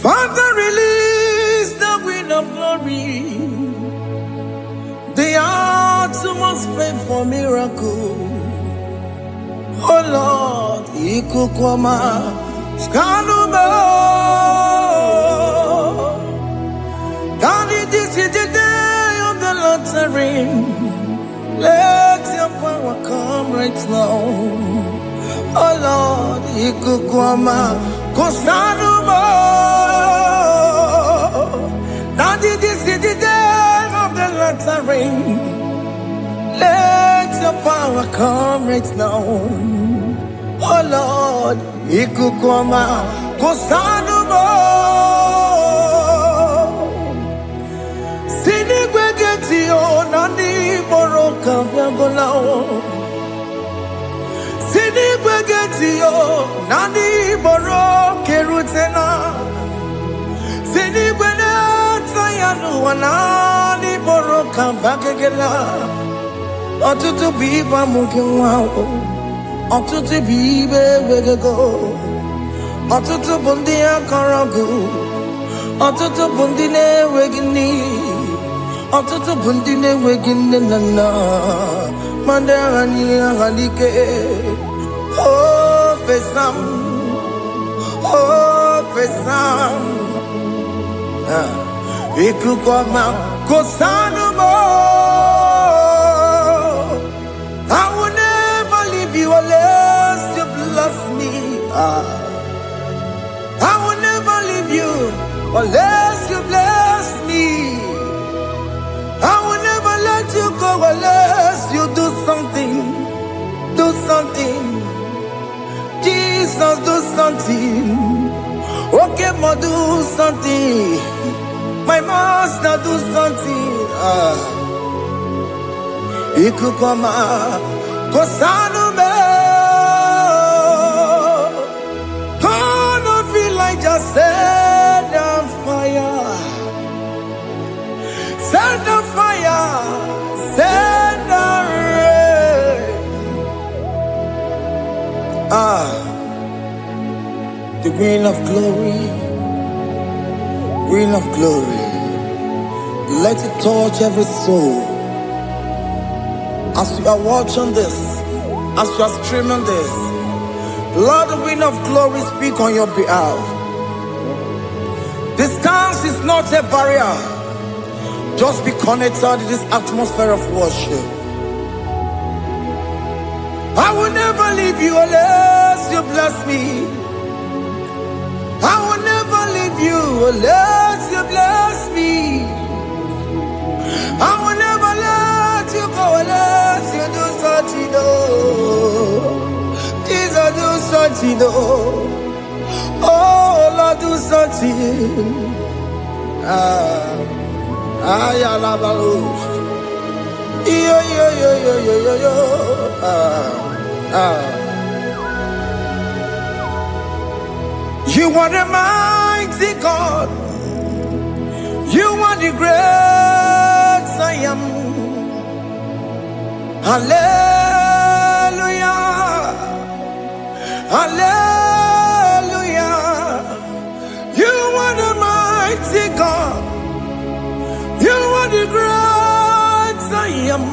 Father, release the wind of glory. The utmost pray for miracle. Oh Lord, Ikukwama, Skanuma. Daddy, this is the day of the lottery. Let your power come right now. Oh Lord, Ikukwama, Kosanuma. Daddy, this is the day of the lottery. Let your power come right now. Oh Lord, Ikukwama, Kosanuma. Sinigwegetio, Nani Boroka, Viagolao. Sinigwegetio, Nani Boroke Rutena. Sinigweneta, Yanuanani Boroka, Bagagela. Otutu biba mukiwao, otutu bibe wegego, otutu bundi akaragu, otutu bundi ne wegini, otutu bundi ne wegini nana, mandani halike, oh fesam, Ikukwama, Kosanuma. I will never leave you unless you bless me. I will never leave you unless you bless me. I will never let you go unless you do something. Do something. Jesus, do something. Okay, ma, do something. My master, do something. Ikukwama, Kosanume. God of Elijah, set on fire. Set on fire. Set on rain. The wind of glory. Wind of glory. Let it touch every soul. As you are watching this, as you are streaming this, Lord, the wind of glory speak on your behalf. Distance is not a barrier. Just be connected to this atmosphere of worship. I will never leave you unless you bless me. I will never leave you unless you bless me. I will never let you go unless you do something. Jesus, do something. Oh Lord, do something. Ayalabalush. Yo. You are the mighty God. You are the great I am. Hallelujah. Hallelujah. You are the mighty God. You are the great I am.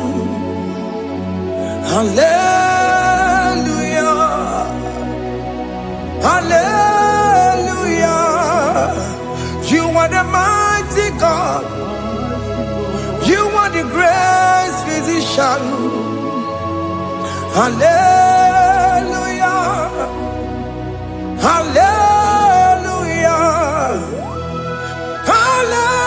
Hallelujah. Hallelujah. You are the mighty God. You are the great physician. Hallelujah. Hallelujah. Hallelujah.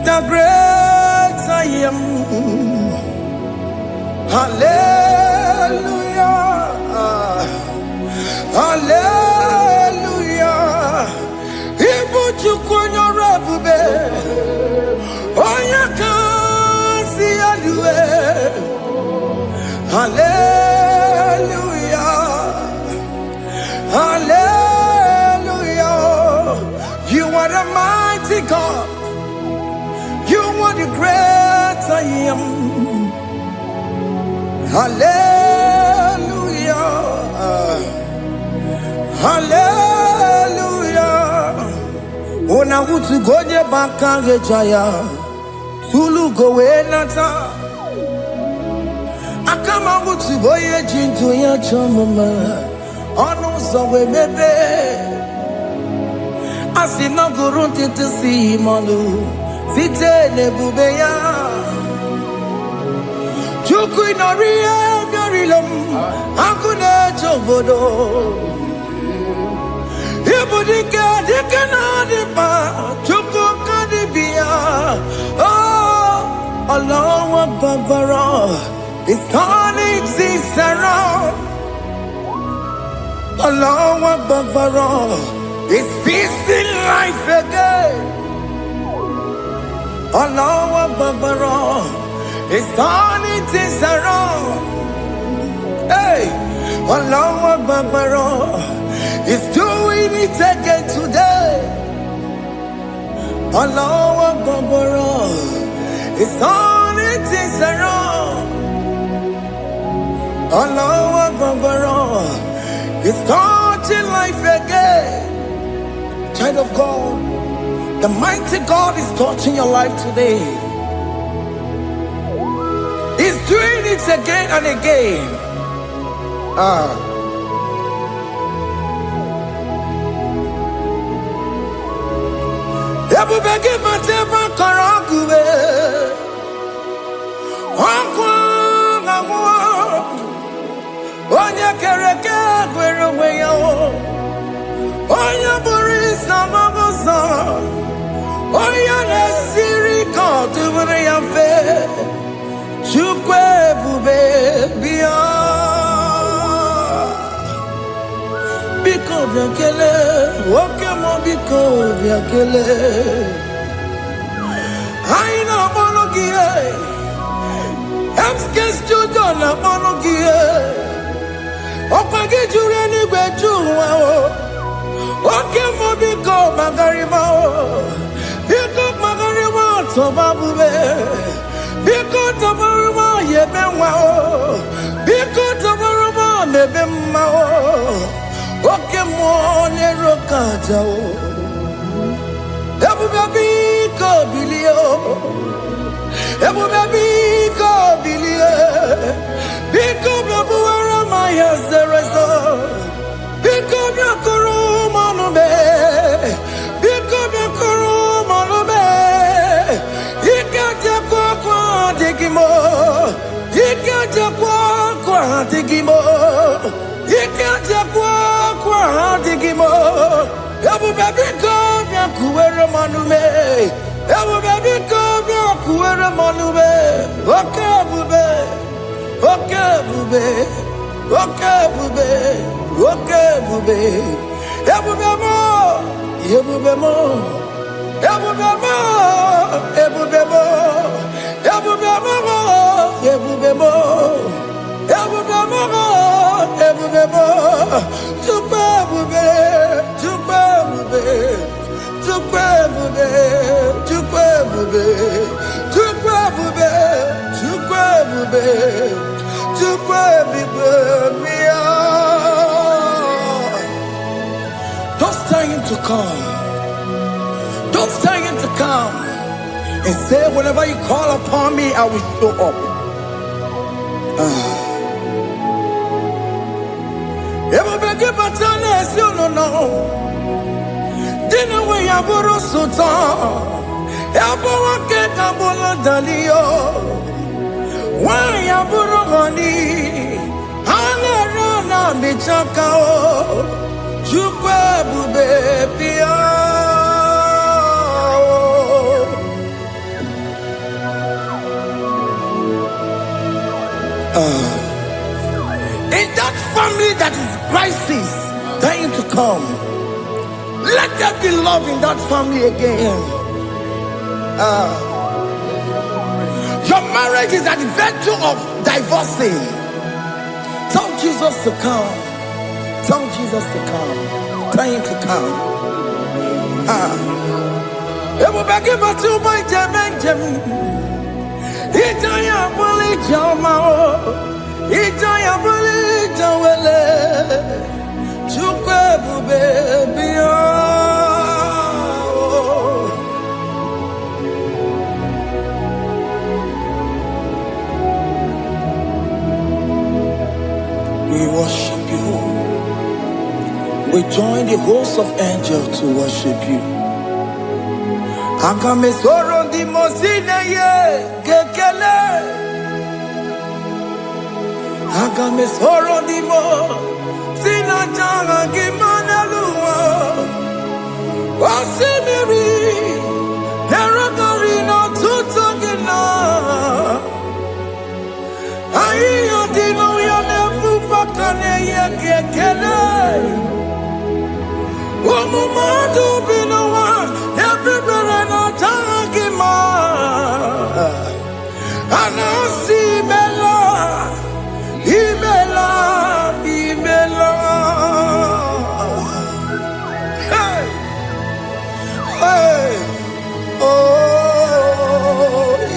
The great I am. Hallelujah. Hallelujah. God. You are the great I am. Hallelujah. Hallelujah. Ona utu gonye bakange jaya. Tulu gowe nata. Akama utu boye jintu ya chomama. Onu sawe mebe. Asina gurunti tisi manu. Site nebubeya. Chuku inoria garilom. Akune chobodo. Ibudika dikana dipa. Chuku kadibia. Oh, Allah Babara. It's turning things around. Allah Babara. It's peace in life again. Allah Babara. It's turning things around. Hey, Allah Babara. It's doing it again today. Allah Babara. It's turning things around. Allah Babara. It's starting life again. Child of God, the mighty God is touching your life today. He's doing it again and again. Ebubege mateba karagube. Onya kereke gwerowe yo. Onya burisa magosa. Onya nesiri kodubure yafe. Chukwe bube biya. Biko biakele. Woke mo biko biakele. Aina monogie. Emskes judo na monogie. Opage jure ni gbeju wa o. Oke mo biko magarima o. Biko magarima to babube. Biko to baruma yebenwa o. Biko to baruma mebemma o. Oke mo ne rokaja o. Ebu biko bilio. Ebu biko bilie. Biko bebuara maya zerezo. Biko biakuru manube. Biko biakuru manube. Ikaja kwa digimo. Ikaja kwa digimo. Ikaja kwa digimo. Ebu biko biakuere manube. Ebu biko biakuere manube. Okay bube. Okay bube. Okay bube. Okay bube. Ebubemo. Ebubemo. Ebubemo. Ebubemo. Ebubemo. Ebubemo. Ebubemo. Ebubemo. Tukwe bube. Tukwe bube. Tukwe bube. Tukwe bube. Tukwe bube. Tukwe bube. Tukwe bube. Don't tell him to come. Don't tell him to come. And say, whenever you call upon me, I will show up. Everybody but honest, you don't know. Dinner way I borrow so tall. Everyone can come Dalio. Why I borrow honey? Hallelujah, me chakao. Chukwe bube pia. In that family that is crisis, trying to come, let there be love in that family again. Your marriage is at the verge of divorcing. Tell Jesus to come. Tell Jesus to come. Tell him to come. Ebu bagi batu boy jemenjem. Itaya buli jamao. Itaya buli jawele. Chukwe baby. We worship you. We join the host of angels to worship you. Akame soro di mosine ye gekele. Akame soro di mo sina changa gimana luwa. Wasimiri nerogari no tutogina. Ayo di no ya nefu fakane ye gekele. Umumadu binowa everybody no tagima. Anasi bela, ibela, ibela. Hey, hey, oh,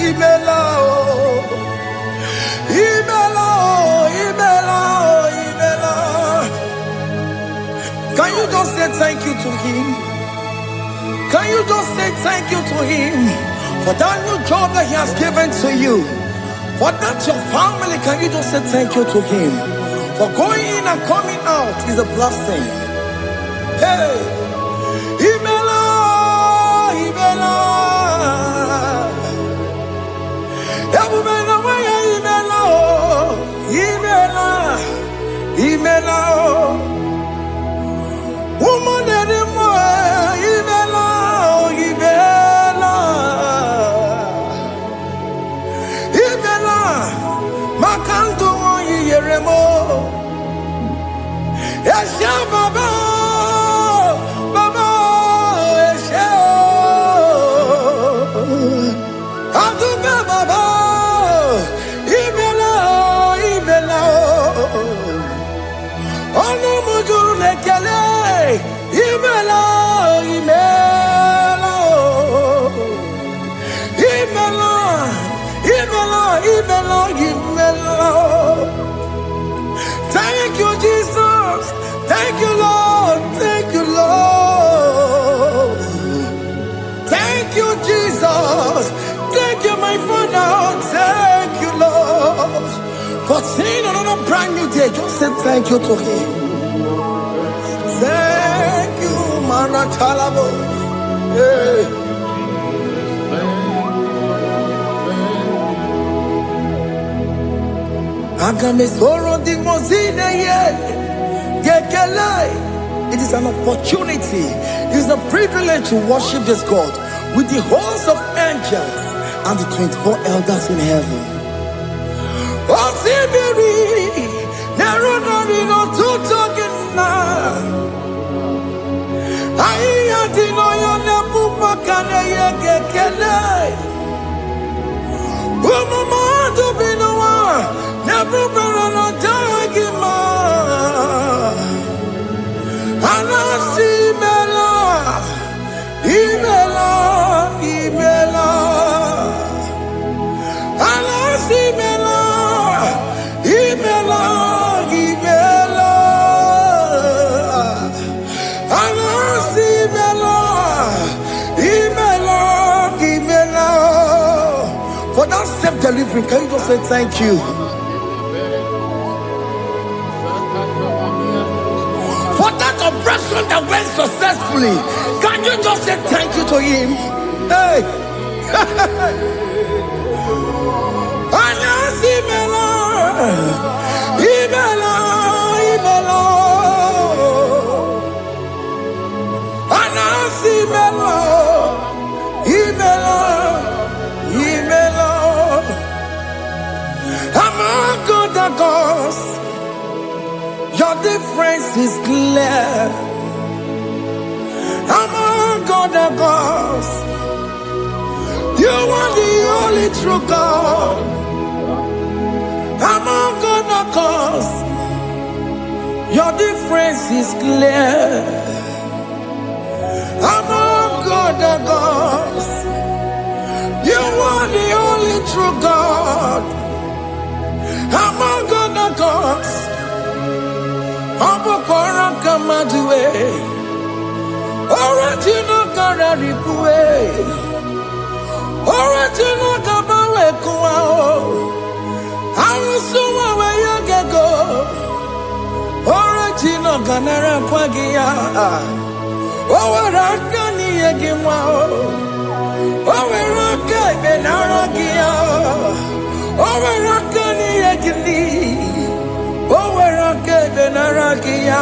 ibela, oh, ibela, oh, ibela, oh, ibela. Can you just say thank you to him? Can you just say thank you to him for that new job that he has given to you? For that your family, can you just say thank you to him? For going in and coming out is a blessing. Hey, Imela, Imela, Imela, Imela, Imela, woman anymore, Imela, Imela, Imela, Makanto, Yeremo, Esha Baba, Baba, Esha, Aduba Baba, Imela, Imela. Ono mujuru lekele, imela, imela, imela, imela, imela, imela. Thank you, Jesus. Thank you, Lord. Thank you, Lord. Thank you, Jesus. Thank you, my Father. Thank you, Lord. For seeing another brand new day, just say thank you to him. Thank you, Manatalabo. Hey. Agamesoro di mozine ye gekele. It is an opportunity, it is a privilege to worship this God with the host of angels and the 24 elders in heaven. Osimiri, nerunari no tutogina. Aiya dino yone pupakane ye gekele. Umumadu binowa, nebubera no jagima. Anasi mela, imela, imela. Anasi mela. Imela, Imela, Anasi Imela, Imela, Imela. For that self-delivery, can you just say thank you? For that operation that went successfully, can you just say thank you to him? Hey, Anasi Imela. Imela, Imela, Anasi Imela, Imela, Imela. Among other gods, your difference is clear. Among other gods, you are the only true God. Among other gods, your difference is clear. Among other gods. You are the only true God. Among other gods, Abokora Kamadue, Original Kararikue, Original Kabawe Kuao, Arusuma Wayagego, Original Ganara Kwagia, Owarakani Yagimao, Owaraka Benaragia, Owarakani Yagini. Owerake benarakia,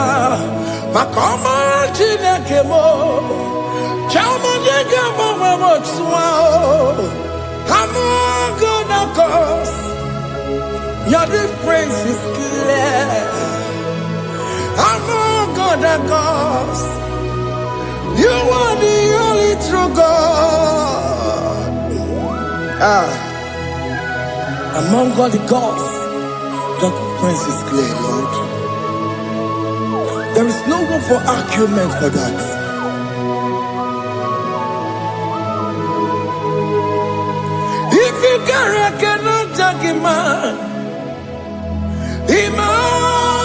makoma chinekemo, chama degamo mamotswao. Among the gods, your difference is clear. Among the gods, you are the only true God. Among all the gods, the difference is clear, Lord. There is no room for argument for that. If you cannot judge him, Emmanuel.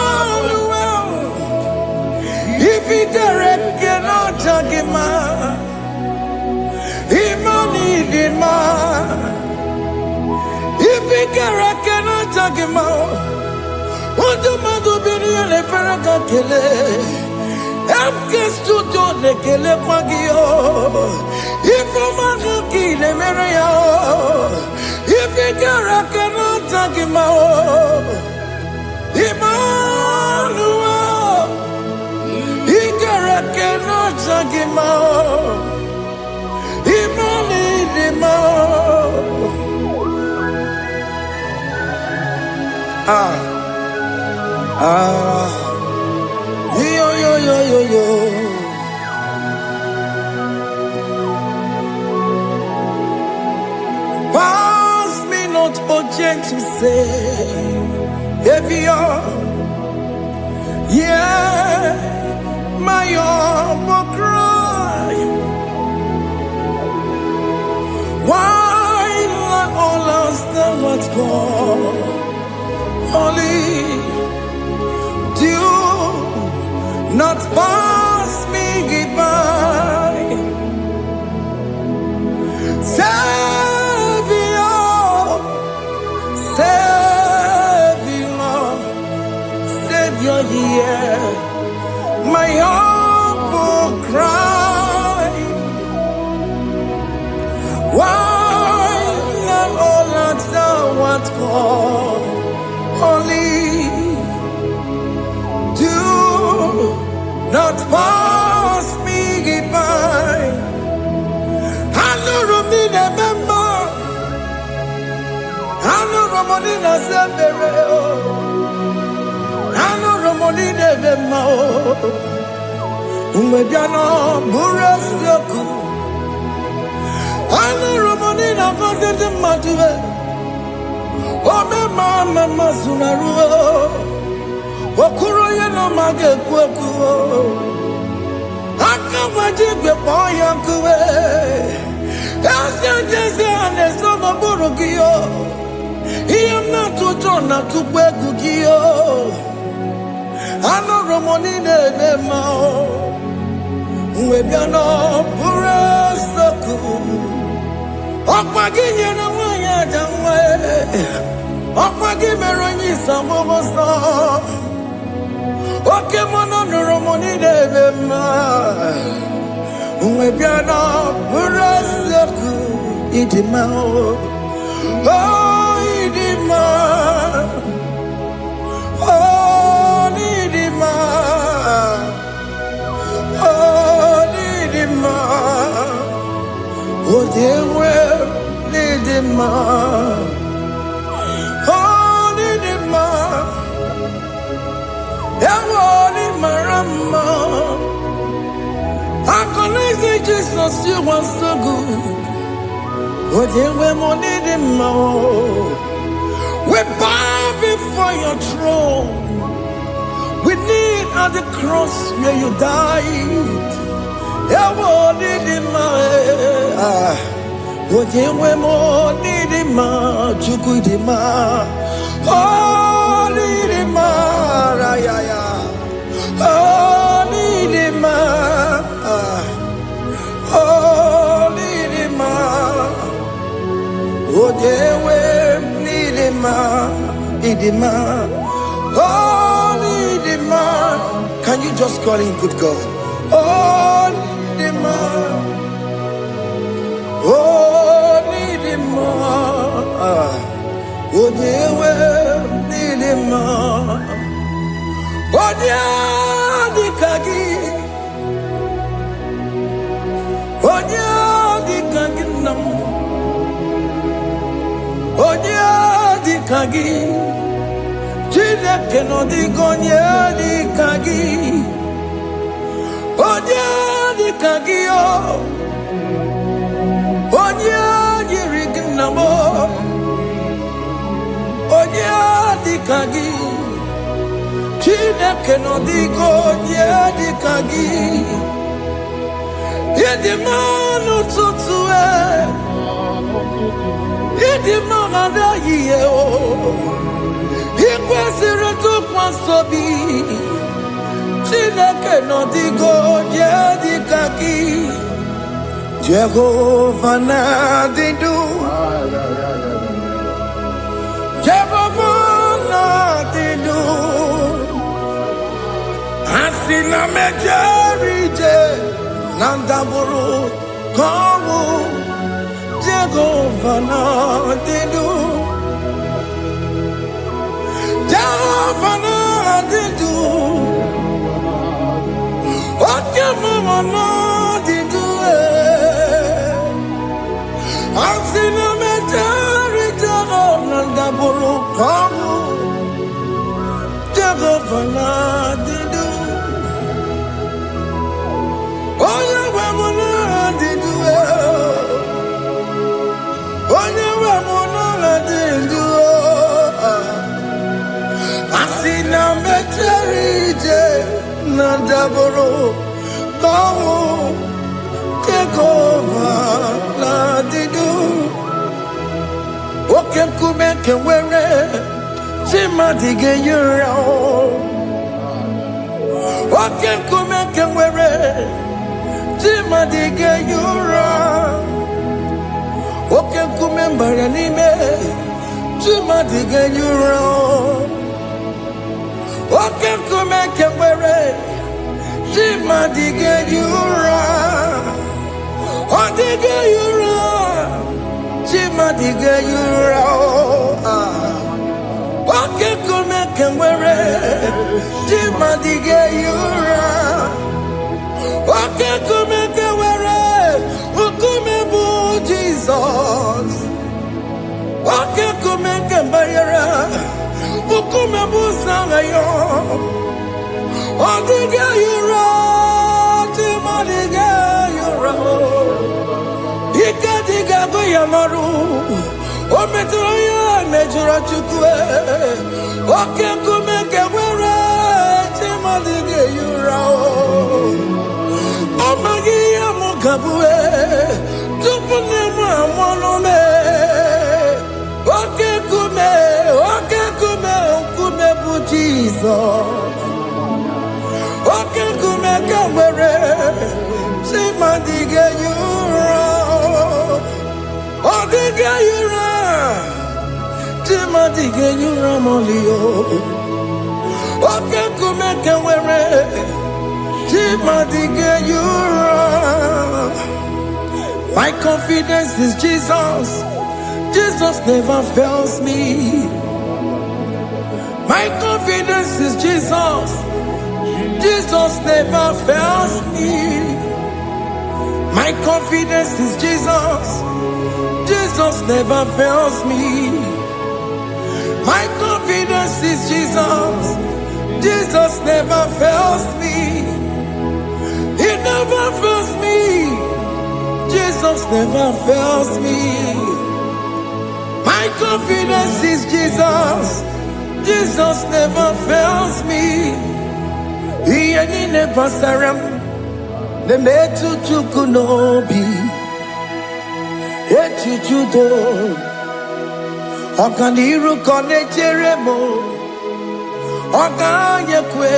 If you cannot judge him, Emmanuel. If you cannot judge him, what do you do? Be a paragakele. I'm just to do the kele pagio. If I'm a kill a mario, if you cannot take him out, Emmanuel, he cannot take him out, Yo. Pass me not, oh gentle Savior. Yeah, my humble cry. Why let all us that what's gone? Only do not pass me goodbye. Savior, here, my humble cry. Why not all that thou art called? Only do not pass me by. I know Romina member. I know Romonina Zambere. I know Romonina member. Umebiano Burasioku. I know Romonina Vazende Matue. Ome mama sunaru, okuro ye no mage kuo, akamaji gbe poyan kuwe, ese ane sono burugio, iyam na tuto na tukwe gugio, ano romoni nebe mao, uwebiano burasoku, okpagi nye na wanya jamwe. Okpagi meronyi samomosa. Oke mono nuromoni debema. Uwebiana burasoku idimao. Oh idima. Oh idima. Oh idima. Oh dewe idima. Marama, I can Jesus, you are so good. Oh, they were money in more. We bow before your throne. We kneel at the cross where you died. Ewo nidima, ojewe mo nidima, chukudima, oh nidima, rayaya, oh nidima, oh nidima, ojewe nidima, nidima, oh nidima. Can you just call him good God? Oh nidima. Oh, need him more. Oh, dear, need him more. Oh, dear, the kagi. Oh, dear, the kagi. Oh, dear, the kagi. Chile cannot the gonya, the kagi. Oh, dear, the kagi. Onya yirignamo, onya dikagi, chine keno digo onya dikagi, yedimanu tutue, yedimana yeo, yekwesire tukwansobi, chine keno digo onya dikagi. Jehovah Nadidu, Jehovah Nadidu, Asina Mejerije, Nandaburu, Kawu, Jehovah Nadidu, Jehovah Nadidu, Okemama Nadidu. Asina metari jago nanda buru kamu jago fana didu. Oye wamuna didu. Oye wamuna didu. Asina metari je nanda buru kamu jago fana didu. Oke kumeke were Chima dige yura. Oke kumeke were Chima dige yura. Oke kumembara nime Chima dige yura. Oke kumeke were Chima dige yura. Odige yura. Chima dige yura. Oke kumeke were Chima dige yura. Oke kumeke were Ukumebu Jesus. Oke kumeke bayara Ukumebu sangayo. Odige yura. Chima dige yura. Ikadiga goyamaru, o metroya mejura chukwe, o kenkumeke were, chimadige yura. O magiya mukabue, tupune mwamonome, o kenkume, okume bu Jesus. O kenkumeke were, chimadige yura. Odige yura, Chima dige yura molio. Oke kumeke were, Chima dige yura. My confidence is Jesus. Jesus never fails me. My confidence is Jesus. Jesus never fails me. My confidence is Jesus. Jesus never fails me. My confidence is Jesus. Jesus never fails me. He never fails me. Jesus never fails me. My confidence is Jesus. Jesus never fails me. He never saram. metu chukunobi echuchudo Okaniru konecheremo Okanyekwe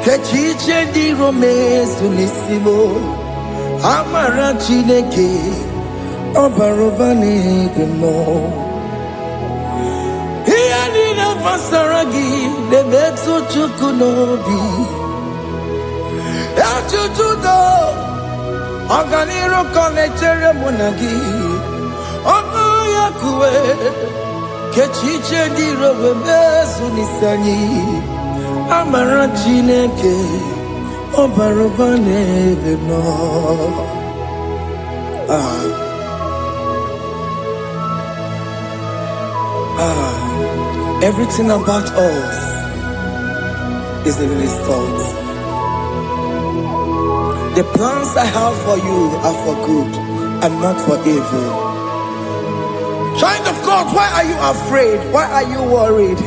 Kechiche di romezu nisimo Amara Chineke Obarobane gemo Hiyanina masaragi Nebetu chukunobi Echuchudo Okaniru konecheremo nagi Okanyekwe Kechiche di romezu nisani Amara Chineke Obarobane gemo Everything about us is in His thoughts. The plans I have for you are for good and not for evil. Child of God, why are you afraid? Why are you worried?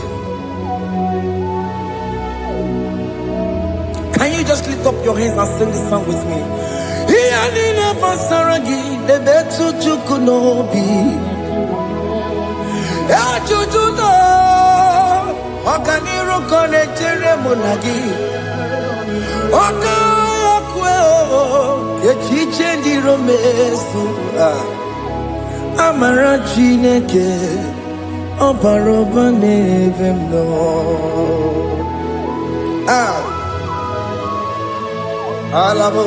Can you just lift up your hands and sing this song with me? Iyanina basaragi nebetu chukunobi Echuchudo Okaniru konecheremo nagi Okayekwe Kechiche di romezu Amara Chineke Obarobane gemo Alabo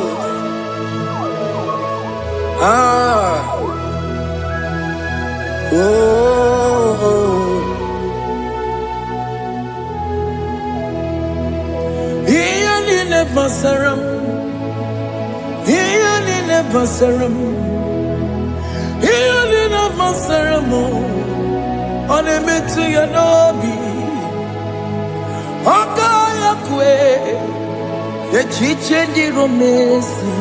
Iyanine basaram Iyanine basaram Iyanine basaram Onemetu yanobi Okayekwe Kechiche di romezu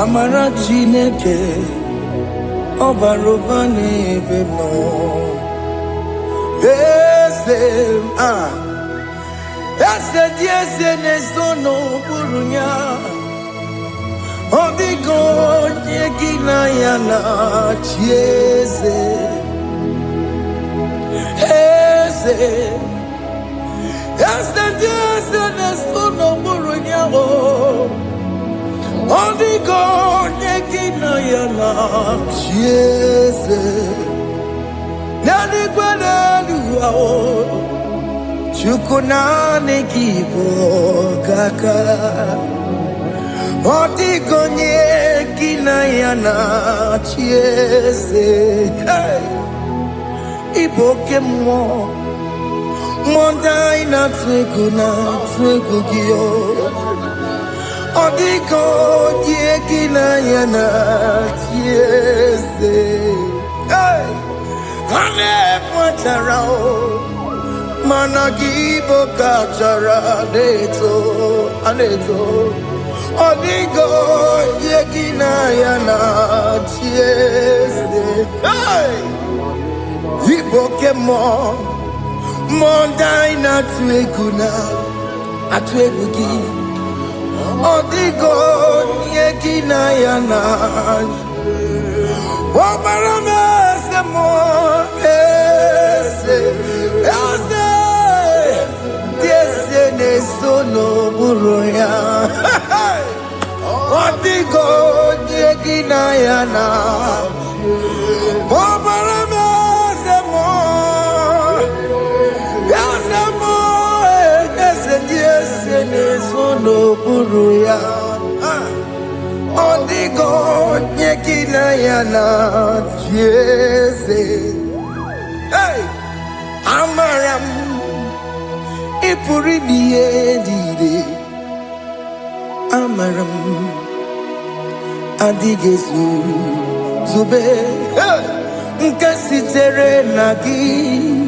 Amara Chineke Obarobane gemo Ese nesono burunya Odigo nyekina yana chieze Ese nesono burunya Odigo nyekina yana chieze Nani gwanadu Chukunane kibo kaka Odigo nyekina yana chieze Iboke mo Mondai na twegu giyo Odigo nyekina yana chieze Ane patarao Managibo kachara aneto Odigo yekina yana chiese Iboke mo Mondai na atwegugi Odigo yekina yana Wabarame se mo Nesono buruya Odigo nyekina yana Obarame semo Yasemo Ese nesono buruya Odigo nyekina yana Jese Amaram Ipuri diye Amaram Adigezu Zube Nkasitere nagi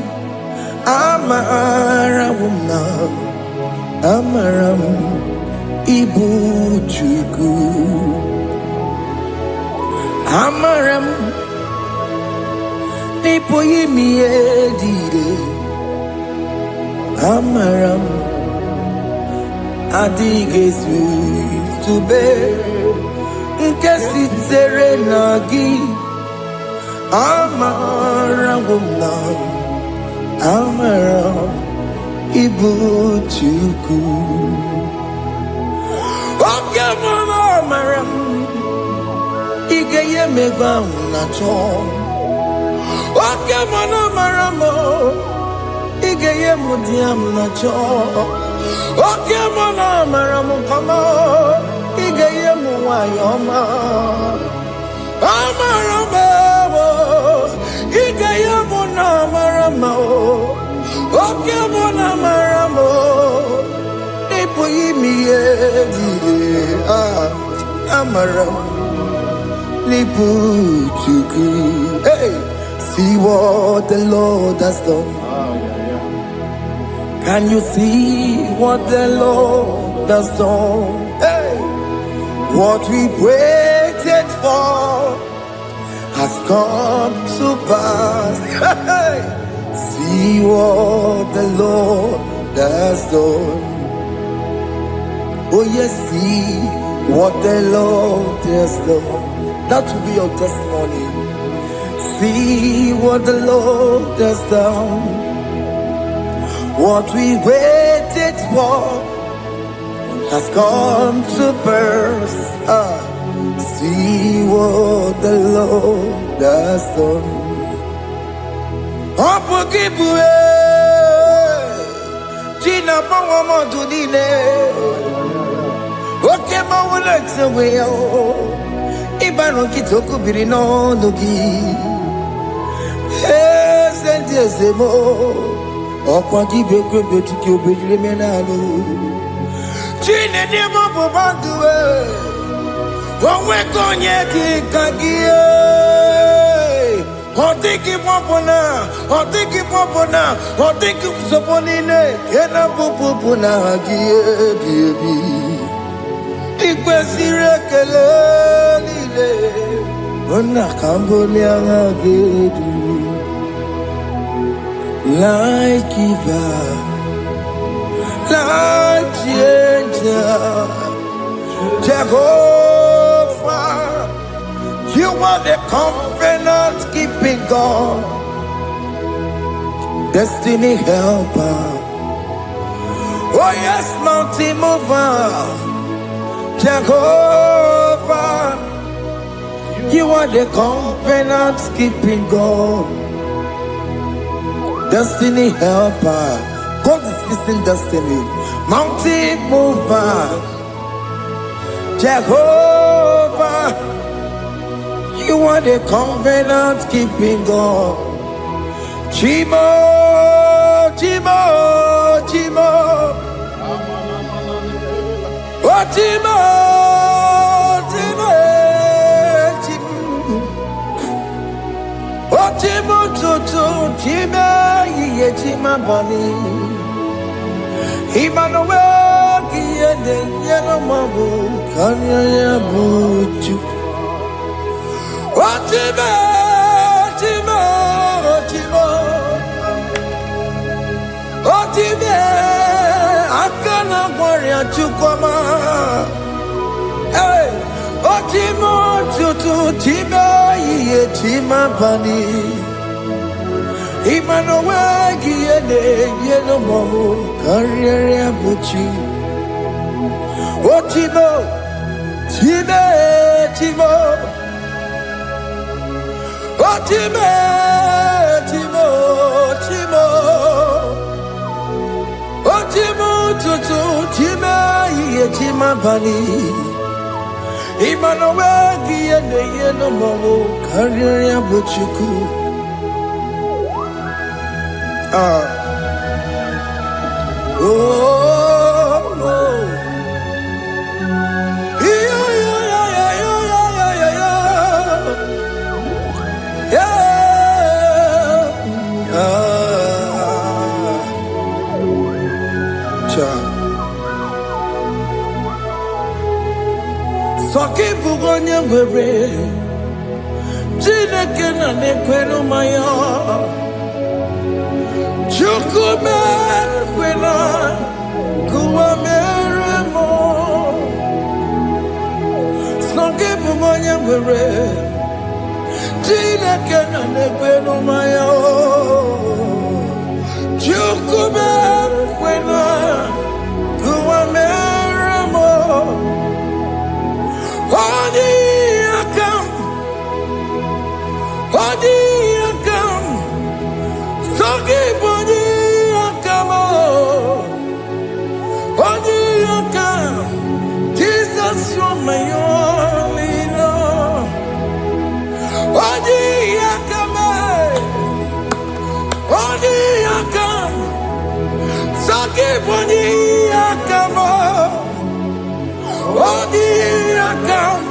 Amaramuna Amaram Ibuchuku Amaram Nipoyimiye dide Amaram adịghị tube nke sitere na gị amara gwụna amara ibu Chukwu oke mara amara m ige ye megwa na chọ oke mara amara m ige ye mudiam na chọ oke mara amara m kama ige ye mu wayoma amara m ige ye mu na amara m oke mara amara m ipu imi ye amara m ipu Chukwu. Hey, see what the Lord has done. Can you see what the Lord has done? Hey, what we waited for has come to pass. Hey, see what the Lord has done. Oh yes, see what the Lord has done. That will be your testimony. See what the Lord has done. What we waited for has come to pass. See what the Lord has done. Opokibue, Gina Pawamo Dudine, Okema Wulaxaway, Ibano Kitoku Birino Nogi, and Jezemo. Okwa gibe kwebe tuki obedire menalo Chine ni mobo banduwe Onwe konye ki kagie Otiki popona Otiki soponine Kena popona hagie biebi Ikwe sirekele lile Ona kamboni angagedu like giver, like changer, Jehovah, you are the covenant keeping God, destiny helper. Oh yes, mountain mover, Jehovah, you are the covenant keeping God. Destiny helper, God is fixing destiny. Mountain mover, Jehovah, you are the covenant keeping God. Chimo, Chimo, Chimo, oh Chimo, Chimo, Chimo, oh Chimo, Chimo. Chima bani Emmanuel Kiende Yeno Mabu Kanya Yabuchu Chima Chima Chima Chima Akana Warrior Chukwama Hey Chima Chutu Chima Ye Chima bani Emmanuel Kiende Yeno Mabu Kanya Yabuchu Chima Chima Chima Chima Chima Chima Chima Tutu Chima Ye Chima bani Emmanuel Kiende Yeno Mabu Kanya Yabuchu oh, oh. Yeah, yeah, yeah. Soki bugonye were Chineke na nekwenu maya Chukume kwena kuwa mere Chineke na negwe no maya o. Chukube kwena kuwa meramo. Odi akam, sogi bodi akamo. Odi akam, Jesus you're my only Lord. Odi akam, sogi bodi akamo. Odi akam,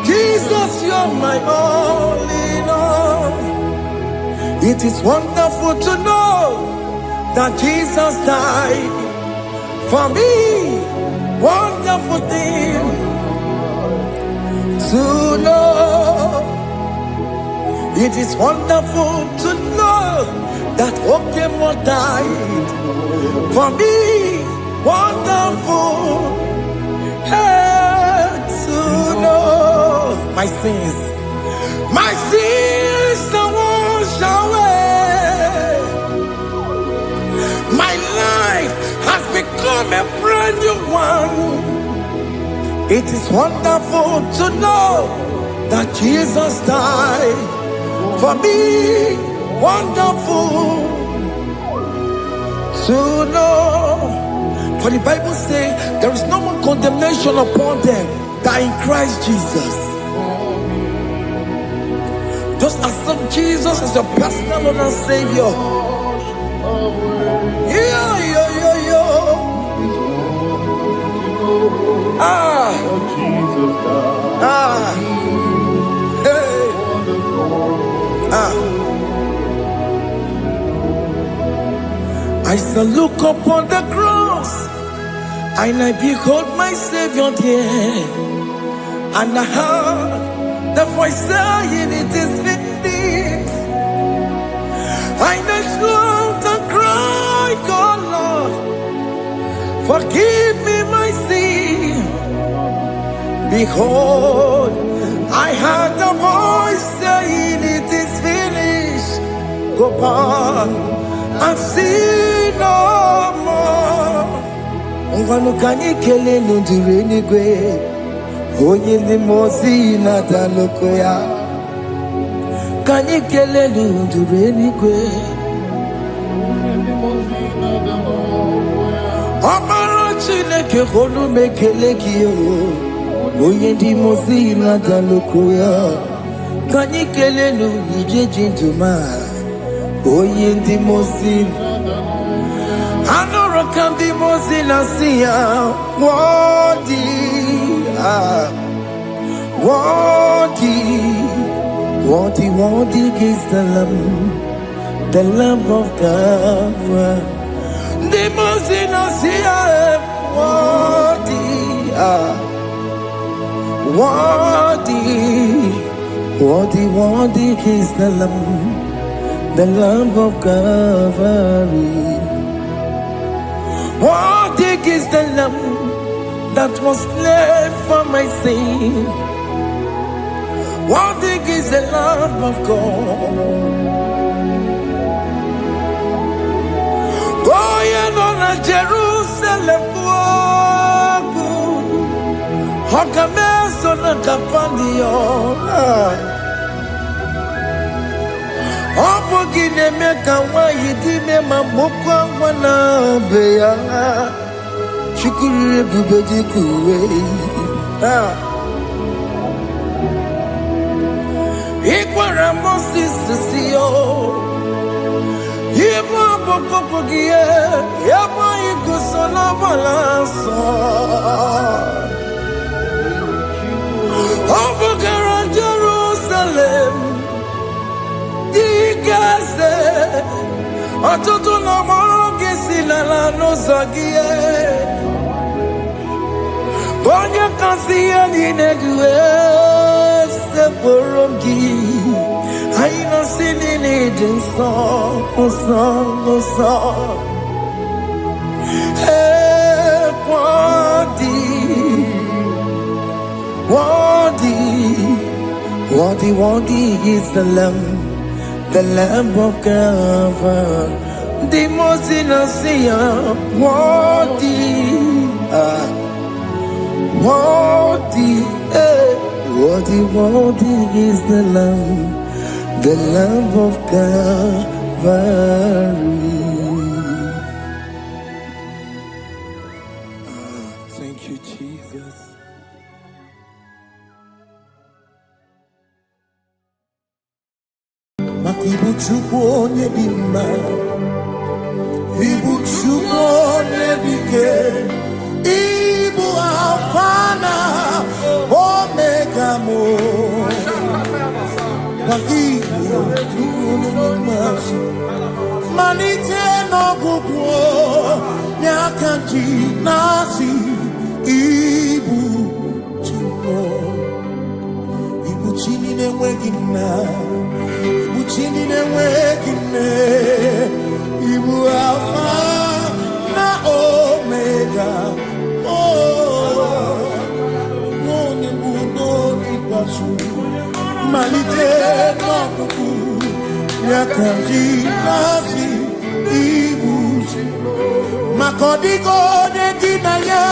Jesus you're my only Lord. It is wonderful to know that Jesus died for me. Wonderful thing to know. It is wonderful to know that Okemo died for me. Wonderful to know. My sins are washed away. My life has become a brand new one. It is wonderful to know that Jesus died for me. Wonderful to know. For the Bible says there is no more condemnation upon them that in Christ Jesus. Just accept Jesus as your personal Lord and Savior. I shall look upon the cross, and I behold my Savior there, and I heard the voice saying, "It is finished." And I shout and cried, "God, Lord, forgive me my sin." Behold, I heard the voice saying, "It is finished." Go back and sin no more. Ungwanu kanyi kele nundure nigwe. Onye ndi mozi na daloko ya. Kanyi kele nundure nigwe. Amara Chineke honu mekele kiyo. Onye ndi mozi na daloko ya. Kanyi kele nu ije jintuma. Onye ndi mozi. Anoro kandi mozi na siya. Worthy is the Lamb of God. The mozi na siya. Worthy is the Lamb of Calvary. Worthy is the Lamb that was slain for my sin. Worthy is the Lamb of God. Going on a Jerusalem walk. Hokameso na kapandio. Opogine meka wa yidime mamokwa wana beya. Shukuru bubeji kuwe. Ikwara Moses siyo. Yebo bokopogie. Yebo ikusola balanso. Opogara Jerusalem. Digase. Atutu na moroge silala no zagie. Onye kasi ya ninegwe se porogi. Aina sini ni jinso, oso. Worthy worthy is the Lamb of God. The most innocent, worthy, worthy is the Lamb of Calvary. Thank you, Jesus. Makibuchukwu onye dị mma, Ibuchukwu onye dike, Ibu Alfa na Omega mo. Makibuchukwu onye dị mma, malite n'ọgwụgwụ n'aka ji na-asị Ibu Chukwu, Ibu Chini na-enweghị nna. Chini na-enweghị nne, Ibu Alfa na Omega, onye bụ n'oge ikpeazụ, malite n'ọgwụgwụ ya ka ndị na-asị Ibu, maka ọ dịghị onye gị na ya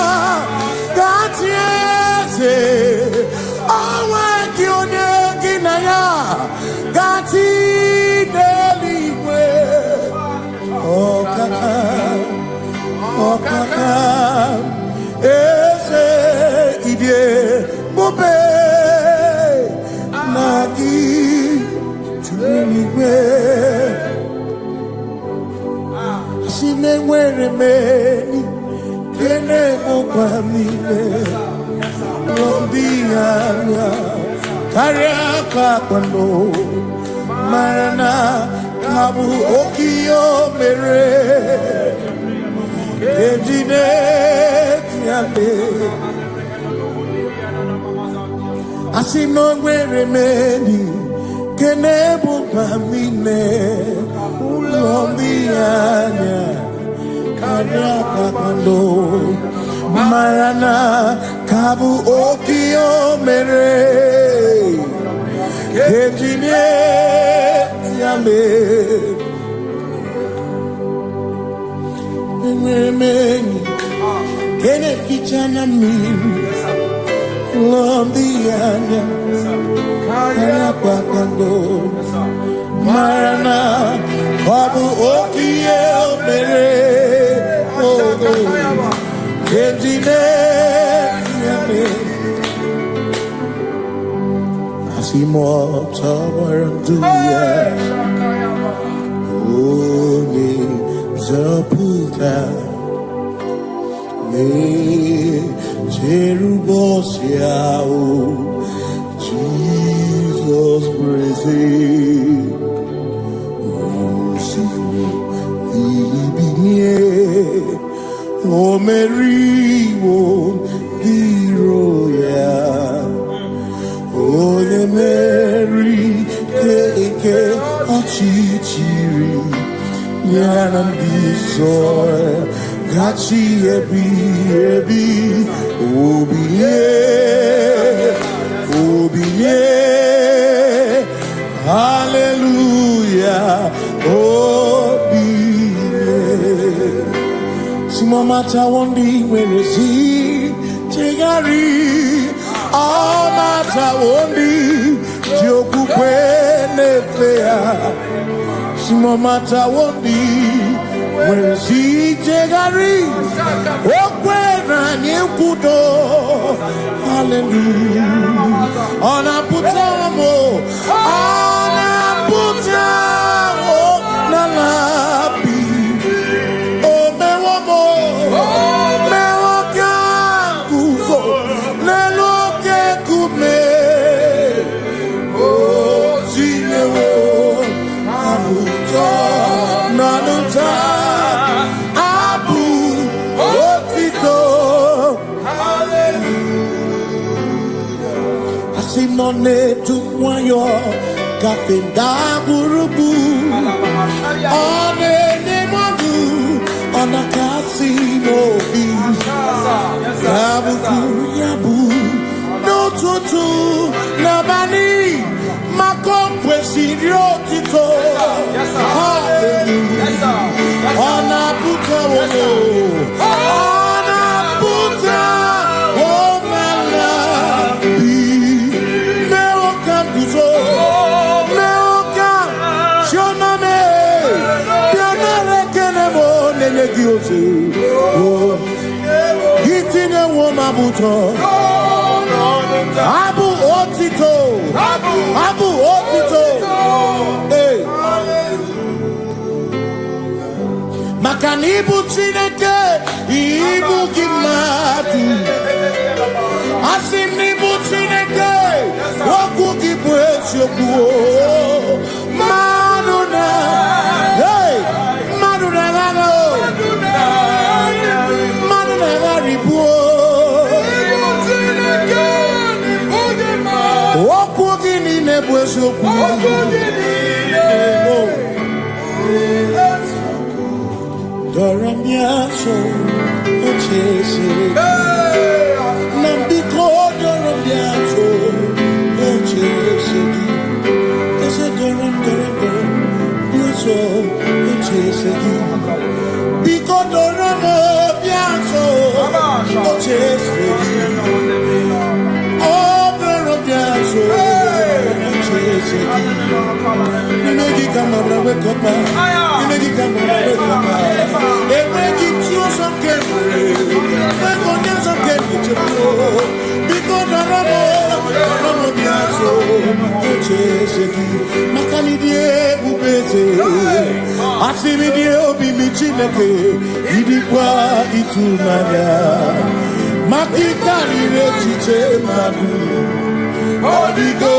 ga-achị eze, onwe gị onye gị na ya ga-achị n'eluigwe. Ọkaka eze idie bube na gị juru n'igwe. Si na-enwere meni kene mụkwa niile ndị anya karịa ka kwando mara na kabu okiyo mere ejine tiale asi no nwere meni kene bụ pamine ulombi anya karịa ka kwando mara na kabu okiyo mere ejine tiale Meni kene fichana mimi Lombianya Kaya pakando Marana Babu okie mere Kejine Yame Asimo Tawaranduya Oni Zaputa Me Jerubosiao Jesus praise Ilibinye O Mary O Diroya O le Mary Keke Achichiri Yanam Disoy Gachi ebi Obiye Hallelujah Obiye Simomata wondi wenesi Tegari Amata wondi Jokukwe nefea Simomata wondi Wenesi Tegari Okwera nyekudo Hallelujah Ona putamo Nalabi O mewamo Mewakanguzo Neloke kume O zinewo Anuta Nanuta Sinone tumwayo kafenda gurubu One nemadu Ona kasino bi Yabu yabu No tutu Nabani Asirio Tito. Yes, sir. Hallelujah. Yes, sir. Ona puta wono. Ona puta womala. Meoka duzo. Meoka. Shoname. Pianare kenemo nenegioze. Gitine womabuto. Abu Otito. Abu Otito. Hey. Makanibu Chineke. Ibu Gimatu. Asinibu Chineke. Waku Gibwesyoku. Maduna. Hey. Maduna Gano. Maduna Garibu. Doramiaso, ochese. Nambiko doramiaso, ochese. Ese doram, biaso, ochese. Biko doramiaso, ochese. Oh, doramiaso. Nimegi kama brawe kopa, nimegi kama brawe kopa. Emegi tioso kemre, megonya so kemre chupo. Biko daramo biaso, ocheseki. Makani die bubeze, asimi die obi michineke. Idikwa itumanya, makikari rechiche madu. Odigo.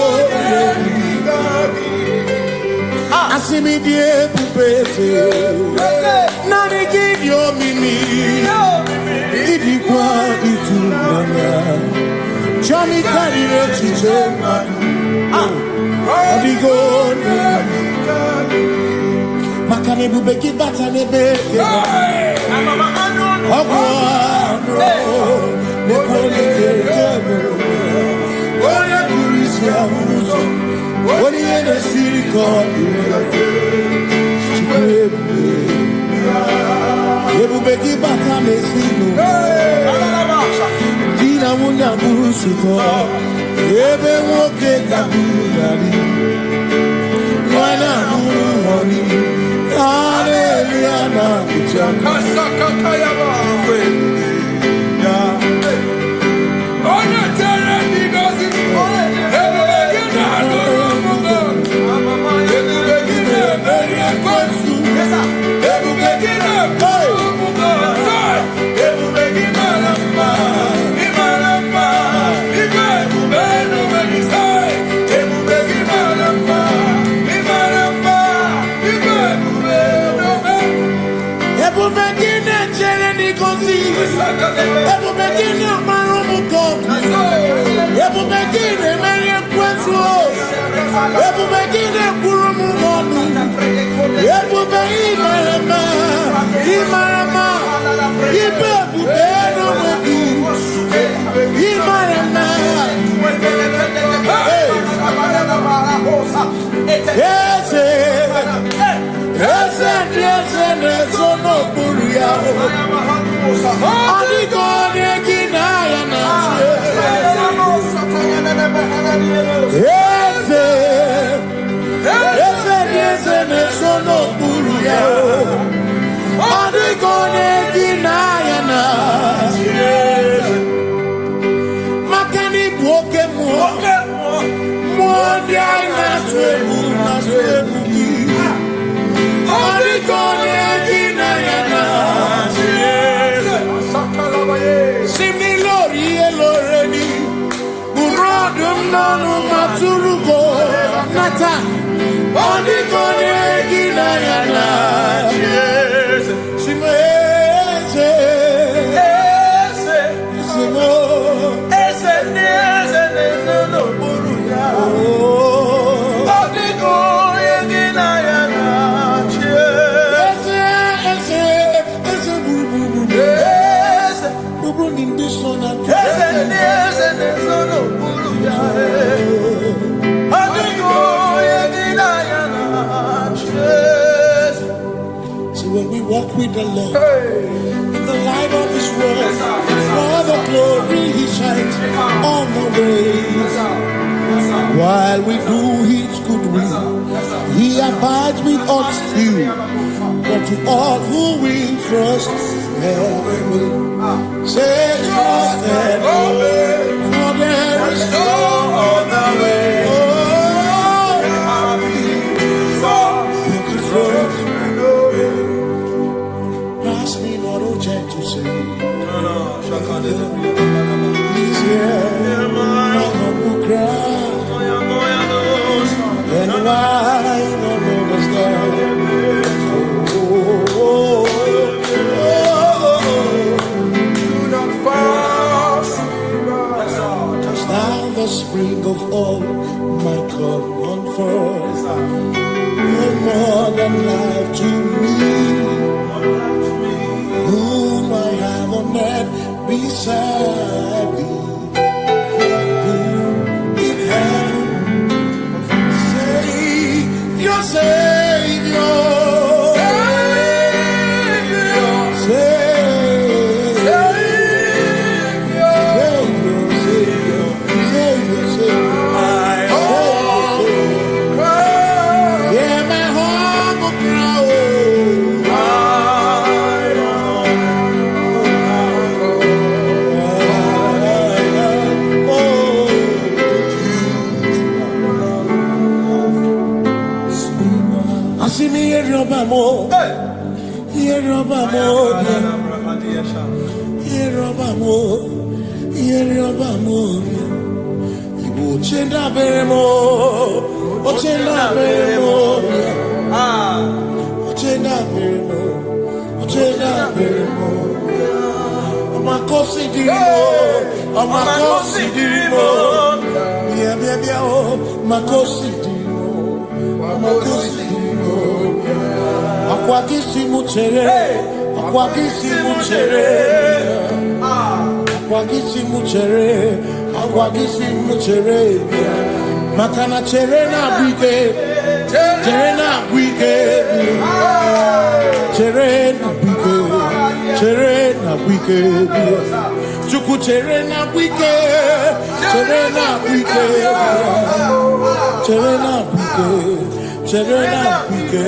Asimi die pupese nani gidio mimi idikwa itumanya chami karire chiche odigo makane bubeki bata nebeke ogwa ne kone kebe ore kurisia uzo what you in the city called Ebubeki batame sinu Dina munya burusuto Ebe woke kabudari Wana muruhoni Hallelujah na kuchaka Kasaka kayaba Ona tere nigozi walk with the Lord in the light of His word. For the glory He shines on the way. While we do His good will, He abides with us still. But to all who will trust and obey, say trust and obey, for there is no other way. Oh, ask me not to check to say, He's here, my humble cry. And why don't understand? Just now the spring of all my come on forth. You're more than life to me, whom I have on net beside thee. Savior, Makana cherena bike, cherena bike, cherena bike, cherena bike, chuku cherena bike, cherena bike, cherena bike, cherena bike.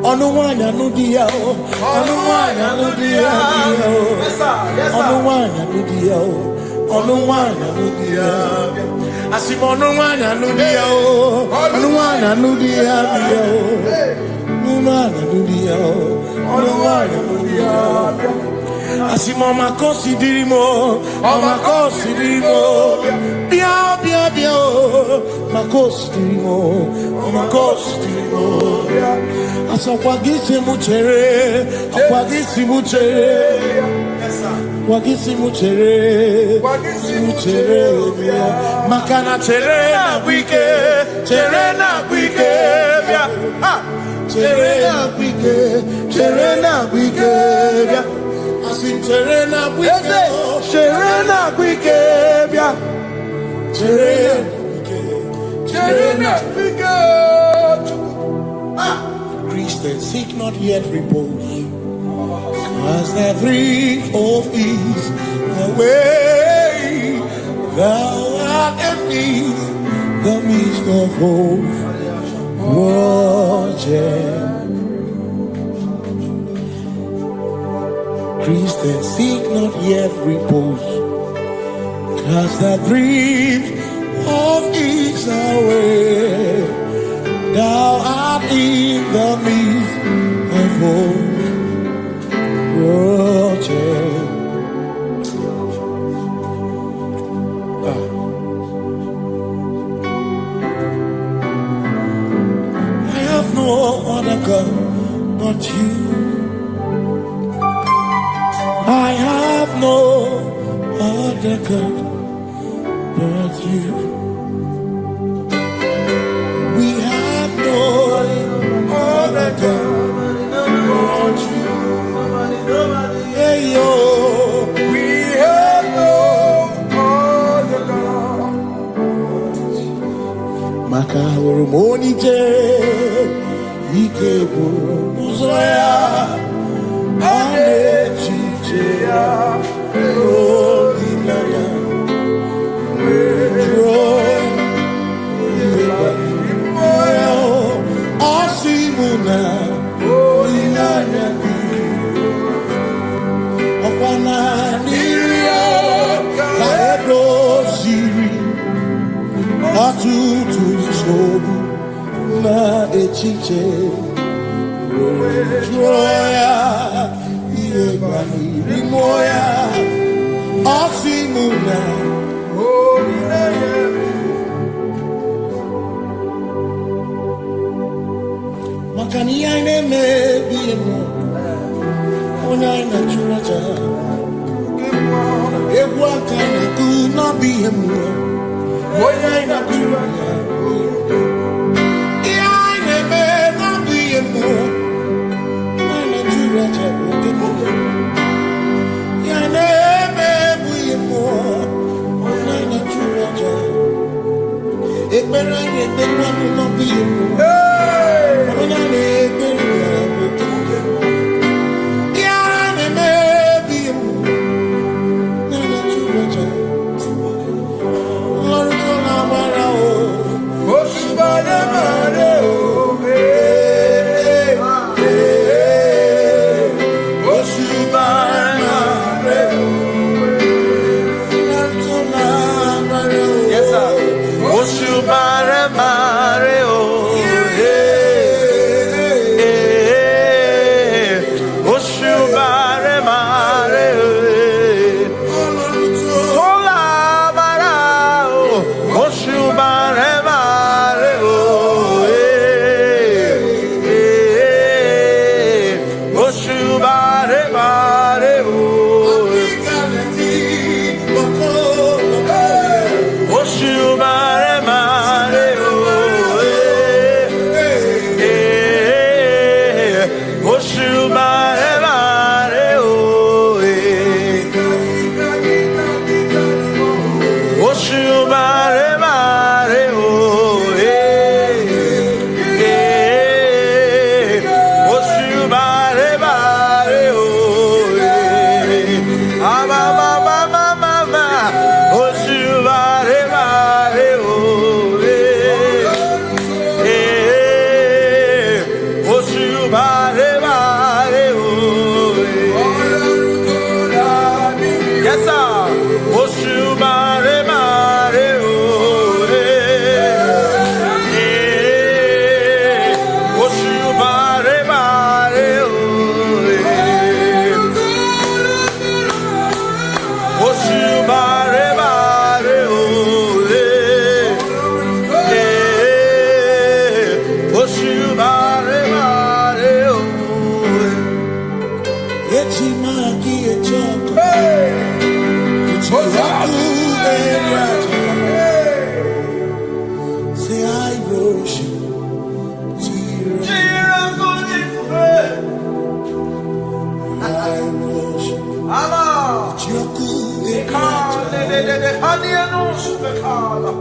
Onuwanya nudia, onuwanya nudia, onuwanya nudia, onuwanya nudia. Asimonuwanya nudia, onuwanya nudia, onuwanya nudia, onuwanya nudia. Asimoma considerimo, oma considerimo, bia bia bia, ma considerimo, oma considerimo. Asakwagisi muchere, akwagisi muchere, wagisi muchere, makana chere na wike, chere na wike, chere na wike, asim chere na wike, chere na wike, chere na wike. Christians seek not yet repose, as the three of ease the way thou art beneath the midst of hope watching. Christians seek not yet repose, cast the dreams of ease away. Thou art in the midst of hope watching. I have no other God but you. I have no other God but you. We have no other God but you. Hey yo, we have no other God. Maka hormoni je, ike bu uzoya. chiche Joya Iebani Rimoya Osimuna Makani aine me biemo Ona ina churaja Ewa kana tu na biemo Ona ina churaja Iaine me na biemo Ona churaja Iaine me biemo Ona ina churaja Ekbera ine ekbera na biemo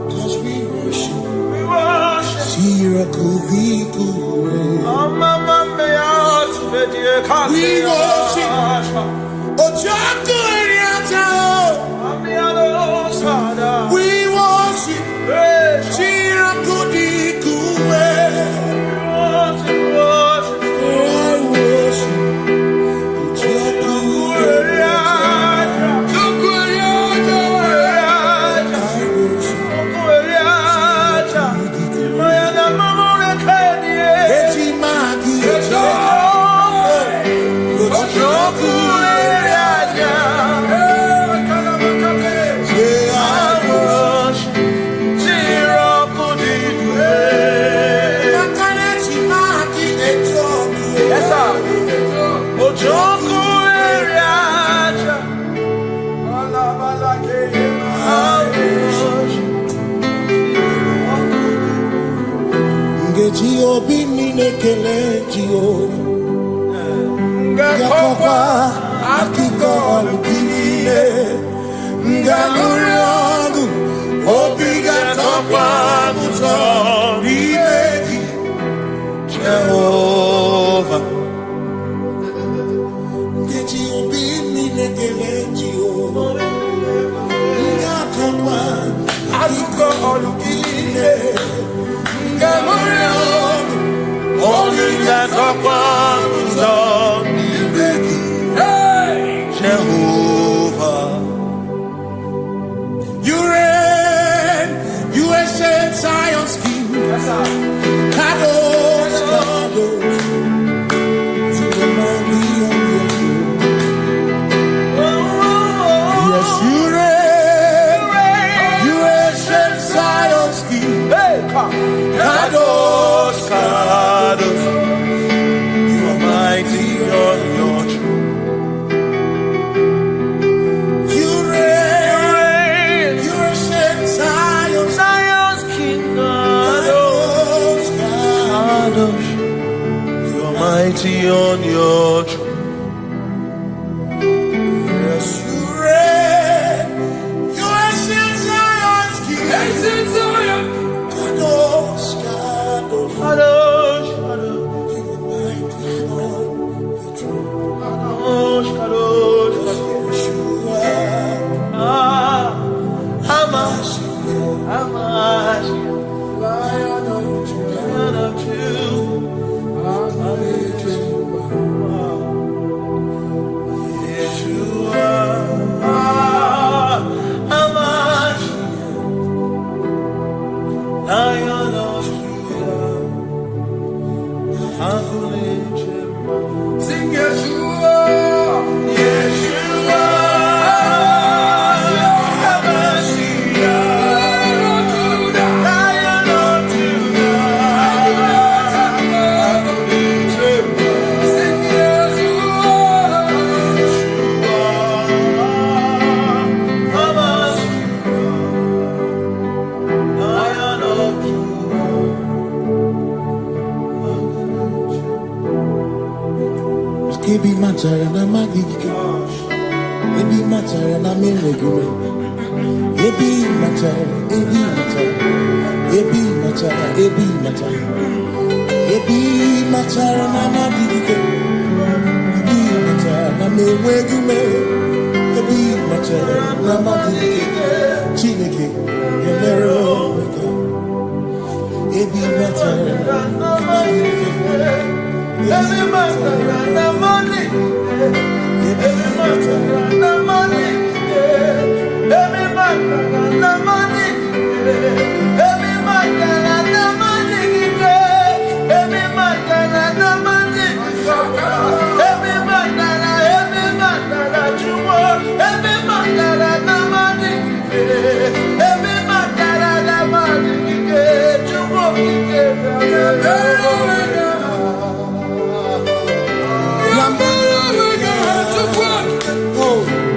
Cause we worship, Jehovah. Jehovah, you reign, you ancient Zion's King. Kadosh, matara na magigike. Ebi matara na menwegume. Ebi matara, ebi matara. Ebi matara, ebi matara. Ebi matara na magigike. Ebi matara na menwegume. Ebi matara na magigike. Chineke, yemero weke. Ebi matara na magigike. Ebi matara na money. Ebi matara na money. Ebi matara na money. Ebi matara na money. Ebi matara na money. Ebi matara chumo. Ebi matara na money. Ebi matara na money. Chumo kike. Oh.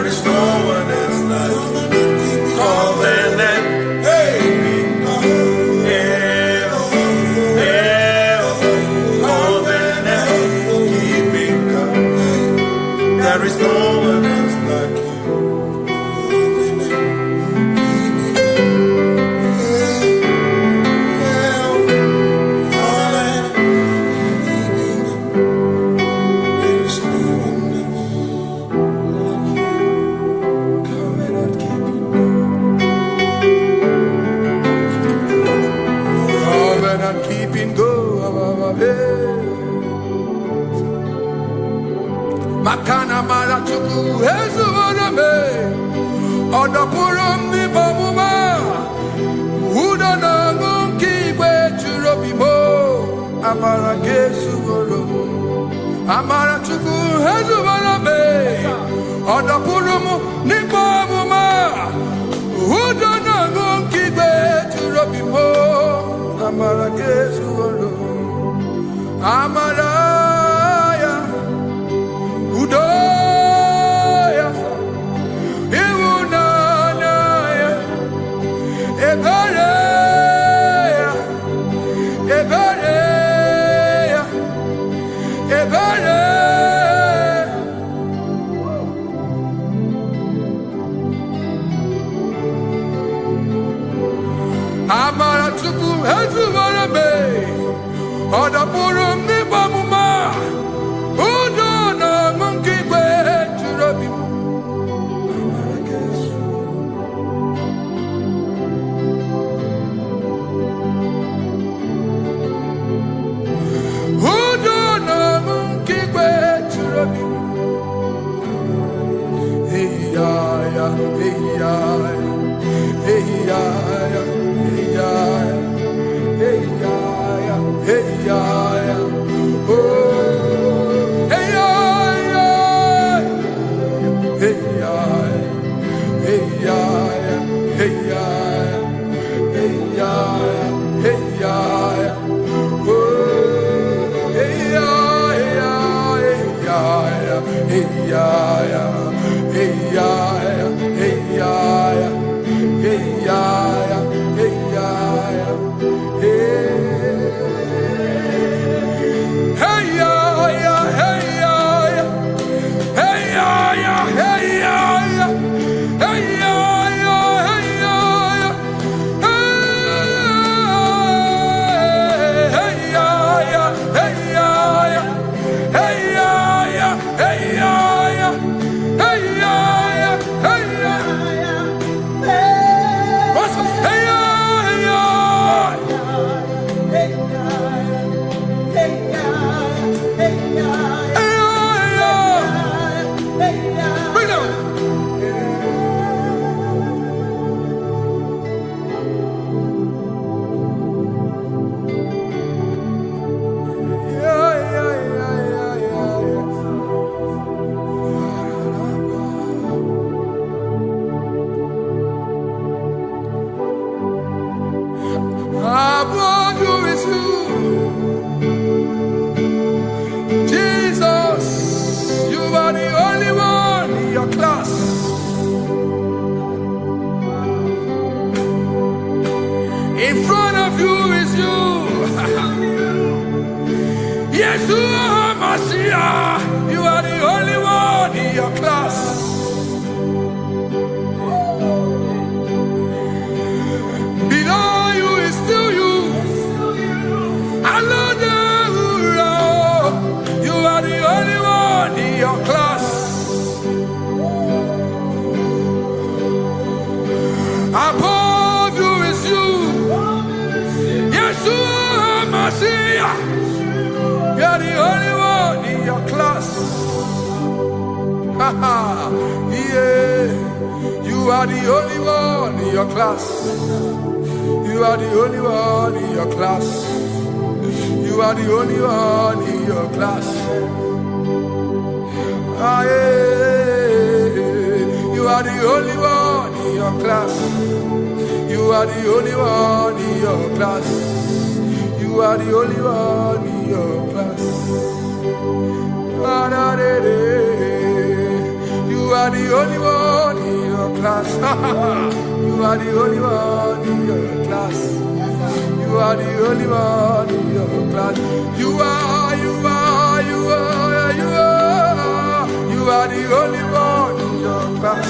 There is no one else like you. Covenant. Hey. There is no one else like you. There is no one else like you. Covenant keeping God. Covenant keeping God. Makana mara chuku hezu waname Odapurum ni bamuma Uda na ngunki kwe churobimo Amara gesu woro Amara chuku hezu waname Odapurum ni bamuma Uda na ngunki kwe churobimo Amara gesu woro Amara Amara chuku hezu warabe Odapurum ni bamuma Udo na mungi kwe churabi Amara gesu Udo na mungi kwe churabi Hey ya ya, hey ya ya, hey ya ya, hey ya ya, hey ya ya, oh, hey ya ya, hey ya ya, hey ya ya, hey ya ya, hey ya ya, oh, hey ya ya, hey ya ya, hey ya ya, hey ya ya, hey ya ya. Hey ya ya, hey ya ya, hey ya ya, hey ya ya, hey ya ya, hey ya ya, hey ya ya, hey ya ya, hey ya ya, hey ya ya, hey ya ya, hey ya ya, hey ya ya, hey ya. In front of you is you. Yeshua Mashiach, you are the only one in your class. Below you is still you. You are the only one in your class. Above you is you. Yeshua Mashiach, you are the only one in your class. Yeah, you are the only one in your class. You are the only one in your class. You are the only one in your class. Ah, yeah. You are the only one in your class. You are the only one in your class. You are the only one in your class. Ah, da, da, da. You are the only one. class. You are the only one in your class. You are the only one in your class. You are the only one in your class.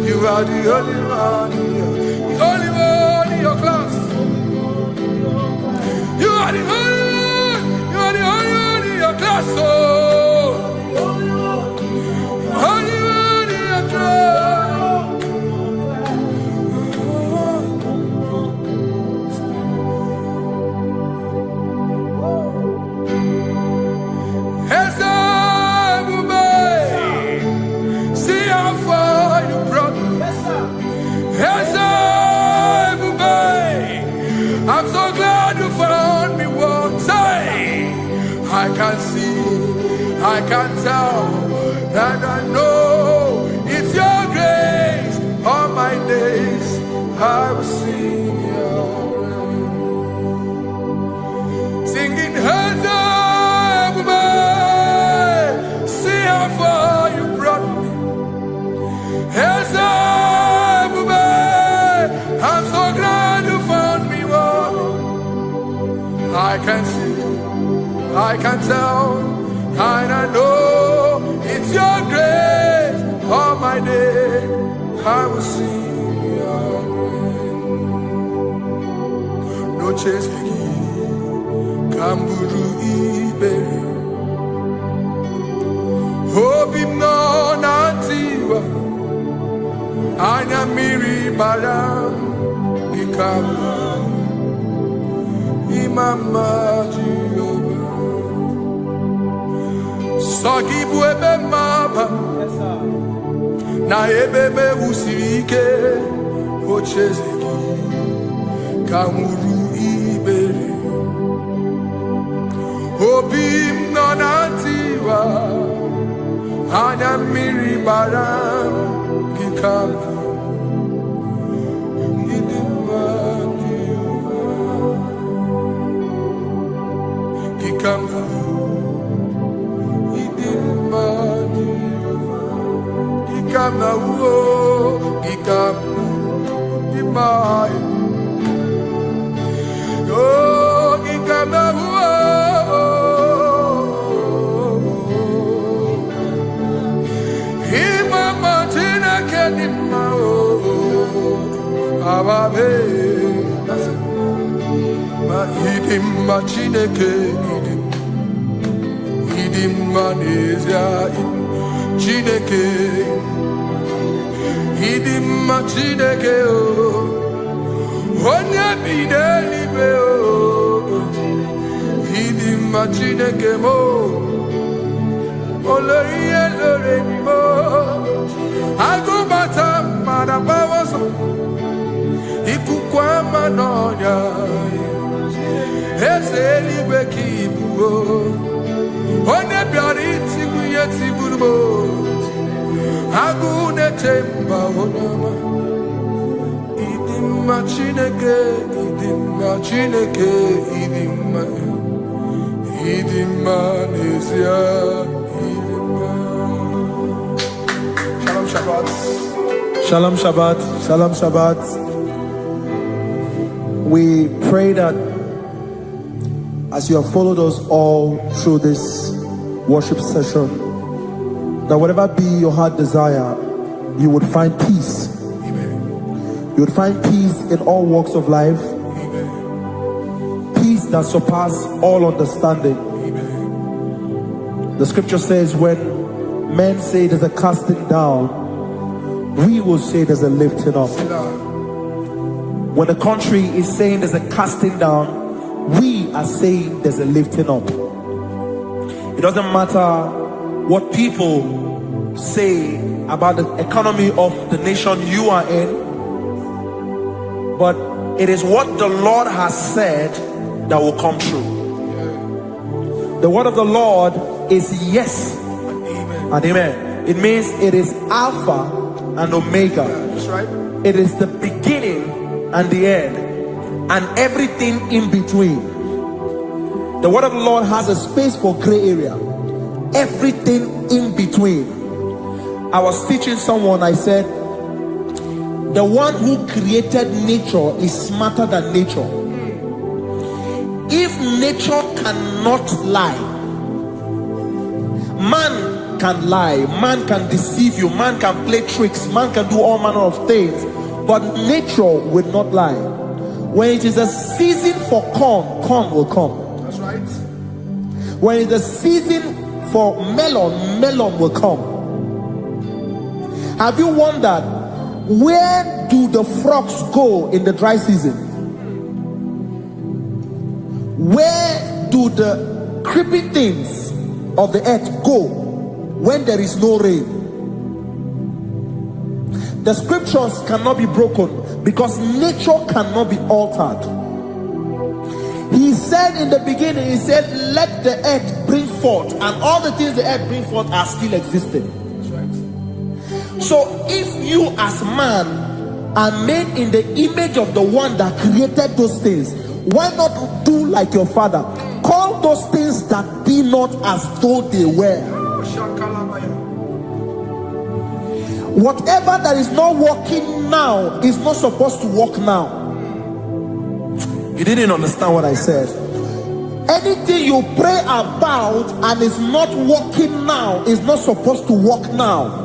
You are the only one in your class. You are the only one in your class. Oh, only one in your class. See how far you brought me. I'm so glad you found me once. I can see, I can tell, and I know it's your grace. All my days I will sing your praise. Singing hands up, see how far you brought me. Hands up, I'm so glad you found me one. I can see, I can tell, and I know it's your grace. All my day I will sing your praise. No chase Kamburu Ibe Hobi no Nantiwa Anya Miri Baram Ikama Imama Jehovah Sagibu ebe maba Na ebebe usirike Ochezeki Kamuru Ibere Obim no Nantiwa Anya Miri Baram Ikama Chineke idim manezia Chineke idim Chineke o onye bidelibe o idim Chineke mo oloye lore mi mo agubata marabawoso ikukwa manonya Ezelibe kibuo One biariti kuyeti burbo Agune temba onama Idimma Chineke Idimma nezia Idimma Shalom Shabbat Shalom Shabbat Shalom Shabbat. We pray that as you have followed us all through this worship session, that whatever be your heart desire, you would find peace. Amen. You would find peace in all walks of life. Amen. Peace that surpasses all understanding. Amen. The scripture says when men say there's a casting down, we will say there's a lifting up. When the country is saying there's a casting down, we are saying there's a lifting up. It doesn't matter what people say about the economy of the nation you are in, but it is what the Lord has said that will come true. The word of the Lord is yes and amen. It means it is Alpha and Omega. That's right. It is the beginning and the end, and everything in between. The word of the Lord has a space for gray area. Everything in between. I was teaching someone, I said, the one who created nature is smarter than nature. If nature cannot lie, man can lie, man can deceive you, man can play tricks, man can do all manner of things, but nature will not lie. When it is a season for corn, corn will come. That's right. When it's a season for melon, melon will come. Have you wondered, where do the frogs go in the dry season? Where do the creeping things of the earth go when there is no rain? The scriptures cannot be broken because nature cannot be altered. He said in the beginning, he said, let the earth bring forth, and all the things the earth bring forth are still existing. That's right. So if you as man are made in the image of the one that created those things, why not do like your father? Call those things that be not as though they were. Whatever that is not working now is not supposed to work now. You didn't understand what I said. Anything you pray about and is not working now is not supposed to work now.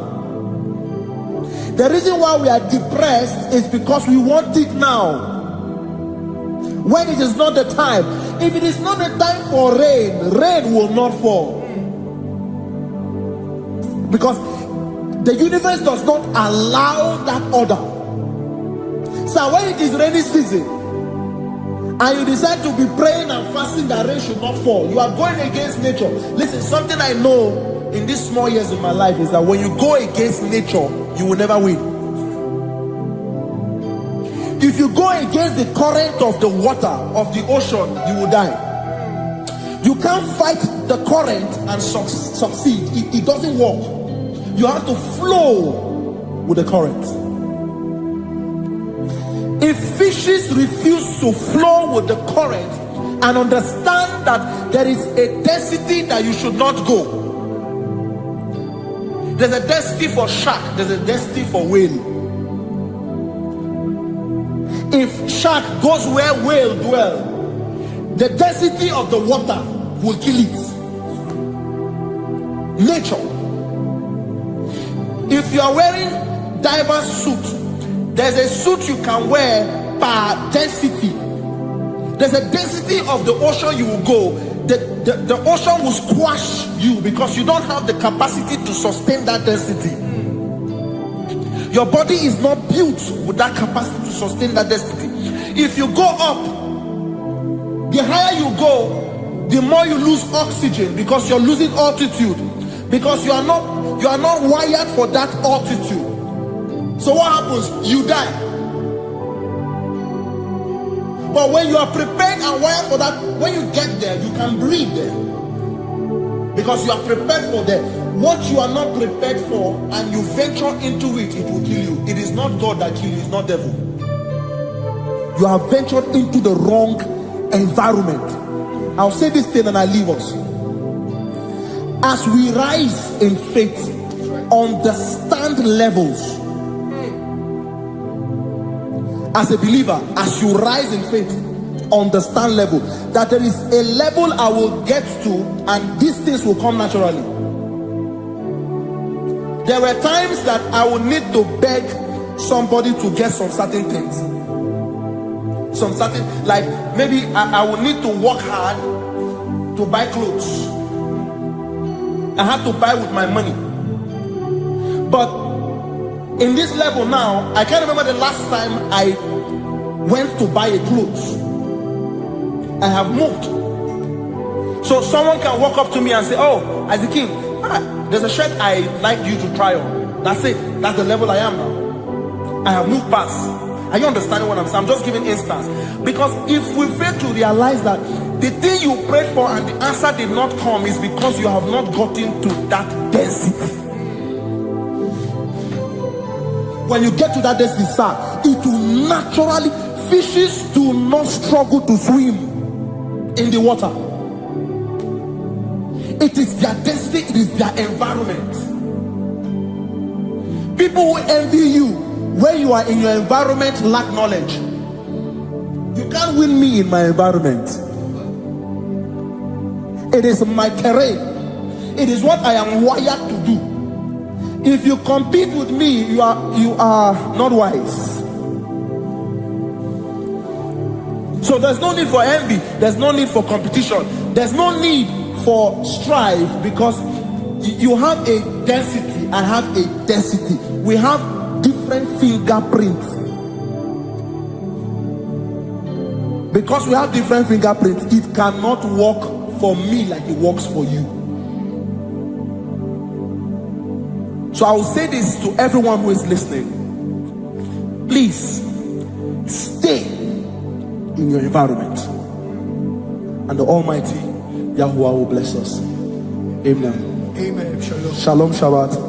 The reason why we are depressed is because we want it now, when it is not the time. If it is not the time for rain, rain will not fall, because the universe does not allow that order. So when it is rainy season and you decide to be praying and fasting that rain should not fall, you are going against nature. Listen, something I know in these small years of my life is that when you go against nature, you will never win. If you go against the current of the water of the ocean, you will die. You can't fight the current and succeed. It doesn't work. You have to flow with the current. If fishes refuse to flow with the current and understand that there is a density that you should not go, there's a density for shark, there's a density for whale. If shark goes where whale dwell, the density of the water will kill it. Nature. If you are wearing diver's suit, there's a suit you can wear per density. There's a density of the ocean you will go. The ocean will squash you because you don't have the capacity to sustain that density. Your body is not built with that capacity to sustain that density. If you go up, the higher you go, the more you lose oxygen because you're losing altitude, because you are not wired for that altitude. So what happens? You die. But when you are prepared and wired for that, when you get there, you can breathe there, because you are prepared for that. What you are not prepared for and you venture into it, it will kill you. It is not God that kills you, it's not devil. You have ventured into the wrong environment. I'll say this thing and I leave us. As we rise in faith, understand levels. As a believer, as you rise in faith, understand level. That there is a level I will get to and these things will come naturally. There were times that I would need to beg somebody to get some certain things. Some certain, like maybe I would need to work hard to buy clothes. I had to buy with my money. But in this level now, I can't remember the last time I went to buy a clothes. I have moved. So someone can walk up to me and say, oh, Isaac King, there's a shirt I like you to try on. That's it. That's the level I am now. I have moved past. Are you understanding what I'm saying? I'm just giving instance. Because if we fail to realize that the thing you prayed for and the answer did not come is because you have not gotten to that density. When you get to that density, sir, it will naturally, fishes do not struggle to swim in the water. It is their density, it is their environment. People who envy you Where you are in your environment, lack knowledge. You can't win me in my environment. It is my terrain. It is what I am wired to do. If you compete with me, you are not wise. So there's no need for envy. There's no need for competition. There's no need for strife, because you have a density. I have a density. We have different fingerprints. Because we have different fingerprints, it cannot work for me like it works for you. So I will say this to everyone who is listening. Please stay in your environment, and the Almighty Yahuwah will bless us. Amen. Amen. Shalom. Shalom Shabbat.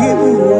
Give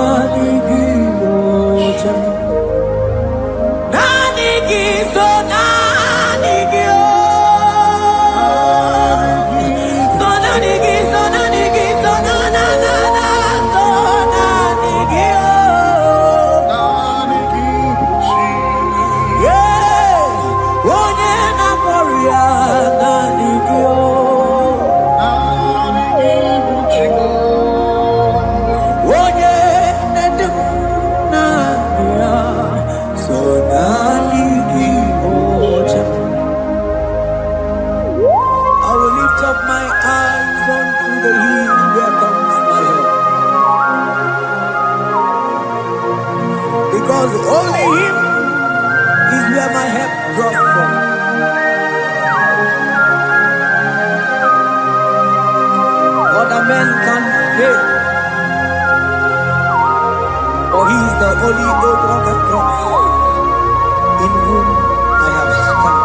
Nani gi, because only Him is where my help draws from. Other men can fail, for He is the only hope of the cross, in whom I have stand.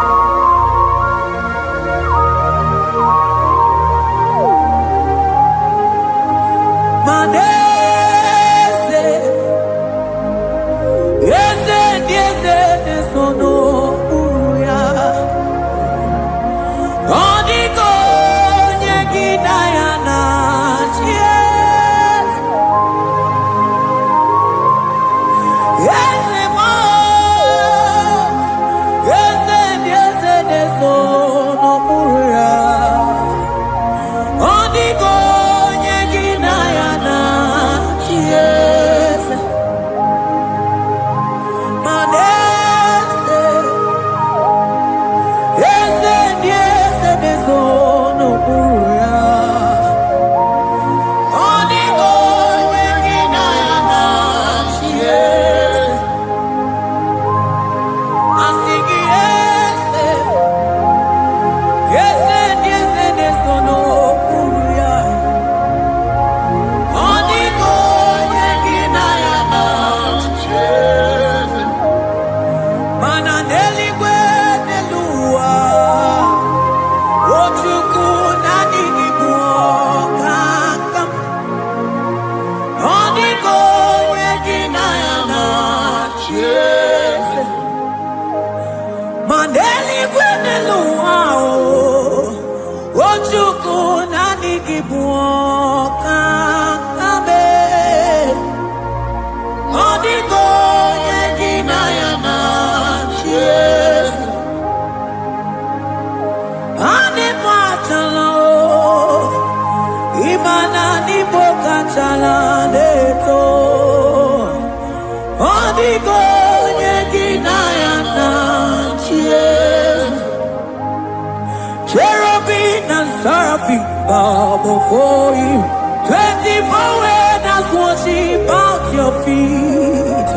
Cherubim and seraphim bow before You. 24 elders worship at Your feet.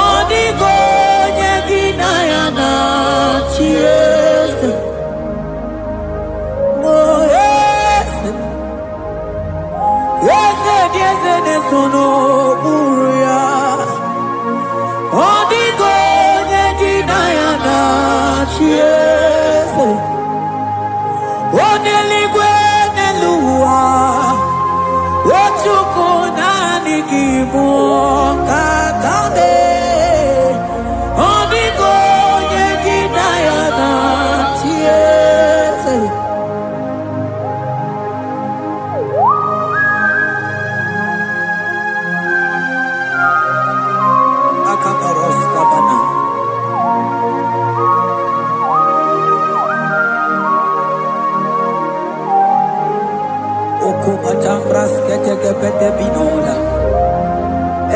Odigonye ginayana cheers. Oh yes, yes, yes, yes, no buria. Odigonye ginayana cheers. Oneligwe nelua, ochuku nani kimu kakade. Odigonye ginayana cheers. Akabaros kabana. Matambras kete kebete binola.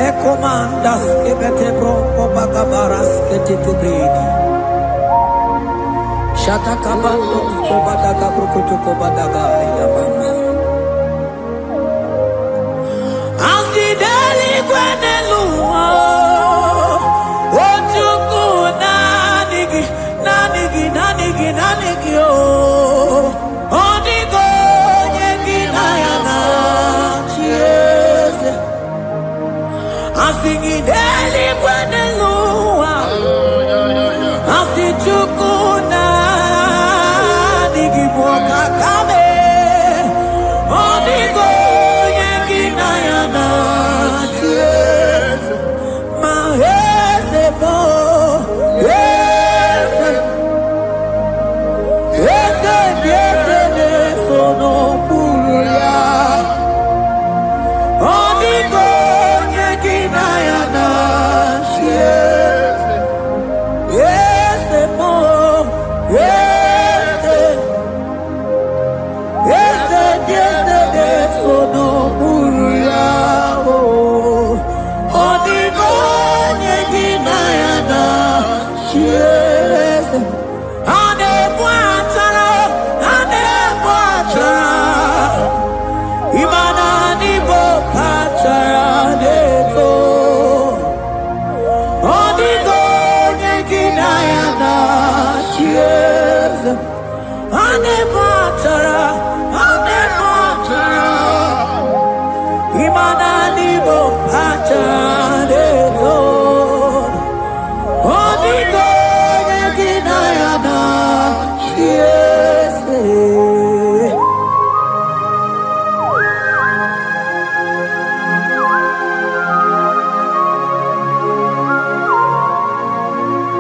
Eko mandas kebete bronco bagabaras kete kubridi. Shata kabandos kobadaga brukutu kobadaga ilabama. Asideli kwenelua. Ochuku nanigi, nanigi, nanigi, nanigi oh. Odigo. Singing daily when the Lua, I see Chukuna, Nigiboka Kame, Odigo, Yankinayana, my head, yes, yes, yes, yes, so no Puria, Odigo. Imana nibo achadeto. Onigo yeginayana. Yes.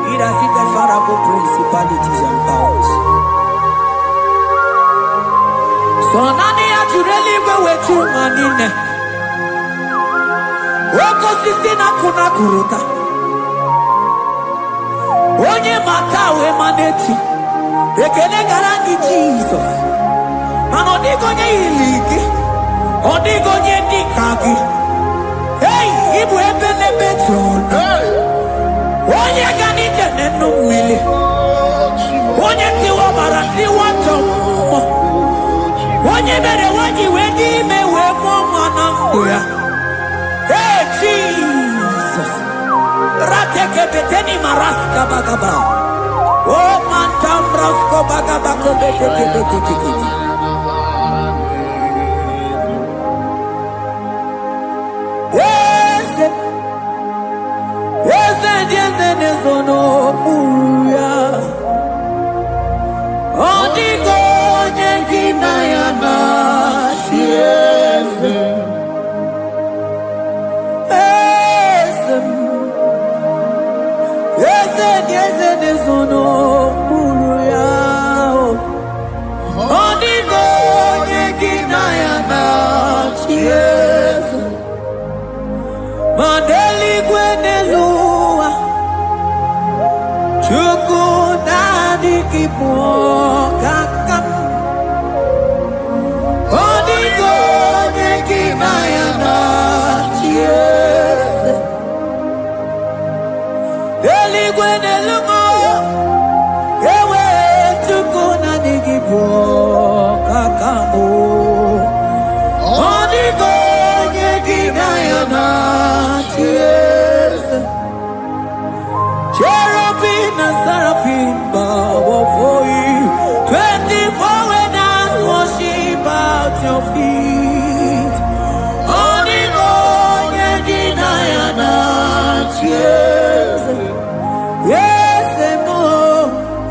It has hit the Pharaoh principalities and powers. So nani ajureli wetu manine. Woko sisi na kuna kuruta. Onye matawe maneti. Ekele garangi Jesus. Mano digonye iligi. Odigonye dikagi. Hey, ibu ebele betona. Onye ganite nenu mili. Onye tiwa barati watomo. Onye mere wanyi wedi mewe mwana mbuya. Hey Jesus. Rateke beteni maraska bagaba. Oh mantambrasko bagaba kobeteke beteke. Yes. Yes, nezono muya. Odigo nyengina yana. Yes. Yes, nezono muya. Odigo nyengina yana. Yes. Mandeli gwenelua. Chuku nadi kipo kakam. Odigo nyekina yana. Yes. Deli gwenelua. Ewe chuku nadi kipo kakamu. Odigo nyekina yana. Yes. Cherubim and seraphim bow before you. 24 elders worship at your feet. Onigo yeginayana. Yes. Yes, mo.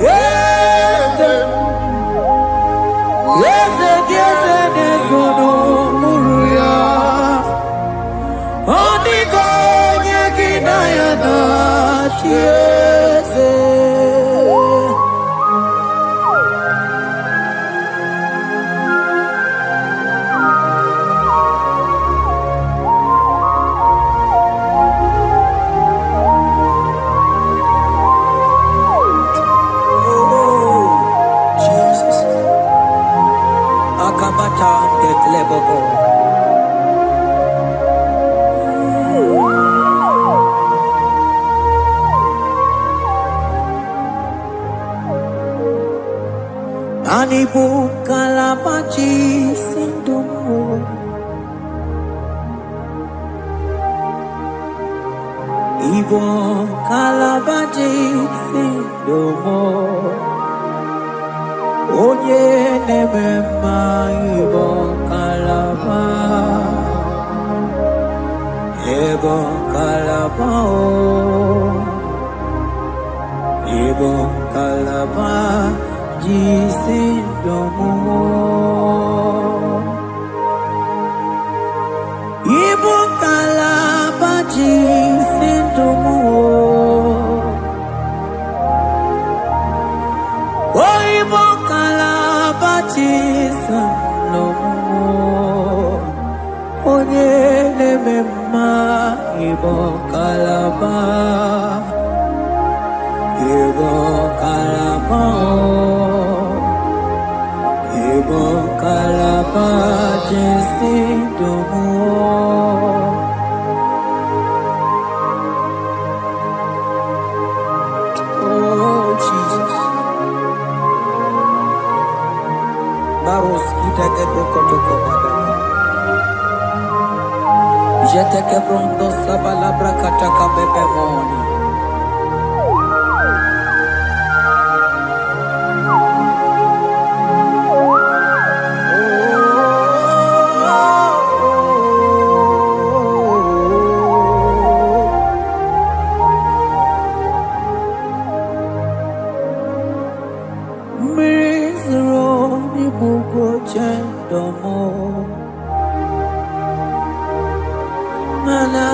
Yes. Yes, yes, yes, no muruya. Onigo yeginayana. Yes. Oh, Jesus. Akabata de Klebogo. Anibu kalabaji sindumu. Ibo kalabaji sindumu. Oye nemema ibo kalaba. Ibo kalaba o. Ibo kalaba. Jisindomo. Ibu kalaba jisindomo. Oh, ibu kalaba jisindomo. Onye nemema ibu kalaba. Ibu kalaba. Ibu kalaba jisindomo. Oh Jesus. Baros kita ke protoko pada. Jete ke pronto sabala brakata ka bebemoni. mana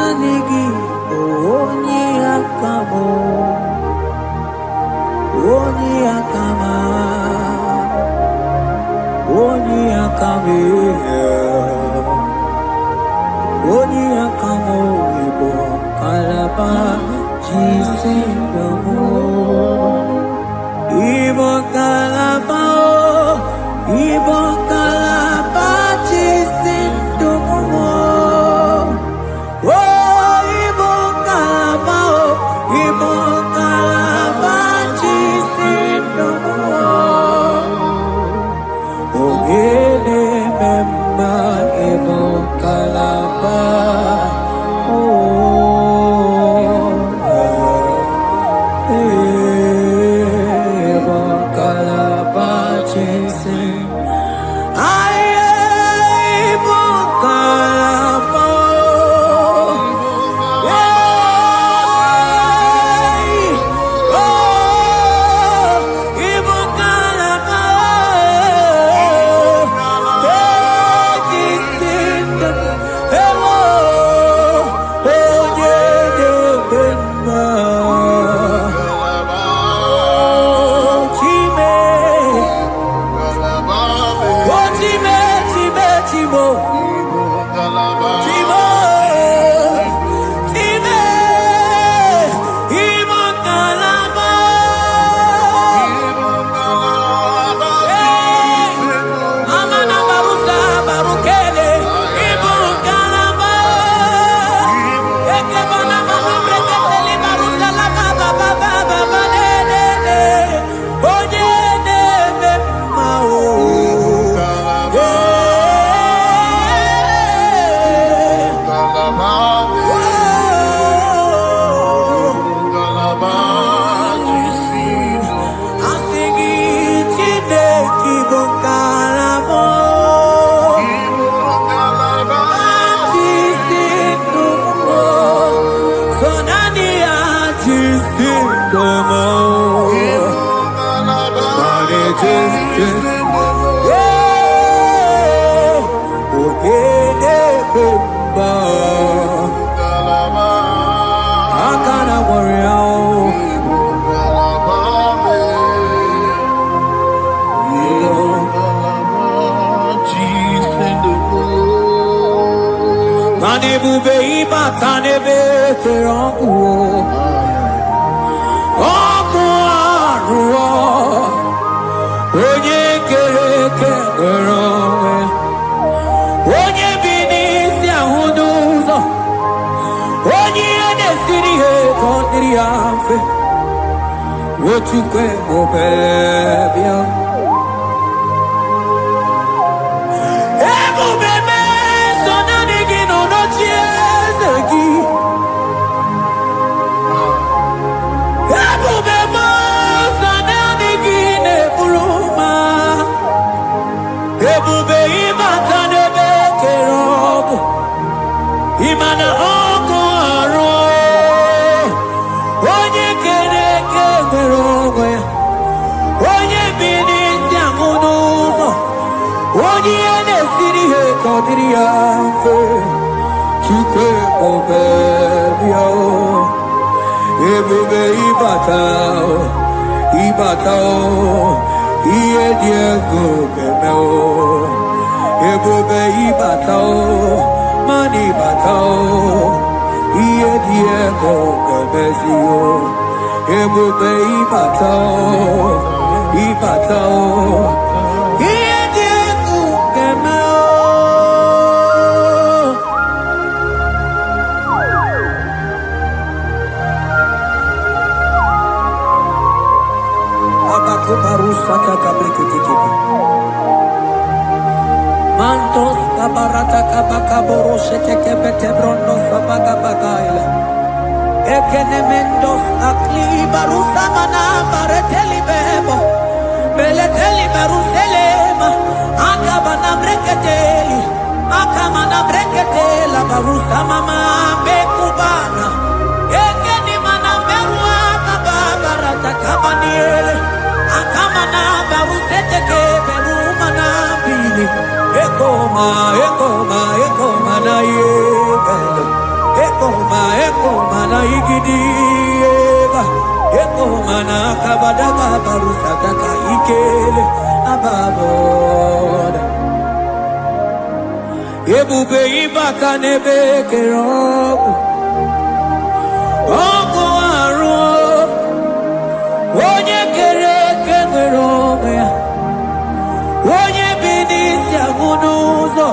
anigi onye akamo onye akama onye akame onye akamo ibo kalaba jisindomo ibo kalaba jisindomo ibo kalaba jisindomo ogele memba ibo kalaba Mantos kabarata kabaka boroshe teke bete brondo sabaga bagaila. Ekenemendos akli barusa mana bareteli bebo. Beleteli baruselema. Akabana breketeli. Akamana breketela barusa mama bekubana. Ekeni mana berua kabarata kabaniele. Akamana baruseteke berumana bili. Ekoma na yega. mana igidiega eko mana kabadaga barusataka ikele ababoda ebube ibaka nebe kerobu oko aru onye kere kenwere onwe ya onye bi n'isi ahụ n'ụzọ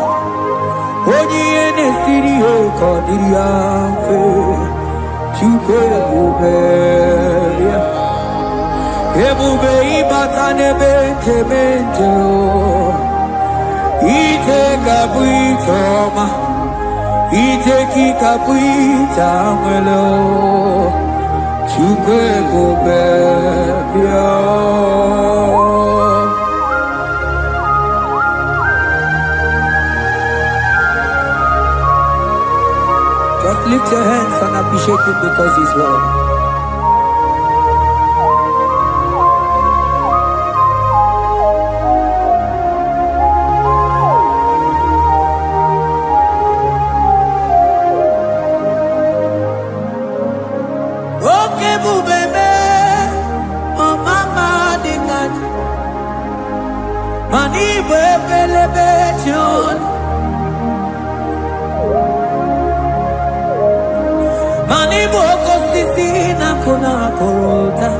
onye ihe na-esiri ya ka ọ dịrị ya mfe Chukwu ebube ya ebube ịbata n'ebe nkeme nje ije ga-abụ ije ọma ije ka ị ga-abụ ije nwere Chukwu ebube ya. Just lift your hands and appreciate him because he's worthy. Okay, bubebe, oh mama dikat, mani bebelebe John. Mani boko sisi na kuna korota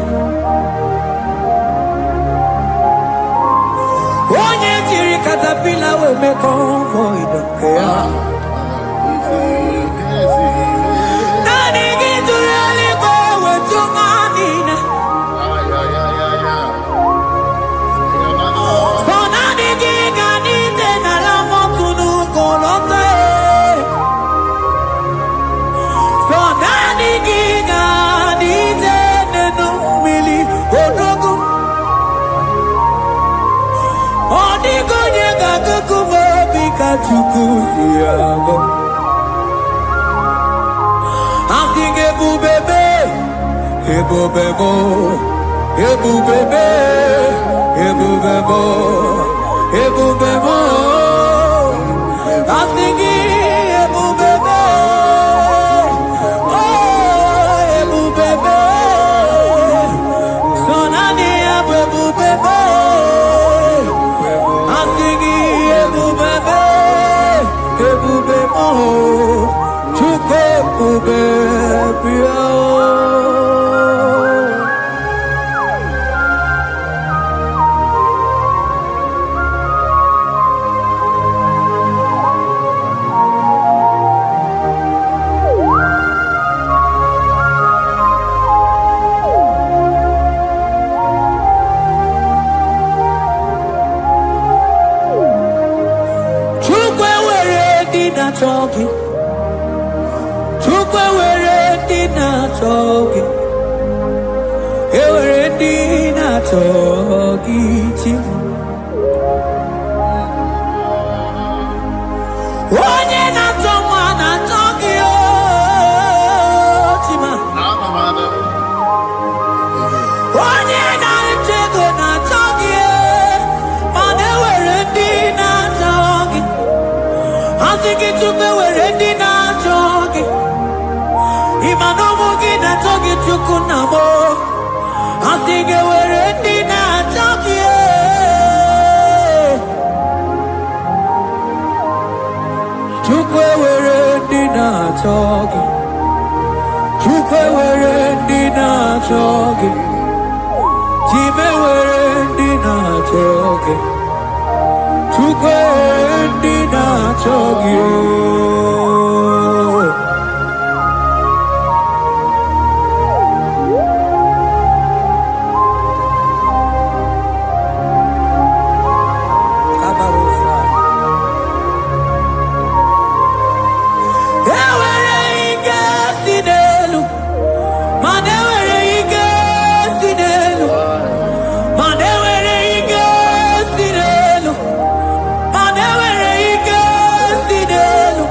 onye jiri katapila we me convoy dokea nani gidurali go we tunganina so nani giganite na la motunu kolota Chukusiago Asing ebubebe ebubebo ebubebe ebubebo ebubebo Asing ebubebe oh ebubebe sonani ebubebe Asing ebubebe ebube mo Chukwu ebube bịa talking Chukwu were dina talking were dina talking onye na toma na talking chima onye na chego na talking mana were dina talking Asiki Chukwu were di na chogi Imanomu gi na chogi Chukwu na mo Asiki were di na chogi Chukwu were di na chogi Chukwu were di na chogi Chime were di na chogi Chukwu ndi na-achọghị enwere ike si n'elu mana enwere ike si n'elu mana enwere ike si n'elu mana enwere ike si n'elu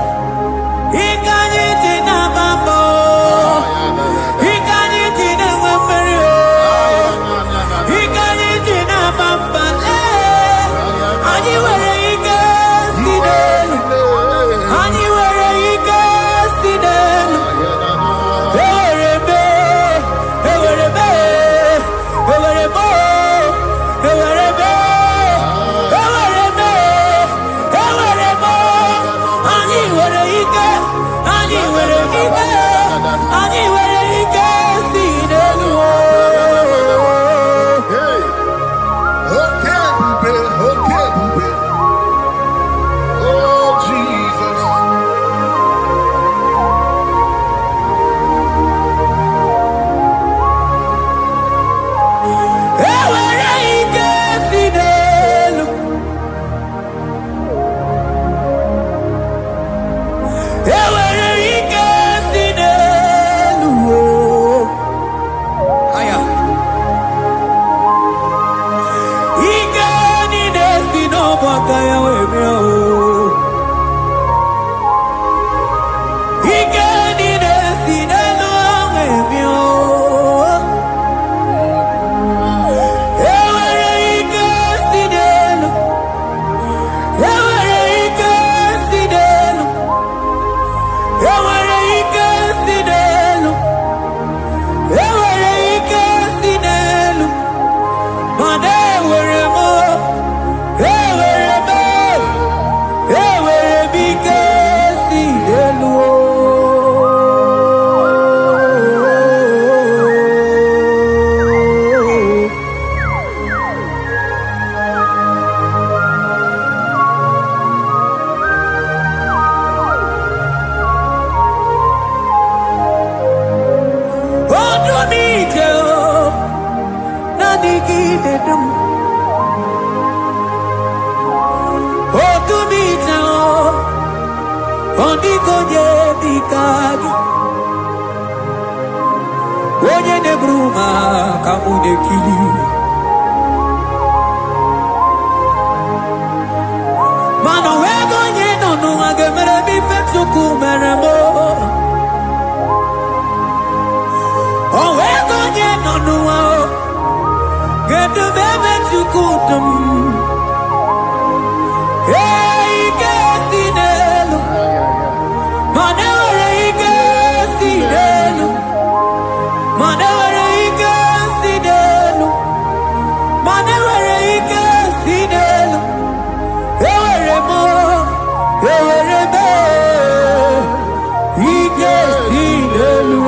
Ewere ike si n'elu, ewere ike si n'elu, mana ewere m, ewere m, ewere m ike si n'elu. Onye nebruma kamu nekili, mano wego nye nonu agemere mi fetuku meremo. O wego nye nonu ao gedu bebe tukudum. Hey gesinelu, manewere gesinelu. Manewere ike si n'elu, manewere ike si n'elu, ewere m, ewere m ike si n'elu.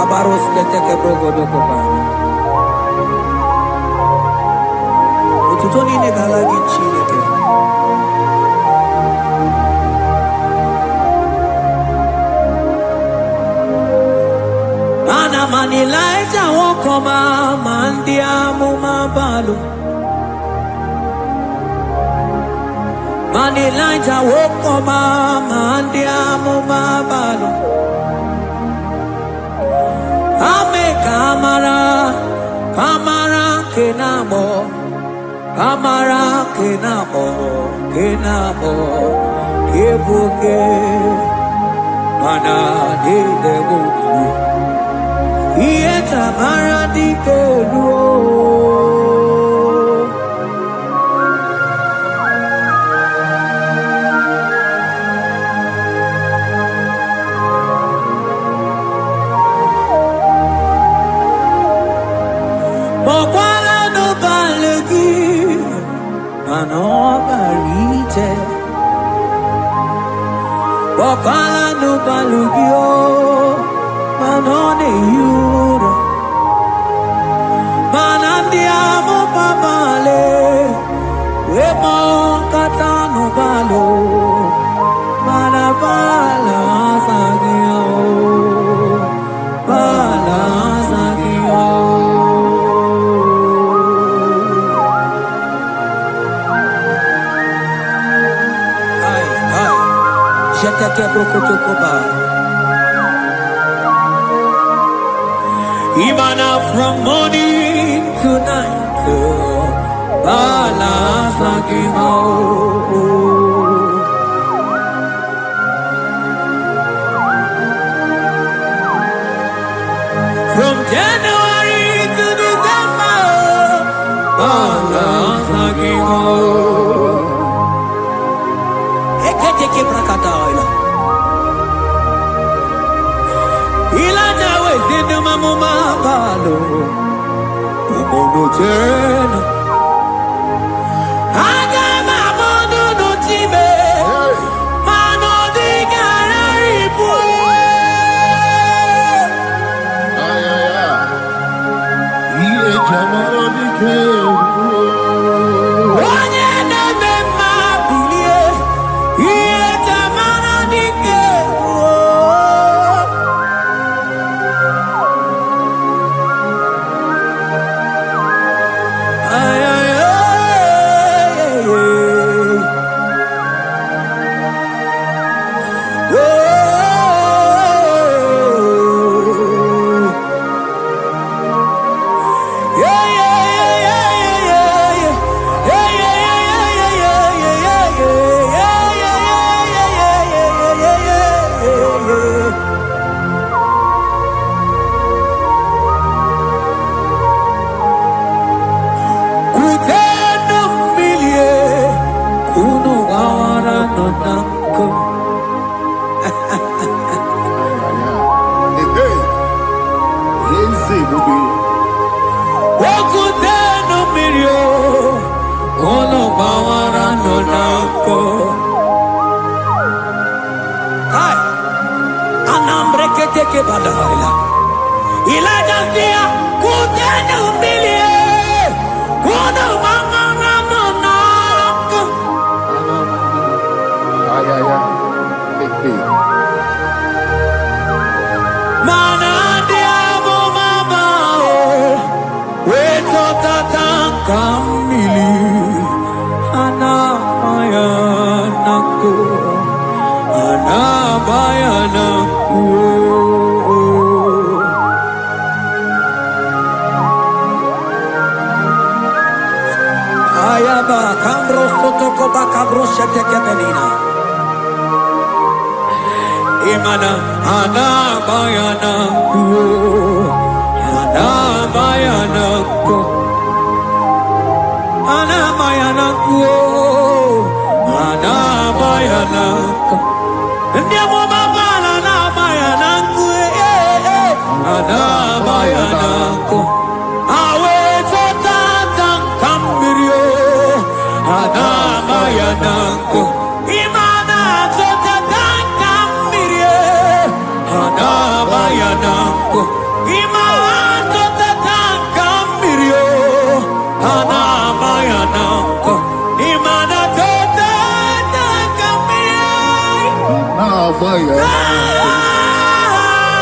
Baros kete ke brogodo ko ba. Ututoni ne galagi Chineke. Ana manilaja wokoma mandia mumabalo. Manilaja wokoma mandia mumabalo. Ame kamara, kamara kenamo, kamara kenamo, kenamo, kebuke, mana de debuki, ieta mara di keluo. Anobarite, Bokala no balugio, Manone yuro, Manandiamo babale, Wemo katano balo, Manabala sagio, Bala sagio. Imana from morning to night, Balasagimo. From January to December, Balasagimo. Eketeke brakadaila. Ilana wezinu mamuma balo, umono tena. Aga mamono no time, mano di gararipu. Iye jamano di keru. Onye neme mabilie, iye jamano di keru. I Mana diabo mabao, weto tata kamili, ana mayanako, ana mayanako. Ayaba kambro sotoko ba kambro sheteke belina. Imana ana mayanako, ana mayanako, ana mayanako, ana mayanako. Ndiamo mabala na mayanako, ana mayanako. Awe tata kambirio, ana mayanako. Imana tata kambirie, ana mayanako. Imana tata kambirio, ana mayanako. Imana tata kambirie,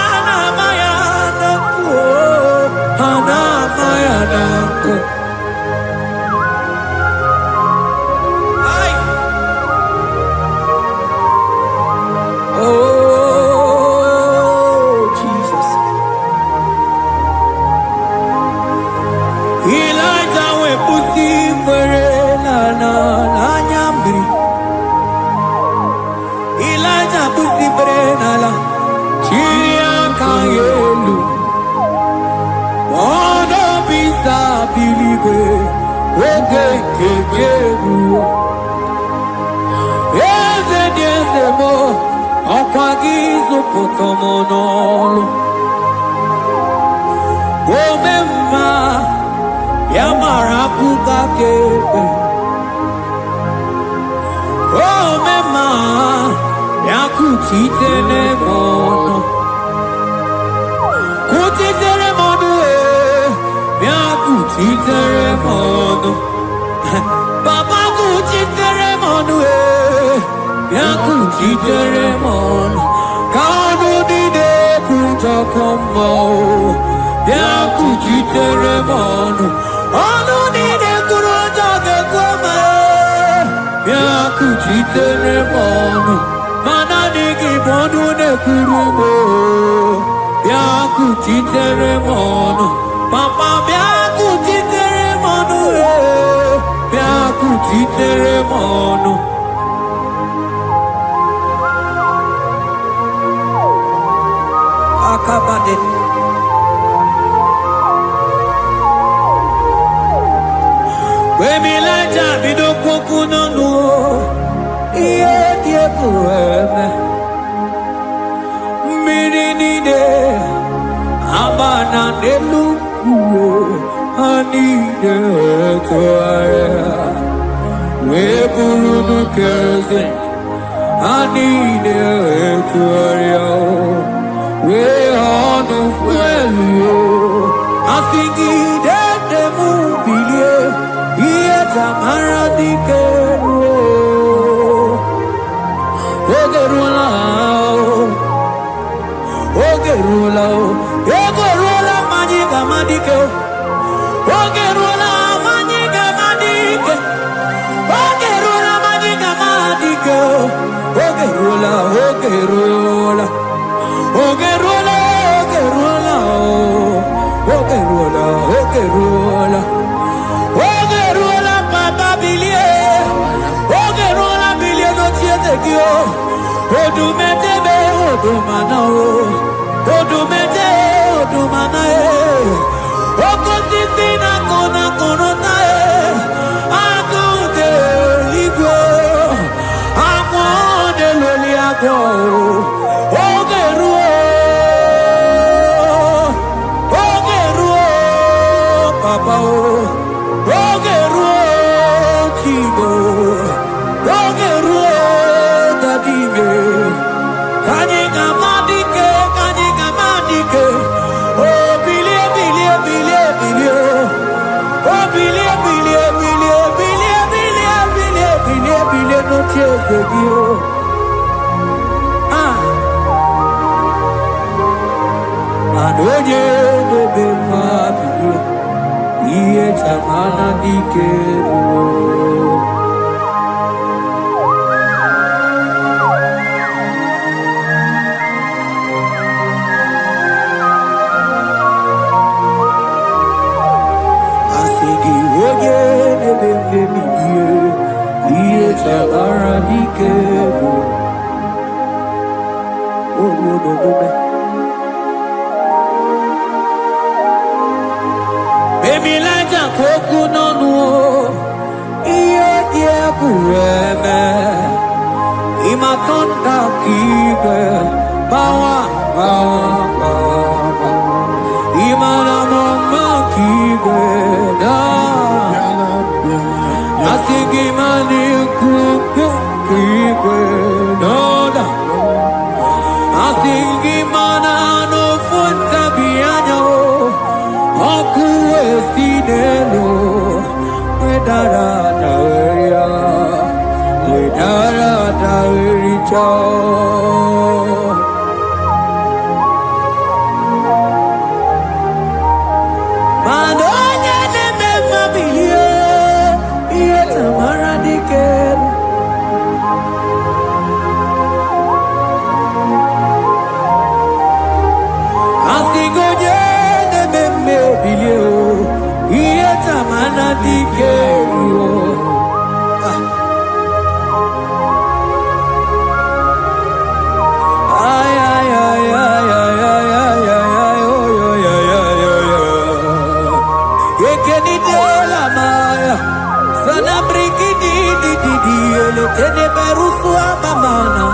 ana mayanako, ana mayanako. Ay. Oh, Jesus. Elijah we pusi mwere na nyambri. Elijah pusi mwere na la chiria kayelu. Mono bisa biligwe wege kekeru. Eze diese mo okwagizo potomonolo. Omemma yamara kuka kebe. Omemma yakutitene mono. Kutitere mono yakutitere mono. Baba kutitere mono yakutitere mono. Kanu dide kutakomo yakutitere mono. Anu dide kurotake kwame yakutitere mono. Mana niki bodu ne kurumo yakutitere mono. Papa yakutitere mono yakutitere mono. Akabade. Wemilaja bidokwoku nonu iye diekueme mmiri nide abana nelukuo anide etoarea weburu nukeze anide etoarea we honu fuelio asingide demubilie iye tamara dikeru ogerula ogerula majiga madike ogerula majiga madike ogerula majiga madike ogerula ogerula ogerula ogerula ogerula ogerula papa bilie ogerula bilie no tiezekio odumetebe odumana odumete odumana okosisi na kona konota agude ligwe akwode loli agwo ogeruo papa ogeruo chigo ogeruo dadime kanyika madike oh bilie no tiezekio oye debe mabi iye tamana dikero. Asigi oye debe mabi iye tamana dikero. Baby, like a coconut, yeah, kureme. Imatonda kibe, bawa. Imana mama kibe, da. Asigi mani kuku kibe, no da. Asingi mana no funta bianyo okuwe sinelo wedara daweria Madonya neme mabiye iye tamara dikeru Asigoje neme mebilio iye tamana dikeru Tene berusu amamana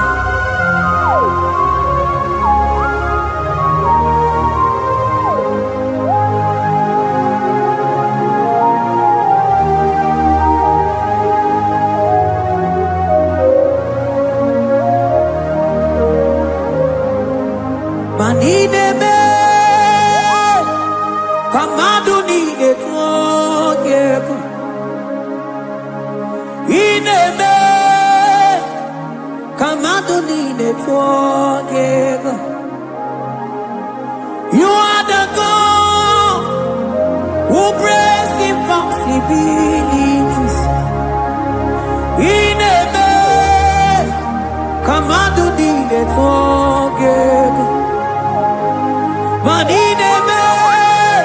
Manine me Kamadu nine togeku Ine me Kamadonine together. You are the God who breaks impossibilities. In a man, Kamadonine together. But in a man,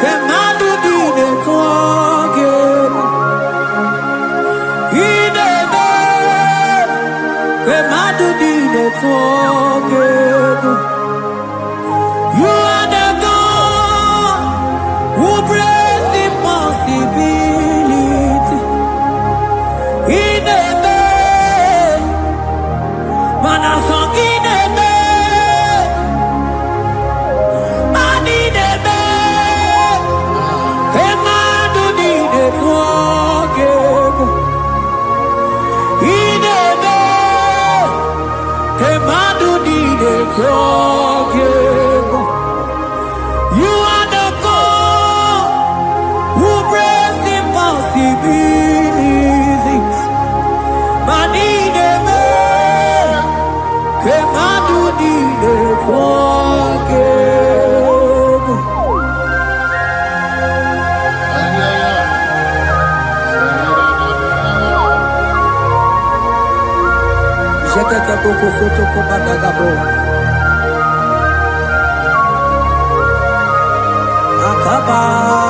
Kamadonine together. In a You are the God who breaks impossibility. In a man, man a song in a man, man in a man, a man who need it together. In a man, a man who need it together. You are the God who breaks impossibilities. Man in a man, a man who need it together. Jekete boko soto ko badagabo.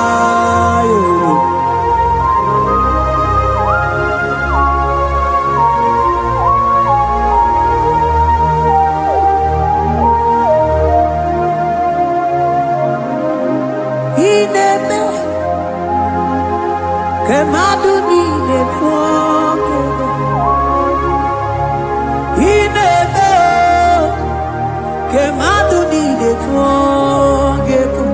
Akabayo. Ineme kemadu nine together. Ineme kemadu nine together.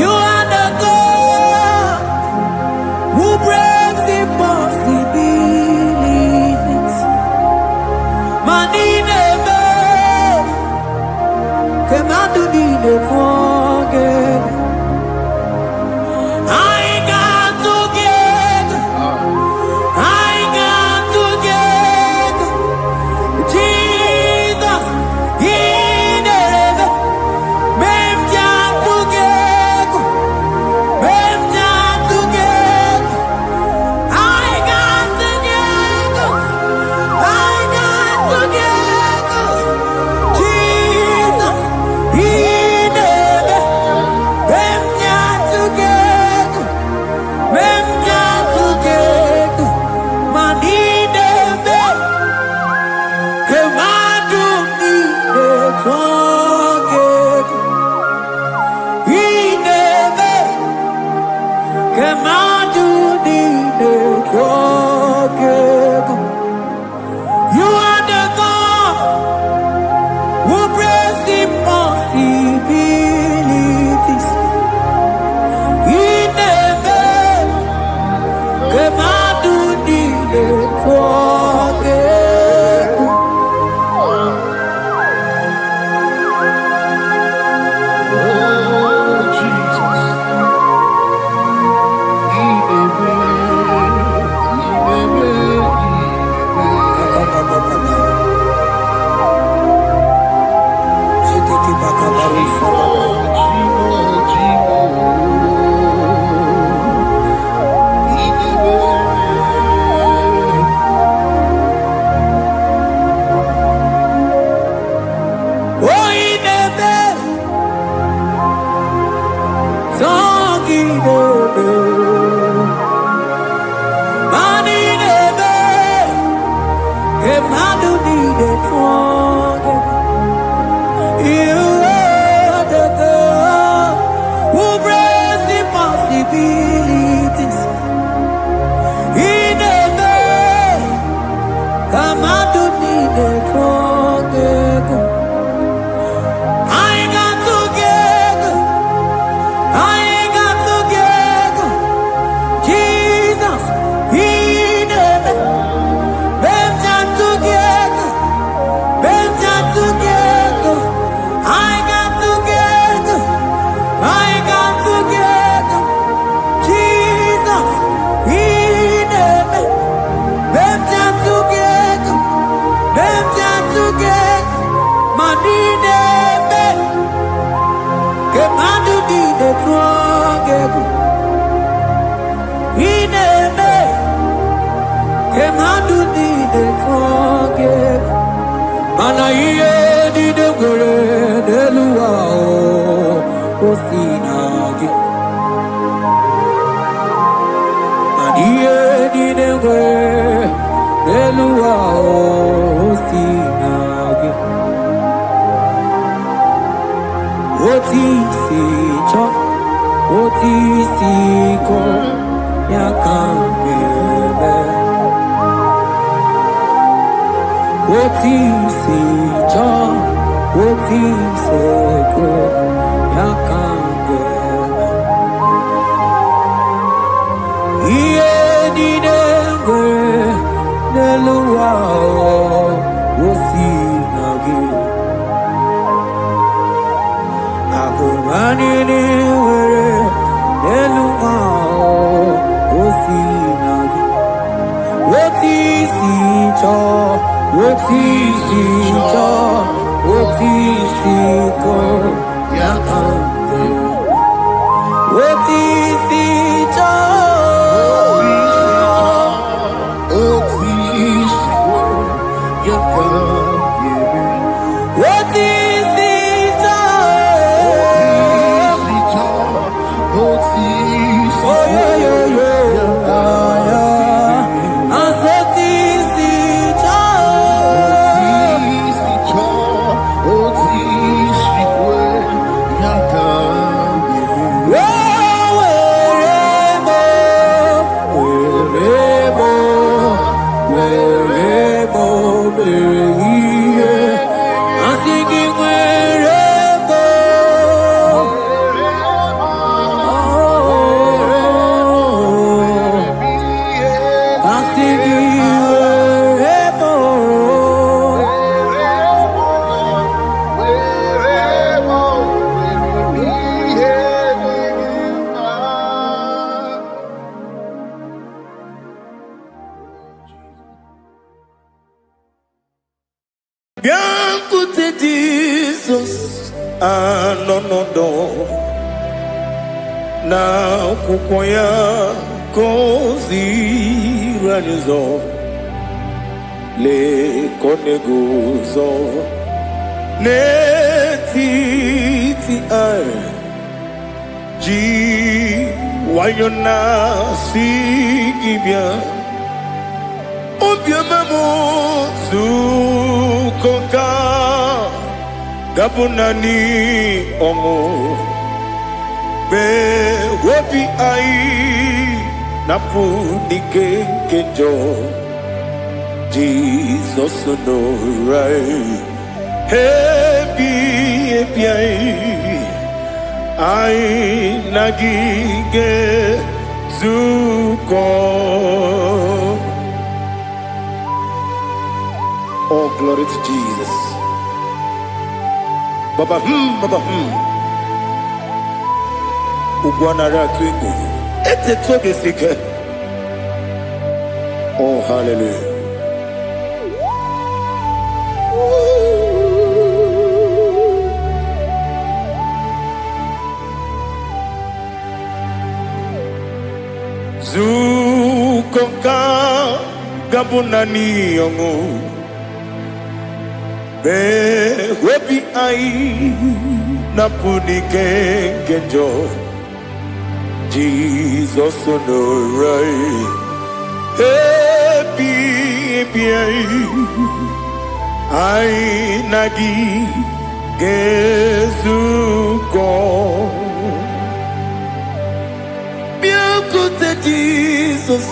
You are the God who breaks impossibilities. Manineme kemadu nine together. Kamadu nide togego. I got together. I got together. Jesus, He never. Benja together. Benja together. I got together. I got together. Jesus, He never. Benja together. Benja together. Manine be. Kemadu di de together. He never. Kemadu di de together. Mana iye di de gore de luwa o sinagi. Mana iye di de gore de luwa o sinagi. Oti si cho, oti si ko ya kambebe. Oti si cho, oti se ko ya kambebe. Iye di dengwe neluwa o sinagi. Akumani ni were neluwa o sinagi. Oti si cho, oti si cho, oti si ko ya kambe. Oti si cho, oti si cho. Oh yo yo yo, yeah. Asoti si cho. Biankute Jesus anonodo na kukoya kozi ranizo le koneguzo netiti ai ji wayona sigibia obiamamu zukoka gabunani omo be wopi ai napu dike kenjo Jesus no right happy ai nagige zuko. Oh, glory to Jesus. Baba Baba Ugwanara twingu. Ete toge sike. Oh, hallelujah. Zukoka gabunani yongu. Be wepi ai napuni kenjo Jesus no right happy ai nagi gezuko biakute Jesus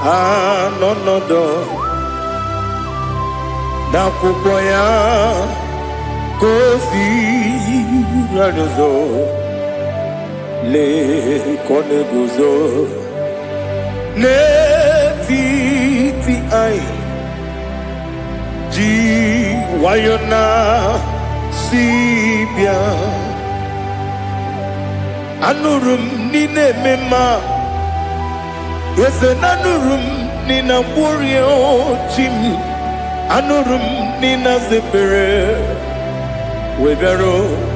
anonodo n'akwụkwọ ya gosi n'ụzọ lee ka ọ na-eguzo n'etiti anyị ji nwayọọ na si bịa. Anụrụ m n'ime eme mma eze na anụrụ m n'ina mkpụrụ ochi m anụrụ m n'ina zebere wee bịara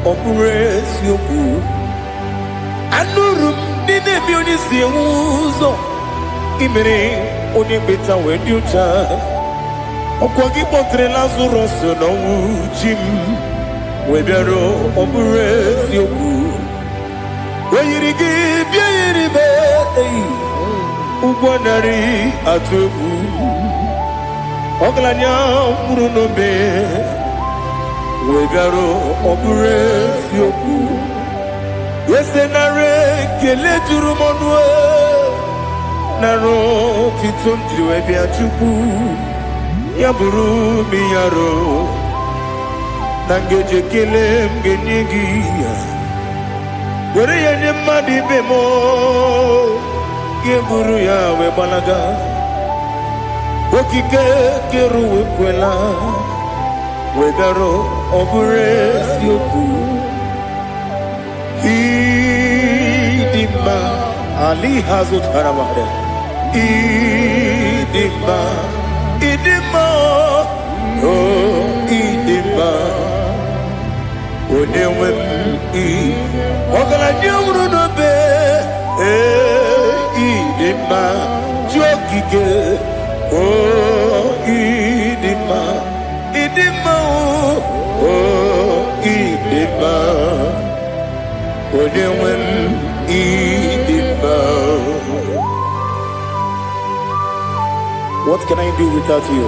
ọ bụrụ eziokwu. Anụrụ m n'ina ebe onye si enwe ụzọ imere onye mkpeta wee dị ụcha. Ọkwa gị kpọtere Lazarọs n'ọnwụ chi m wee bịara ọ bụrụ eziokwu. O yiri gị bịa yiri be ụgwọ narị atụ egwu. Ọgaranya mkpụrụ n'obe wee bịara ọ bụrụ eziokwu. Ese nara ekele juru m ọnụ nara otito m jiri wee bịa Chukwu. Ya bụrụ m ya ro na ngeji ekele m ga-enye gị ya. Were ya nye mmadụ ibe m ga-eburu ya wee gbalaga. Okike kere wee kwela wee bịara ọ bụrụ eziokwu. Ịdị mma Ali ha zụtara mmadụ. Ịdị mma ịdị mma ịdị mma onye nwe m ọgaranya nwụrụ n'obe ịdị mma ji okike ịdị mma ịdị mma ịdị mma onye nwe m ịdị mma. What can I do without you?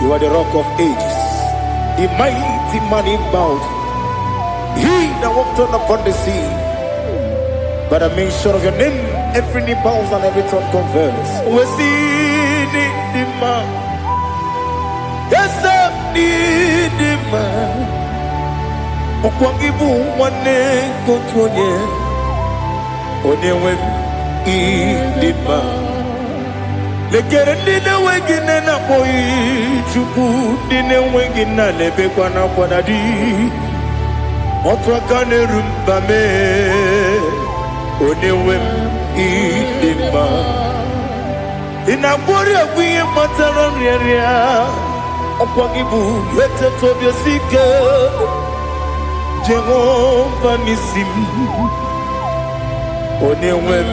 You are the rock of ages, the mighty man in battle. He that walked on upon the sea. By the mention of your name, every knee bows and every tongue confess. We see the man. Yes, the man. Okwangibu wane kontonye. Onyewe the man. Lekere ndị na-enweghị nne na-akpọghị Chukwu, ndị na-enweghị nna na-ebekwa n'akwa na di. Otu aka na-eru mba mee onye nwe m ịdị mma. Ị na-agwọrị agwụ ihe kpatara nrịarịa, ọkwa gị bụ eteta obi esi ike. Jehova n'isi m onye nwe m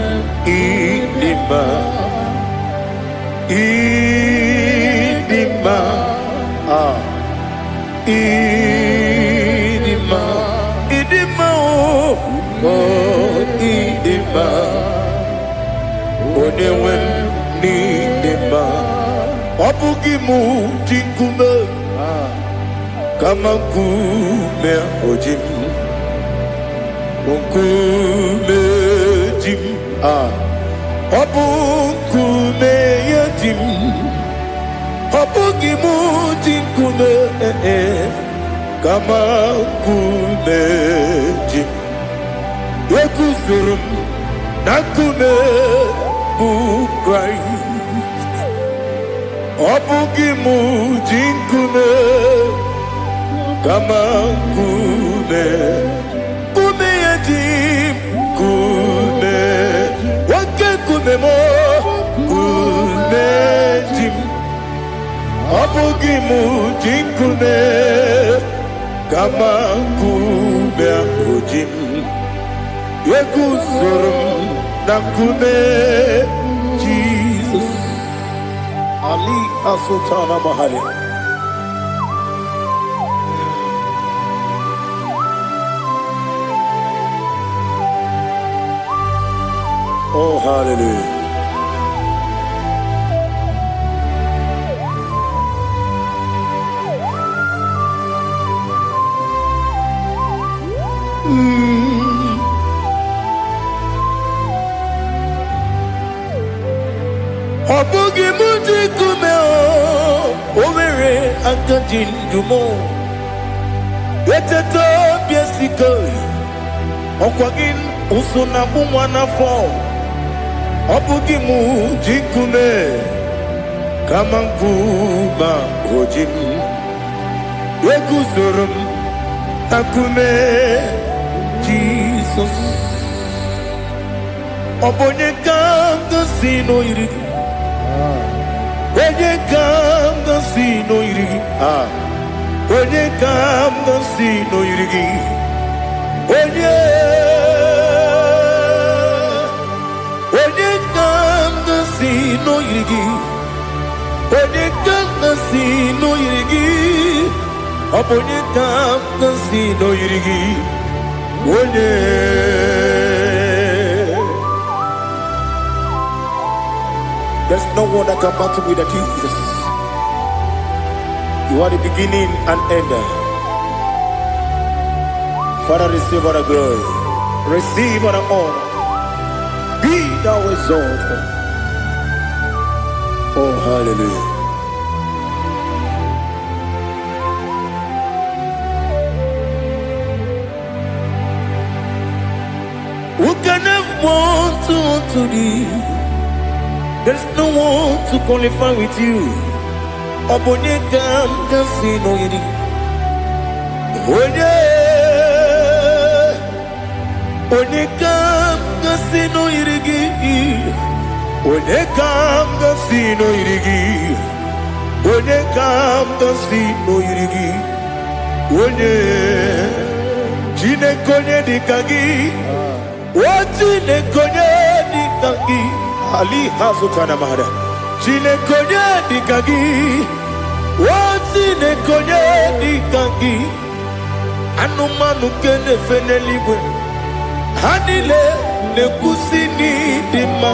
ịdị mma. Ịdị mma ịdị mma ịdị mma ịdị mma onye nwe m n'ịdị mma. Ọ bụghị m ji nkume kama nkume oji m nkume ji m ọ bụ nkume ya ji m. Ọ bụghị m ji nkume kama nkume ji m. Eguzoro m na nkume bụ Kraịst. Ọ bụghị m ji nkume kama nkume nkume ya ji m. Nkume nwoke nkume m nkume ji m. Ọ bụghị m ji nkume kama nkume ahụ ji m. Eguzoro m na nkume Jizọs. Ali Asutana Mahali. Oh, hallelujah. Ọ bụghị m ji nkume o nwere akajin dumo eteto biesiko okwagin usuna bumwana fo obugi mu jikume kama nkuba hojim ekuzorum akume Jesus obonye kanga sino irigi onye kanga sino irigi onye kanga sino irigi onye kanga sino irigi onye kanga sino irigi obonye kanga sino irigi onye. There's no one that can battle with Jesus. You are the beginning and end. Father, receive all the glory. Receive all the honor. Be thou exalted. Oh, hallelujah. Who can have one to thee? There's no one to qualify with you. Obonye kam kasino yiri. Onye kam kasino yiri. Onye kam kasino yiri. Onye kam kasino yiri. Onye jine konye dikagi. Wajine konye dikagi. Ali hazukana mahara chine konye dikagi wazine konye dikagi anumanu kene fenelibwe hanile nekusini dima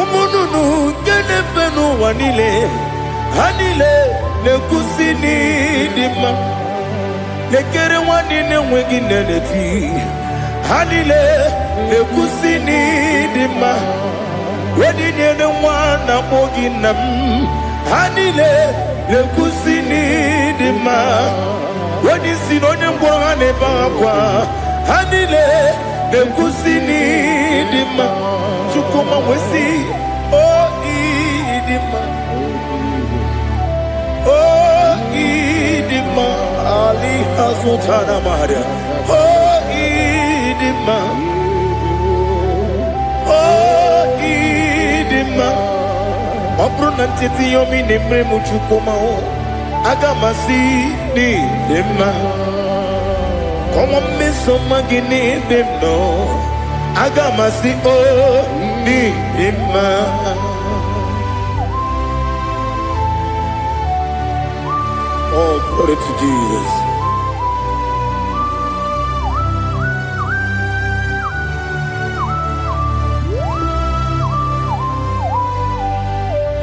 umununu kene fenu wanile hanile nekusini dima nekere wanine wegi neneti hanile nekusini dima Wedi nyene mwana moginam Hanile lekusini dima Wedi sinonye mborane bakwa Hanile lekusini dima Chukuma wesi Oh idima Oh idima Ali hazutana maharia Oh idima Obru nantiti yomi nemre muchukoma o agamasi ni dema Komo meso magini demno agamasi o ni dema Oh, glory to Jesus.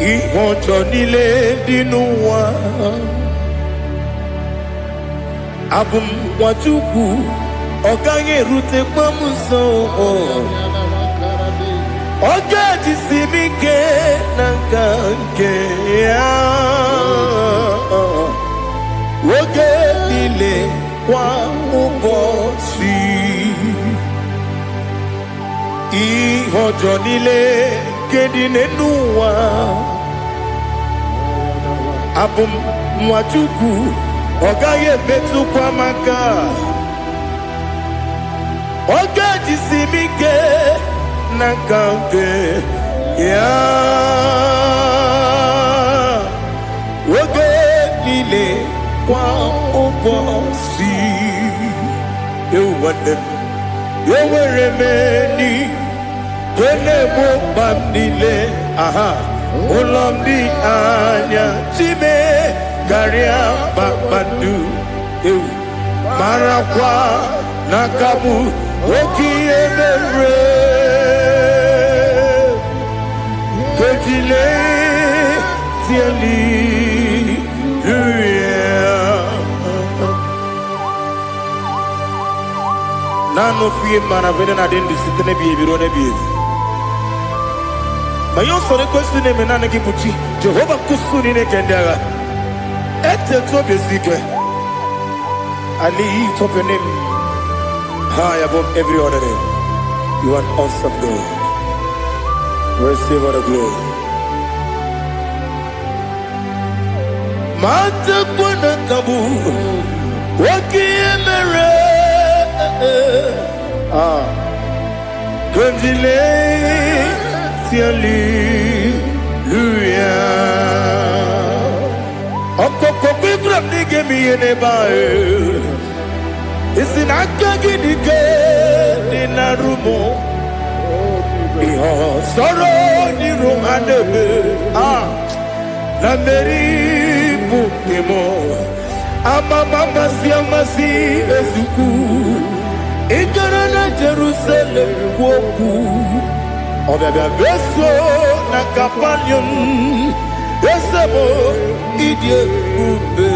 Ihojo nile dinuwa Abum wajuku Oganye rute kwa muso Oga jisimike nankanke Oge nile kwa ubosi Ihojo nile kedinenuwa Abum mwachuku Ogaye betu kwa maka Oga jisimike Nakampe Ya Oge nile kwa ubosi Ewanem Eweremeni Kene mo bandile Aha Ulamdi anya Chime Garia babandu Marakwa Nakabu Oki emere Kejile Tiali Nano fiye mana vene na dendi sitene biye birone biye Mayon sore kwesti ne menane kipuchi Jehova kusuni ne kendaga I lift up your name high above every other name. You are an awesome God. Receive all the glory. Mata kuna kabu wakiemere Gondile tiali luya Okoko bibra nige miyene bae Isinaka gidike dinarumo Iho soro ni rumanebe Na meri bukemo Ama mama si amasi ezuku Ikarana Jerusalem kwoku Obebe beso na kapanion Esemo idye ube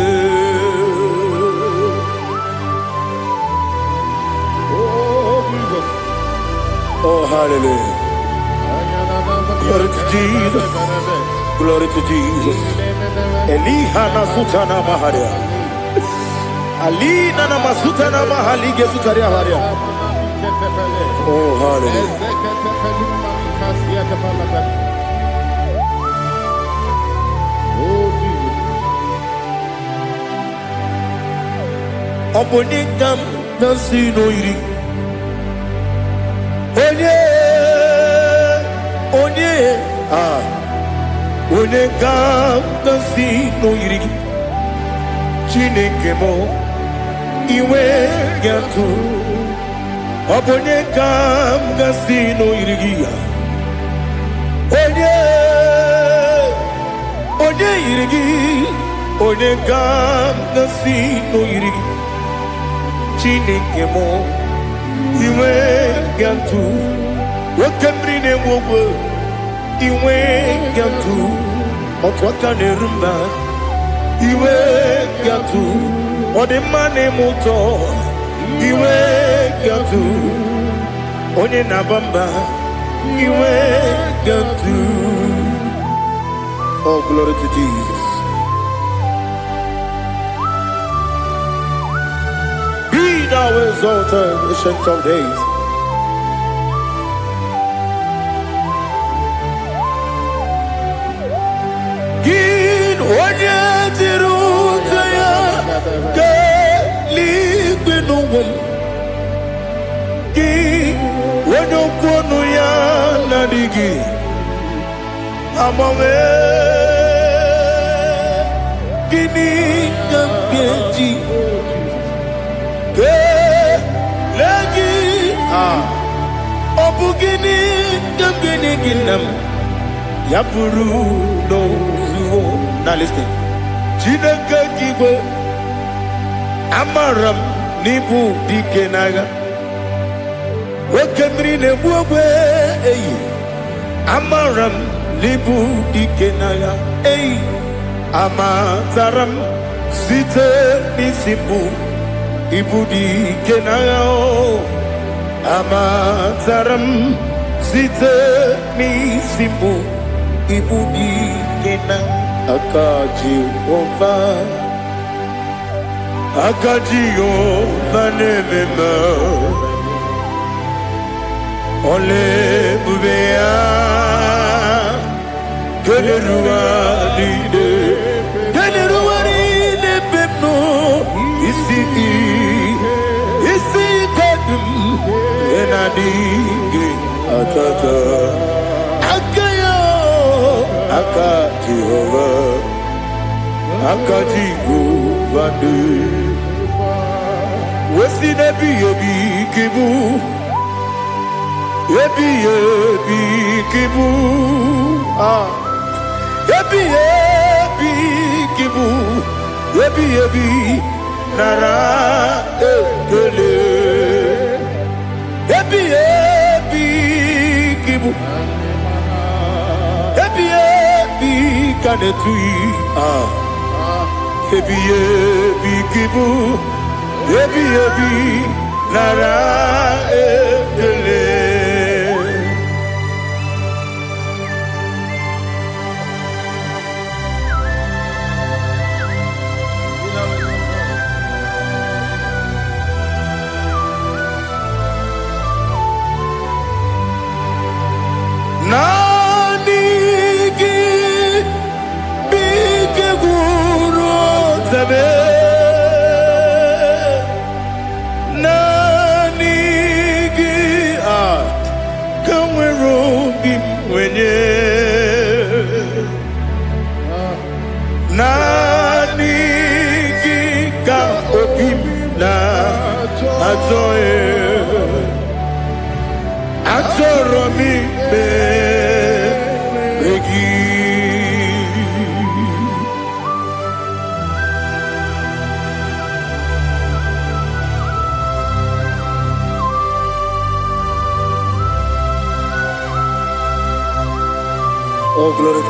Oh Jesus Oh hallelujah Glory to Jesus Glory to Jesus Elihana sutana maharia Alina na masuta na mahali gezutaria haria. Oh hallelujah. Oh Jesus. Oponingam nasino iri. Onye Onengam nasino iri. Chineke mo iwe gatu Obonye kam gasino irigia Onye irigi Onye kam gasino irigi Chineke mo iwe gatu Wakemrine mwogo iwe gatu Otwaka nerumba iwe gatu Odemane muto iwe gatu Onye nabamba iwe gatu. Oh glory to Jesus. Be thou exalted, ancient of days. Gin onye tirutaya Ligbinowel Ki Wanyokonu ya nadigi Amame Gini kamgeji Ke Lagi Obu gini kamgeni ginam Yapuru no suho. Now listen Chineke kigwe Amaram nibu dikenaga Wakemri nebuwe Amaram nibu dikenaga Amataram site nisimbu Ibu dikenaga Amataram site nisimbu Ibu dikenaga Akaji ova Akajiyo vanemema Ole bubea Keleruwa lide Keleruwa lide pepno Isi kadum Enadingi atata Akayo Akajihova Akajiyo vande Wesi nebi yebi kibu Yebi kibu Yebi kibu Yebi nara ekele Yebi kibu Yebi kanetui Yebi kibu Yebi nara ekele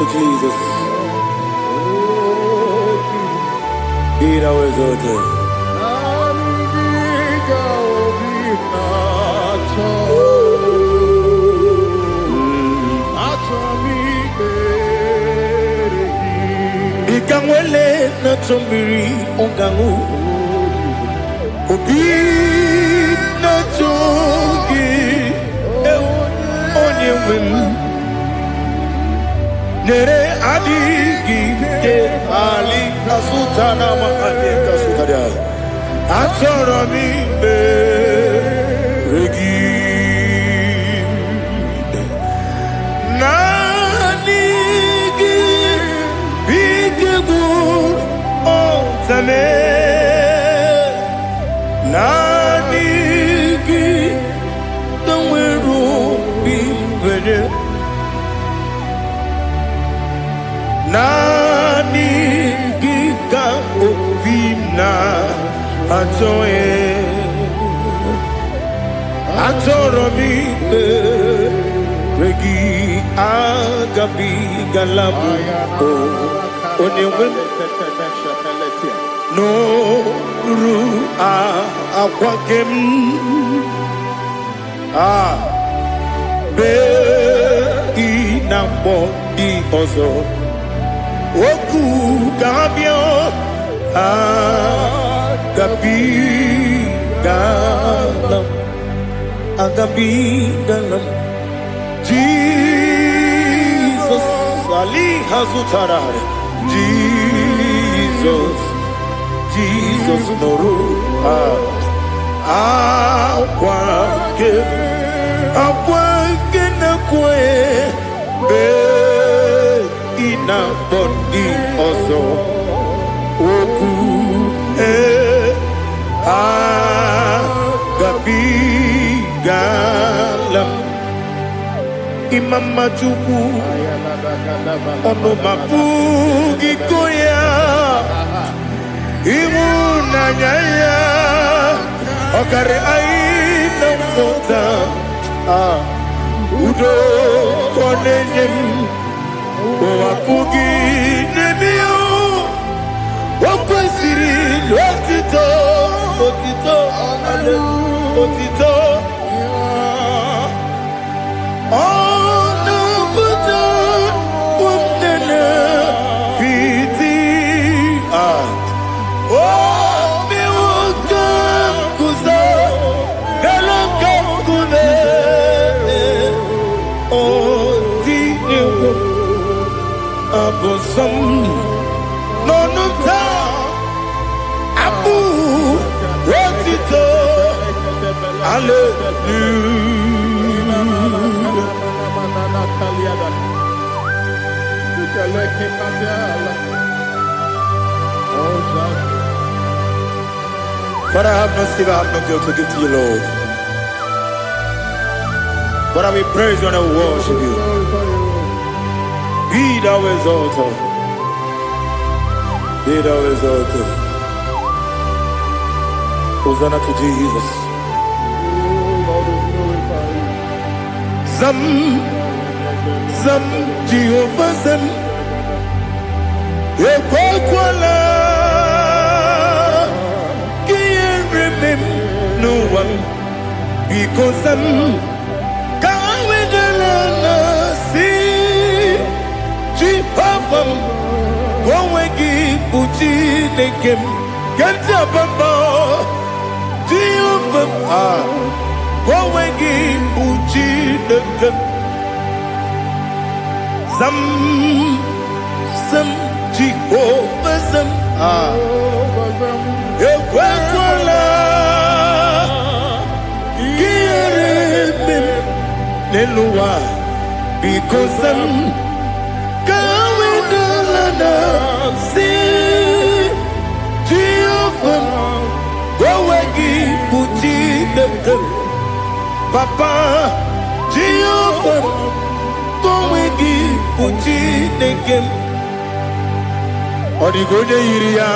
to Jesus. Be thou exalted. Ikangwele na chombiri ongangu Obi na chogi onye wim Nere adigi ke ali kasutana ma ali kasutaria Atoro mi regi Nanigi biggur otame Nanigi tanweru bimbere Nanigi ka ovina atoe Atoromi regi agabi galabu onewem no ru akwakem be inambo di ozo oku gabio agabi galam agabi galam Jesus Ali Hazutarare Jesus Noru Akwake na kwe be ina body ozo oku agabi galam Imam Majuku ono mapugi koya imu nanyaya okare aina mota udo konenyem wapugi nemio wakwesiri otito ale otito Abosam nonuta abu rotito Father, I have no silver, I have no gold to give to you, Lord. But I will praise you and I will worship you. Be thou exalted. Be thou exalted. Hosanna to Jesus. Zam Jehovah Zam Ekwakwala Can't remember no one because Zam Can't wait Papa, go away, Puchi, Nekem, Ganja Bamba, Jehovah, go away, Puchi, Nekem, some Jehovah, some, Equacola, Gierim, Nelua, because some. See Jehovah, go away, Puchi, Papa, Jehovah, go away, Puchi, Nekem, Odigoda Iria,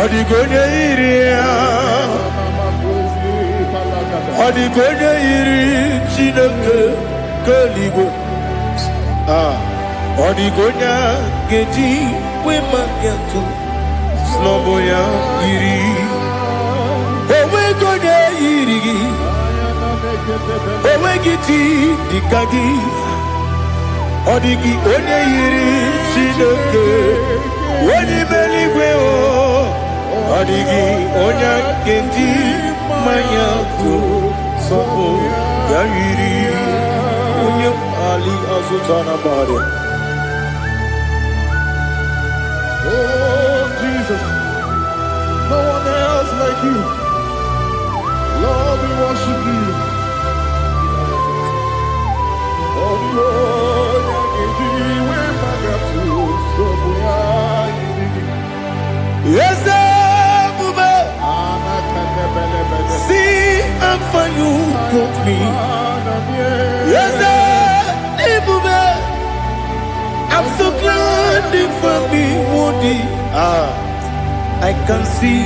Odigoda Iria, Odigoda Iri, Chinaka, Kaligo. Odigonya geji we magetu sloboya yiri owe gonya yiri owe giti dikagi odigi onye yiri Chineke woni beligwe o odigi onya geji manyatu sobo ya yiri onye ali azutana bare. Oh, Jesus, no one else like you. Lord, we worship you. Oh, Lord, I give you my gratitude. So we are Yes, Bube. See how far you brought me. Yes, Bube. I'm so glad you found me, Woody. I can see,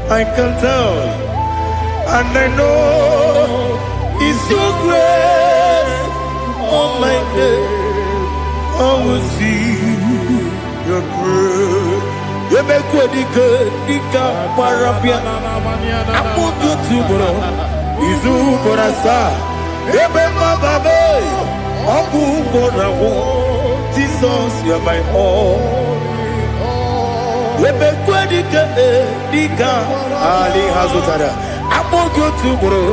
I can tell, and I know it's your grace. Oh my God, I will see your grace. You make what you could, you can't parapia. I'm going to bro. Izu borasa, ebe mababe. Obu borawo. Jesus, you're my all. Lebe kwa dika ali hazutara. Amo gotu bro,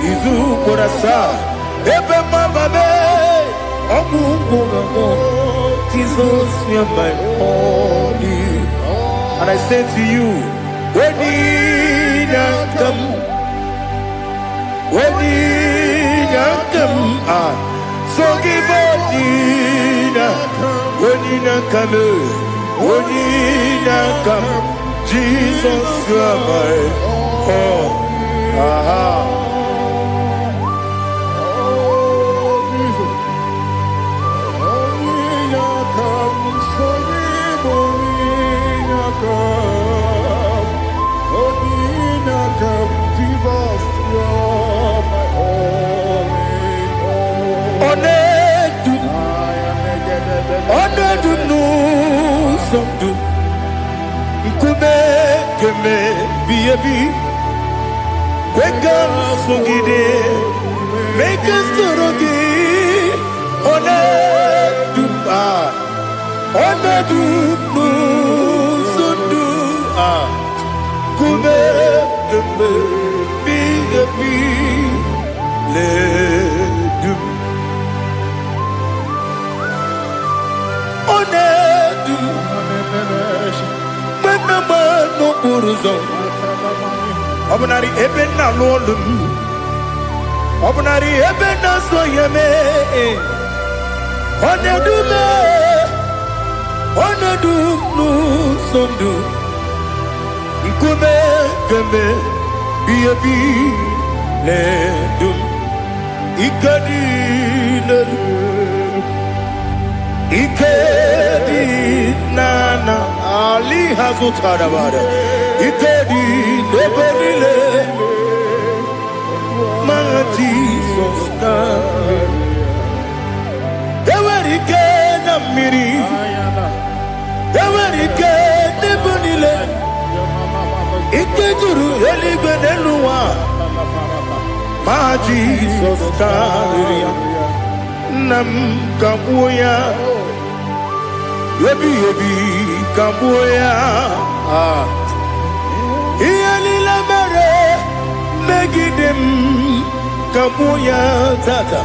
izu borasa. Ebe mababe, obu borawo. Jesus, you're my all. And I say to you, when you come, so give when you come, Jesus, you are my all. Make us torogi, Obunari ebena lolum, obunari ebena soyeme, onedu sondu, nkume keme biabi ledum, ikadi nana ali hazutara bada. Itedi neberile, my Jesus God. Ewerike na miri, ewerike nebunile. Ikejuru eligwe neluwa, my Jesus God. Nam kabuya, yebi kabuya. Iyalila mere megidem kabuya tata.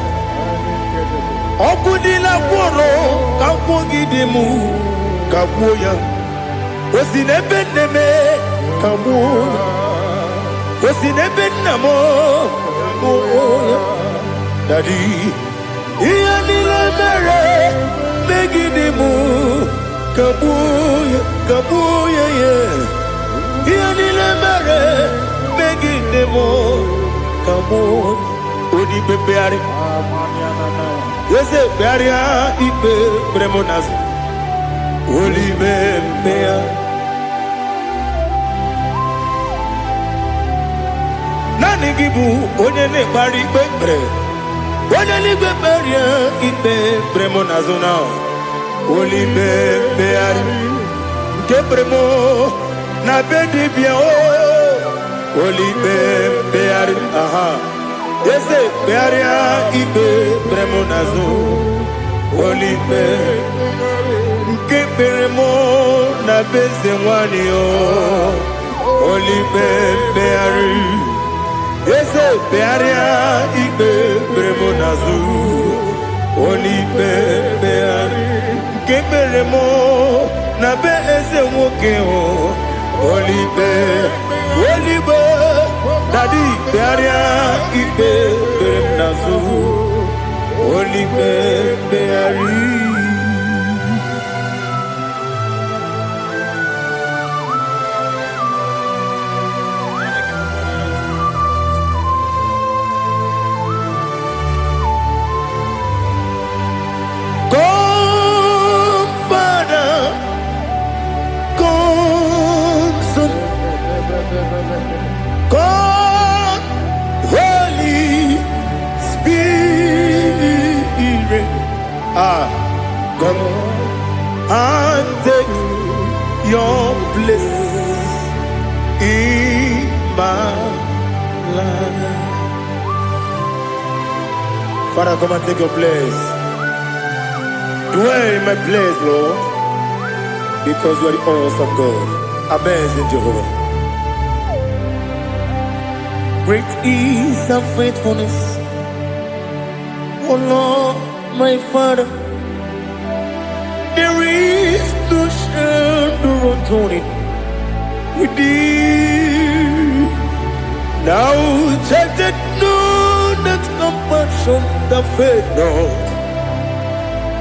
Okudila kworo kabugidemu kabuya. Osinebeneme kabuya. Osinebenamo kabuya. Daddy, iyalila mere megidemu kabuya yeah. Yanile mere megidemo kabon odi bebeari yese bearia ibe premonas oli bebea nani gibu onye ne bari bebre Oneligwe beria ibe bremo nazona. Olibe beari. Ke bremo na bedi bia o. Olibe beari. Aha. Ese bearia ibe bremo nazo. Olibe. Ke bremo na beze wani o. Olibe beari. Ese bearia ibe bremo nazu. Olibe beari. Keberemo na be ese woke o. Olibe. Olibe. Dadi bearia ibe bremo nazu. Olibe beari. God, Holy Spirit, come and take your place in my life. Father, come and take your place. Dwell in my place, Lord, because you are the awesome God. Amazing Jehovah. Great is thy faithfulness, oh Lord, my Father. There is no shadow unto it with thee. Now check that no that compassion that faith not.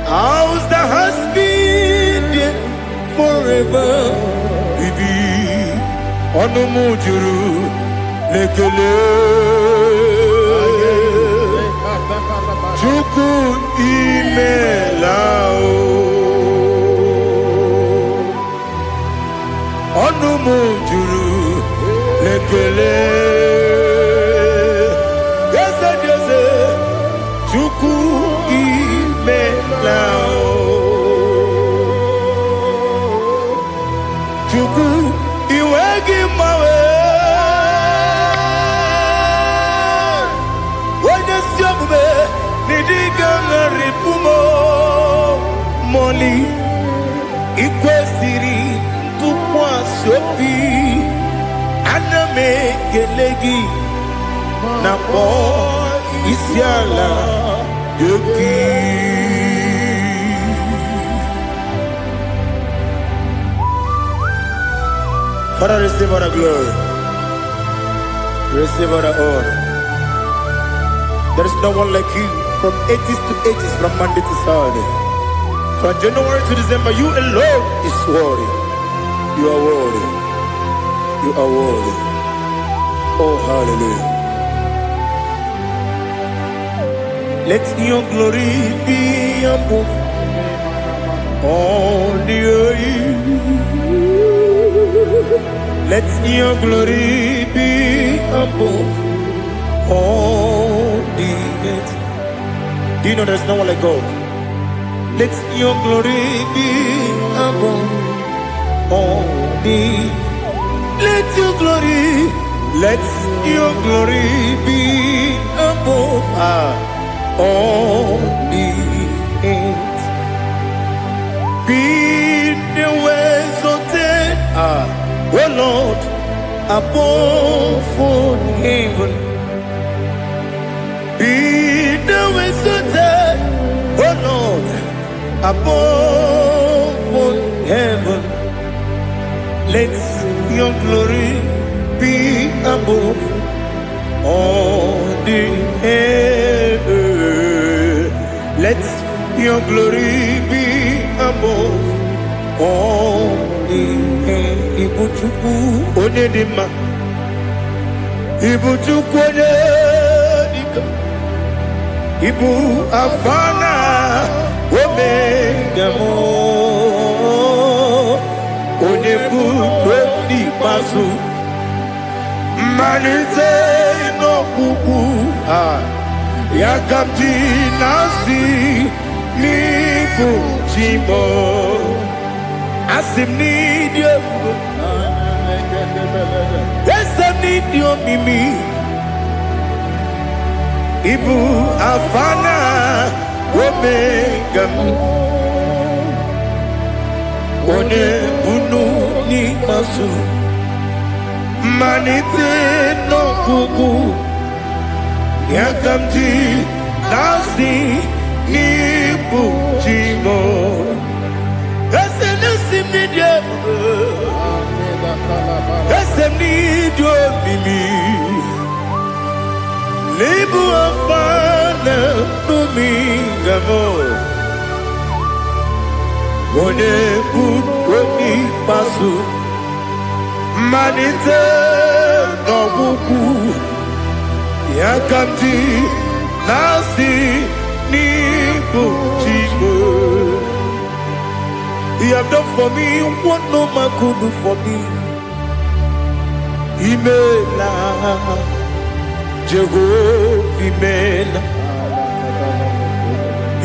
How's the has been forever with thee? Onomujuru. Lekele Chuku imelao Onumujuru Lekele Yese yese Chuku imelao Chuku iwegi mawe Ripumo Moli Ikwesiri Tukwa Sopi Aname Kelegi Napo Isiala Yoki. Father, receive all the glory, receive all the honor. There is no one like you. From ages to ages, from Monday to Saturday, from January to December, you alone is worthy. You are worthy. You are worthy. Oh, hallelujah. Let your glory be above all the earth. Let your glory be above all the earth. Do you know there's no one like God? Let your glory be above all the. Let your glory be above all the earth. Be the ways of death, oh Lord, above all heaven. Be the ways of death, oh Lord, above all heaven. Let your glory be above all the earth. Let your glory be above all the earth. Ibuchuku onedima, Ibuchuku onedika, Ibu afana omega mo, Onebu odi pasu, Manize no kuku Yakamti nasi nibu jimo asim nidio esam nidio mimi ibu afana omega one bunu ni masu manite no kuku Yakamti nasi nibu jimo Esem nasim nidio Esem nidio mimi Libu afana numingamo One buoni pasu Manite no buku Yakamti nasi nibu jimo He have done for me what no man could do for me. Imela, Jehovah, Imela.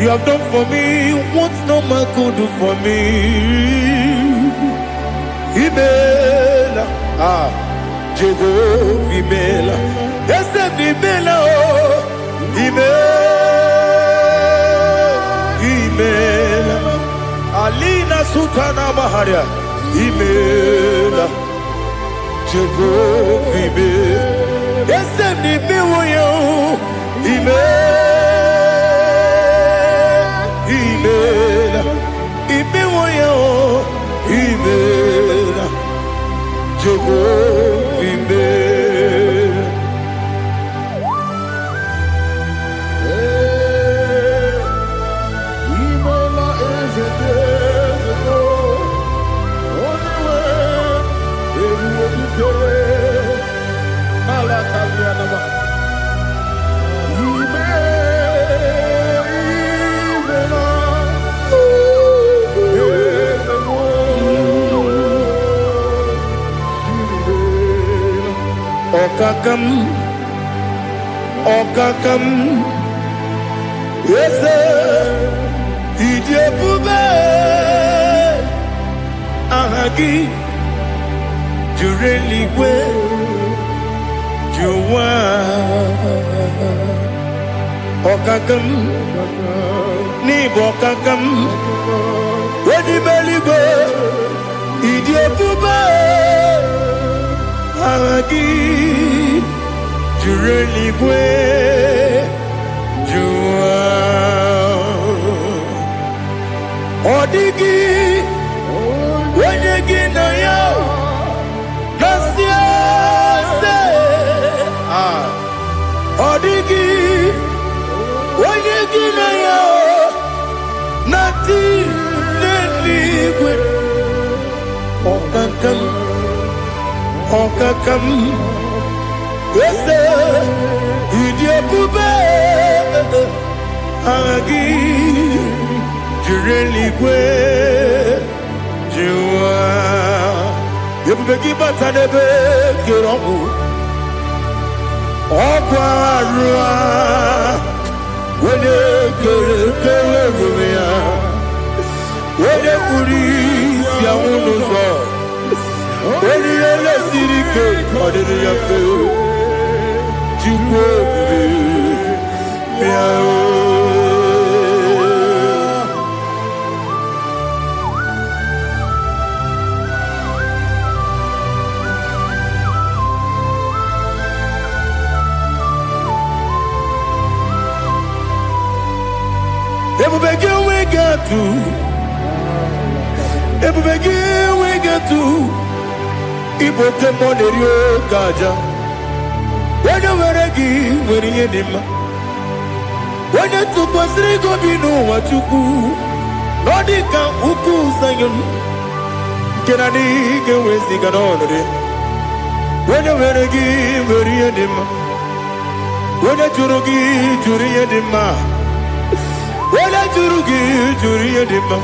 You have done for me what no man could do for me. Imela, Jehovah, Imela. Yes, Imela, Imela. Alina Sutana Maharia Imela Jehovah Imela Esem ni biwoyo Imela Ibiwoyo Imela Jehovah Imela Okakam, yes, Idiabube, Ahagi, Jureli, Juwa, Okakam, Nibokakam, Ready Beligo, Idiabube, Ahagi. Jureligwe Jua Odigi Wenegi na yo Nasia se Odigi Wenegi na yo Nati Neligwe Okakam Yes, Idiabube Agi Jureligwe Jua Yebubeki Batanebe Kirongu Okwarua Wene Kere Rumia Wene Kuri Siamunuzo Wene Yele Sirike Odiri Yafe Ebubegi we get to Iboke Monerio Gaja. When you were a gay, when you did him, when you took us, they go be no what you do. Nodika Uku Sayon Can I dig away cigar on it? When you were a gay, when you did him, when a Jurugi, Juria Dima, when a Jurugi, Juria Dima,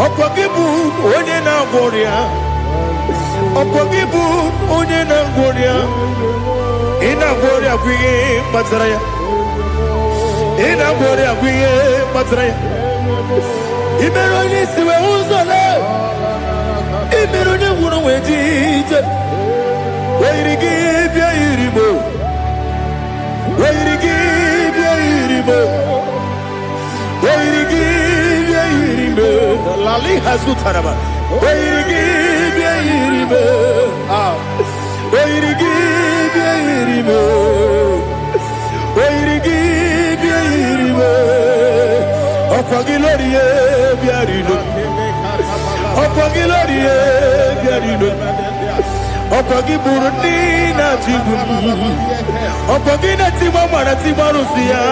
Opakibu, Odena Boria, Opakibu, Odena Boria. Ina Boria Queen Patraya ina bore agwiye matre imero ni siwe uzole imero ni wuro wejije weirigi bia iribo weirigi bia iribo weirigi bia iribo lali hazutaraba weirigi bia iribo weirigi bia iribo weirigi bia iribo opagiloriye bia iribo opagiloriye bia iribo opagi burundi na jibum opagi na timama na timarusia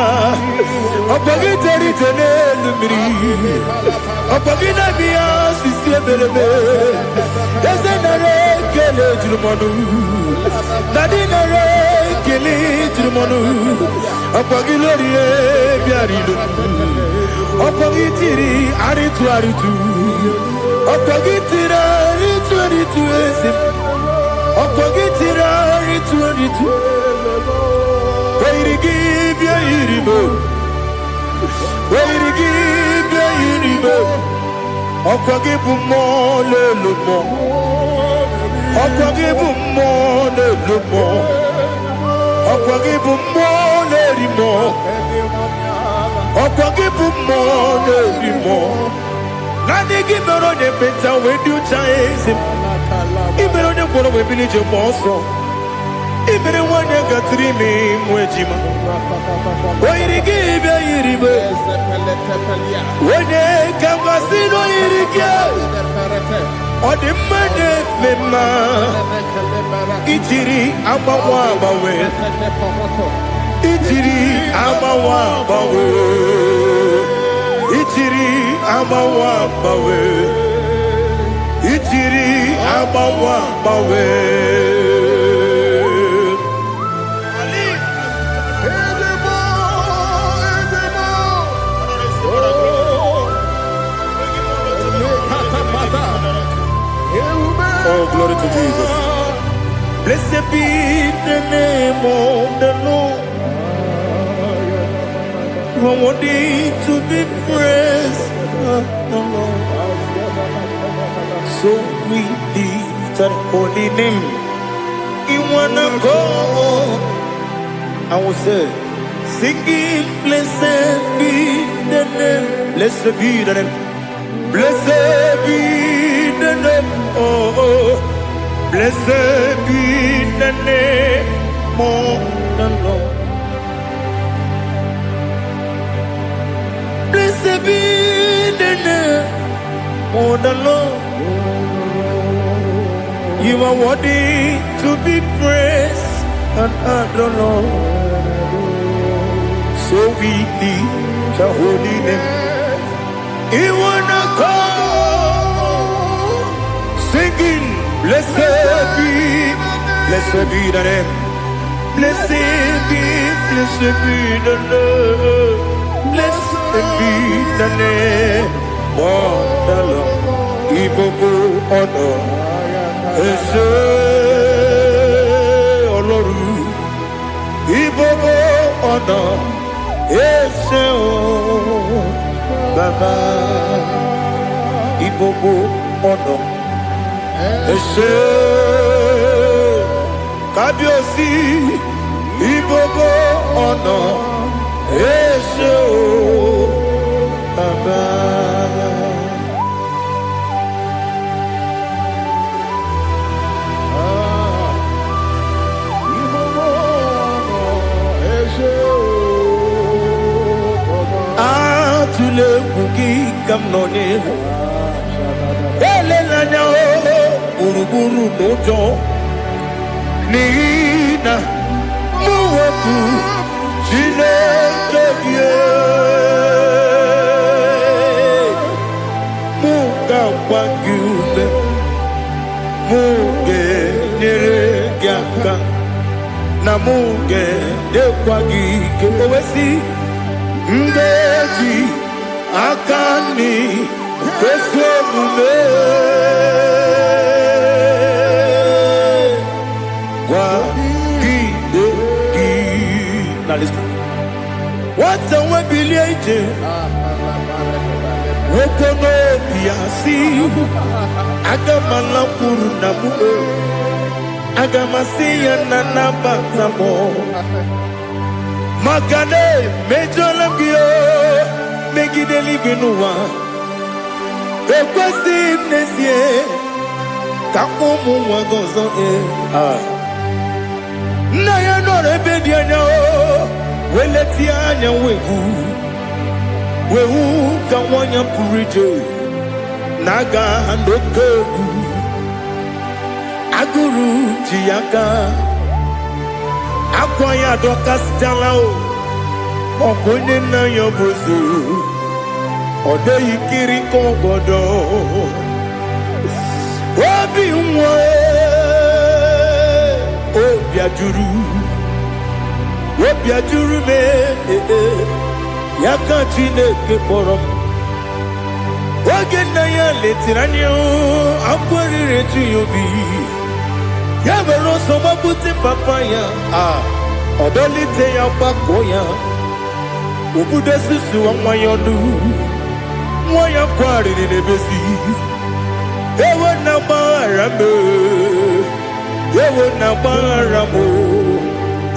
opagi teri tene lumiri opagi na biya sisie berebe ezenare kele jurumonu nadinare kele jurumonu opagi loriye biarido opagi tiri aritu aritu opagi tira aritu aritu esim opagitira ritu weirigi bia iribo weirigi bia iribo opagibumo lelumo opagibumo lelumo opagibumo lerimo opagibumo lerimo nani gimero de peta wedu chaise ibero ne kworo we bilije monso ibere wane gatrimi mwejima oirigi bia iribe wene kambasino irige odimane mema ijiri amawa bawe ijiri amawa bawe ijiri amawa bawe ijiri amawa bawe oh glory to Jesus. Blessed be the name of the Lord. You are worthy to be praised, the Lord. So we lift our holy name. You wanna go? I will say, singing, blessed be the name. Blessed be the name. Blessed be the name. Oh, blessed be the name of the Lord. Blessed be the name of the Lord. You are worthy to be praised and adored, Lord. So we lift your holy name. You wanna call, singing, blessed be the name. Blessed be the Lord. Blessed be the name of the Lord. Ibobo honor. Ese Oloru Ibobo ọ̀nà Ese o Baba Ibobo ọ̀nà Ese Kábíyèsí Ibobo ọ̀nà Ese o Baba. Tule kuki kamnoni ele nanya buruburu nojo nina muweku chine keye muka wagyule muge nere gyaka na muge dekwagi kewesi ndeji akani kesuomume kwa gidegi. Now listen. Wata wabilia ije Wokono biasi Agamala kuru namu Agamasiya nanabatamo Makane mejolambio Megideli binuwa Ekwesi mnesie Kakumu wagozo Na ya nore bedi anya Weleti anya wehu kawanya purije Naga handokegu Aguru jiyaka Akwaya doka stalao Okonye na yobozu Ode yikiri kogodo Obi mwe Obi ajuru me Yaka Chineke kpọrọ m oge nna ya letiri anya akwarịrị eju ya obi ya mere ọsọ gbapute papa ya ọdọlite ya gbakọ ya obodo susu nwa ya ọnụ nwa ya kwarịrị n'ebezi ewe na gbaghara m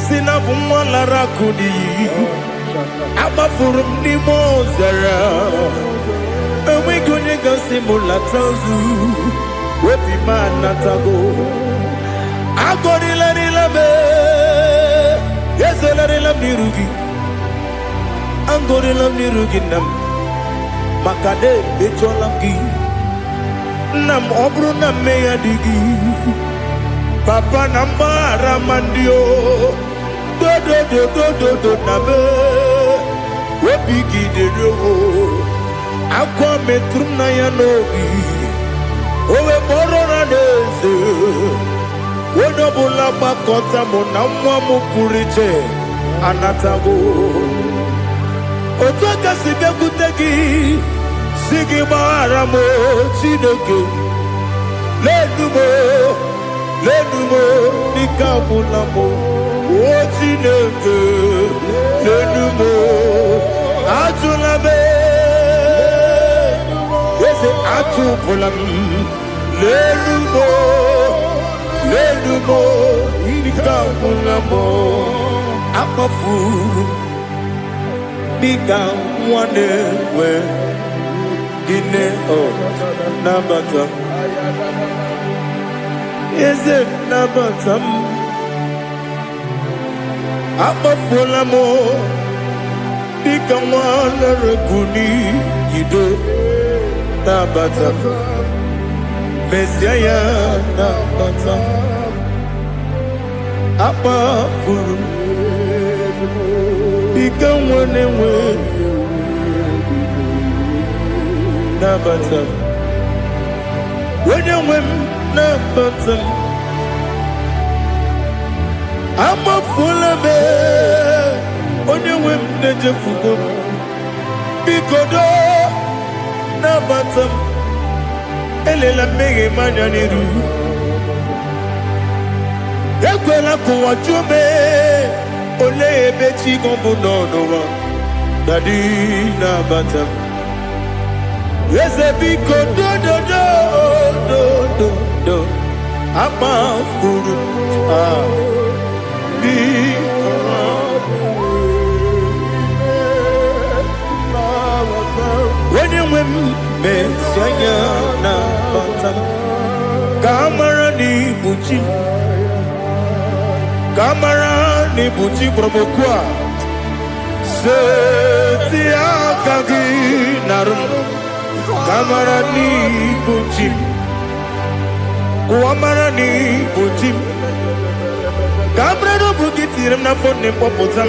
si na bụ nwa lara akụ n'iyi Amafuru n'ime ọzara enweghị onye gasị m lata ozu obi m anatago agọrịlarịla m ezolarịla m n'iru gị agọrịla m n'iru gị nna m maka na emejọla m gị nna m ọ bụrụ na mmehie dị gị papa na mgbaghara ma ndị o do na me Obi gidere o Akwa metrum na ya n'obi Owe morora n'eze Onobula gbakọta mụ na nwa m pụrụ iche anatago Otu aka si bịakwute gị si gị gbaghara m Chineke Lenu m dịka ọbụla m O Chineke lenu m Atụla m Eze atụpụla m Lenu m Dịka ọbụla m Akpafuru Dịka nwa na-enwe Gịnị nabata Eze nabata m Akpafuola m dịka nwa na-erekuni yido nabata Mesia ya nabata Akpafuru dịka nwa na-enwe nabata Onye nwe m nabata Amafula me onye nwe m na-ejefugo m biko do nabata m elela mmehie m anya n'iru ekwela ka ụwa jụọ m olee ebe chi gị bụ n'ụwa dadi nabata m eze biko do amafuru Onye nwe m mesi anya na bata ka amara n'ibu chi ka amara n'ibu chi kpọrọmokwu a seti aka gị narụ ka amara n'ibu chi Kuamara ni butim Kamra no bugi tiram na fone popotam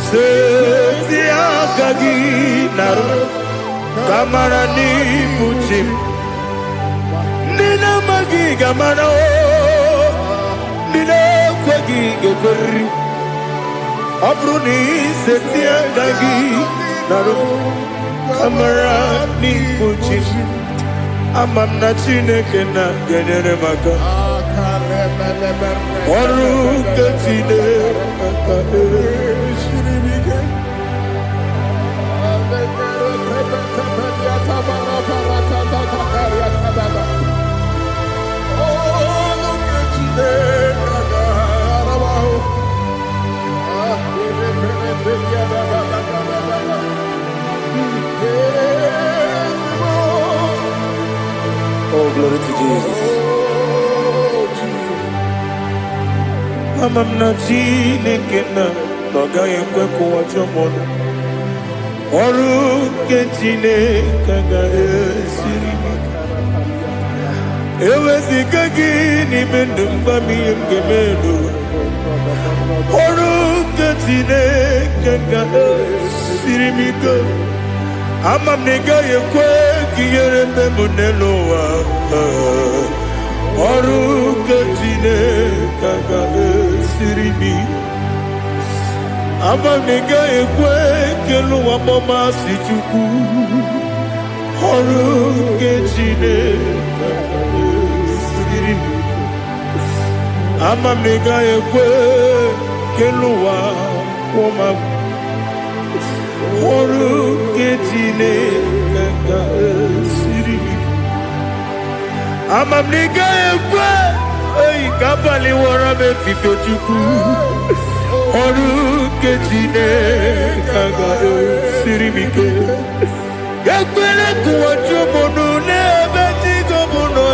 Seti akagi naru Kamara ni butim Nina magi gamana o Nina kwagi geberi Abru ni seti akagi naru Kamara ni butim Amam na Chineke na genyere maka ọrụ nke Chineke Oh, glory to Jesus. Amam na Chineke na ọ gaghị ekwe ka ụwa jọọ m ọnụ. Ọrụ nke Chineke ga-esiri m ike. Eweziga gị n'ime ndụ m, gwa m ihe m ga-eme n'ụwa. Ọrụ nke Chineke ga-esiri m ike. Ama m na ị gaghị ekwe ka ihere mee m n'elu ụwa. Ọrụ nke Chineke ga-esiri m ike. Ama m na ị gaghị ekwe ka elu ụwa gbamasị Chukwu. Ọrụ nke Chineke ga-esiri m ike. Ama m na ị gaghị ekwe ka elu ụwa gbamasị. Ọrụ nke Chineke ga-esiri m ike. Ama m na ị gaghị ekwe ka abalị wara m efife Chukwu. Ọrụ nke Chineke ga-esiri m ike. Ekwela ka ụwa jụọ m ọnụ n'ebe chi gị nọ.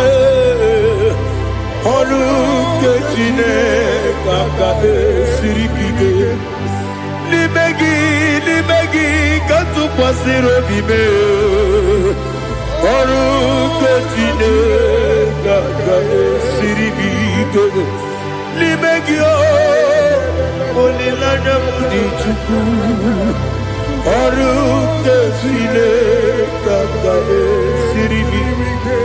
Ọrụ nke Chineke ga-esiri m ike. N'ime gị ka tụkwasịrị obi m. Ọrụ nke Chineke ga-esiri m ike. N'ime gị olileanya m dị Chukwu. Ọrụ nke Chineke ga-esiri m ike.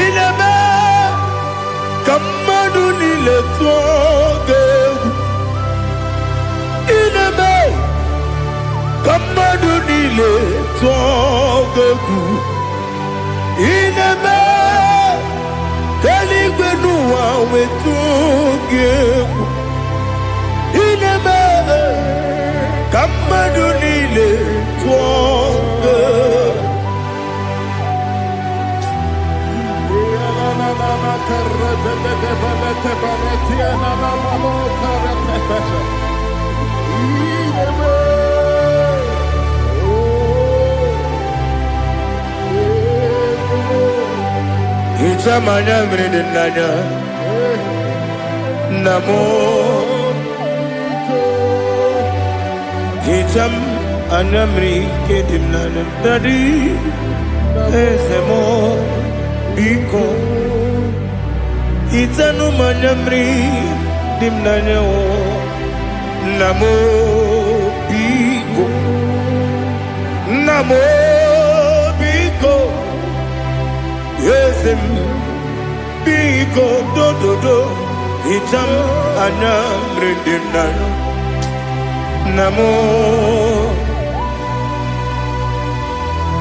Ineme ka mmadụ niile tụọ gị egwu. Ineme ka mmadụ niile tụọ gị egwu. Ineme ka eluigwe n'ụwa wee tụọ gị egwu. Ineme ka mmadụ niile tụọ gị egwu. Hicham anya mmiri dị n'anya nna m. Hicham anya mmiri nke dị m n'anya Daddy, eze m biko. Hitanụ m anya mmiri dị m n'anya nna m biko. Nna m biko. Eze m biko dododo. Hicham anya mmiri dị m n'anya nna m.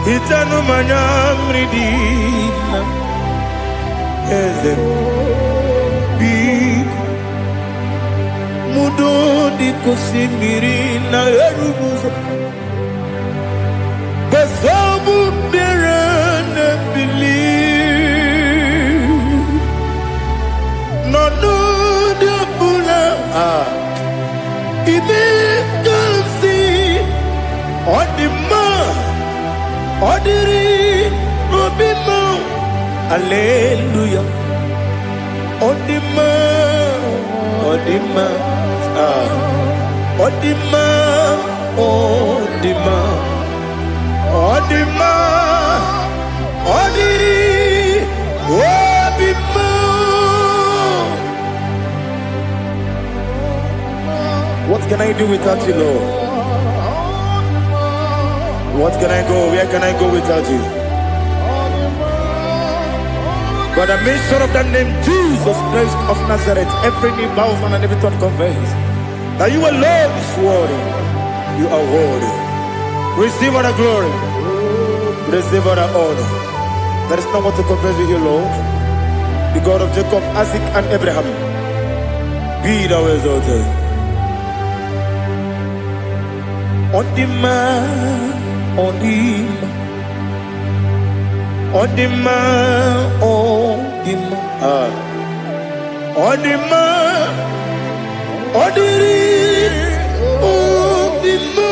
Hitanụ m anya mmiri dị m n'anya eze m biko. Mudo dị ka osimiri na-eru ụzọ. Nsogbu bịara na-ebili. N'ọnọdụ ọbụla ime ka m si ọ dị mma. Ọ dịrị obi m. Hallelujah. Odima, Odima, Odima, Odima, Odima, Odiri, Odima. What can I do without you, Lord? What can I go? Where can I go without you? By the mention of the name Jesus Christ of Nazareth, every knee bows and every tongue confesses that you alone is worthy. You are worthy. Receive all the glory. Receive all the honor. There is no one to compare with you, Lord. the God of Jacob, Isaac, and Abraham, be thou exalted. On the man, on the man, on the man, on the man, on the man, on the man.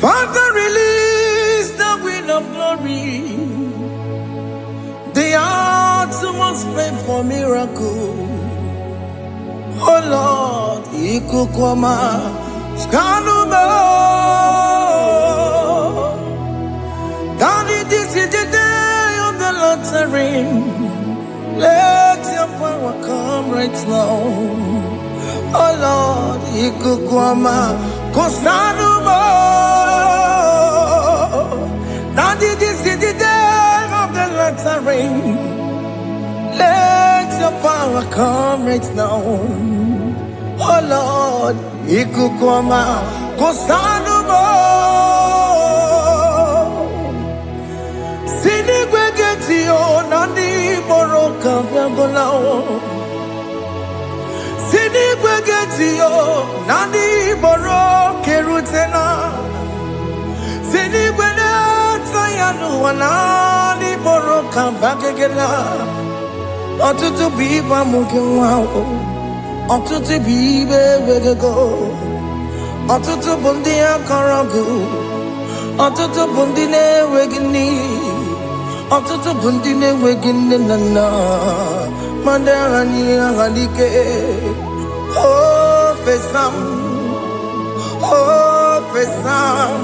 Father, release the wind of glory. The hearts must pray for miracle. Oh Lord, Ikukwama, Skanuma. Daddy, this is the day of the Lord's ring. Let your power come right now. Oh Lord, Ikukwama, Kosanuma. Daddy, this is the day of the Lord's ring. Let your power come right now. Oh Lord, Ikukwama, Kosanuma. Sinigwegetio, Nandi Boroka, Viagolao. Sinigwegetio, Nandi Boroke Rutena. Sinigwena, Tayanu, Nandi Boroka, Bagagela. Ọtụtụ bụ ibe amụghị nwa ahụ, ọtụtụ bụ ibe ewegego, ọtụtụ bụ ndị akọrọ ọgụ, ọtụtụ bụ ndị na-enweghị nne, ọtụtụ bụ ndị na-enweghị nne na nna, ma ndị agha n'ihe agha n'ike. O fesam, o fesam,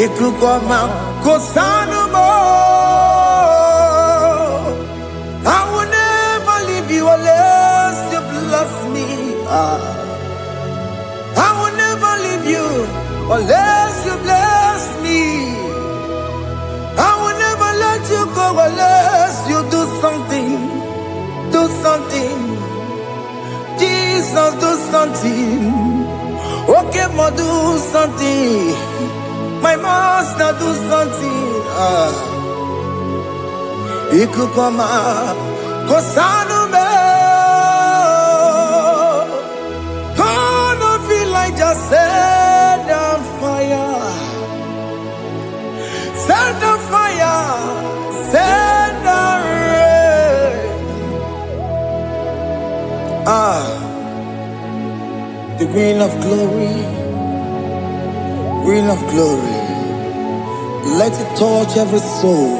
ikuku ọma Kosanuma. I will never leave you unless you bless me. I will never leave you unless you bless me. I will never let you go unless you do something. Do something. Jesus, do something. Okay, ma, do something. My master, do something. Ikukwama, Kosanuma. Gonna feel like just set on fire. Set on fire. Set on rain. The green of glory. Green of glory. Let it touch every soul.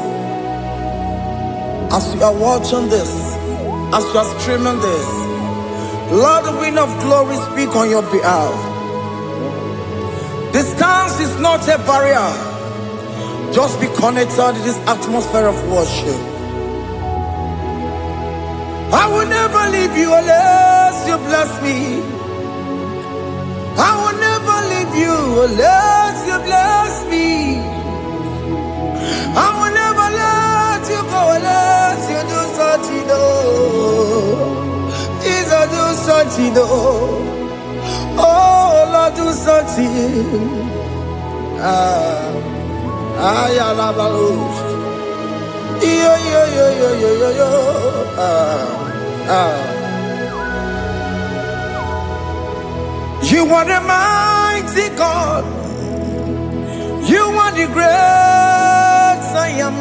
As you are watching this, as you are streaming this, Lord, the wind of glory speak on your behalf. Distance is not a barrier. Just be connected to this atmosphere of worship. I will never leave you unless you bless me. I will never leave you unless you bless me. I will never let you go unless you do something. Jesus, do something. Oh Lord, do something. Ayalabalush. Yo. You are the mighty God. You are the great I am.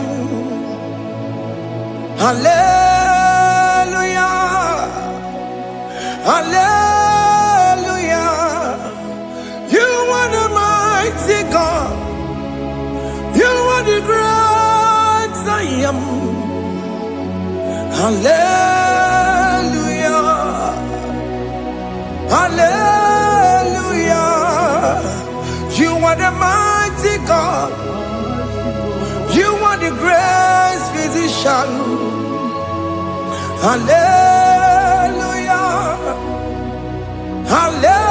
Hallelujah. Hallelujah. You are the mighty God. You are the great I am. Hallelujah. Hallelujah. You are the mighty God. You are the great physician. Hallelujah. Hallelujah.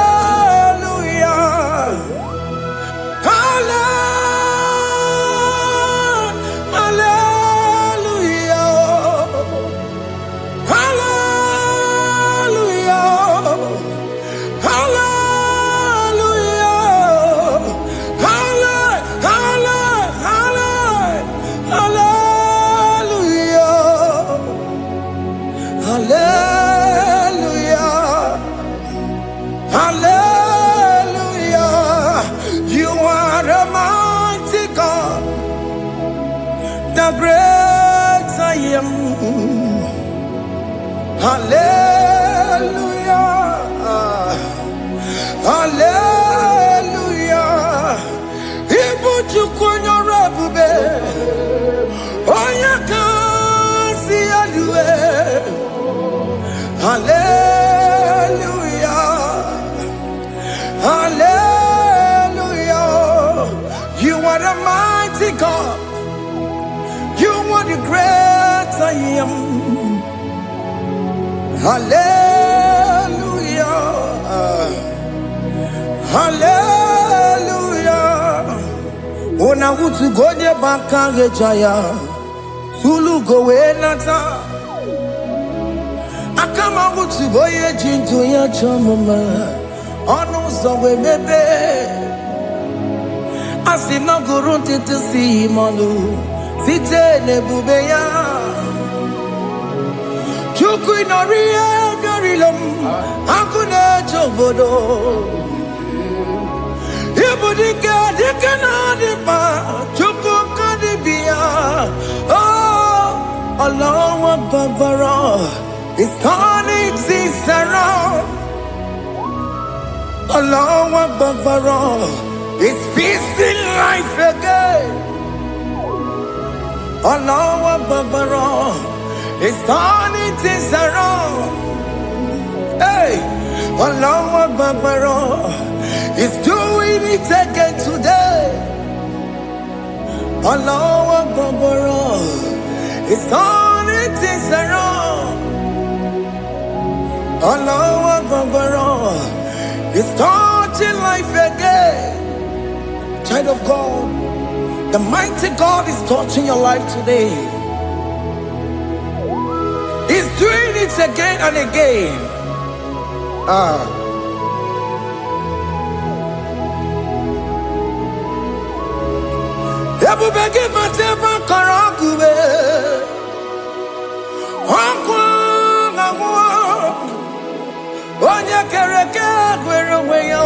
are great I am. Hallelujah. Hallelujah. Ibuchu kwenye rebube. Oya kasi alue. Hallelujah. Hallelujah. You are the mighty God. You are the great I am. Hallelujah. Hallelujah. Ona utu gonye bakage jaya. Sulu gowe nata. Akama utu boye jintu ya chamama. Onu sowe mebe. Asina gurunti tusi manu. Site nebubeya. Chuku inoria garilom. Akune chobodo. Ibudika dikana dipa. Chuku kadibia. Oh, Allah Akbar. It's turning things around. Allah Akbar. It's feasting life again. Allah Akbar. It's turning things around. Hey, Allah Akbar. It's doing it again today. Allah Akbar. It's turning things around. Allah Akbar. It's touching life again. Child of God, the mighty God is touching your life today. He's doing it again and again. Ebubege mateba karakube. Onya kereke kwerewe yo.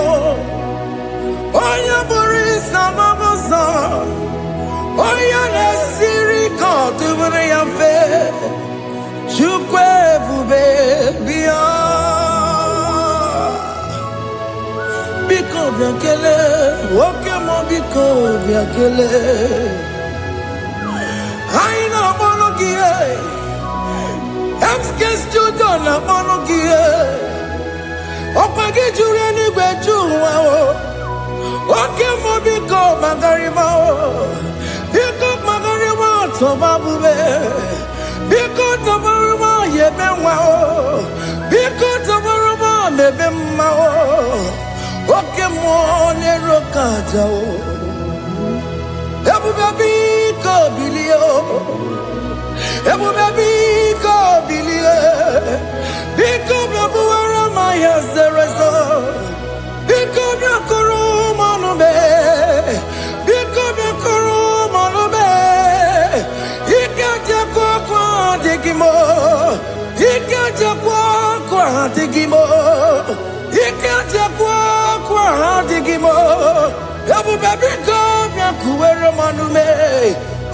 Onya burisa mamosa. Onya nesiri kotubure yafe. Chukwe bube biya. Biko biakele. Woke mo biko biakele. Haina monogie. Emske studio na monogie. Opage jure ni gwejuwa o. Oke mo biko magarima o. Biko magarima toba bube. Biko tobaruma yebenwa o. Biko tobaruma mebemma o. Oke mo nero kaja o. Ebube biko bilio. Ebube biko bilie. Biko bebuwara maya zerezo. Biko biakuru manube. Biko biakuru manube. Ikaja kwa digimo. Ikaja kwa digimo. Ikaja kwa digimo. Ebube biko biakuwere manube.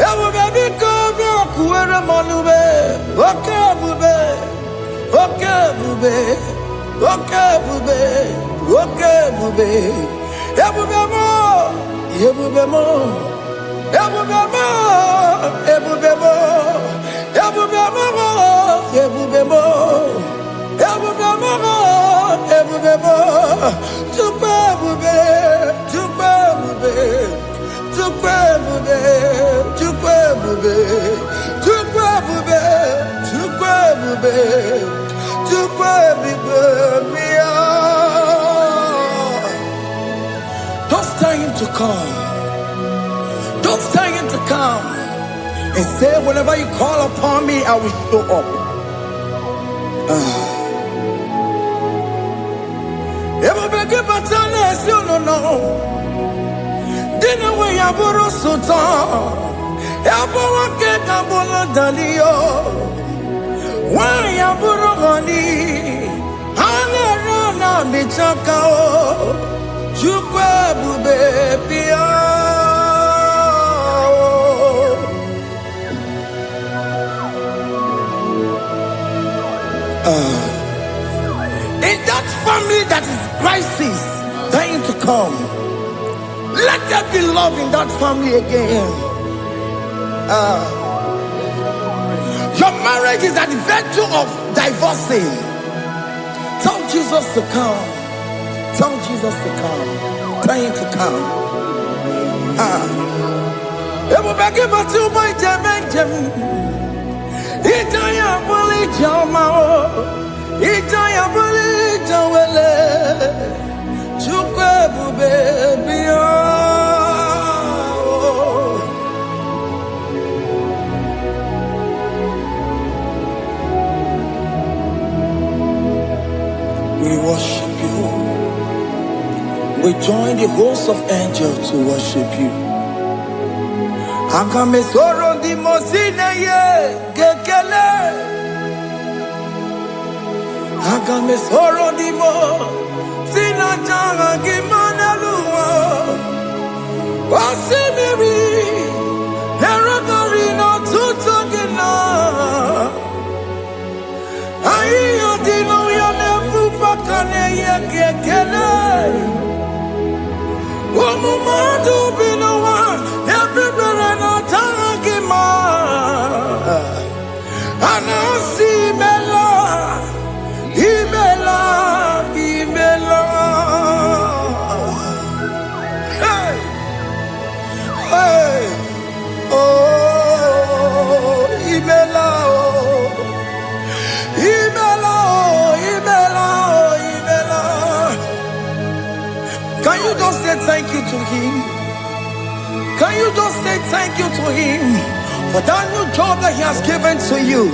Ebube biko biakuwere manube. Oke bube. Oke bube. Oke bube. Oke bube. Ebube mo. Ebube mo. Ebube mo. Ebube mo. Ebube mo. Ebube mo. Ebube mo. Ebube mo. Tukwe bube. Tukwe bube. Tukwe bube. Tukwe bube. Tukwe bube. Tukwe bube. Tukwe bube. Don't tell him to come. Don't tell him to come. And say, whenever you call upon me, I will show up. Everybody but unless you don't know. Dinner way I borrow so tall. Elbow get a bullet dalio. Why I borrow honey? Hana bichakao. Chukwe bube pia. that is crisis, dying to come. Let there be love in that family again. Your marriage is at the verge of divorcing. Tell Jesus to come. Tell Jesus to come. Tell him to come. We worship you. We join the host of angels to worship you. Akame soro di mosine ye gekele. Akame soro di mo sina changa gimana luwa. Wasimiri nerogori no tutogina. Ayo dino ya nefu pakane ye gekele. Omumadu binowa everybody no tangima. Anasi mela, imela, imela. Hey, hey, oh, imela, oh, imela, oh, imela, oh, imela. Can you just say thank you to him? Can you just say thank you to him for that new job that he has given to you?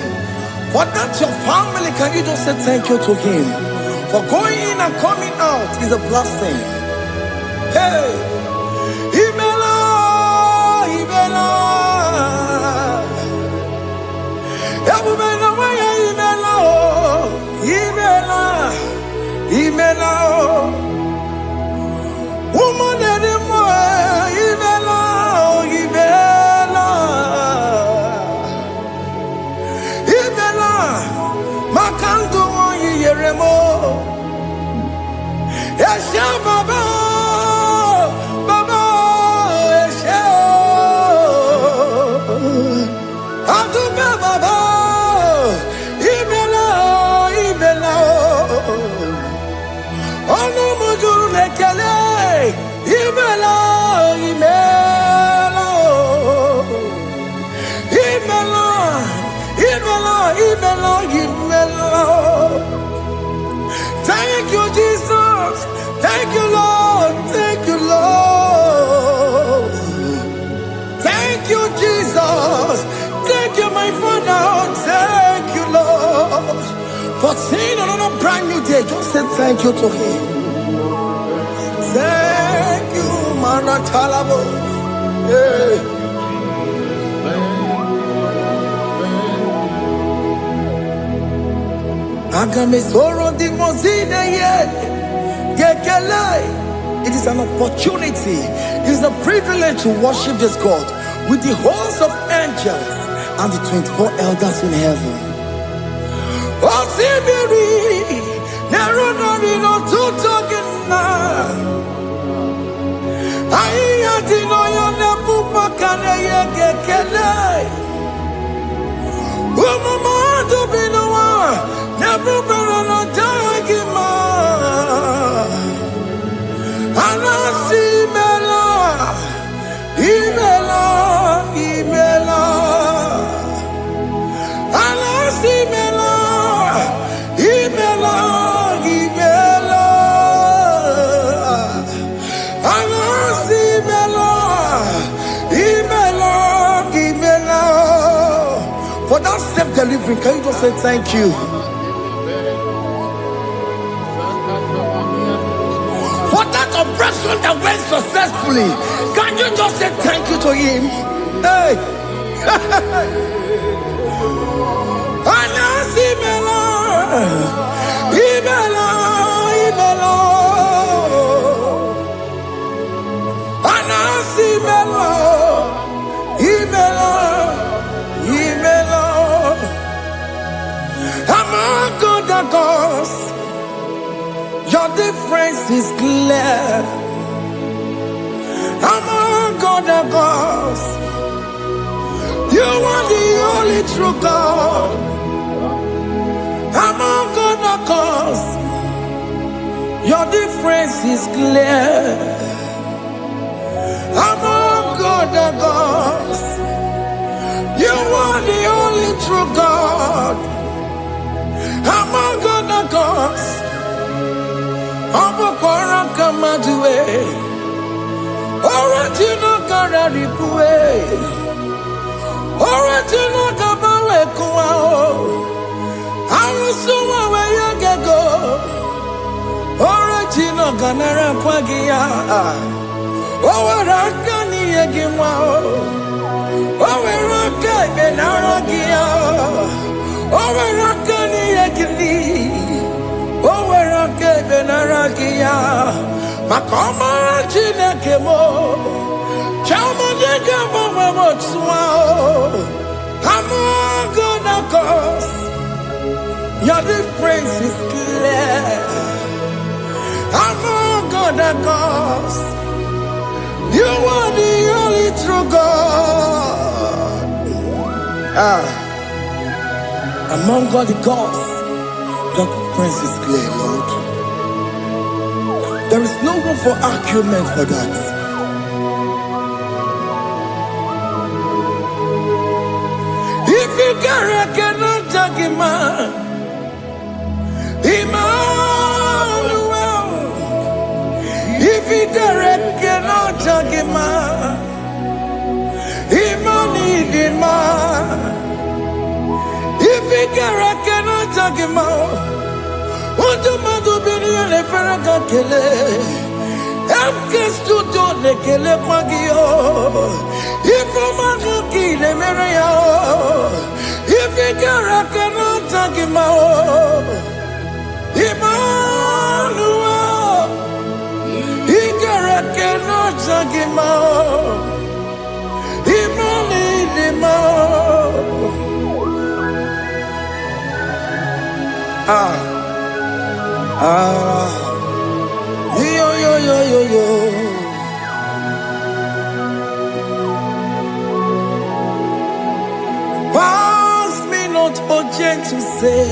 For that your family, can you just say thank you to him? For going in and coming out is a blessing. Hey, Imela, Imela, Imela, Imela, Imela, woman anymore, Imela, Imela, Imela, Makandu Yeremo, Esha Baba, Baba, Esha, Adu Baba, Imela, Imela, Ono Mujuru Lekele. Imela, Imela, Imela, Imela, Imela, Imela. Thank you, Jesus. Thank you, Lord. Thank you, Lord. Thank you, Jesus. Thank you, my Father. Thank you, Lord. For seeing another brand new day, just say thank you to him. Thank you, Manatalabo. Yeah. It is an opportunity, it is a privilege to worship this God with the host of angels and the 24 elders in heaven. For that self-delivery, can you just say thank you? For that operation that went successfully, can you just say thank you to him? Hey! Your difference is clear. Among God and gods, you are the only true God. Among God and gods, your difference is clear. Among God and gods, you are the only true God. Among God and gods, Abokora Kamadue, original Gararipue, original Gabawe Kuao, Arusuma Wayagego, original Ganara Kwagia, Owarakani Yagimao, Owaraka Benaragia, Owarakani Yagini, Owaraka Benaragia, Makoma Chinakemo, Chamanega Mamamotswao, Amagona Kos, your difference is clear. Amagona Kos, you are the only true God. Among all the gods, your difference is clear, Lord. There is no room for argument for that. If you cannot judge him, Emmanuel. If you cannot judge him, Emmanuel. If you cannot judge him, what do you do? Le Ferraga Kele, Amkes to Don Kele Pagio, if a Magaki le Mereo, if you cannot take him out, Emmanuel, he cannot take him out, Yo. Pass me not urgent to say,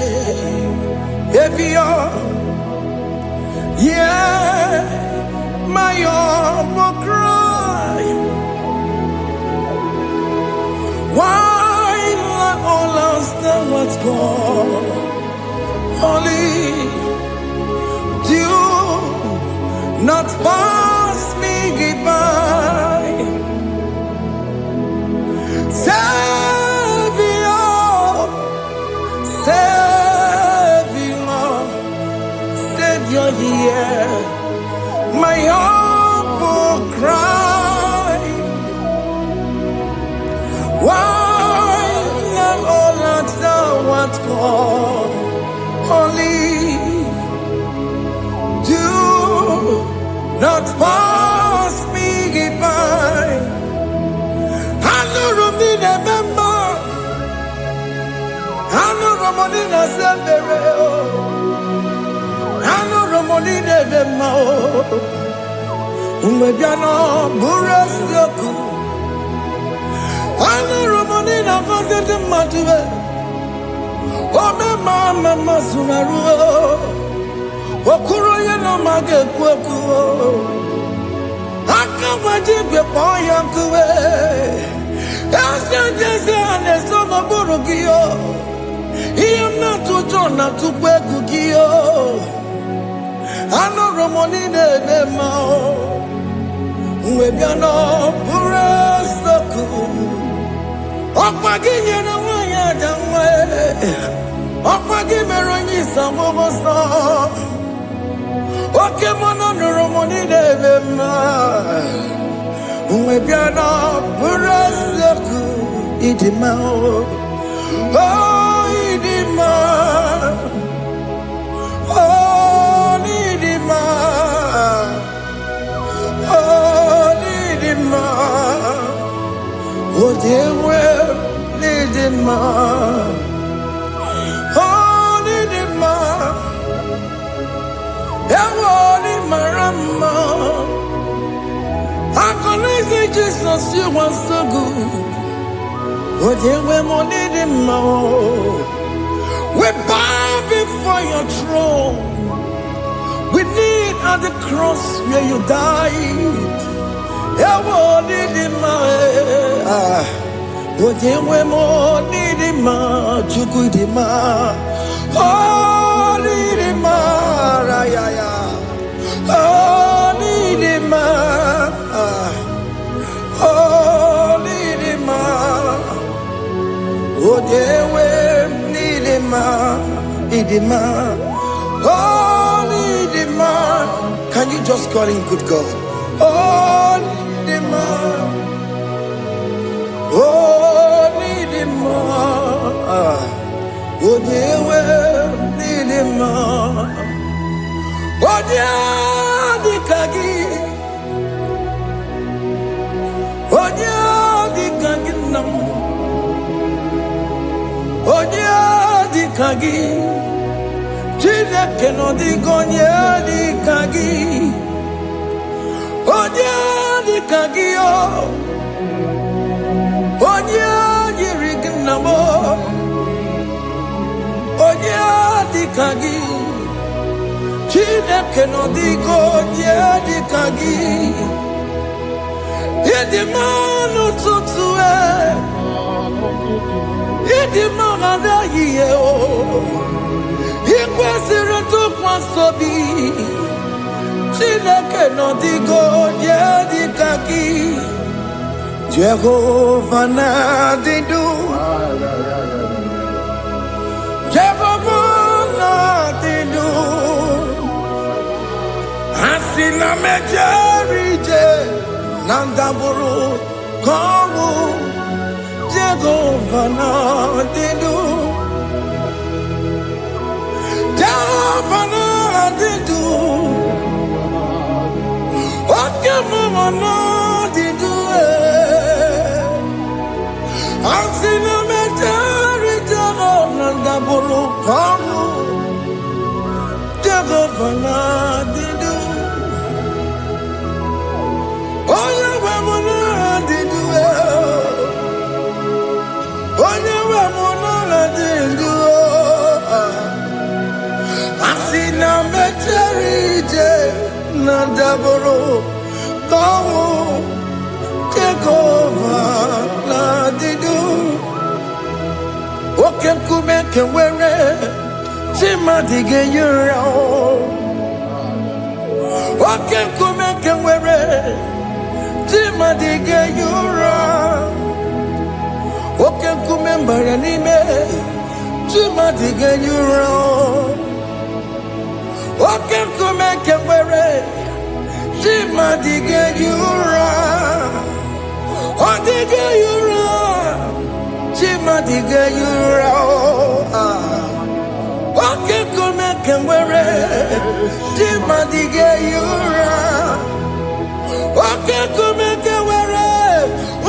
if you're, yeah, my will cry. Why not all understand what's gone? Only do not pass me goodbye. Savior, here, my humble cry. Why not all understand what's gone? Only do not pass me goodbye. I know Romina member, I know Romonina Severo, I know Romonina member, Umebiano Burasioku, I know Romonina Vasete Matue, Mama Sunaru, Okuro no Mage Kweku, Akamaji Poyankuwe, Asante Soma Burugio, he am not to John, not to Kwekugio, I know Romonine Mao, Webiano Burasoku, Opagin and Waya Damwe. Opagimero Samosa. Okay, Mono Romoni Devema. Umebiana Burasaku Idimao. Oh, Idima. Oh, Idima. Oh, Idima. Oh, dear, well, Idima. Ewoni marama. I can say Jesus, you are so good. Oh, yeah, we need him more. We bow before your throne. We need at the cross where you died. Ewoni marama. Oh, yeah, we need him more. Chukudima. Oh, need him more. Oh, need him more. Oh, dewe nidima, idima, oh nidima. Can you just call him good God? Oh nidima, oh nidima, oh dewe nidima, oh dikagi, oh dikagi nam. Onya di kagi, chile que no digo onya di kagi, onya di kagi oh, onya yirignamo, onya di kagi, chile que no digo onya di kagi, yedimano tutue. Idi magada yeo, ikwesiri tukwasobi. Chineke no digo ye dikaki. Jehovah na didu, Jehovah na didu. Asina mejerije, nandaburu kongu. Jehovah na didu, Jehovah na didu, Okemo na didu. Asina meteri Jehovah na daburu kamu, Jehovah na didu, Jehovah na didu. Asina meterije na daboro kamu Jehovah na didu. Oke kume kewere chima dige yura. Oke kume kewere chima dige yura. Oke kumembara nime chima dige yura. Oke kumeke were chima dige yura. Odige yura chima dige yura. Oke kumeke were chima dige yura. Oke kumeke were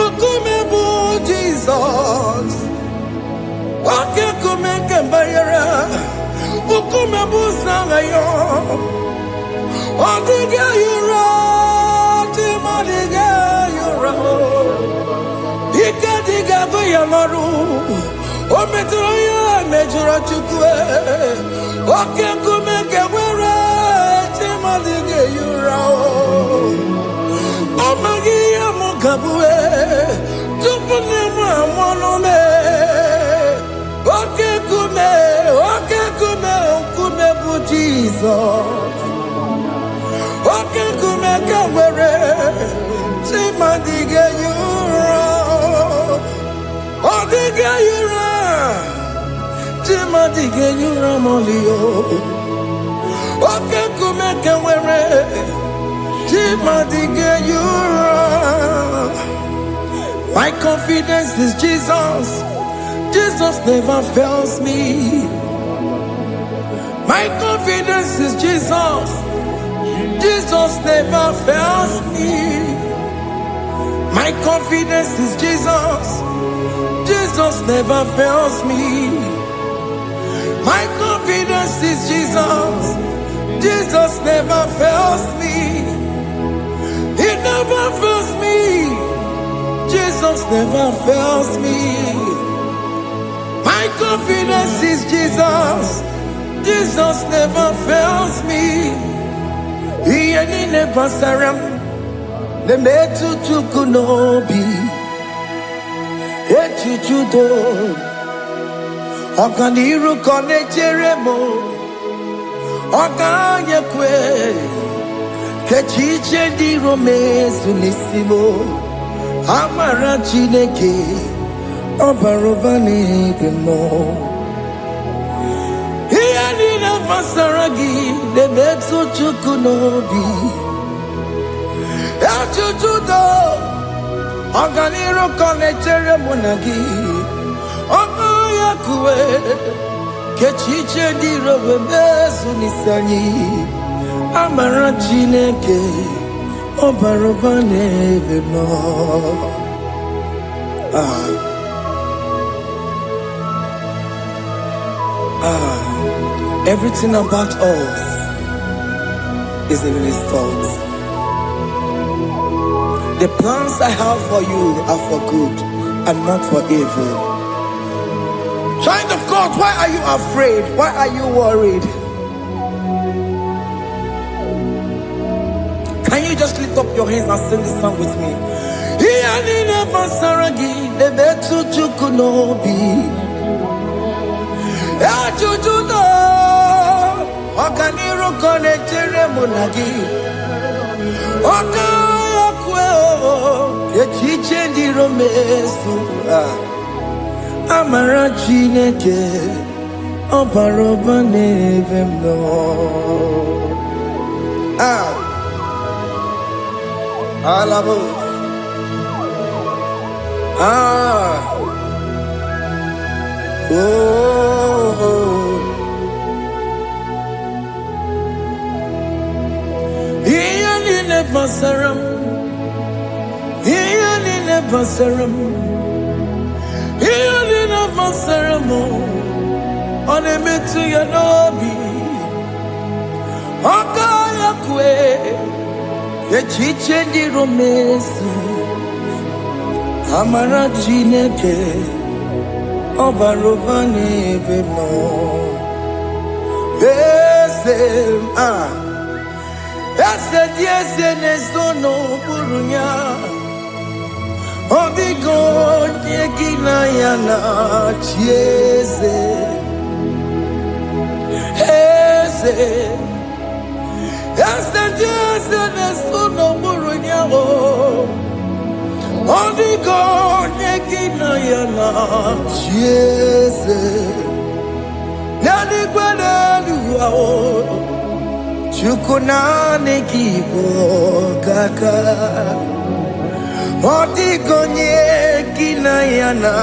ukumebu Jesus. Oke kumeke bayara ukumebu sangayo. Odige yura chima dige yura. Ika diga goyamaru ometro ya mejura chukwe. Oke kumeke were chima dige yura. Omagi ya mukabwe tupune mwamonome. Oke kume bu Jesus. Oke kume kawere chima dige yura. Odige yura chima dige yura molio. Oke kume kawere chima dige yura. My confidence is Jesus. Jesus never fails me. My confidence is Jesus. Jesus never fails me. My confidence is Jesus. Jesus never fails me. My confidence is Jesus. Jesus never fails me. He never fails me. Jesus never fails me. My confidence is Jesus. Jesus never fails me. He never saram. The metu tukunobi. Echuchudo. Okaniru kone jeremo. Okanye kwe. Kechiche di romezu nisimo. Amara Chineke. Obarobane demo. Here nina masaragi de metu chukunobi. Achuchudo. Oganiro konechere monagi. Oya kuwe. Kechiche di robemezu nisani. Amara Chineke. Obarobane demo. Everything about us is in His thoughts. The plans I have for you are for good and not for evil. Child of God, why are you afraid? Why are you worried? Can you just lift up your hands and sing this song with me? Ajujudo, Okaniro konechere monagi. Okaya kweo, Kechiche di romesu. Amara Chineke, Obarobane vemno. Alabo. Basaram, Iyalina Basaram, Iyalina Basaramo, on a metu yanobi, Okaya kwe, Kechiche di romesu, Amara Chineke, Obarobane vemo, Besem Ese dieze ne sono burunya. Odigo nyekina yana chieze. Ese dieze ne sono burunya. Odigo nyekina yana chieze. Nani kwene luwa Chukunane kibo kaka. Odigonye kinayana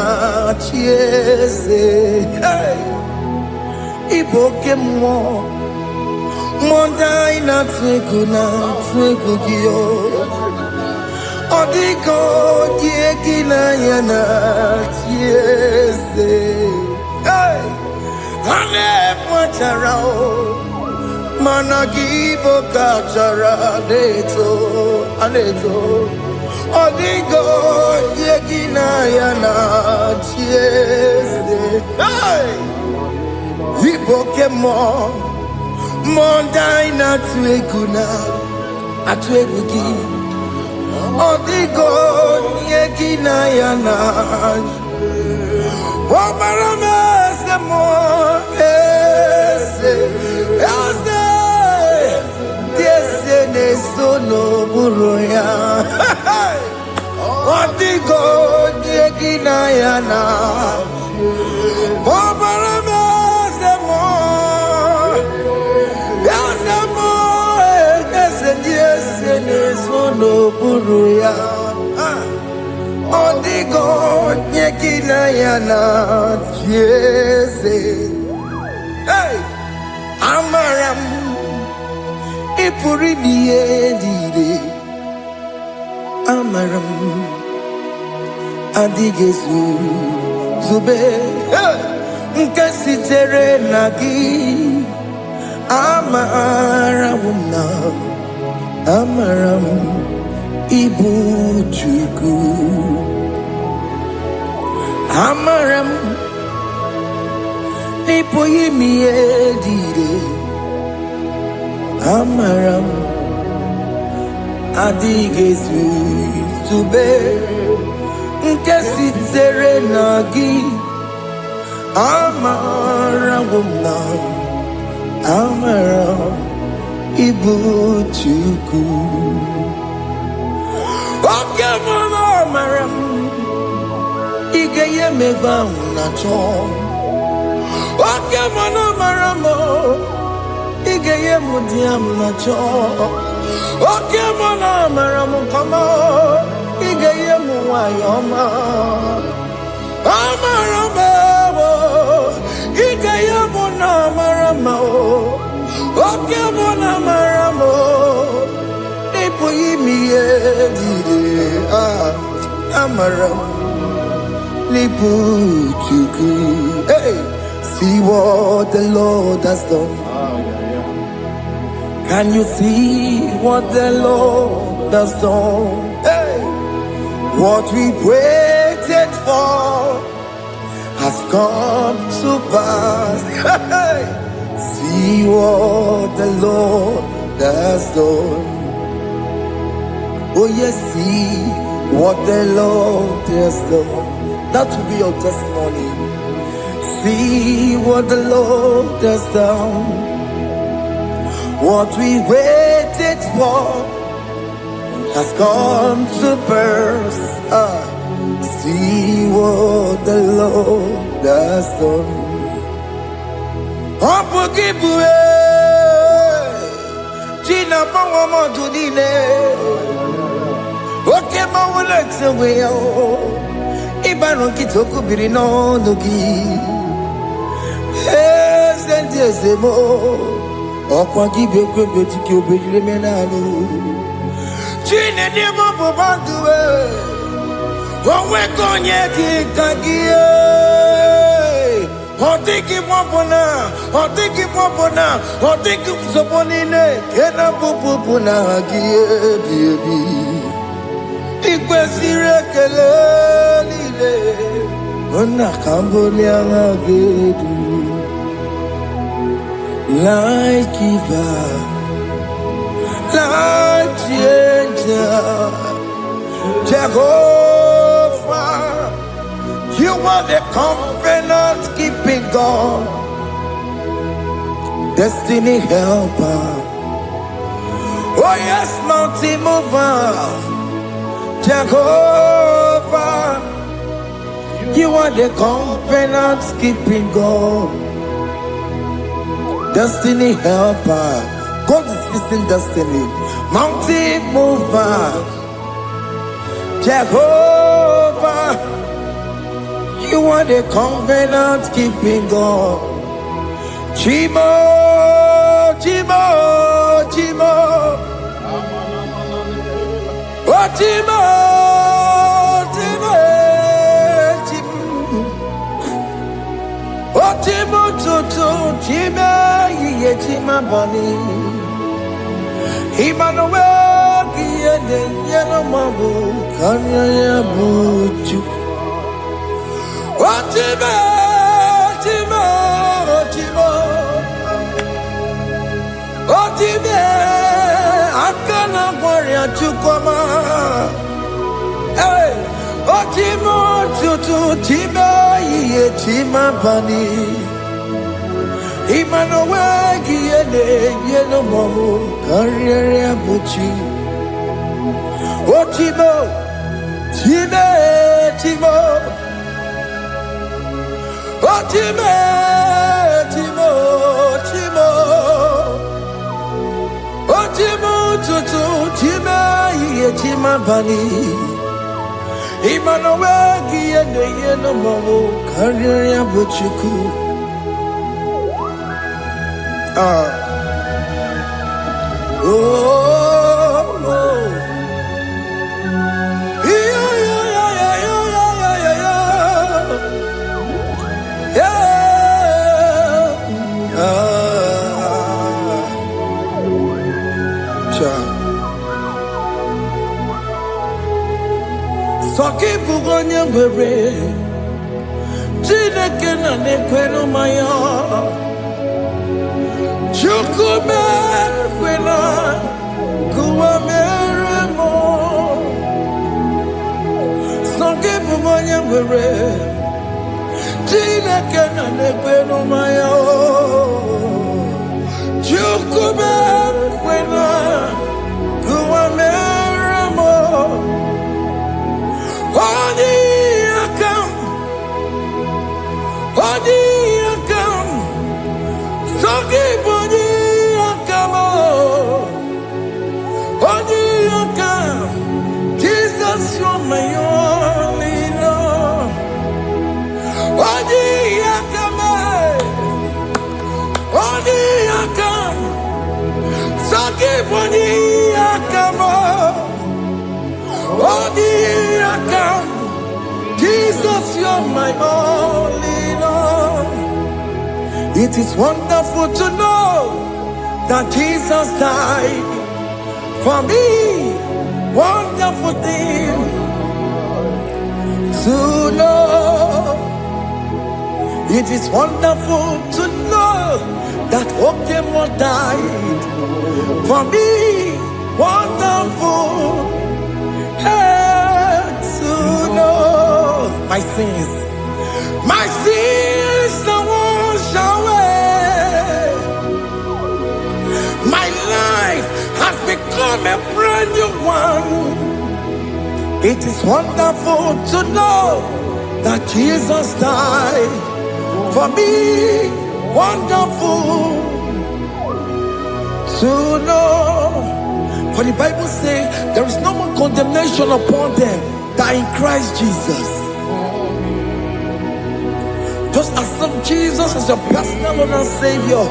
chiese. Iboke mo. Mondai na twegugio. Odigonye kinayana chiese. Ane pacharao. Managibo kachara aneto Odigo yegina yana chiese. Iboke mo Mondai na tweguna atwegugi Odigo yegina yana Omarame se mo sono buruya. Odigo nyekina yana. Obarame semo. Yasemo ese sono buruya. Odigo nyekina yana. Jesus. Hey, Amaram. Ipuri niye Amaram Adigezu Zube Nkasi tere nagi Amaramuna, Amaram, Ibu Chuku, Amaram, Nipoyimi Edide, Amaram, Adigesu Tube, Nkesi Serenagi, Amaramuna. Amaram Ibu Chuku. Okay, Mama Amaram Igeye Meba Nacho. Okay, Mama Amaramo Igeye Mudiam Nacho. Okay, Mama Amaramo Kama Igeye Muayoma. Amaramo Igeye Munamaramo. Okay, Mona Maramo, Nipoyimi Edide, Amaram, Nipuchuku. Hey, see what the Lord has done. Can you see what the Lord has done? Hey, what we waited for has come to pass. Hey. See what the Lord has done. Oh yes, see what the Lord has done. That will be your testimony. See what the Lord has done. What we waited for has come to pass. See what the Lord has done. Opogibue China Pawamo Tudine Oke Mawalexwe Ibaron Kitoku Birino Nuki Sentezemo Okwagi Beko Tikio Bilemenalo China Demo Bobandue Owe Konyeki Kagie Otiki popona, otiki soponine, kena pupuna baby. Ikwesire kele lile, ona kambolia gedu. Like giver, like changer, Jehovah. You are the covenant keeping God, destiny helper. Oh yes, mountain mover, Jehovah. You are the covenant keeping God, destiny helper. God is fixing destiny. Mountain mover, Jehovah. You are the covenant keeping God. Chimo, Chimo, Chimo. Oh, Chimo, Chimo, Chimo. Oh, Chimo, Chimo, Chimo, Ye Chima Bani. Emmanuel, Kiede, Yellow Mabu, Kanya Buchu. Otime, Otime, Otime, Otime, Akana Warrior Chukoma. Hey, Otime, Tutu, Time, Ye Tima Bani. Emmanuel, Kiede, Yellow Mamu, Carrier Buchi. Otime, Time, Timo. Otime, Timo, Timo, Otimo, Tutu, Time, Ye Tima Bani. Emmanuel, Kiede, Yellow Mamu, Carrier Buchuku. bugonye were Chineke na nekwenu maya Chukume kwena kuwa meremo Songe bugonye were Chineke na nekwenu maya Chukume kwena kuwa meremo Odi akam Sogi bodi akam Odi akam Jesus you're my only love Odi akam Sogi bodi akam Odi akam Jesus, you're my only Lord. It is wonderful to know that Jesus died for me. Wonderful thing to know. It is wonderful to know that Okemo died for me. Wonderful. To know my sins are washed away. My life has become a brand new one. It is wonderful to know that Jesus died for me. Wonderful to know. For the Bible says there is no more condemnation upon them that in Christ Jesus. Just accept Jesus as your personal Lord and Savior.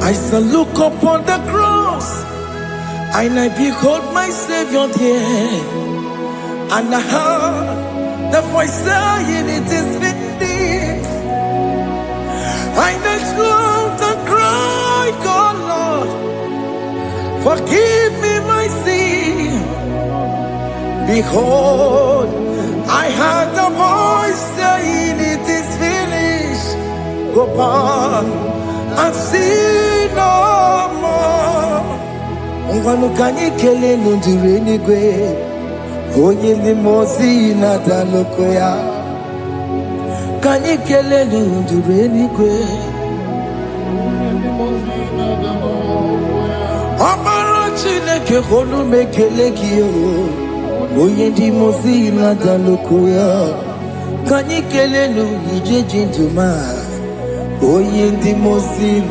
I shall look upon the cross and I behold my Savior there. And I heard the voice saying it is finished. I knelt and cried, God Lord, forgive me my sin. Behold, I heard the voice saying it is finished. Go back and sin no more. Ungwanukanye kele nundure nigwe. Onye limozi na daloko ya Kanye kele nundure nigwe Amara Chineke honu mekele kiyo Onye limozi na daloko ya Kanye kele nuje jinduma Onye limozi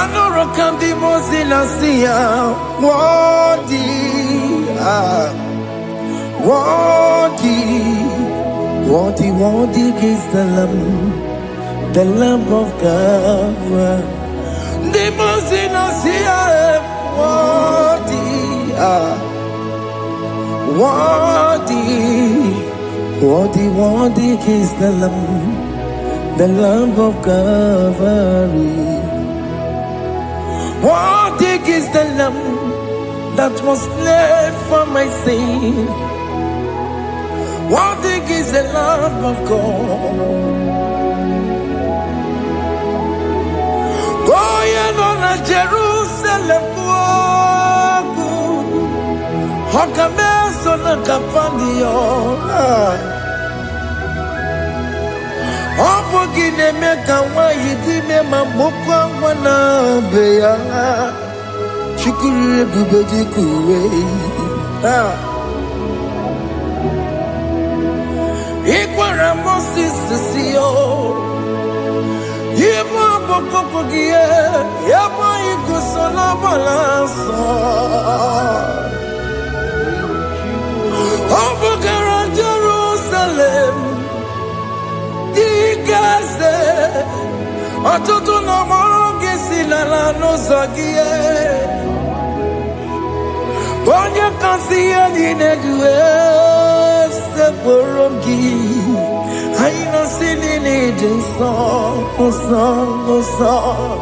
Anoro kam limozi na siya Wadi Worthy is the Lamb of God. The Mosina Sia, worthy is the Lamb of Calvary. Worthy is the Lamb that was slain for my sin. Worthy is the Lamb of God. Going on Jerusalem, Hokameso na kapandio. Opogine meka wa yidime mamukwa wana beya. Shukuru ebubedi kuwe. Ikwara Moses siyo. Yema bokopogie. Yema igusola balanso. Obogara Jerusalem. Digaze. Atutu na mogi silala no zagie. Onye kasi ani nedue se porogi. I no sini ni jinso oso.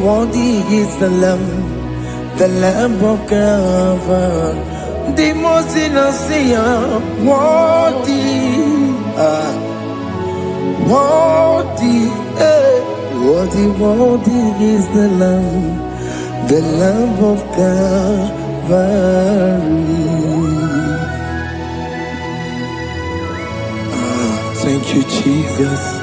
Worthy is the Lamb of God, the most innocent. Worthy is the Lamb of God. Thank you, Jesus.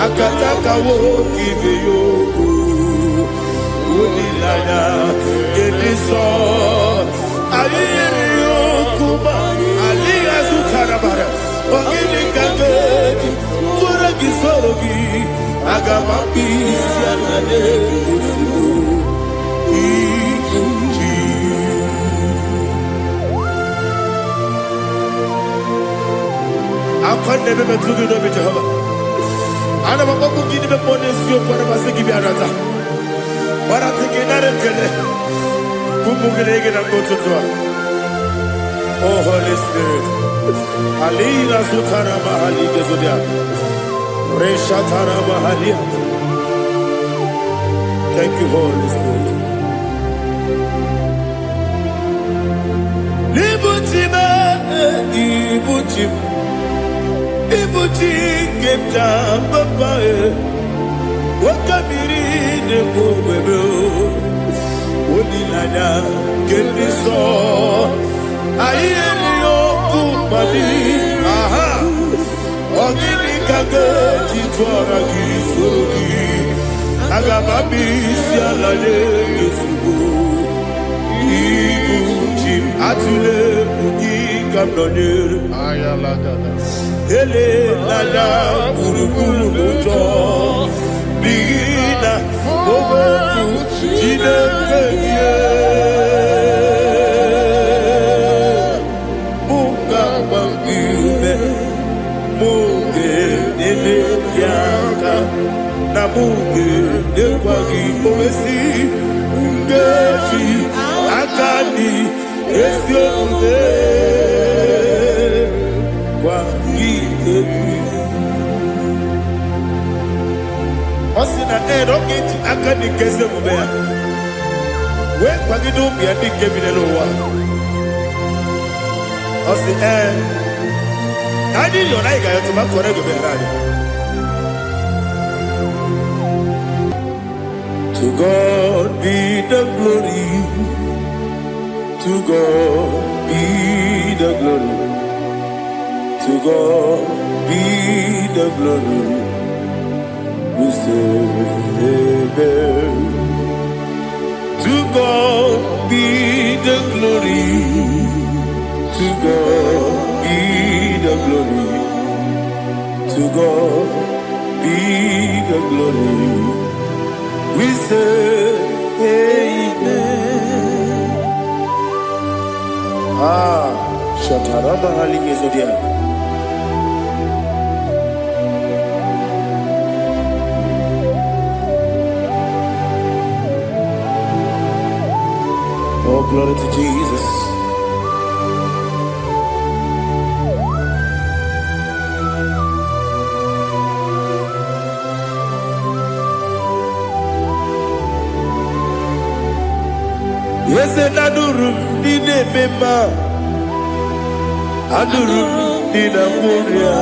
Akataka wo give you Unilana Gediso Aliyo Kuba Aliya Zutarabara Ogini Kagedi Tura Gisorogi Agamapi Sianade Akande bebe tugi no be Jehovah. Ana mababu gini be ponesio kwa nabase gibi arata. Bara teke narekele. Kumugirege na kototwa. Oh Holy Spirit. Alira sutara mahali gezodia. Resha tara mahali. Thank you, Holy Spirit. Libutime, ibutime. Ibuti keta papa wakamiri de bobebe onilada kendiso ayeni okupali aha ogini kage titwara gisuri agababi sialale yesubu ibuti atule bugi kamdonir ayalagada ele lala buruburu moto bigina oboku jinekeye muka bangibe muge nele yaka na muge nekwagi owesi ngeji akani esiokude Osina roketi akani kese mubea. We kwagidu biandi kebinelowa. Osi nani yona igayo tumakore goberani. To God be the glory. To God be the glory. To God be the glory. We say amen. To God be the glory. To God be the glory. To God be the glory. We say amen. Shataraba Haligezodia. Oh, glory to Jesus. Yes, and Adurum Nine Mema Adurum Nina Muria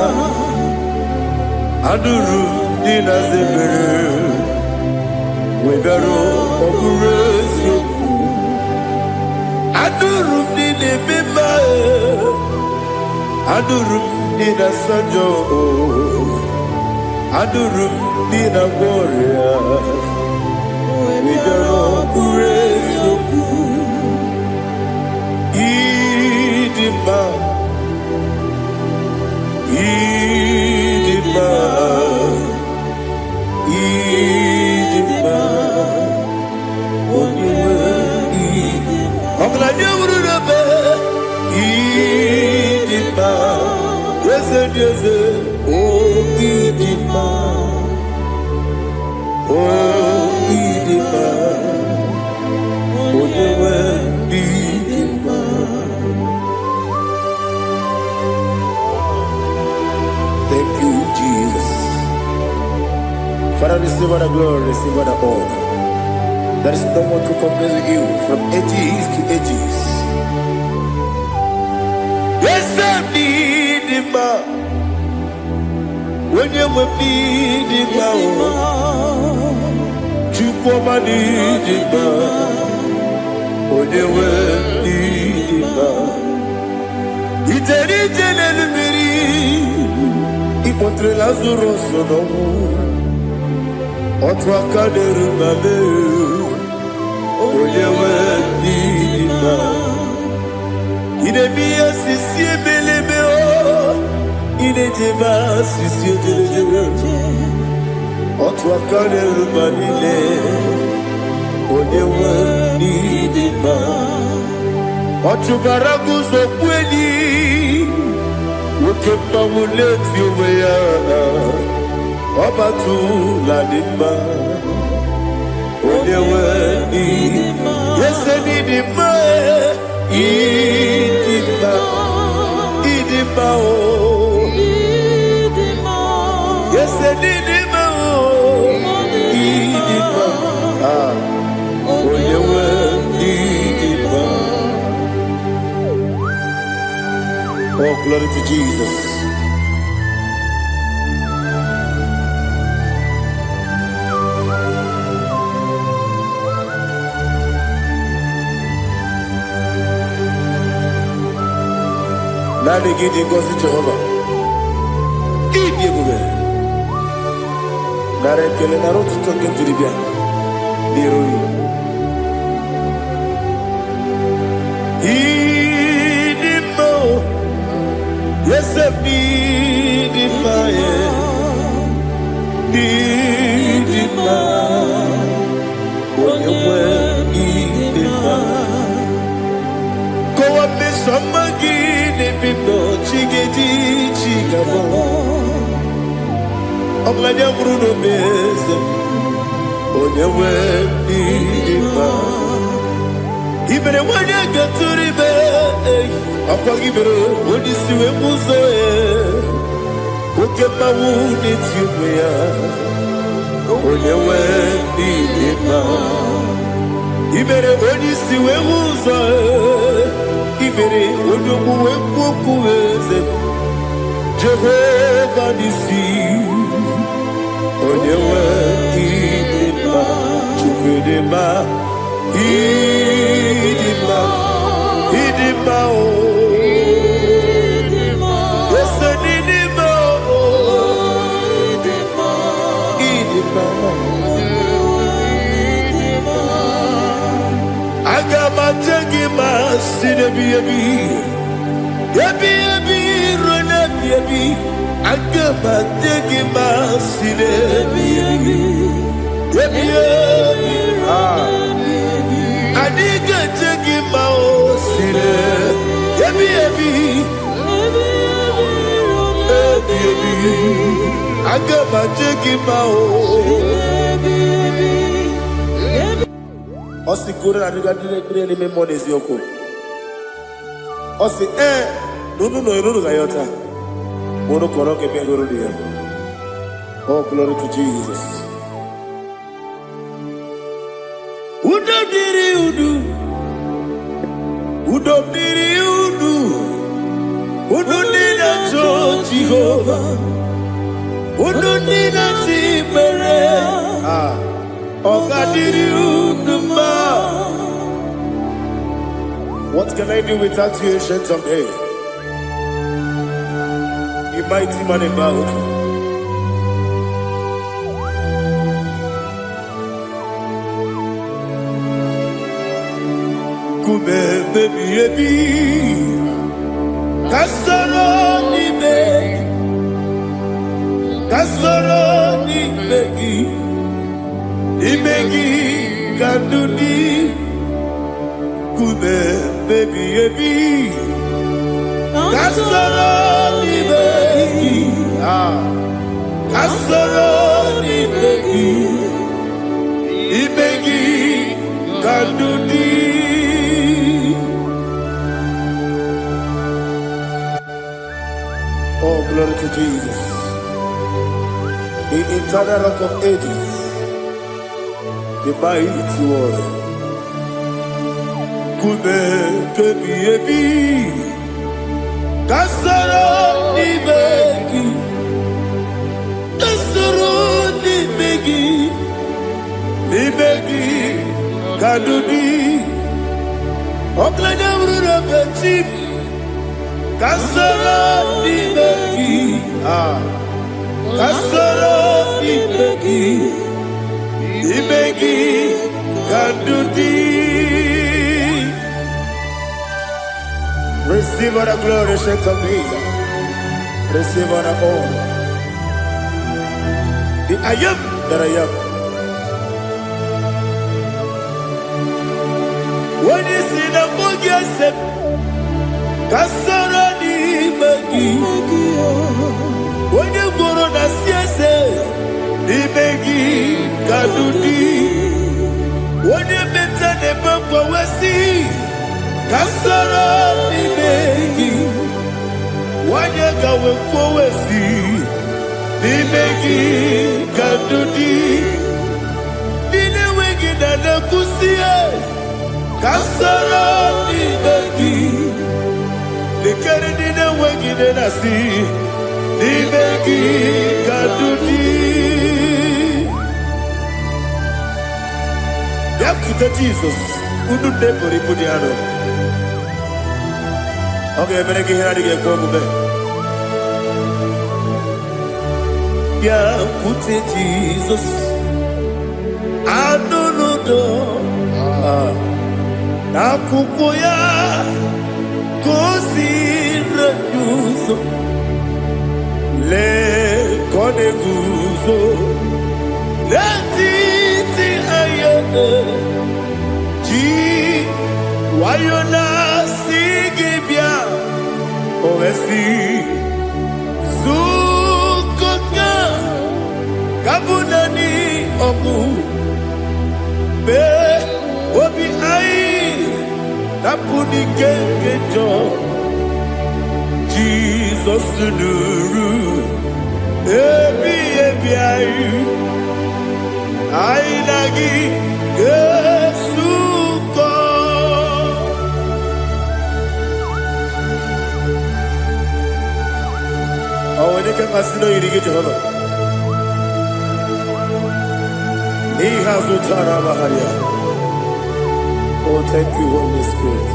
Adurum Nina Zebere Wedaro oburezo adurum ni nebima adurum ni na sanjo adurum ni na gloria Wedaro oburezo idima Thank you, Jesus. Father, receive all the glory, receive all the honor. There is no one to compare with you from ages to ages. Yes, I need him. When you need him, you come and need him. When you need him, it's a little Ipotre Lazaro sonomu Otwa kaderu mame Oyewe nima Idemiya sisi belebe o Idejeba sisi ojelejebe Otwa kaderu manile Oyewe nima Otubaragu zokweni Ukemba muleti umeya Obatu la nima Onyewe nima Yese nidima Idima Idima o Yese nidima o Idima Onyewe nidima Oh, glory to Jesus. Nani gidi ngozi Jehovah. Gidi gube. Nare kele naro tutoke njuribia. Niroi. Idimo. Yes, I need it, need it, when you were need it, go up this summer, give it, people, chiggy, chigabo. I'm like a Bruno Bez, when you were need it, even when you get to the bed. Apagibero, when you see a muzo, who get my wound into you, when you went in Ibere, when you see a muzo, Ibere, when you went to Jehovah, Nissi, when you went in Chukudema, Idima, Osikura dire me monezi yoko. Osi no gayota. Mono koroke pengoro dia. Oh, glory to Jesus. Udo diri udu. Udo nina cho Jehovah. Udo nina timere. What can I do without you, ancient of days? You mighty man in battle. Kume baby baby, kasoro ni begi kadudi. Kume baby baby, kasoro ni begi, kasoro ni begi kadudi. Oh, glory to Jesus, the eternal rock of ages, the mighty one. Kume baby, kasoro ni begi kadudi. Oklanya urura bechim, kasoro ni begi, kasoro ni begi kadudi. Receive all the glory, shake of Jesus. Receive all the honor. The I am that I am. When you see the boogie, I said, kasoro ni begi. When you go on the siese, ni begi kadudi. When you mention the bumper, we see. Kasoro ni begi, wanyaka wekowesi, ni begi kadudi, nile wegi dada kusie. Kasoro ni begi, nikere nile wegi dada si, ni begi kadudi. Yakuta Jesus, unu nepori pudiano. Okay, I'm going to get come yeah, put it Jesus. I don't know. Nakukoya, kosi reduzo. Le kone guzo. Le titi ayane. Ji wayona sigibia. Ovesi Zukoka Kabunani Omu Be Obi Ai Napuni Kenkejo Jesus Nuru Ebi Ai Ai Nagi Gesuko. Oh, when you can consider you get Jehovah. He has Utara Maharia. Oh, thank you, Holy Spirit.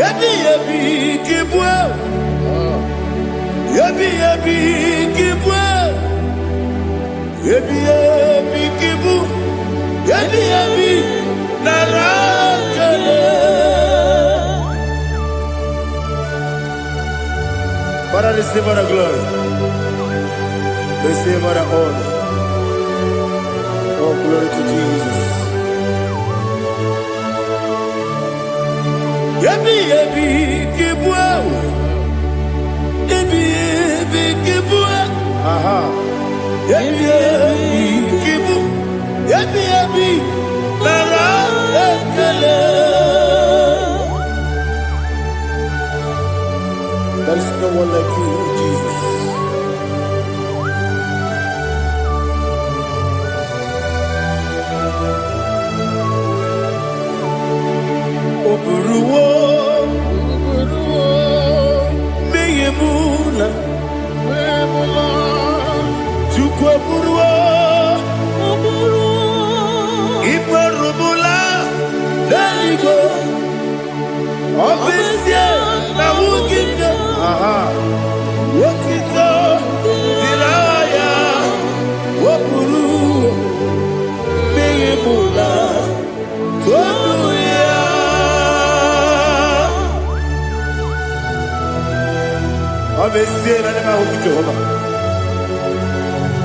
Yabi yabi kibwa. Yabi yabi kibwa. Yabi yabi kibu. Yabi yabi narakale. Father, receive all the glory. Receive all the honor. Oh, glory to Jesus. Yabi yabi kibwa. Yabi yabi kibwa. Aha. Yabi yabi kibu. Yabi yabi narakale. There is no one like you, Jesus. Oburuwo, Oburuo Iparubula Leligo Obesia na Wuginde Wotito Diraya Woburu Meyemula Tonuya Obesia na Nema Wuginde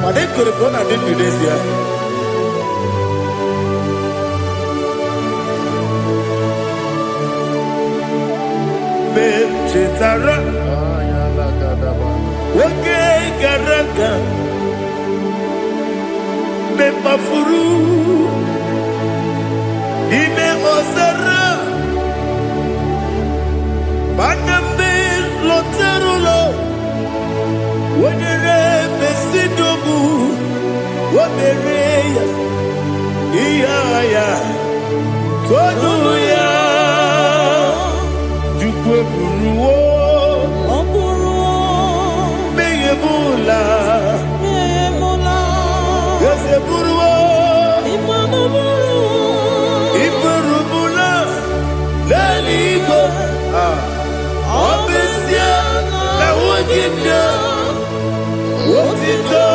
But they could have gone and did this here. Chetara, okay, Garaka, Mepafuru, Ime Ozara, Banambe, Loterulo, when you Mesidobu, what the Rea, Iaya, Toduya. Buruo, Meyebula, Yeseburuo, Iburubula, Leligo, Obesia, na Wuginde, Wotito,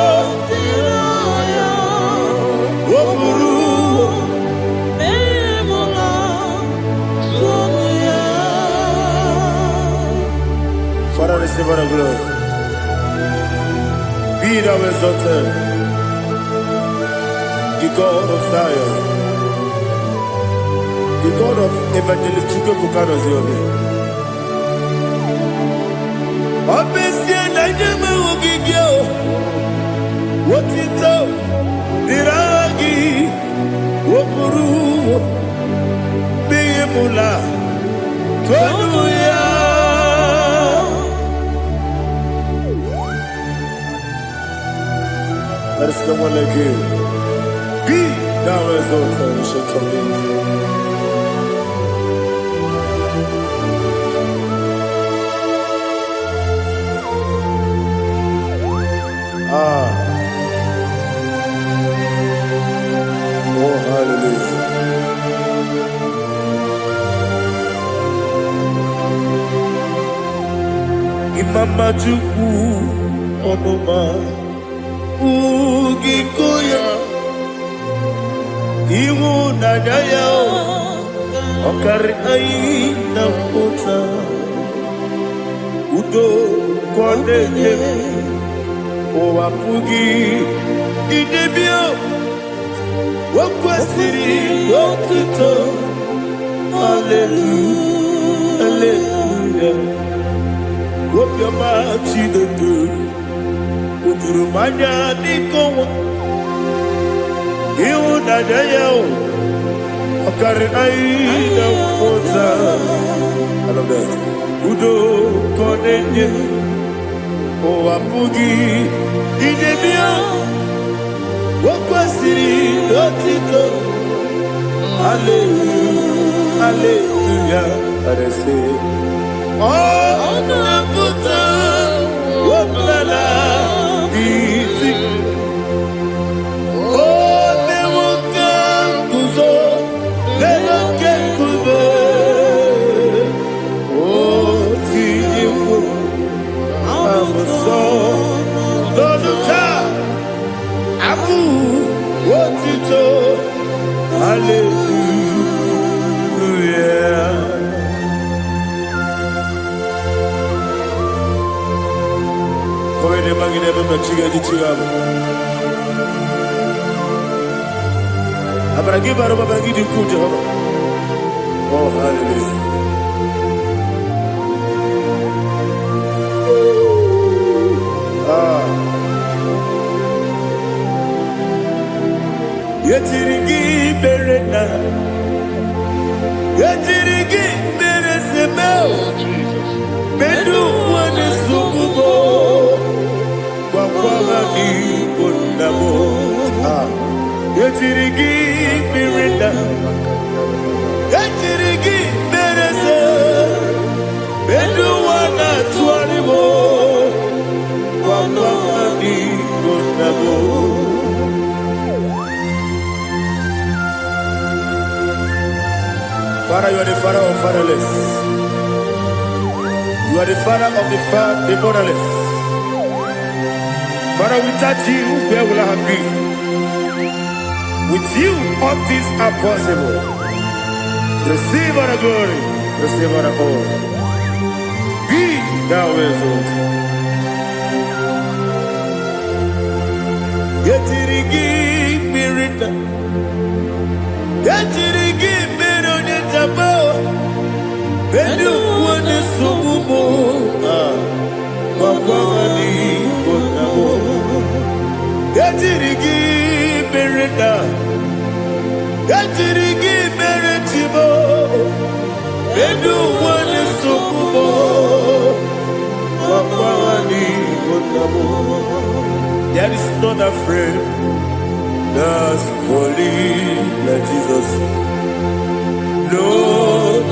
Woburu. Father, receive our glory. Be thou exalted, the God of Zion, the God of Evangelist Chukwu Bukano Ziobe. Obesia na nyeme ugigio, wotito, diragi, wopuru, biyemula, tonuya. There is someone like you. Be thou exalted, ancient of days. Oh, hallelujah. Imama Chukwu Onoma Ugikoya Iwu Nadaya Okari Aina Kota Udo Kwaneye Owapugi Idebio Wakwasiri Wakito Hallelujah Hallelujah Wapyama Chidedu Uturumanya Nikowa Iwu Nadaya Okari Aina Kota I love that Udo Kwaneye Owapugi Idebio Wakwasiri Wakito Hallelujah Hallelujah I say Oh, Naputa, Wapala, Biti. Oh, Newoka, Kuzo, Newoka, Kuzo. Oh, Tijifu, Amuso, Doduta, Abu, Wotito, Hallelujah. Kowe magine baba chiga jichigabo. Abaragi baro baba gidi kujo. Oh hallelujah. Yetirigi berena. Yetirigi beresebel. Bedu wane sukubo. Wakwamani kundabo. Yetirigi berena. Yetirigi berese. Bedu wana tuaribo. Wakwamani kundabo. Father, you are the father of fatherless. You are the father of the motherless. Father, without you, where will I have been? With you, all things are possible. Receive all the glory, receive all the honor. Be thou exalted. Yetirigi mirita, yetirigi mirone jabo, benu wane subumo, wapawani bonamo. Yetirigi mirita, yetirigi miritibo, benu wane subumo, wapawani bonamo. There is none afraid that's holy like Jesus. No,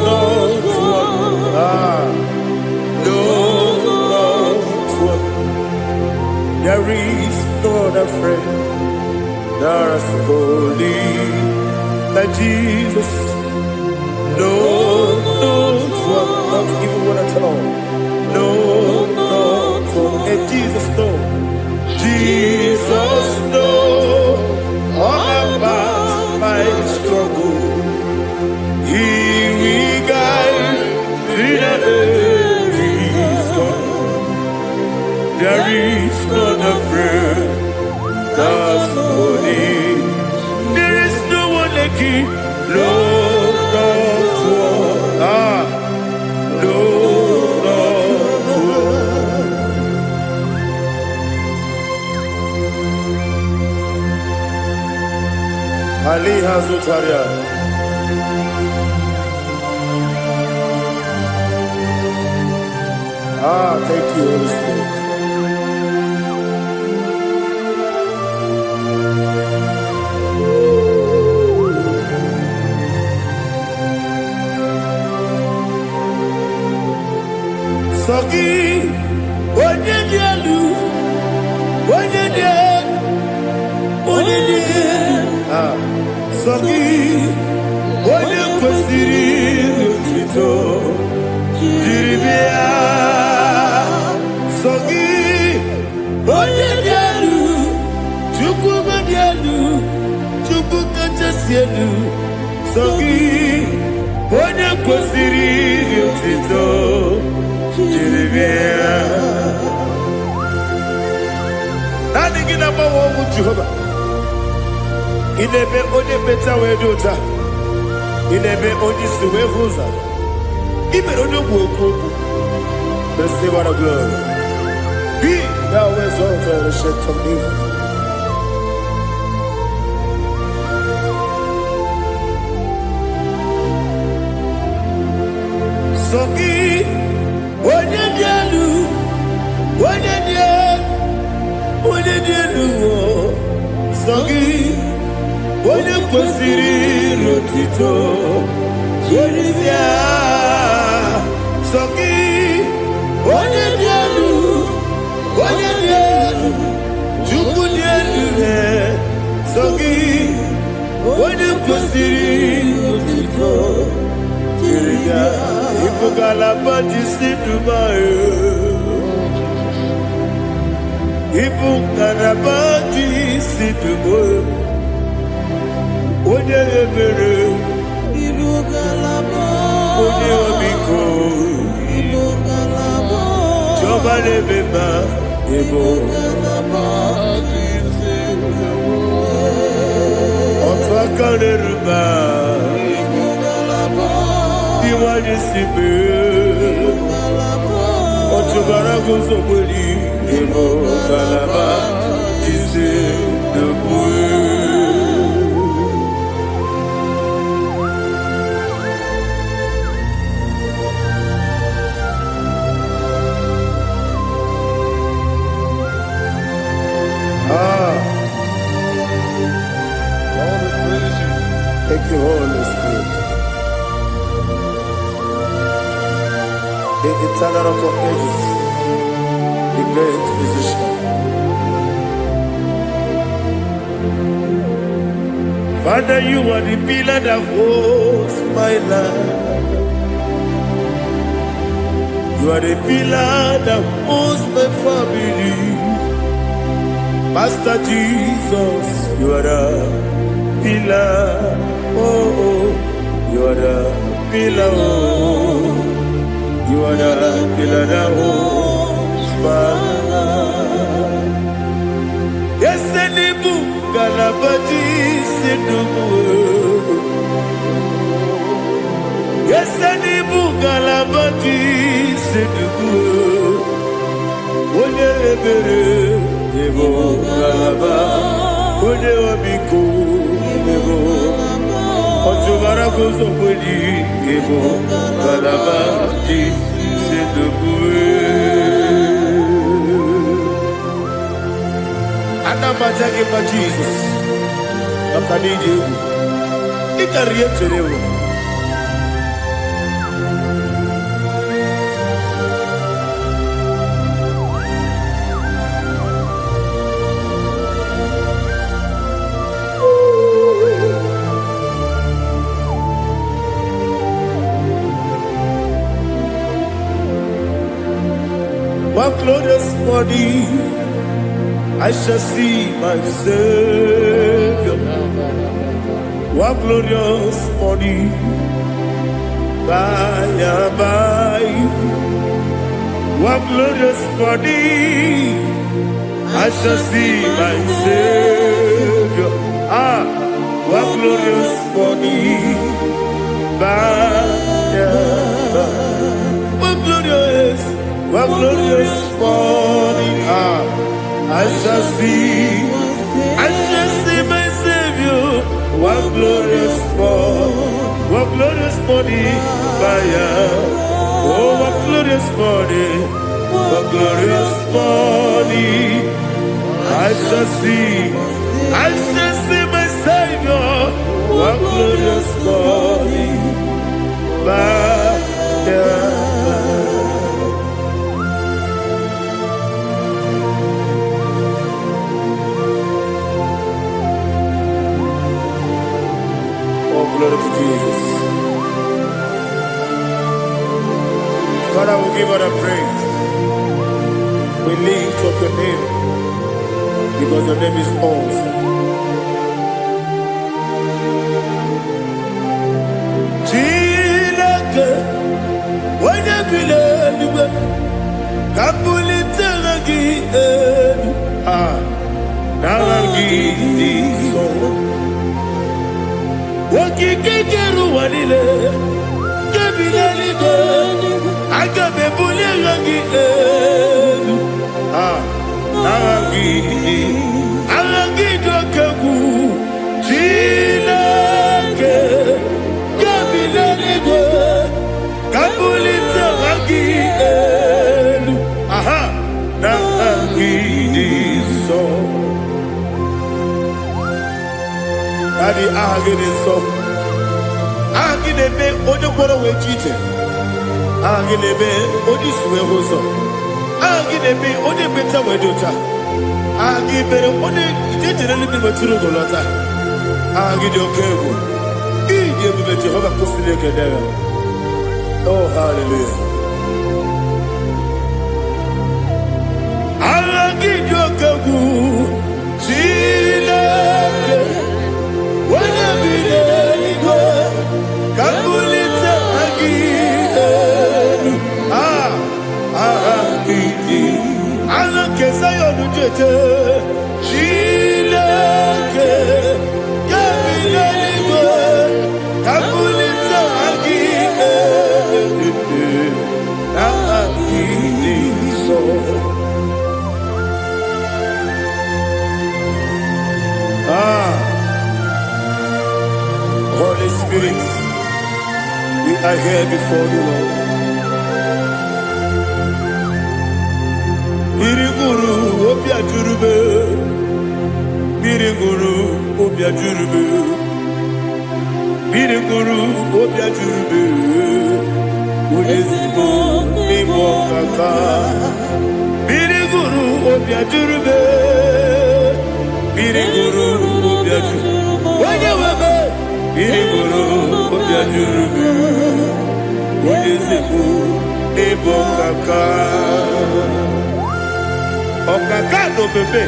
not one. No, not one. There is none afraid that's holy like Jesus. No, not one. Not even one at all. No, not one. And Jesus knows. Jesus knows all about my struggle. He will guide me to His God. There is none afraid that's holy. There is no one like Him. No, not one. No, not one. Ali Hazutaria. Thank you, Holy Spirit. Sogi, Onyedialu, Sogi, Onye kwesịrị otuto jiri bịa. Sogi, Onye dị elu, Chukwu dị elu, Chukwu kachasị elu. Sogi, Onye kwesịrị otuto jiri bịa. Naanị gị na-agbanwe ọnwụ Jehova. Inebe onye beta wee dị ụta. Inebe onye isi wee hụ ụzọ. Imere onye ogwu okwu okwu. Receive all the glory. Be thou exalted, ancient of days. Sogi, onye dị elu, onye dị elu, Sogi, onye kwesịrị otuto jiri bịa. Sogi, onye dị elu, Chukwu dị elu. Sogi, onye kwesịrị otuto jiri bịa. Ibu ngalaba jisi Dubai, Ibu ngalaba jisi Dubai. Onye ebere, Ibu ngalaba, onye omiko, Ibu ngalaba, Jehova na-emeba, Ibu ngalaba jisi Dubai. Otu aka na-eruba, Ibu ngalaba. Iwaje sibe, otubara guzobuli, Ibu ngalaba jisi Dubai. Thank you, Holy Spirit. The eternal rock of ages, the great physician. Father, you are the pillar that holds my life. You are the pillar that holds my family. Master Jesus, you are the pillar. Oh, you are the pillar. Oh, you are the pillar that holds my life. Yes, Senibu Galabati Sedubu. Yes, Senibu Galabati Sedubu. Ole Ebere Ebo Galaba. Ole Wabiko Ebo. Otubara Gozo Bodi Ebo Galabati Sedubu. Anamajage pa Jesus. Nakanije. Ikariye cherewo. One glorious body, I shall see my Savior. One glorious body, by and by. One glorious body, I shall see my Savior. One glorious body, by and by. One glorious morning, I shall see my Savior. One glorious morning, oh, one glorious morning, I shall see my Savior. One glorious morning, glory to Jesus. Father, we give you the praise. We lift up your name because your name is awesome. Chilake, when you believe, Kabuli Telagi, Nalagi, so. Wakikeru wanile Kabinali gani Agabe bule langi Alangi dokagu Chilake Kabinali gani Kabuli tangi Nangi so Adi ahagene so ahagene be onye kworo we chiche ahagene be onye suwe hoso ahagene be onye beta we dota ahagene be onye ijejere libi maturu golota ahagene okego ije bube Jehova kusile kedera. Oh hallelujah. Ahagene okego chilake Wanya bilenigwe Kabulita agidenu agidi Alanke sayonu jeje Chileke Kabilenigwe Kabulita agidenu agidi so Holy Spirit, we are here before you, Lord. Biriguru obia jurube, biriguru obia jurube, biriguru obia jurube. Uyezibo nibo kaka, biriguru obia jurube, biriguru obia jurube. Wanyewebe. Biriguru obia jurube, uyezibu Ebokaka. Okaka no bebe.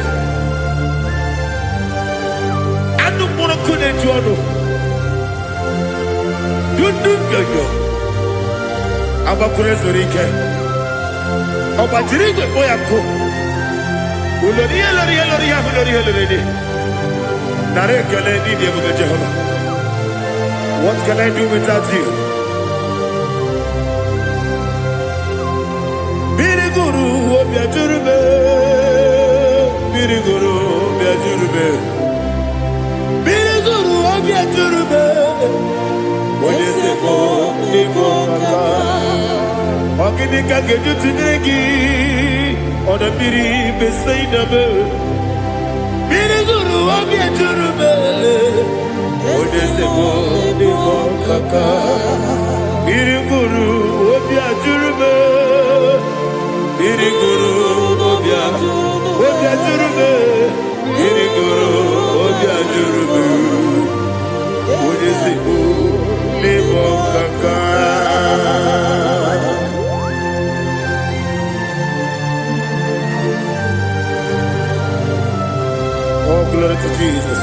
Anu mono kune juano. Dundu yoyo. Abakure zorike. Obajirigwe boyako. Uloriya. Nare kele ni diye buge Jehovah. What can I do without you? Biri guru obya jurube. Biri guru obya jurube. Biri guru obya jurube. Wode seko ni kaka. Okini kage jutinegi. Oda biri besaida be. Biri guru obya jurube. Wode seko ni kaka. Biri guru obya jurube. Biri guru obya jurube. Biri guru obya jurube. Wode seko ni kaka. Oh, glory to Jesus.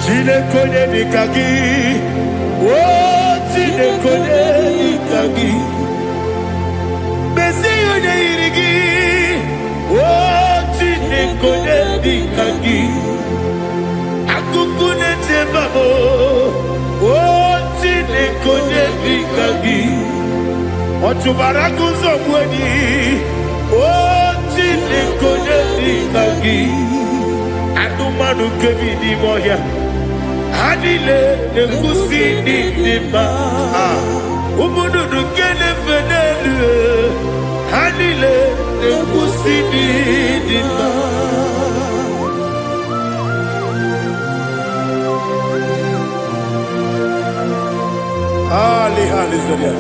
Chine konye nikagi. Oh, chine konye nikagi. Besi yone irigi. Oh, chine konye nikagi. Akukune chembabo. Oh, chine konye nikagi. Ochubaraku zomweni. Oh, chine konye nikagi. Adumanu kebi di moya. Adile nekusi di dima. Umudu kene fenelu. Adile nekusi di dima. Hallelujah.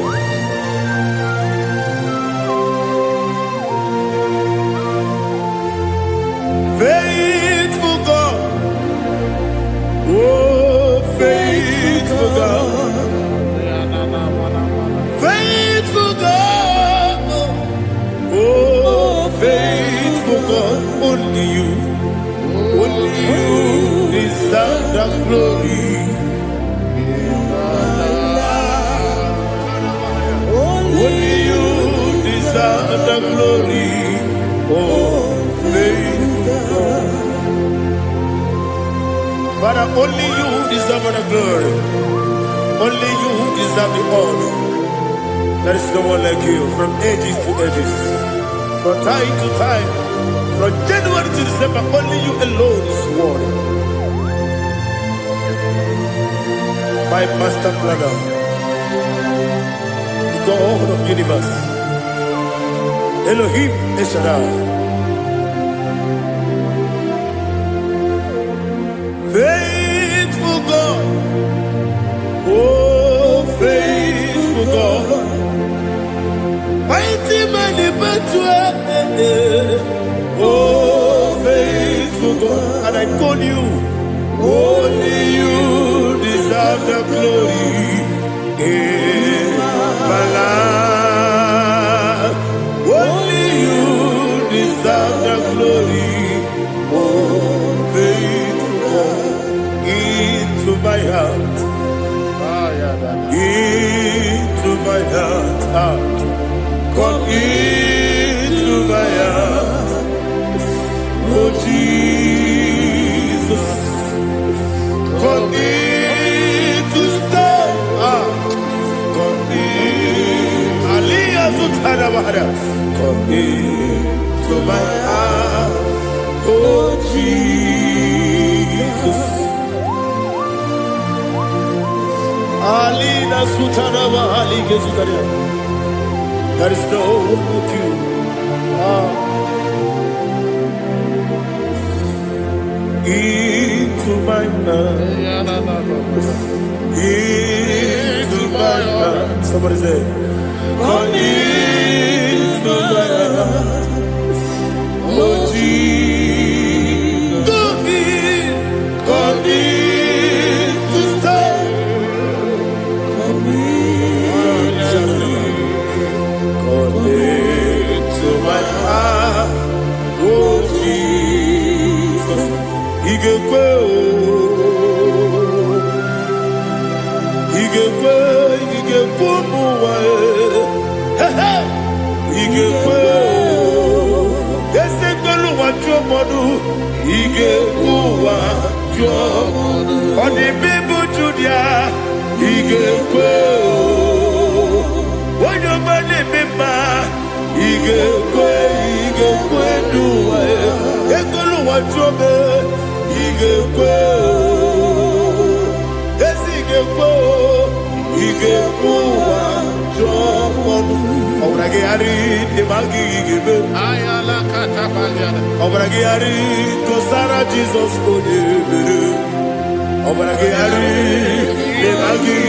Faithful God, oh faithful God, faithful God, oh faithful God, only you deserve the glory. Only you deserve the glory, oh faithful God. Father, only you deserve the glory. Only you deserve the honor. There is no one like you from ages to ages, from time to time, from January to December. Only you alone is worthy. My master planner, the God of the universe, Elohim Eshadai. Faithful God, oh faithful God, mighty man in battle, oh faithful God, and I call you, only you deserve the glory in my life, only you deserve the glory, oh faithful. Into my heart, into my heart, come into my heart, oh Jesus, come in to stay, come in, Aliyah Zutanabara, come into my heart, oh Jesus. Alina Sutanava Ali Gezutaria. There is no one like you. Into my mind. Into my heart. Somebody say, come into my heart. Oh Jesus. Come in. ige kuwa jo odi bibu judia ige kwe onyo mane mema ige kwe duwa ekolu wa jobe ige kwe esige kwe ige kuwa jo Obrage ari de magi gebe ayala kata baliana Obrage ari ko sara Jesus odebere Obrage ari de magi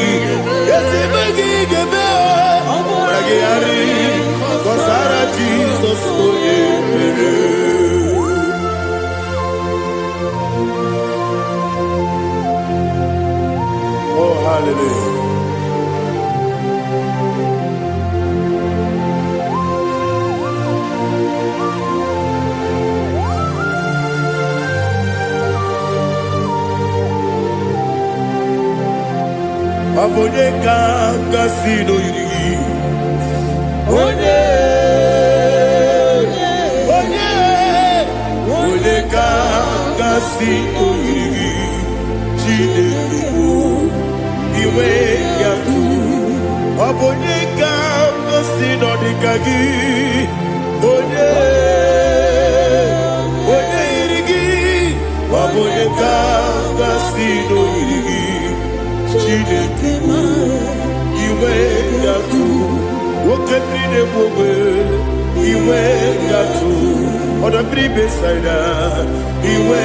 ese magi gebe Obrage ari ko sara Jesus odebere Oh hallelujah. Abone kanga sino yiri One kanga sino yiri Chinekibu Iwe yatu Abone kanga sino dikagi One yirigi Abone kanga sino yirigi Chineke iwe gatu Woketri ne bobe iwe gatu Oda bribe saida iwe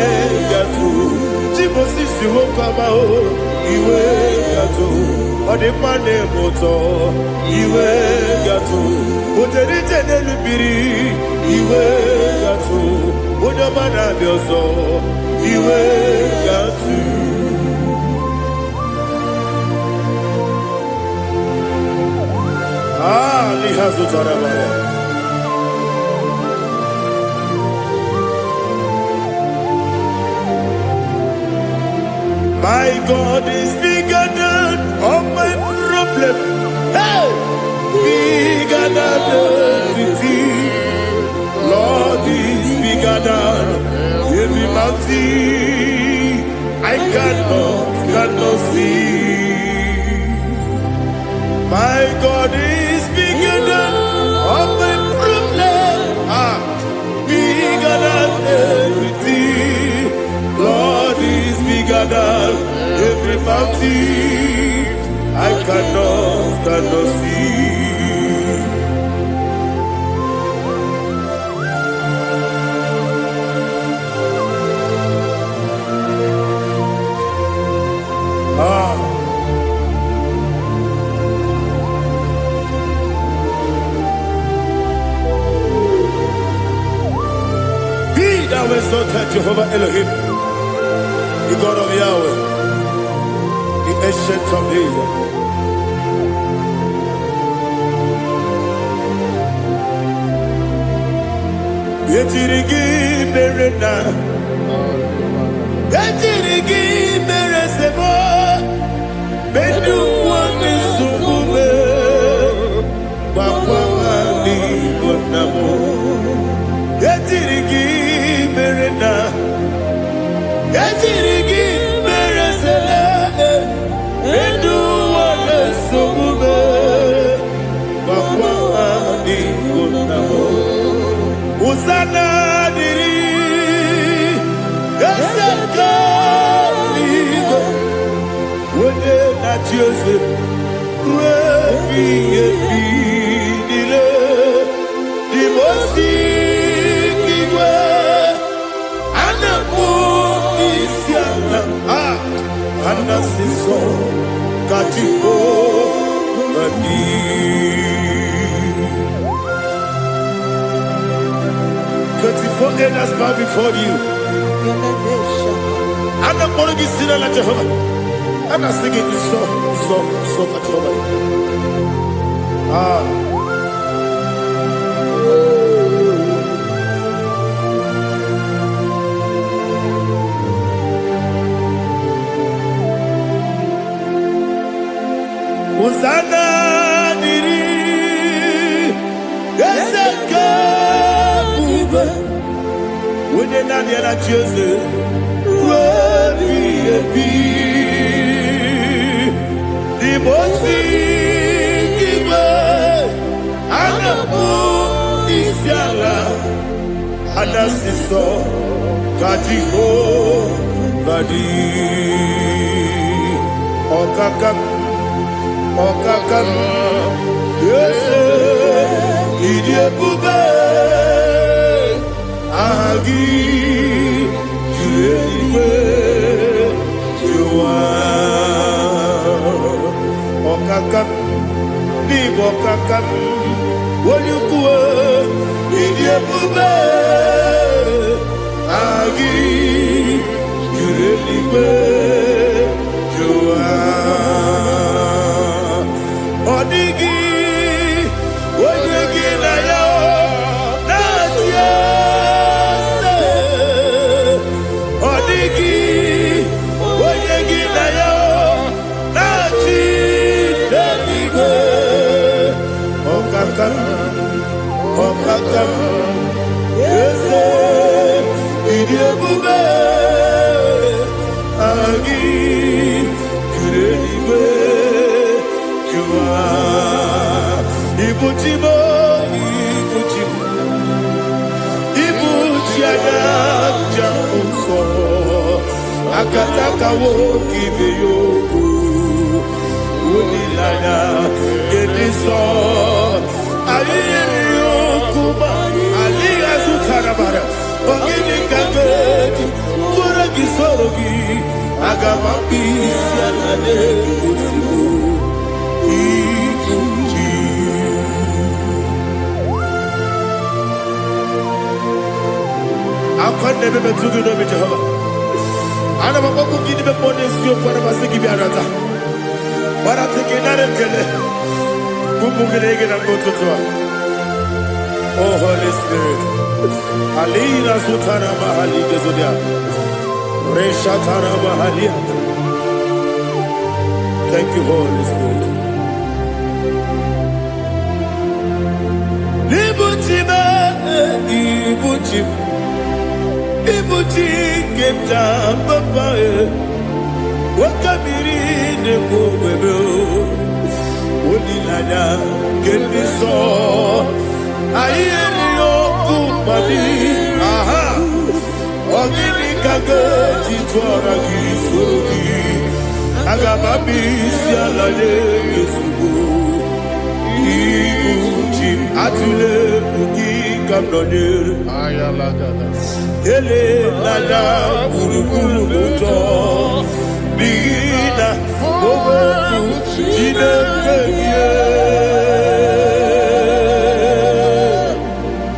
gatu Timosisi wokama o iwe gatu Ode mane moto iwe gatu Oderi jene lubiri iwe gatu Oda mana bioso iwe gatu My God is bigger than all my problem. Hey, bigger than everything. Lord is bigger than every mountain. I cannot see. My God is bigger than all my problem. Bigger than everything. Lord is bigger than every mountain. I cannot see. Thou exalted Jehovah Elohim, the God of Yahweh, the ancient of days. Yetirigi merena, yetirigi meresemo, bedu wani subume, bakwani bonamo. Yetirigi merena, yetirigi meresele, bedu wani subume, bakwani bonamo. Usana diri, esaka ligo, wode na Jose, wepi dile, dimosi kiwe, anamu isiana, anasiso katiko badi. 24 elders bow before you. And I'm going to be singing like Jehovah. And I'm singing this song like Jehovah. Hosanna diri, onye naanị ya na chi eze ruo ebighị n'ime ozi igwe a na-akpọ isi ala anasị sọ ka Jehova dị. Ọkaka m eze ịdị ebube aha gị juru eluigwe dị ụwa. Ọkaka m n'ime ọkaka m onye ukwu ịdị ebube aha gị juru eluigwe dị ụwa. Ọ dịghị onye gị na ya na-achị eze. Ọ dịghị onye gị na ya na-achị n'eluigwe. Ọkaka m eze ịdị ebube aha gị juru eluigwe dị ụwa. Ibuchi anya ja ụzọ akataka nwoke ibe ya okwu olileanya ndị nsọ anyị nyere ya okwu ma adịghị azụtara bara ogidi ka ga-eji tụrụ gị soro gị aga m akpụ isi ala na-egosigo ibuchi. Akwa nebe metugi n'obi Jehova. Ana m akpọkụ gị n'ime mmụọ n'eziokwu, ana m asị gị bịa nata. Barata gị nara ekele ụmụ gị na-ege na n'ụtụtụ a. Oh Holy Spirit, alina sutana mahali gezodia, reshatana mahalia. Thank you, Holy Spirit. Ibuchi kemta papa wakabiri ne kwebe olilanya kemiso ayeri okupali aha ogini kage jitwara gisogi agabami sialale yesugo ibuchi atule ugi kamdonere ayalagada ele lada gburugburu n'ụjọ n'ihi owetu Chineke ihe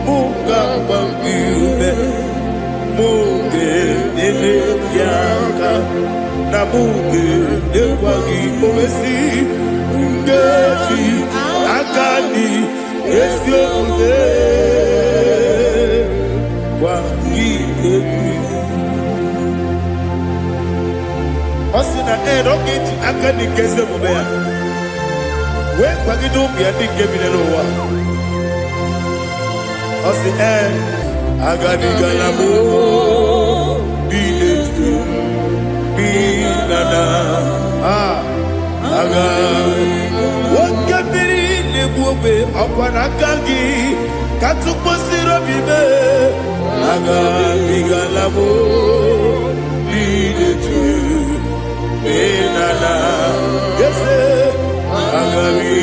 mụ ga-agba gị ume mụ ga-enyere gị aka na mụ ga-enyekwa gị omesi ngeji aka dị ezi omume gwa gị egwu. Ọ sị na ọ ga-eji aka dị nke ezi omume ya wee kwagide ụmụ ya ndị nke bi n'ụwa. Ọ sị agabigala m bi n'etu bi nana aga nwoke mmiri na-egbu ogbe ọkwa n'aka gị ka tụkwasịrị obi mee agabigala m bi n'etu bi nana ese agabi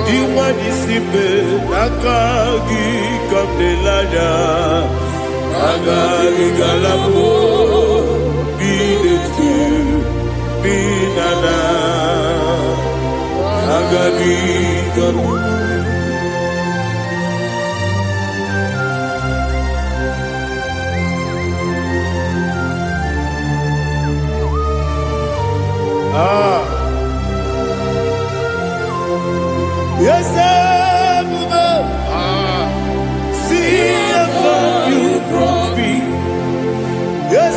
diwa disipe n'aka gị ka m na-elanya agabigala m bi n'etu bi nana agabigala m. Yes, see how you brought me. Yes,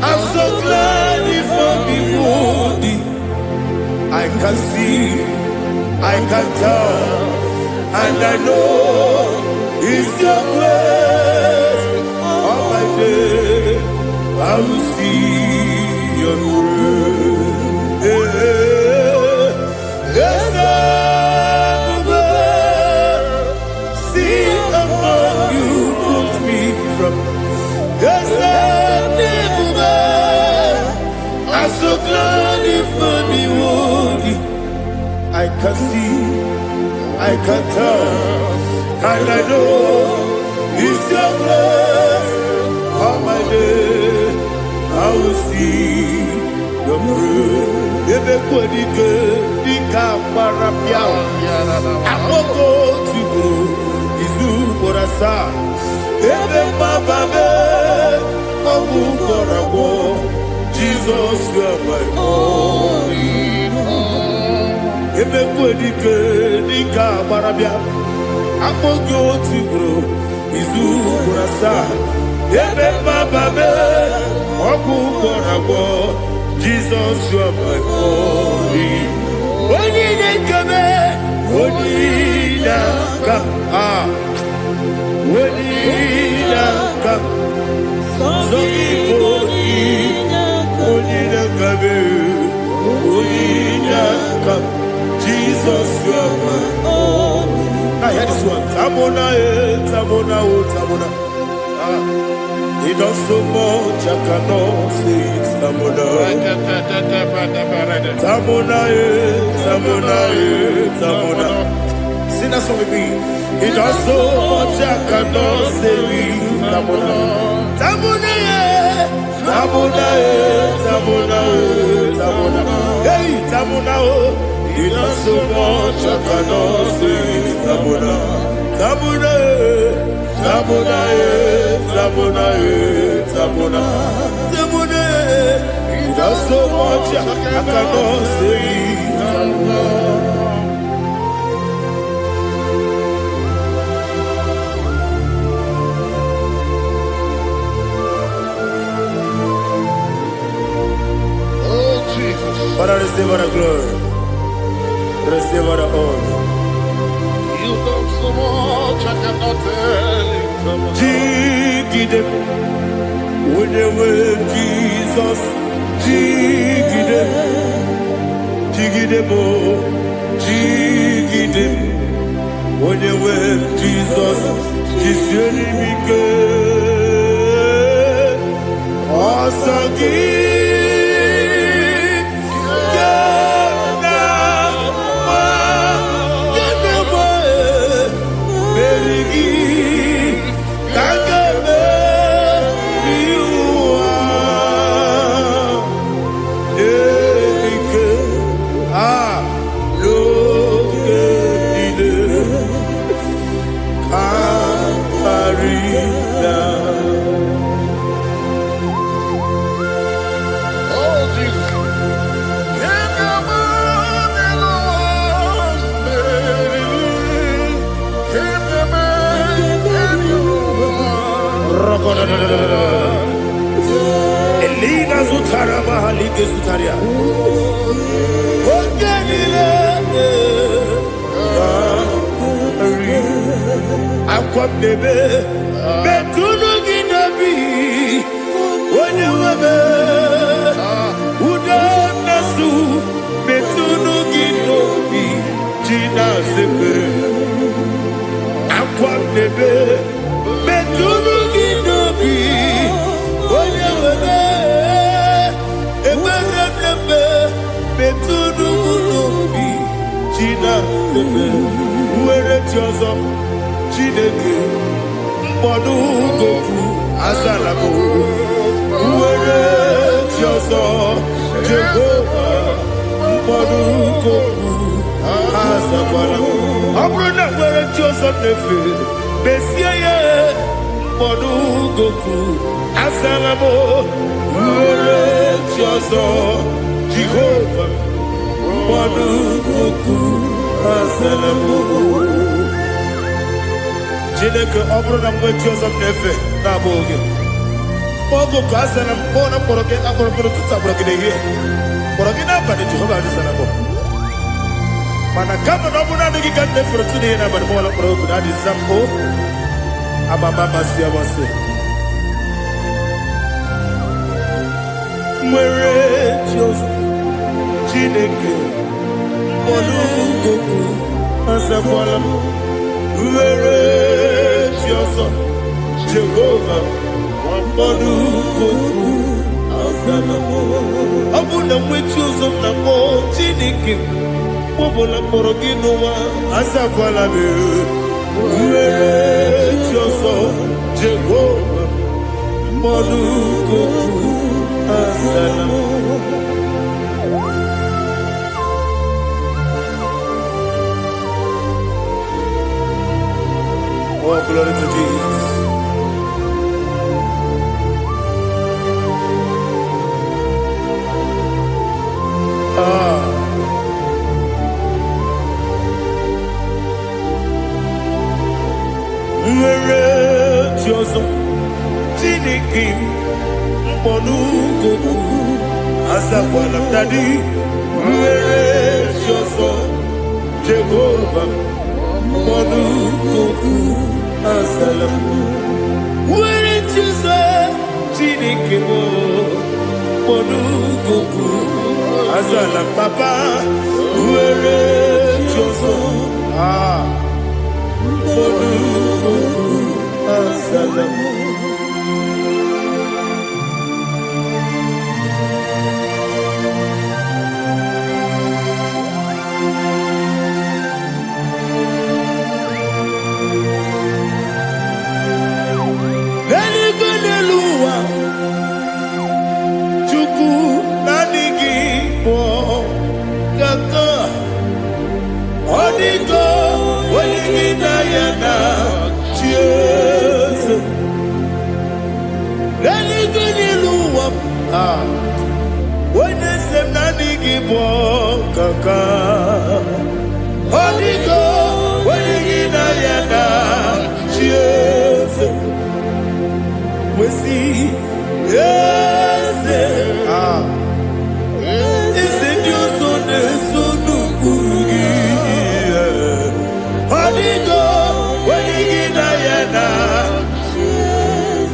I'm so glad you found me worthy. I can see, I can tell, and I know is your grace. All my day I will see your grace. Yes, see among you put me from. Yes, I'm so glad for the world. I can see, I can tell, and I know it's your grace. All my day I will see your grace. Ebe kwenike dika parapia, akoko tibu izu borasa. Ebe mababe obu korabo. Jesus, you are my only home. Ebe kwenike dika parapia, akoko tibu izu borasa. Ebe mababe obu korabo. Jesus, you are my only. Only come, only come, only come. So only come. Jesus, you are my only. I hear this one. Tamona, tamona, tamona. He does so much, I cannot say it. Tamona, Tamona, Tamona, Tamona. Sing that song with me. He does so much, I cannot say it. Tamona, Tamona, Tamona, Tamona, Tamona. Hey, Tamona, he does so much, I cannot say it. Tamona, Tamona. Tamona, Tamona, Tamona, Tamona. He does so much I cannot say. Tamona. Oh Jesus. Father, receive all the glory. Receive all the honor. You done so much I cannot tell it. Jigide, when you were Jesus, Jigide, Jigide mo, Jigide, when you were Jesus, Jisuni Mike, Osagi. Elina Zutara Mahalike Zutaria. Aqua bebe, Betunu Ginabi, when you were Udanasu, Betunu Ginobi, Gina Zepe. Aqua bebe, Betunu Ginobi, when you were Betunu Ginobi, Gina Zepe. Where it was Chineke Mbodu Goku Azalabo Uwere Tioso Jehovah Mbodu Goku Azalabo Abrona Were Tioso Nefe Besiye Mbodu Goku Azalabo Uwere Tioso Jehovah Mbodu Goku Azalabo Chineke ọbụrụ na mgbe Joseph na-efe na-abụ oge ogo ka a sị na mkpọ na mkpọrọ gị akpọrọ tụta kpọrọ gị n'ehihie kpọrọ gị n'abalị Jehova adịsa na mbọ mana kama na ọ bụ naanị gị ka nne fere tụ n'ihe n'abalị mụọ na mkpọrọ oku na adịza mbụ Ababa Masia Wase. Mwere Josu Chineke Olugoku Asakwala Mwere Josu Jehovah Olugoku Asana Abuna Mwechoso Namo Chineke Bobola Poroginowa Asakwala Mwere Josu Jehovah Olugoku Oh, glory to Jesus. Asakwala Daddy, where is your son, Jehovah, Monukoku, Asalam, where is your son, Chinikimo, Monukoku, Asalam, Papa, where is your son, Monukoku, Asalam. Kaka Odigo Wenigina Yana Cheers We see Yes Is it your son Urugi Odigo Wenigina Yana Yes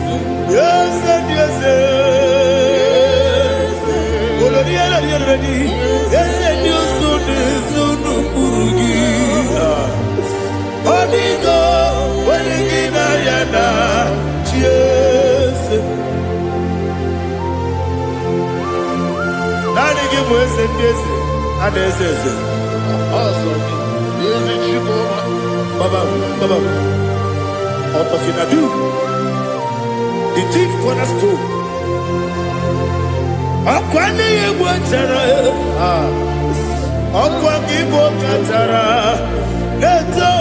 Yes Ready. Yes, and you soon Urugi. Odigo, Wenigina Yana, cheers. Nanigi was and this, and this is awesome. Baba, Otofinadu, the chief cornerstone. Akwani yebo chara Akwa kibo katara Neto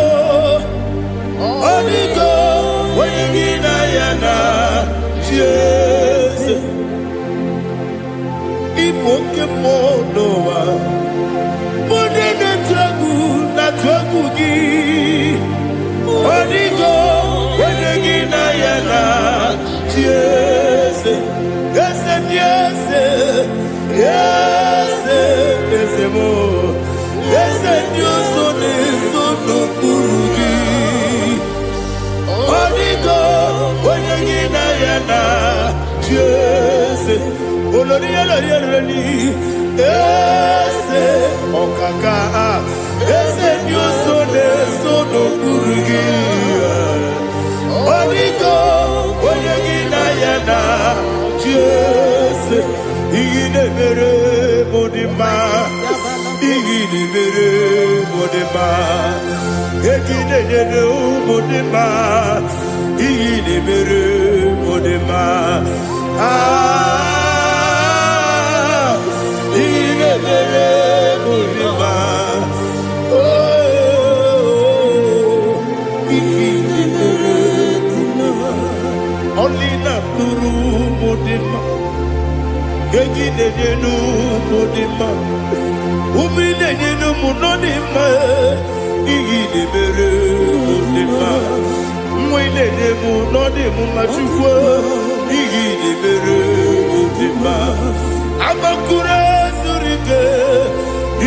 Odigo Wenigina Yana Cheers Ipoke monowa Mune na twagu gi Odigo Wenigina Yana Cheers Yes and yes, yes, yes, more. Yes, and you son is no Urugi. Odigo, when you get Diana, yes, Oloria, yes, Okaka, yes, and you son is no Urugi. Odigo, when you get Diana. Yes, Igine mere modima, Igine mere modima, Igine mere modima, Igine mere modima, Igine mere modima, Igine mere modima, only not Nuru modima. Gegi nenu modima, umi nenu munodima, igi nebere modima, mwe nenu munodimu machukwa, igi nebere modima, abakure surike,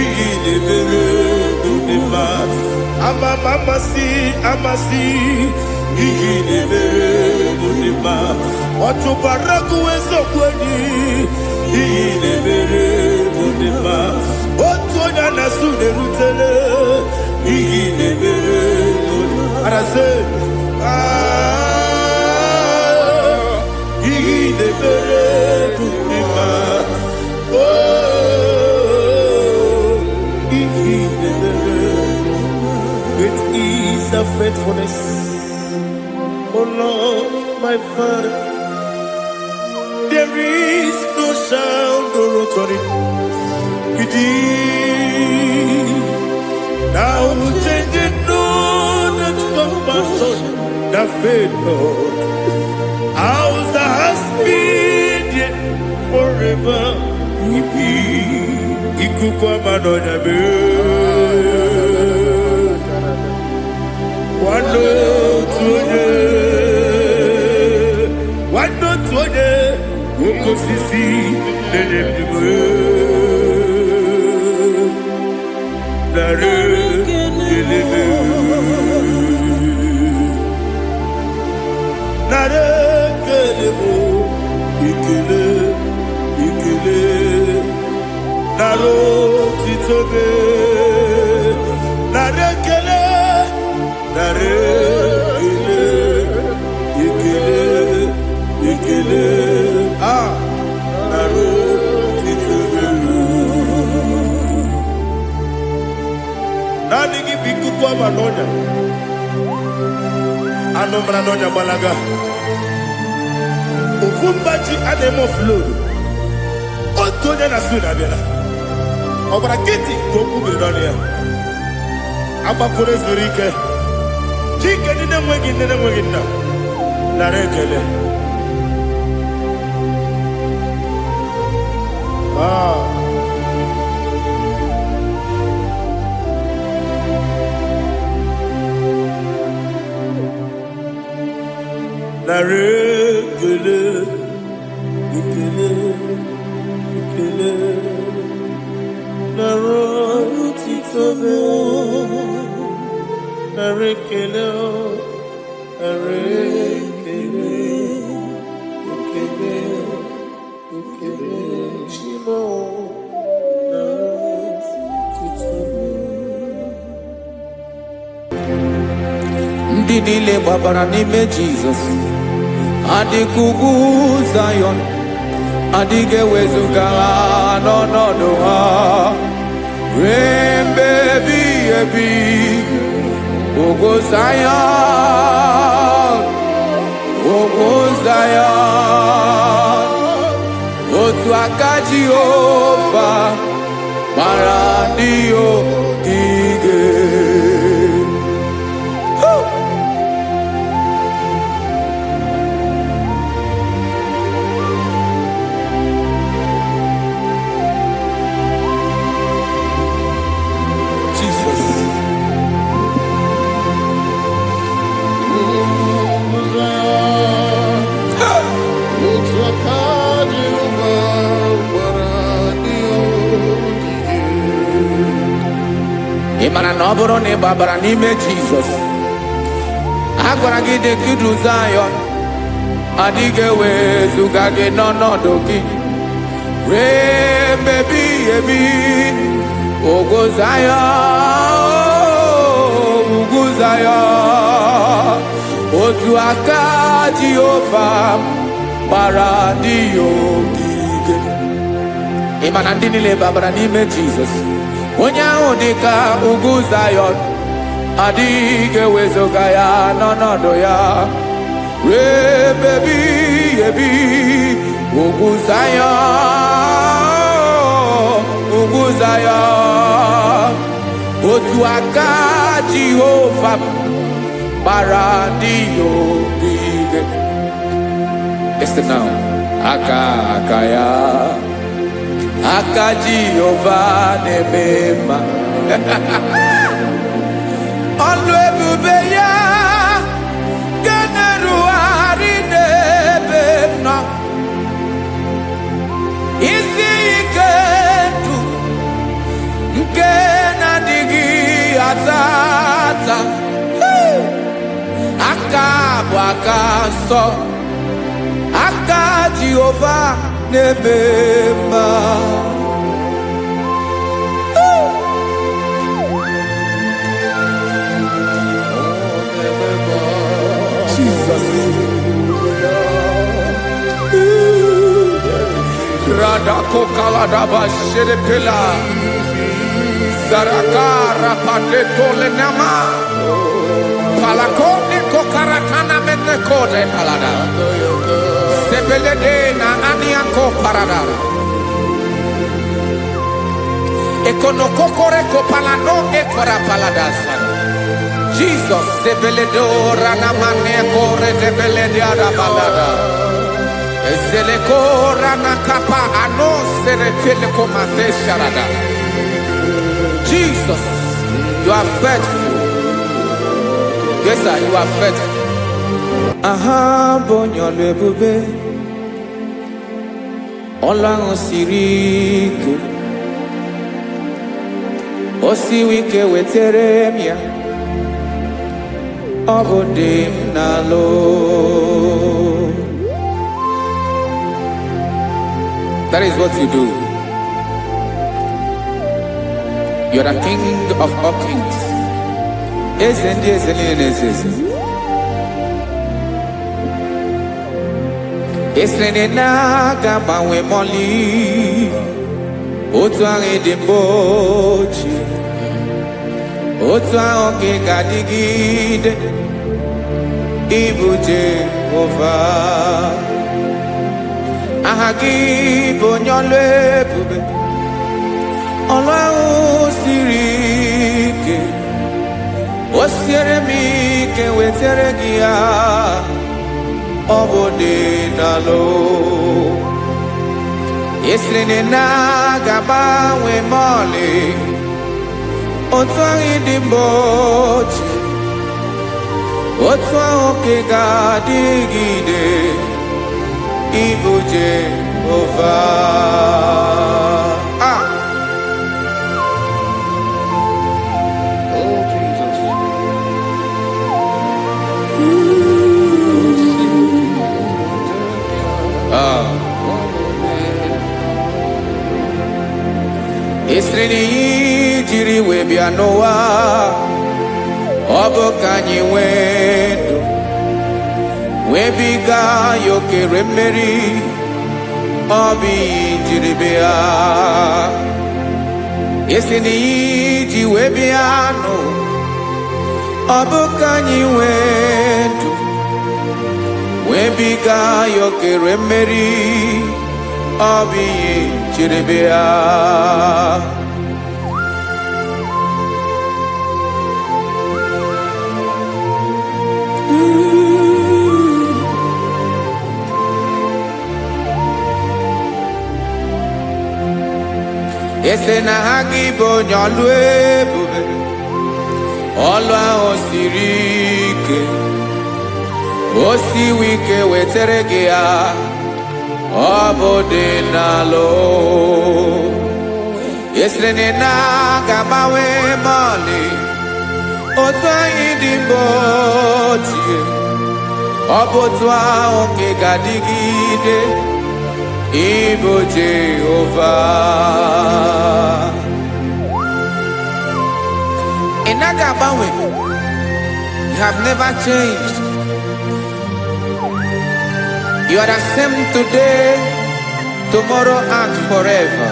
igi nebere modima, amasi, ihe na-emere bụ ndị mma ọ chụkwara gụwe zokweni ihe na-emere bụ ndị mma otu onye na-asụ na-erutele ihe na-emere bụ ndị mma arase ihe na-emere bụ ndị mma it is a faithfulness, oh Lord, my Father. There is no sound or authority. It is now changing, no that compassion, the faith, Lord. Ours that has been yet forever. Ikukwa madonya be wando tuone uko sisi nenebime nare kelebe nare kelebo ikele naro titobe nare kele ikele naro titobe nani gibiku kwa manonya anomra nonya balaga ufumbaji anemo flow otonya na suna bela ọbara kiti kokubiri n'ọnụ ya agbapụrụ ezuru ike chike ndị na-enweghị nne na-enweghị nna nara ekele nara ekele ekele naro titobe narekele shimo naro titobe ndị niile gbabara n'ime Jizọs adịghị ugwu Zayọn adịghị ewezuga ha n'ọnọdụ ha ruo mgbe ebighị ebi ugwu Zayọn otu aka Jehova mara ndị ogige ịmara na ọ bụrụ na ị gbabara n'ime Jizọs a gwara gị dị kudu Zayọn adịghị ewezuga gị n'ọnọdụ gị ruo mgbe ebighị ebi ugwu Zayọn otu aka Jehova gbara ndị ogige ịma na ndị niile gbabara n'ime Jizọs onye ahụ dị ka ugwu Zayọn adịghị ewezuga ya n'ọnọdụ ya ruo mgbe ebighị ebi ugwu Zayọn otu aka Jehova gbara ndị ogige. Listen now. Aka ya aka Jehova na-eme mma ọlụ ebube ya ga na-erugharị n'ebe m nọ isi ike ndụ nke na-adịghị ata ata aka wakaso aka Jehovah nebema. Jesus. Radako kaladaba sherepela Zarakara pateto lenama Palakone kokaratana mene kode palada Sebelede na aniako parada Ekono kokore kopalano ekora paladasa Jesus sebeledo ranamane kore debelede ada balada Ezelekora nakapa ano serepele komate sharada. Jesus, you are faithful. Yes, sir, you are faithful. Aha, bonyo lebube. Olang osirike. Osiwike weteremia. Obodim nalo. That is what you do. You are the King of all kings. Esrene na gama we moli. Otuange dembochi. Otuange gadigide. Ibuje ova. Ahagi bonyole bube Olwa sirike Osiere mi ke wetere gia Obode nalo Esrene na gaba we mole Otwangi dimbochi Otwangi gadigide Ibu Jehovah. Oh, Jesus. Isrini jiri webia Noah. Obo kanyi wedo. Webiga yoke remeri Obi jiribea Yesini ji webiano Obukanyi wedu Webiga yoke remeri Obi jiribea Ese na hagi bonyolwe bube Olwa osirike Osiwike weteregea Obode nalo Ese na gamawe mali Otwa idimbotie Obotwa onke gadigide Ibo Jehovah. Inagabawe, you have never changed. You are the same today, tomorrow, and forever.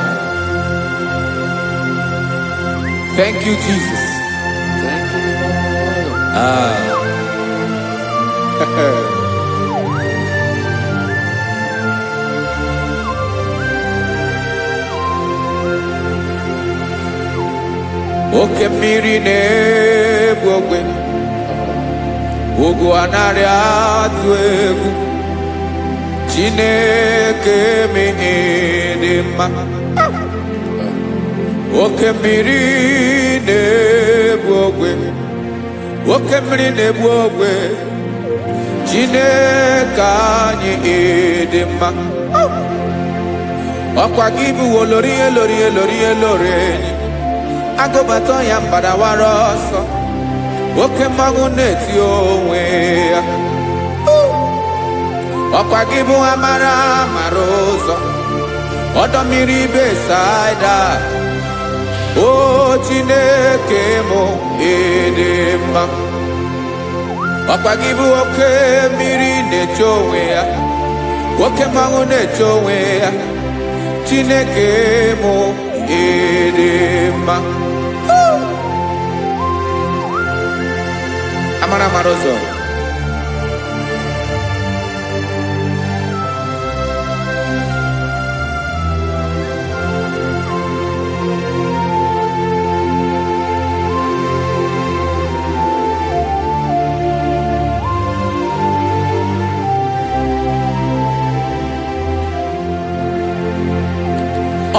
Thank you, Jesus. Thank you, Lord. Oke mmiri na-egbu ogwe ugwu anarị atụ egwu Chineke mee dị mma oke mmiri na-egbu ogwe oke mmiri na-egbu ogwe Chineke anyị dị mma ọkwa gị bụ olori enyi Agobato ya mbadawara ọsọ oke mmanwụ na-eti onwe ya ọkwa gị bụ amara mara ụzọ ọdọ mmiri Besaida o Chineke mụ ịdị mma ọkwa gị bụ oke mmiri na-eche onwe ya oke mmanwụ na-eche onwe ya Chineke mụ ịdị mma amara mara ụzọ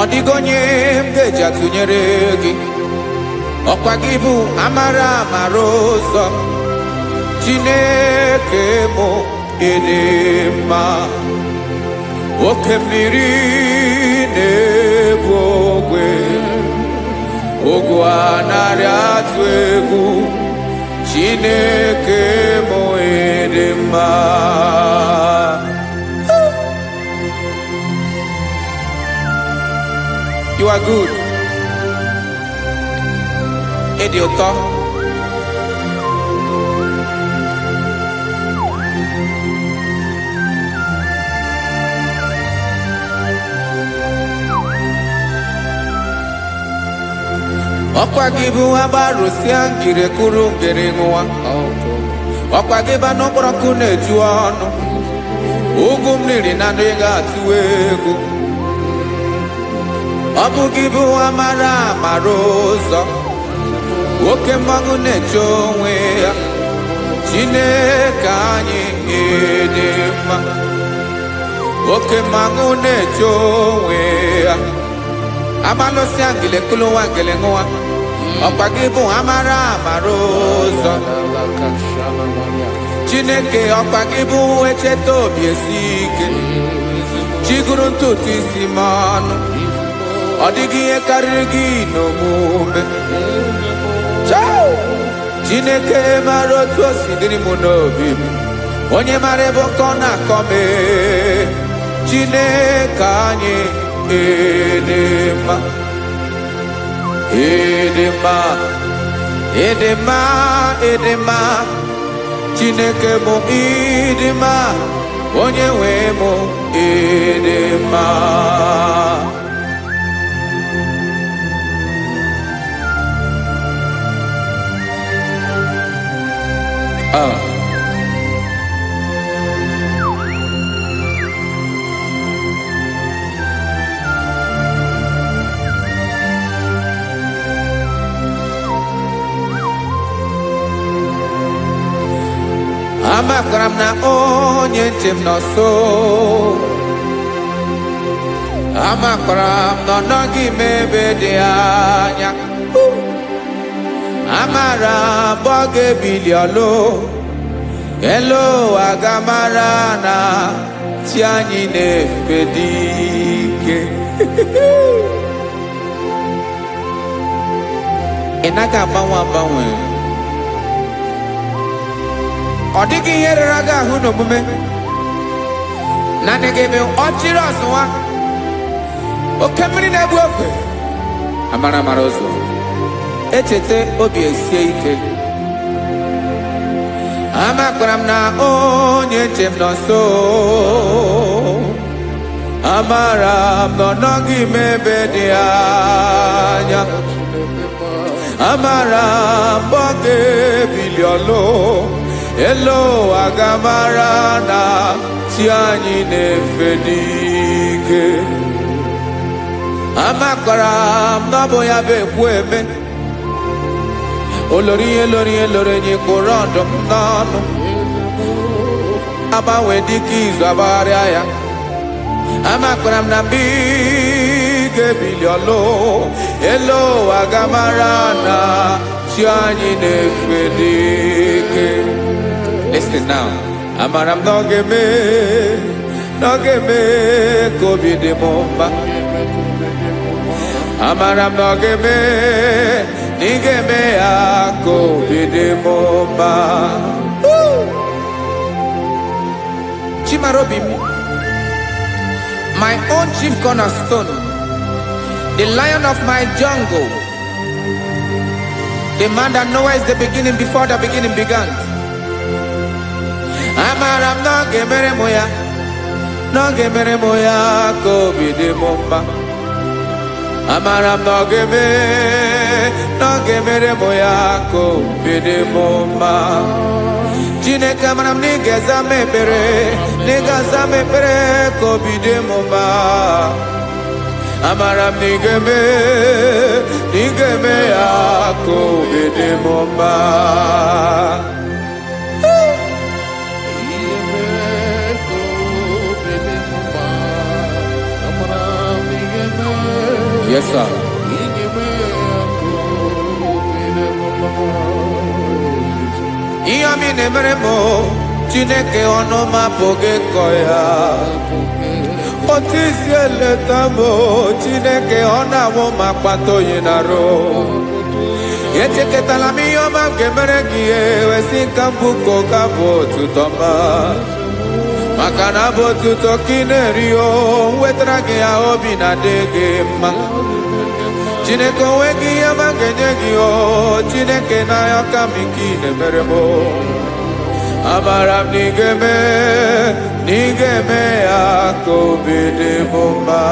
ọ dịghị onye m ga-eji atụnyere gị ọkwa gị bụ amara mara ụzọ Chineke mụ ịdị mma oke mmiri na-ebu ogwe ogwu anarị atụ egwu Chineke mụ ịdị mma You are good. Ịdị ụtọ. Ọkwa gị bụ agbarụsịa ngire kụrụ ngere nwa. Ọkwa gị bụ n'okporoko na-eju ọnụ. Ugwu mmiri na ndị ga-atụ egwu. Ọ bụ gị bụ amara mara ụzọ oke mmanwụ na-eche onwe ya Chineke anyị ịdị mma oke mmanwụ na-eche onwe ya amalụsịa ngile kụlụ nwa ngele nwa ọkwa gị bụ amara mara ụzọ Chineke ọkwa gị bụ echeta obi esi ike chigụrụ ntutu isi m ọnụ ọ dịghị ihe karịrị gị n'omume Chineke mara otu o si dịrị m n'obi onye mara ebe ọkọ na-akọ m Chineke anyị ịdị mma ịdị mma ịdị mma ịdị mma Chineke bụ ịdị mma onye nwe m ịdị mma Amakwara m na onye nche m nọ nso amakwara m na ọ nọghị m ebe dị anya amara m ọ ga-ebili ọlụ elu agamara na chi anyị na-efe dị ike ị naghị agbanwe agbanwe ọ dịghị ihe rere gị ahụ n'omume na gị ebe ọchịrị ọzụwa oke mmiri na-egbu ogwe amara mara ụzọ echeta obi esie ike amakwara m na onye nche m nọ nso amara m na ọ nọghị m ebe dị anya amara m ọ ga-ebili ọlụ elu agamara na chi anyị na-efe n'ike amakwara m na ọ bụ ya bụ ekwu eme olori ihe lori ihe lori enyi kpụrụ ọdụm n'ọnụ agbanwe dịka izu agbagharịa ya amakwara m na mgbe ị ga-ebili ọlụ elu agamara na chi anyị na-efe n'ike Listen now. Amara m na ọ ga-eme ka obi dị m mma amara m na ọ ga-eme na ị ga-eme ya ka obi dị m mma Marobim, my own chief cornerstone, the lion of my jungle, the man that knows the beginning before the beginning began. Amaram no gemere moya ko bide momba. Amaram no gemere moya ko bide momba. Jine kamaram nige zame pere ko bide momba. Amaram nigeme ako bide momba. Yes, sir. Iyami nemeremo Chineke onoma poge koya. Otisiele tamo Chineke onawo makpato yinaro. Yecheke talami yoma gemeregie wesinkambuko kabo tutoma. Makana botu tokinerio wetrage ya obi na dege ma. Chineke wegi ya mangenyegi o Chineke na ya kamiki nemeremo. Amaram nigeme ako bide bomba.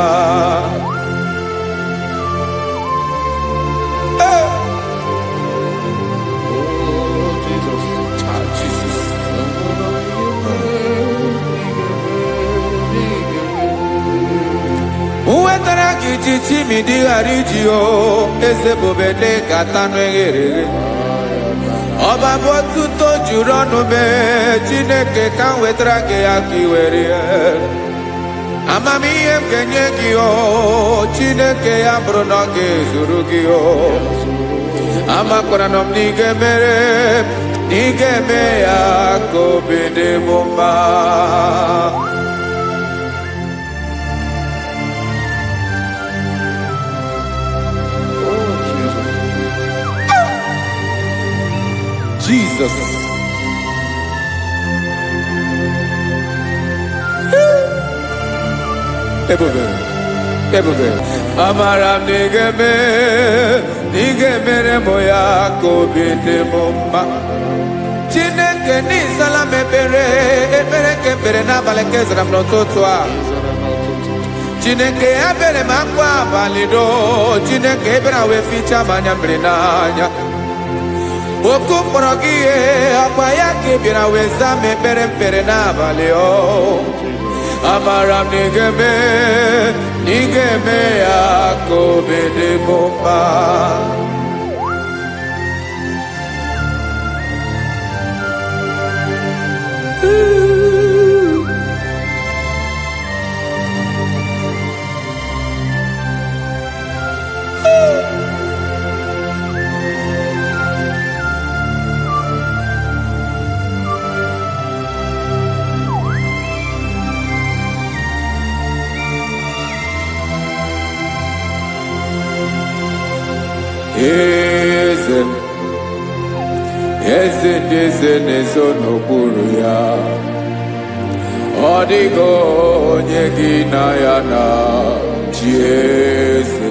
Chichi mi di arijio eze bobede katanu egere. Oba botu to juronu me Chineke kan wetrage akiwere. Amami em kenyegi o Chineke ambrono ge zurugi o. Amakora nom nigeme ako bide bomba. Jesus. Ebube. Amaram nigeme moya ko bide momba. Chineke ni salame pere ke pere na baleke zram no totwa. Chineke abere makwa valido. Chineke bera we ficha manya brenanya. Okumrogie apaya ke bira weza me pere na valeo. Amaram nigeme ako bide bomba. Eze nezo n'okpuru ya. Ọ dịghị onye gị na ya na chi eze.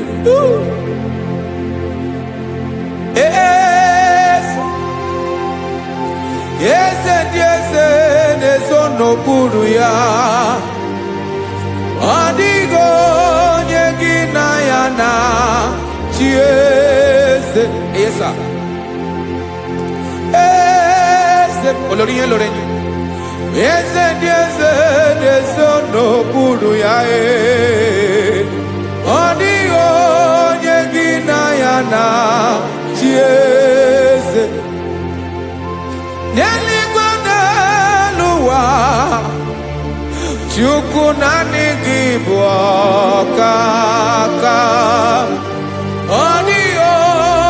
Eze ndị eze nezo n'okpuru ya. Ọ dịghị onye gị na ya na chi eze. Yes, sir. Olorinye lorenye. Eze ndị eze n'okpuru ya. Ọ dịghị onye gị na ya na chi eze. N'eluigwe n'elu ụwa Chukwu naanị gị bụ ọkaka. Ọ dịghị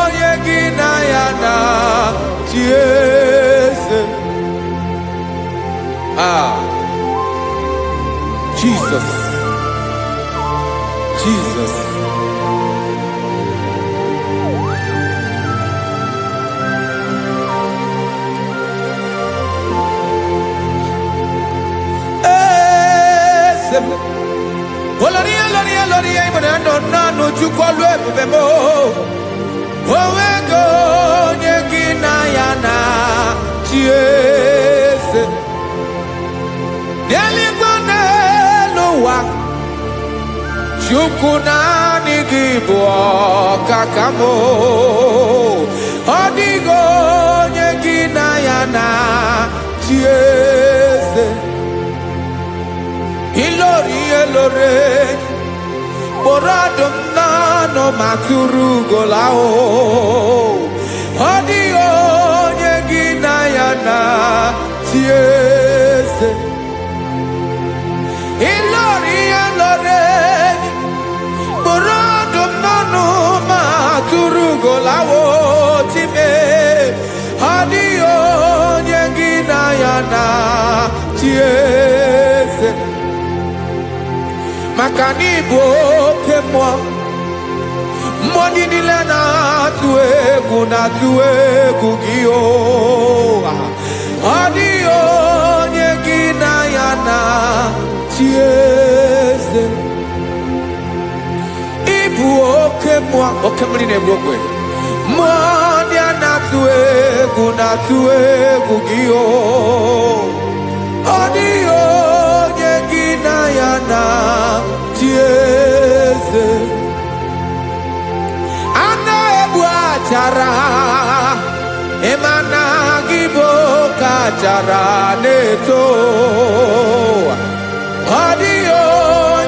onye gị na ya na chi eze. Jesus. Oloria, ibona nona no chukwalu ebubemo. Owego nyekina yana chiese. Neligone lowa. Chukuna nigibo kakamo. Odigo nyekina yana chiese. Ilore Boradum nano maturu golao Odio nyegina yana tiese Ilore Boradum nano maturu golao time Odio nyegina yana tiese Makanibo kemwa Moni nilena tuegu gio Adio nyegina yana chiese Ibu okemwa okemri nebokwe Moni ana tuegu gio Adio nyegina yana chiese Ana ebuachara Emana giboka chara neto Adio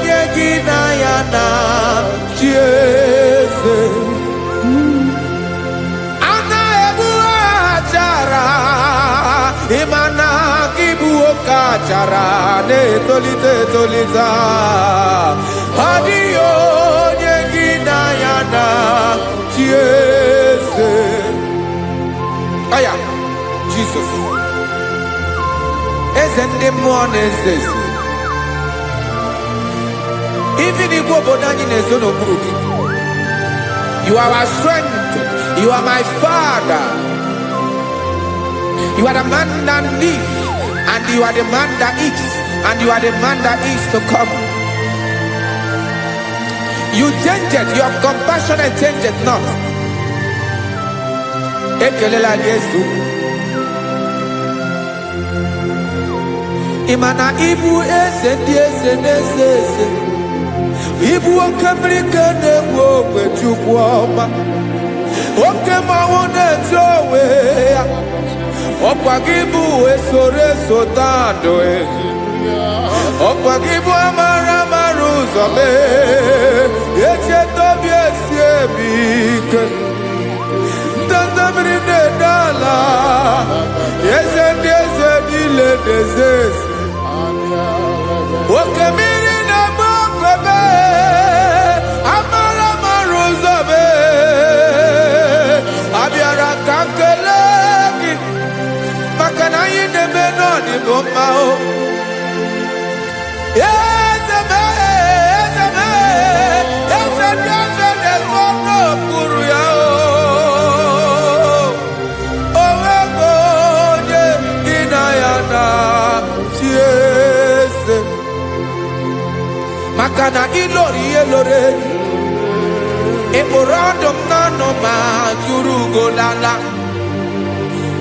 nyegina yana chiese Ana ebuachara Emana giboka chara neto lita Adio nyegina yana chiese Aya Jesus Ezende mwone zezi Even if you bodani nezono buruki You are our strength You are my father You are the man that lives And you are the man that eats And you are the man that is to come You change it, your compassion change it not. Ekelela Yesu. Imana ibu ese. Ibu okamrika newo kwechukwama. Okema wone jowe. Okwagibu esore sotando. Okwagibu amara maruzame. Eche tobie siebike Tandabrine dala Yeze dile dezese Okemiri na mokwebe Amara maruzame Abiara kankelegi Makana yine menoni bomao Makana ilore Eborado nano majurugo lala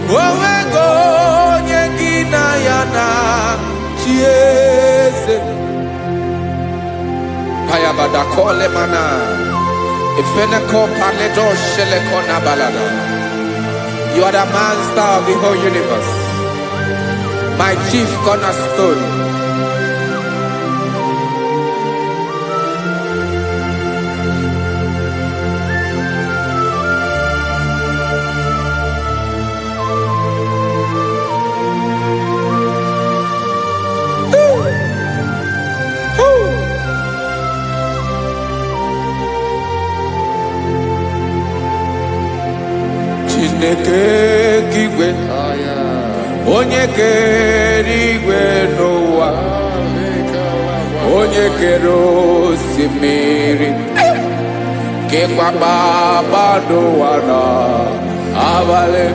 Owego nyegina yana chiese Payabada kole mana Ifeneko paledo sheleko nabalada You are the master of the whole universe My chief cornerstone Kigwe onye kere igwe n'ụwa onye kere osimiri kekpakpa n'ụwa na abalị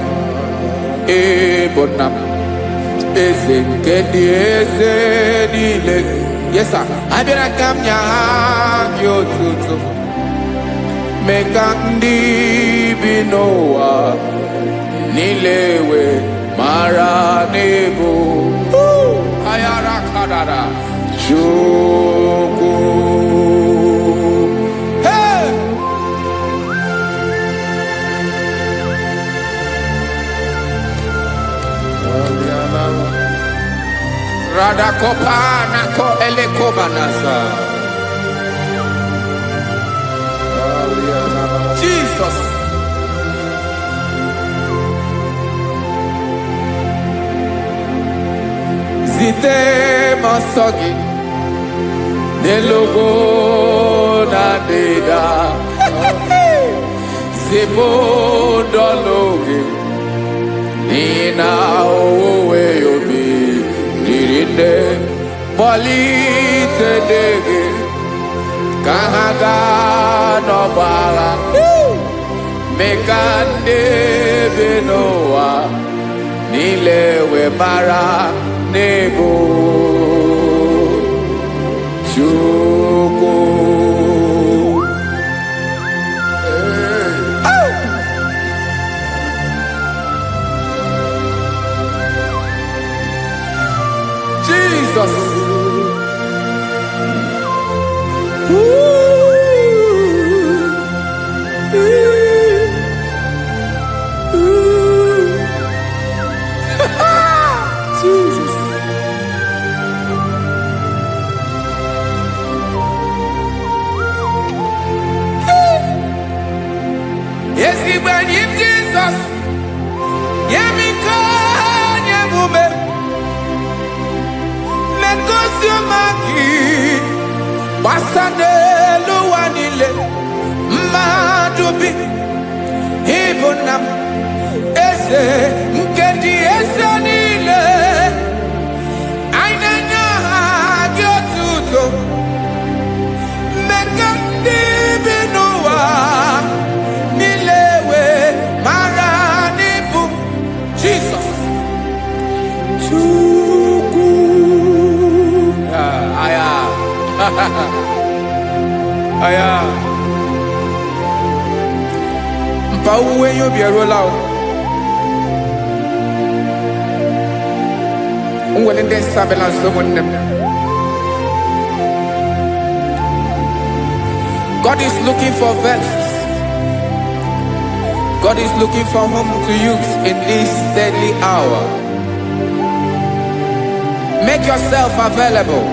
ịbụ nna m eze nke ndị eze niile Yes, sir. I be like I'm your tutu. Make a be Noah. Nilewe Mara Nebo. Ayara Kadara. Joko. Hey! Radakopa nako elekobanasa. Jesus. Zite masogi nelogo na deda. Zebo dologe nina owe yobi. Dirinde polite dege kahaga no bala mekande benoa nilewe mara nebo chuko Jesus. Jesus. Yes, he when him Jesus. Yemiko nyemume. Maki Wasade Luanile Madubi Ibunam Ese Nkedi Ese Nile Ainanya Gyotuto Mekandi Binua Nilewe Maranibu Jesus Aya Mpauwe yo bierola Unwelende surveillance someone. God is looking for vessels. God is looking for whom to use in this deadly hour. Make yourself available.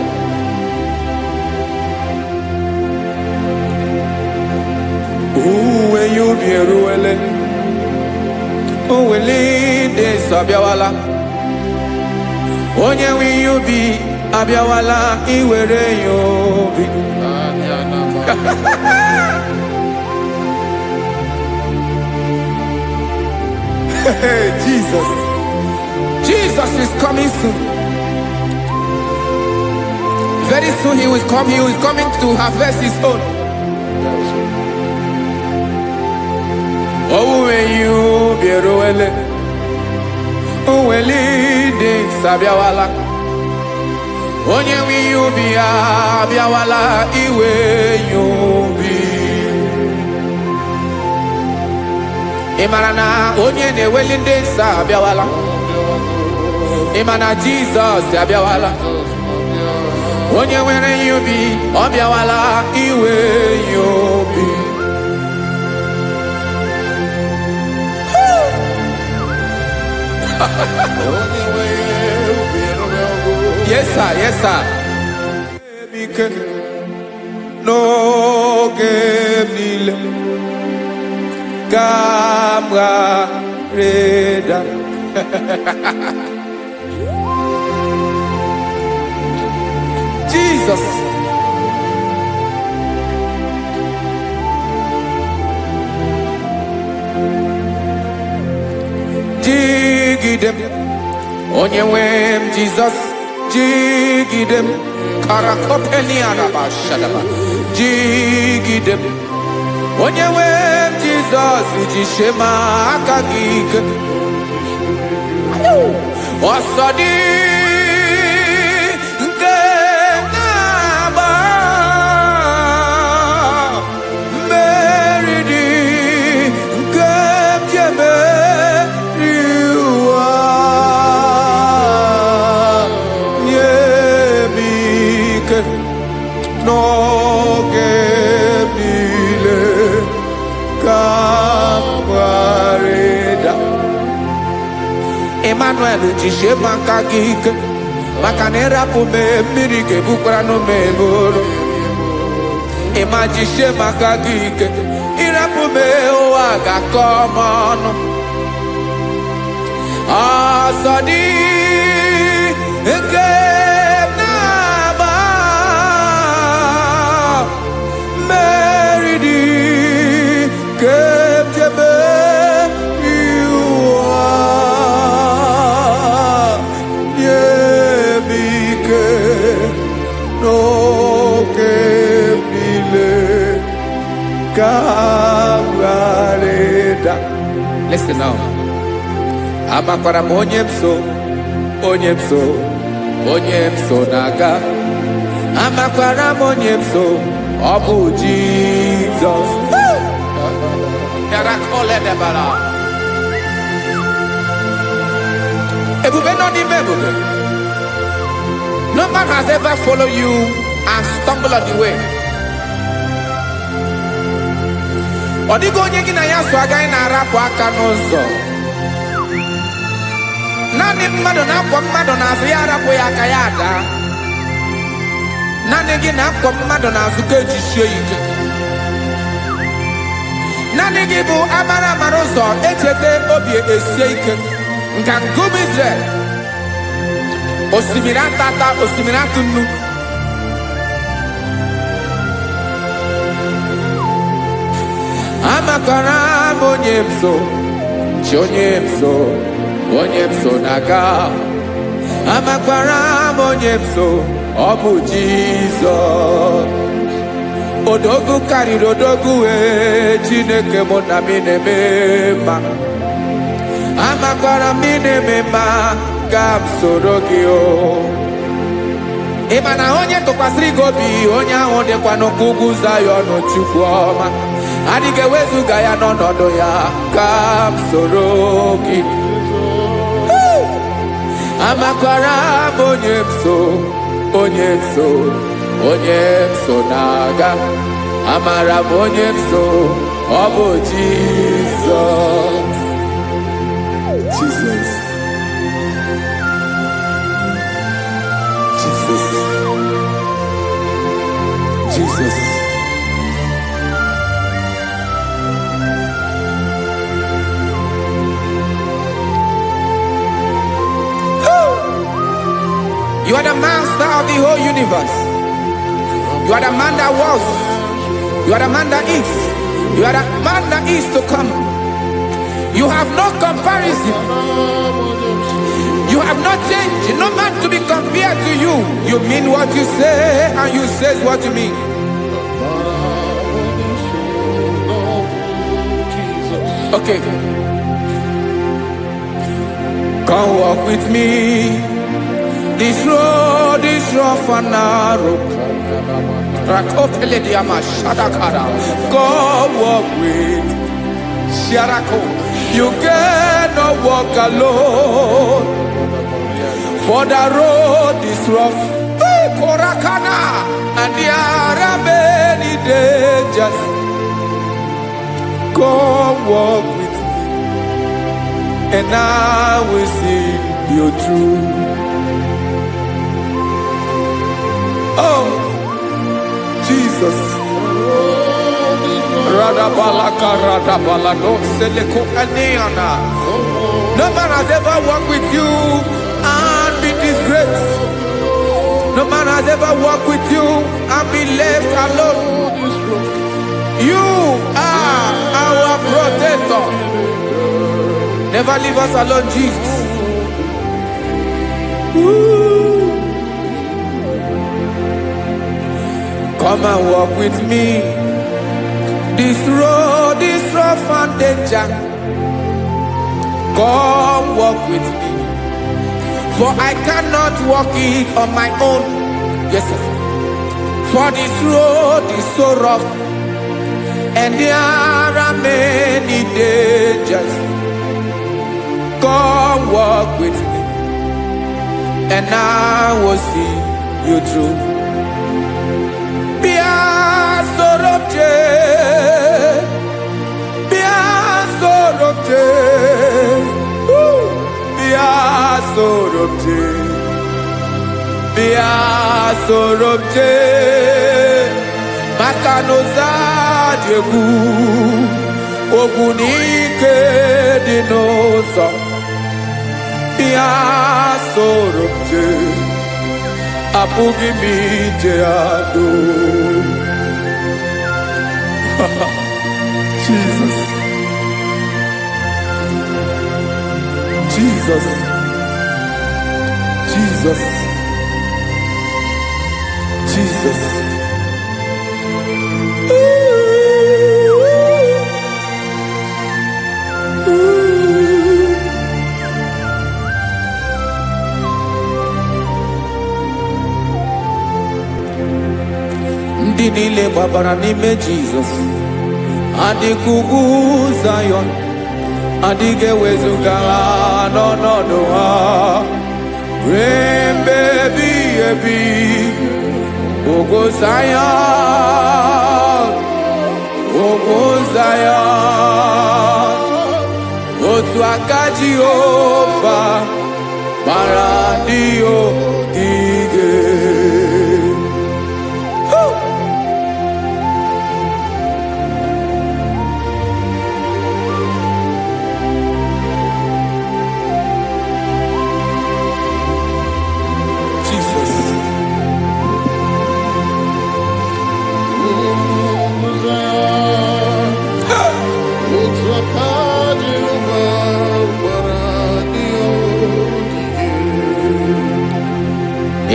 Uwe you be ruele, uwe lide sabiawala. Onye wi you be abiawala iwere you be. Jesus, Jesus is coming soon. Very soon he will come. He is coming to harvest his own. Oh, when you be ruele, oh, when leading sabiawala, onye wi you be abiawala iwe you be. Imarana onye ne welinde sabiawala, imana Jesus sabiawala, onye were you be abiawala iwe you be. Yes, sir. Yes, sir. No game camera reda. Jesus. Jigidem, onye wem Jesus, jigidem, karakopeni arabashadaba, jigidem, onye wem Jesus, ujishema akagike, osodi nke na Samuel jishe maka gị ike maka na ịrapụ m mmiri ga-ebukwara n'ume eburu ịma jishe maka gị ike ịrapụ m ụwa ga-akọ m ọnụ ọsọ dị nke na-agba mmeri dị ke jebe iwa nye m ike n'oge niile ka m ghara ịda. Listen now. Amakwara m onye m so na-aga. Amakwara m onye m so, ọ bụ Jizọs. Ebube nọ n'ime ebube. No man has ever followed you and stumbled on the way. Ọ dịghị onye gị na ya so agaghị na-arapụ aka n'ụzọ. Naanị mmadụ na-akwọ mmadụ n'azụ ya arapụ ya aka ya ada. Naanị gị na-akwọ mmadụ n'azụ ka ejisie ike. Naanị gị bụ amara ụzọ echete obi esie ike. Nka nkume Izrel. Osimiri atata, osimiri atụ nnu. Amakwara m onye m so, chi onye m so. Onye m so na-aga. Amakwara m onye m so, ọ bụ Jizọs. Odogwu karịrị odogwu Chineke mụ na m na-eme mma. Amakwara m na-eme mma ka m soro gị o. Ị ma na onye tụkwasịrị gị obi onye ahụ dịkwa n'ụkwụ ugwu Zayọn Chukwu ọma. Adịghị ewezuga ya n'ọnọdụ ya ka m soro gị. Amakwara m onye m so na-aga. Amara m onye m so, ọ bụ Jizọs. Jesus. You are the master of the whole universe. You are the man that was. You are the man that is. You are the man that is to come. You have no comparison. You have no change. No man to be compared to you. You mean what you say and you say what you mean. Okay. Come walk with me. This road is rough and narrow. Go walk with Sharako. You cannot walk alone. For the road is rough. Korakana. And there are many dangers. Go walk with me. And I will see you through. Oh, Jesus. No man has ever walked with you and been disgraced. No man has ever walked with you and been left alone. You are our protector. Never leave us alone, Jesus. Ooh. Come and walk with me. This road is rough and danger. Come walk with me. For I cannot walk it on my own. Yes, sir. For this road is so rough. And there are many dangers. Come walk with me. And I will see you through. sorobje, bia sorobje, makanoza jegu, ogunike dinosa, bia sorobje, apugi mije ado. Jesus. Jesus, Jesus, Jesus. Ndị niile gbabara n'ime Jesus, adịkugwu Zion, adịghị ewezuga ha n'ọnọdụ ha ruo mgbe ebighị ebi. Ugwu Zion, ugwu Zion, otu aka Jehova gbara ndị ogige.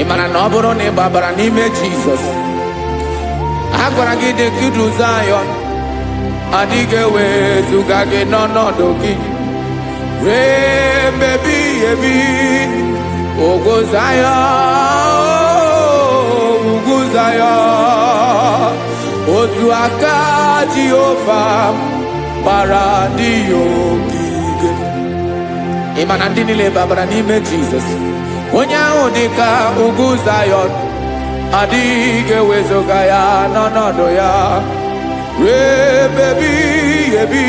Ịmara na ọ bụrụ na ị gbabara n'ime Jizọs, a gwara gị dị kudu Zion, adịghị ewezuga gị n'ọnọdụ gị ruo mgbe ebighị ebi. Ugwu Zion, ugwu Zion, otu aka Jehova gbara ndị ogige. Ịmara na ndị niile gbabara n'ime Jizọs, onye ahụ dị ka ugwu Zion, adịghị ewezuga ya n'ọnọdụ ya ruo mgbe ebighị ebi.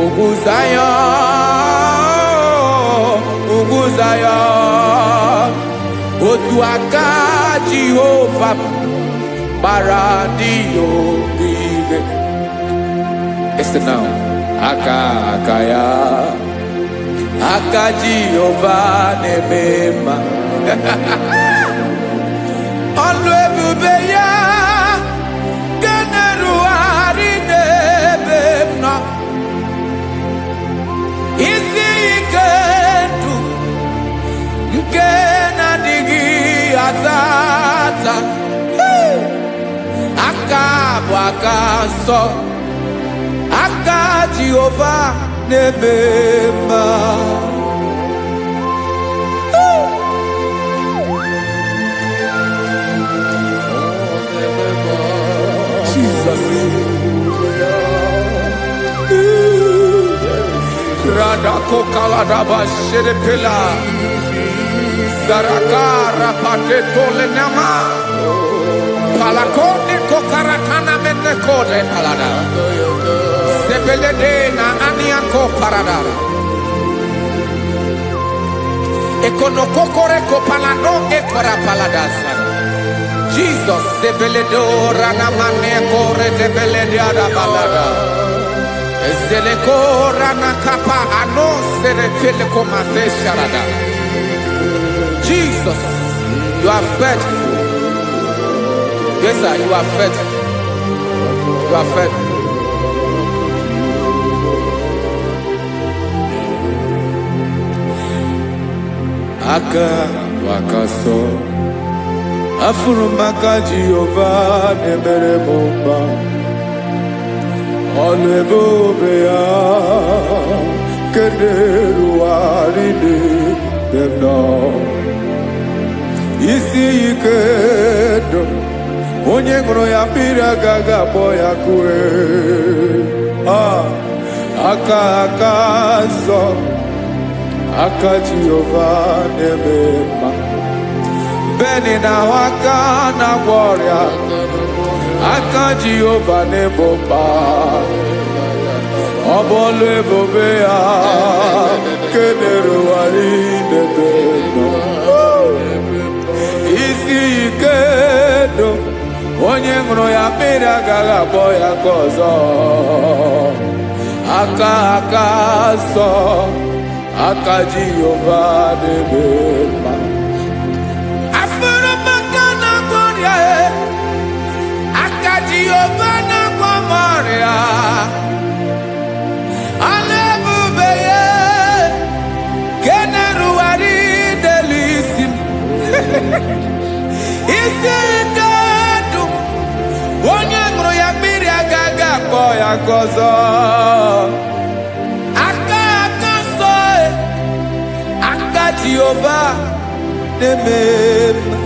Ugwu Zion, ugwu Zion, otu aka Jehova gbara ndị ogige. Listen now, aka ya, aka Jehova na-eme mma. Ọlụ ebube ya ga na-erugharị n'ebe m nọ. Isi ike ndụ nke na-adịghị ata ata, aka bụ aka nsọ, aka Jehova na-eme mma. Jesus. Radako kaladaba sherepela, zarakara pateto lenama, palakone kokaratana menekode palada, sebelede na aniako paradara, ekonokokore kopalano ekora paladasa. Jesus, sebeledo ranamane kore debelede adabalada. Ezeleko ranakapa ano serekele komande sharada. Jesus, you are faithful. Yes, sir, you are faithful. You are faithful. Aka wakaso, afurumaka Jehovah nebere bomba. Ọlụ ebube ya keneruwarị n'ebe m nọ. Isi ike ndụ, onye ṅụrụ ya mmiri agaghị akpọ ya kue. Aka nsọ, aka Jehova na-eme mma. Beni na-ahụ aka na-agwọ ọrịa, aka Jehova na-egbo mkpa. Obole bobea keneruari debeno isi ikedo onye ṅụrụ ya mmiri agaghị abọ ya ka ọzọ aka sọ aka Jehova na-eme mma afụrụ maka na ọrịa aka Jehova na-agwọ m ọrịa isi ikedu onye ṅụrụ ya mmiri agaghị akpọ ya ka ọzọ aka nsọ aka Jehova na-eme mma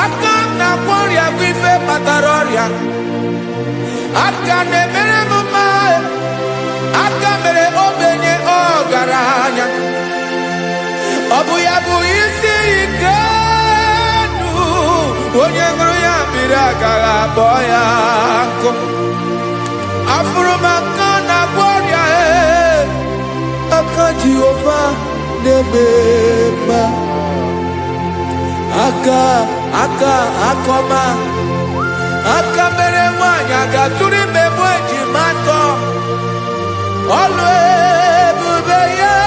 aka na-agwọ ọrịa bụ ife kpatara ọrịa aka na-emere m mma aka mere ogbenye ọgaranya ọ bụ ya bụ isi ike onye ṅụrụ ya mmiri agaghị abọ ya nkụ afụrụ m aka na-agwọ ọrịa aka Jehova na-eme mma aka akọma aka mere nwanyị ga-atụrụ ime mụ ejima atọ ọlụ ebube ya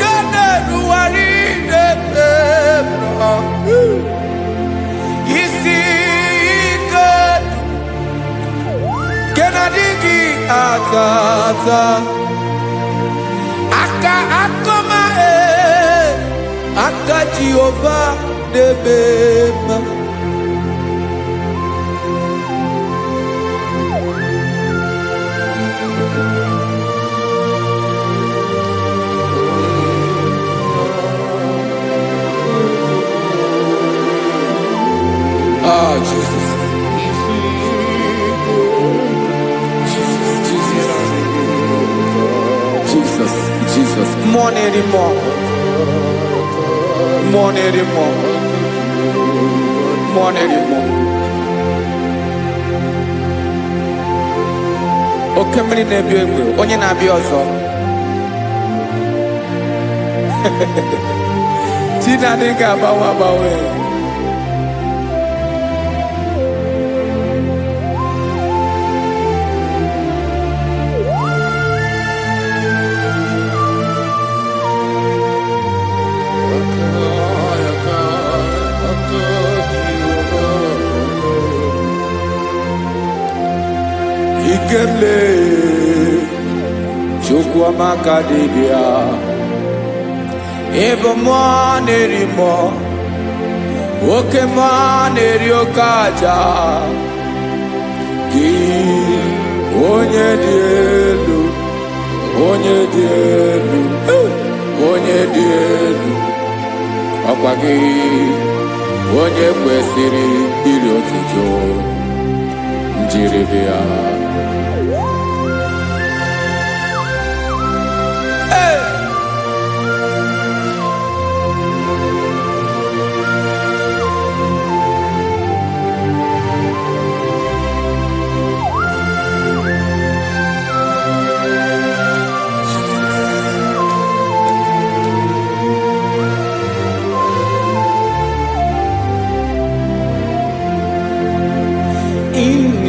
ka na-erugharị na-eme isi ike nke na-adịghị ata aka akọma aka Jehova na-eme mma Jesus. Jesus. More anymore. Oke mmiri na-ebi egbe onye na-abịa ọzọ Chinadị ga-agbanwe Ikele Chukwuamaka dibịa ịbụ mmụọ na-eri mmụọ oke mmụọ na-eri oke aja gị onye dị elu ọkwa gị onye kwesịrị iri otuto njiribịa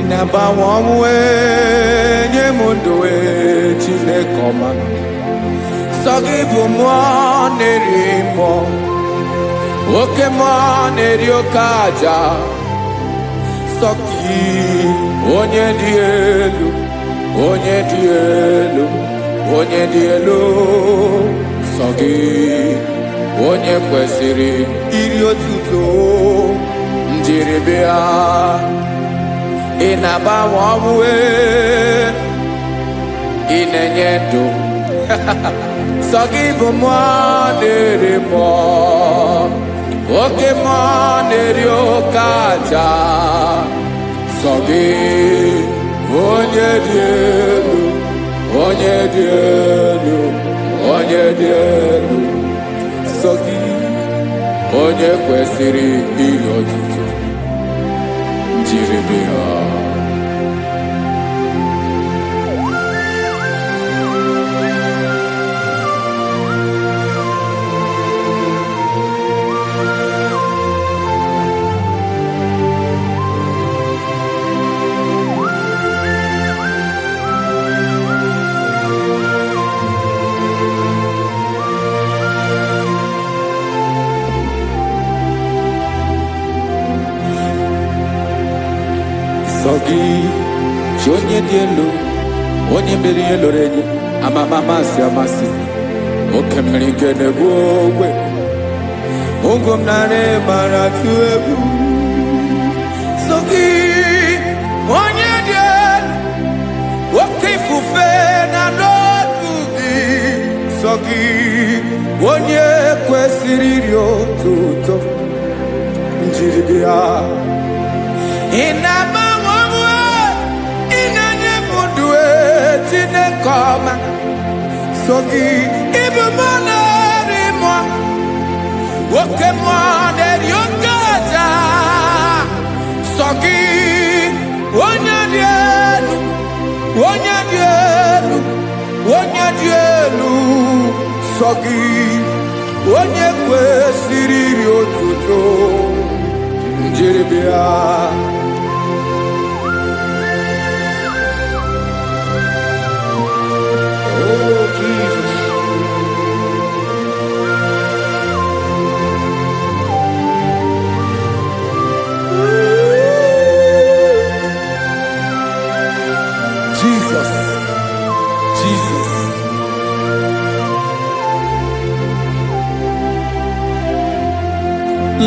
na-agbanwe ọnwụ nye m ndụ Chineke ọma sọ gị bụ mmụọ na-eri mmụọ oke mmụọ na-eri oke aja sọ gị onye dị elu sọ gị onye kwesịrị iri otuto Njiribia inaba wamwe inenyedo Sogi bumwanere mo Oke manere okaja Sogi onye dielu Onye dielu Onye dielu Sogi onye kwesịrị iri otuto Njiribia Sogi, onye dị elu, onye mmeri eloro enyi, amama amasị amasị, oke mmiri nke na-egbu ogwe, ụgwọ m narị mara atụ egwu. Sogi, onye dị elu, oke ifufe na n'ọdụ gị. Sogi, onye kwesịrị iri otuto, Njiribia. Inaba Koma Sogi ibu moneri mo Woke moneri okaja Sogi Onye dielu Onye dielu Onye dielu Sogi Onye kwesịrị iri otuto Njiribia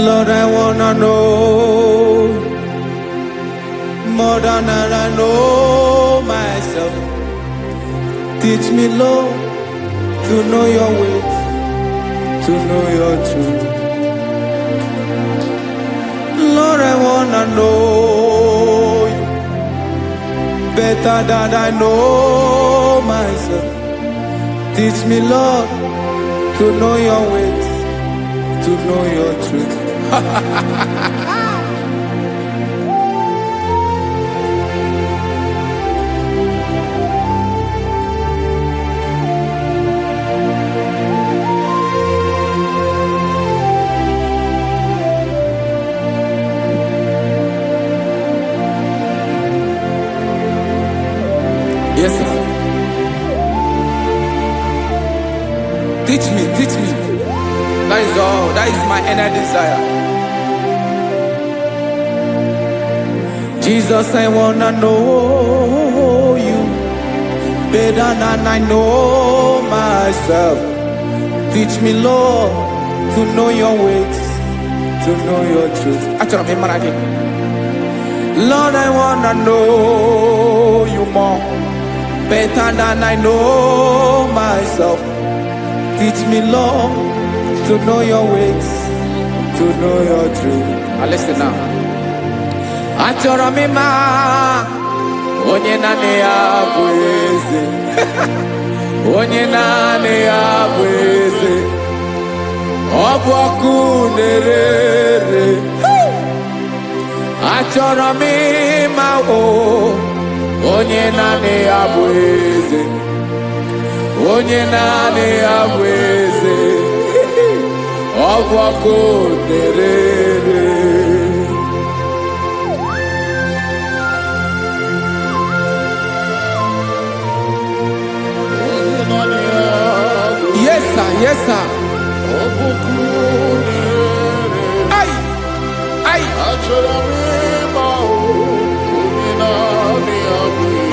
Lord, I wanna know more than I know myself. Teach me, Lord, to know your ways, to know your truth. Lord, I wanna know you better than I know myself. Teach me, Lord, to know your ways, to know your truth. Yes, sir. Teach me, teach me. That is all. That is my inner desire. Jesus, I wanna know you better than I know myself. Teach me, Lord, to know your ways, to know your truth. Lord, I wanna know you more better than I know myself. Teach me, Lord, to know your ways, to know your truth. Listen now. Achọrọ m ịma onye naanị ya bụ eze. Onye naanị ya bụ eze. Ọ bụ ọkụ na-ere. Achọrọ m ịma onye naanị ya bụ eze. Onye naanị ya bụ eze. Ọ bụ ọkụ na-ere. Yes, sir. Yes, sir. Ay, ay.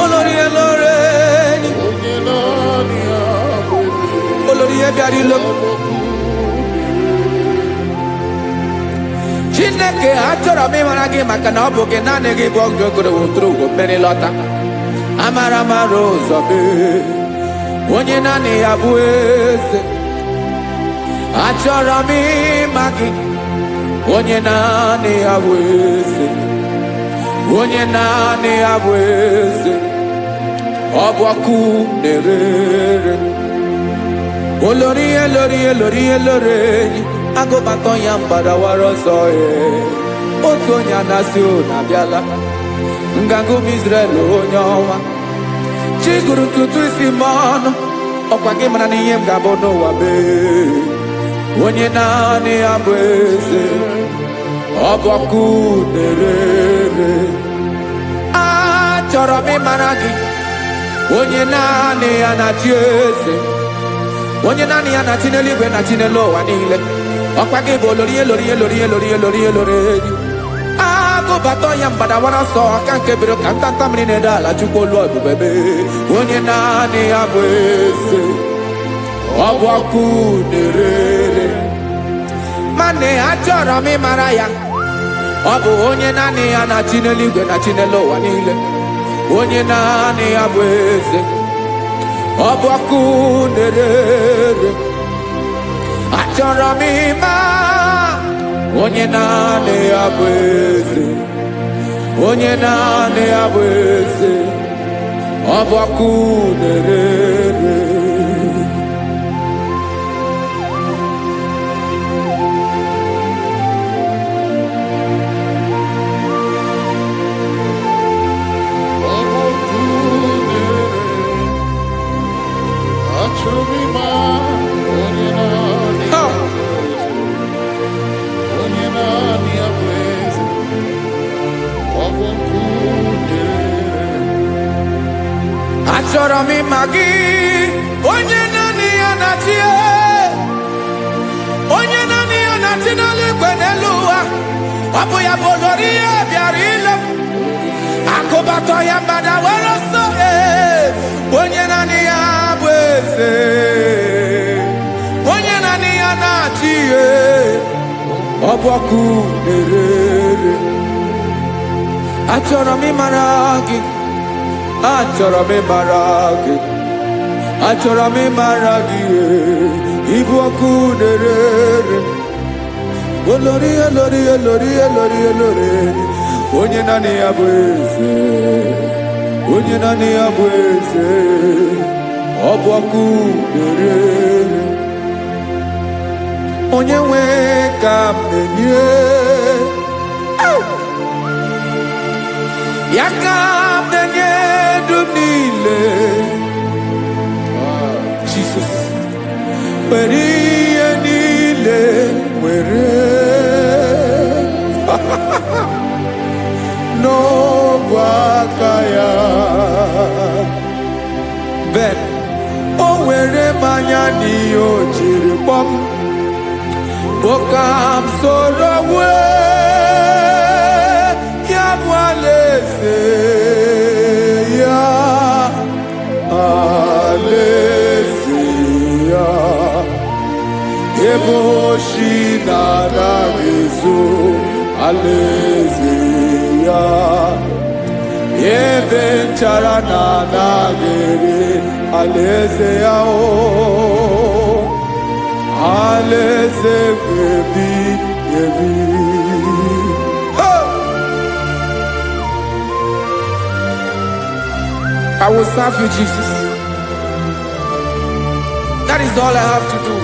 Olórí ẹlọ́rẹ́ ni. Olórí ẹbí àrílò. Chineke achọrọ m ịmara gị maka na ọ bụ gị naanị gị bụ ọgụ ogoro wotoro ugo mmeri lọta. Amara mara ụzọ mee onye naanị ya bụ eze. Achọrọ m ịma gị onye naanị ya bụ eze. Onye naanị ya bụ eze. Ọ bụ ọkụ na-erere. Olori elori elori elori enyi agụbatọ ya mgbadawara ọsọ ya. Otu onye anasị na abịala nganga ụmụ Izrel onye ọma. Chi gụrụ ntutu isi m ọnụ, ọkwa gị mara na ihe m ga-abụ n'ụwa bee. Onye naanị ya bụ eze. Ọ bụ ọkụ na-erere. Achọrọ m ịmara gị onye naanị ya na-achị eze. Onye naanị ya na-achị n'eluigwe na chi n'elu ụwa niile. Ọkwa gị bụ olori elori elori elori elori elori enyi. Agụbatọ ya mgbadawara ọsọ aka nke biri ka ntanta mmiri na-ede ala Chukwu olu ebube. Onye naanị ya bụ eze. Ọ bụ ọkụ na-erere. Mana achọrọ m ịmara ya. Ọ bụ onye naanị ya na-achị n'eluigwe na chi n'elu ụwa niile. Onye naanị ya bụ eze. Ọ bụ ọkụ na-erere. Achọrọ m ịma onye naanị ya bụ eze. Onye naanị ya bụ eze. Ọ bụ ọkụ na-erere. Achọrọ m ịma gị onye naanị ya na-achị. Onye naanị ya na-achị n'eluigwe n'elu ụwa. Ọ bụ ya bụ olori ya bịara ile. Akụbatọ ya mgbadawara ọsọ. Onye naanị ya bụ eze. Onye naanị ya na-achị ihe. Ọ bụ ọkụ na-erere. Achọrọ m ịmara gị. Achọrọ m ịmara gị. Achọrọ m ịmara gị. Ịbụ ọkụ na-erere. Olori elori elori elori elori. Onye naanị ya bụ eze. Onye naanị ya bụ eze. Ọ bụ ọkụ na-erere. Onye nwe ka m na-enye. Ya ka m na-enye dum niile. Jesus. Were ihe niile were. N'ọbụ aka ya. Ben, o were mmanya n'ihe o jiri kpọọ m. Boka m soro wee ya bụ alaeze ya. Alaeze ya. Ebe oshi na-anaghị ezo. Alaeze ya. Ebe nchara na-anaghị ere. Alaeze ya o. Alaeze ebi ebi. I will serve you, Jesus. That is all I have to do.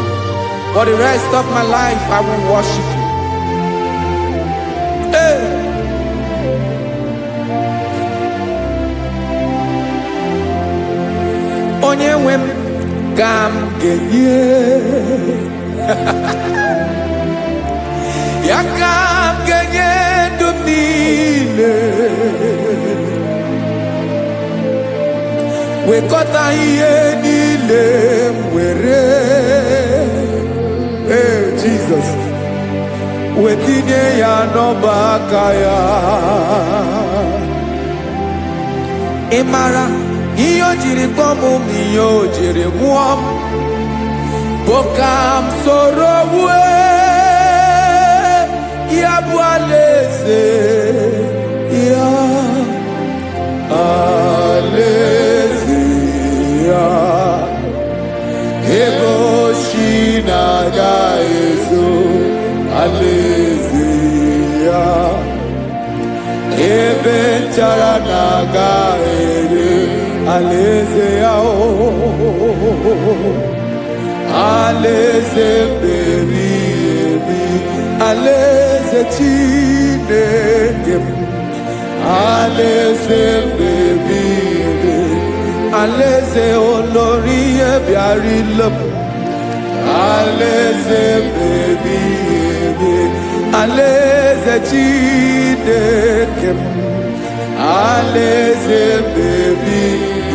For the rest of my life, I will worship you. Hey. Onye nwe m ka m ga-enye. Ya ka m ga-enye ndụ m niile. Wekọta ihe niile m were. Jesus. Wetinye ya n'ọba aka ya. Ị mara ihe o jiri kpọọ m, ihe o jiri mụọ m. Boka m soro wee ya bụ alaeze ya, alaeze ya, ebe ochi na-aga ezo, alaeze ya, ebe nchara na-aga ere, alaeze ya, alaeze mmebi ebi, alaeze Chineke m, alaeze mmebi ebi, alaeze olórí ebiarila m, alaeze mmebi ebi, alaeze Chineke m, alaeze mmebi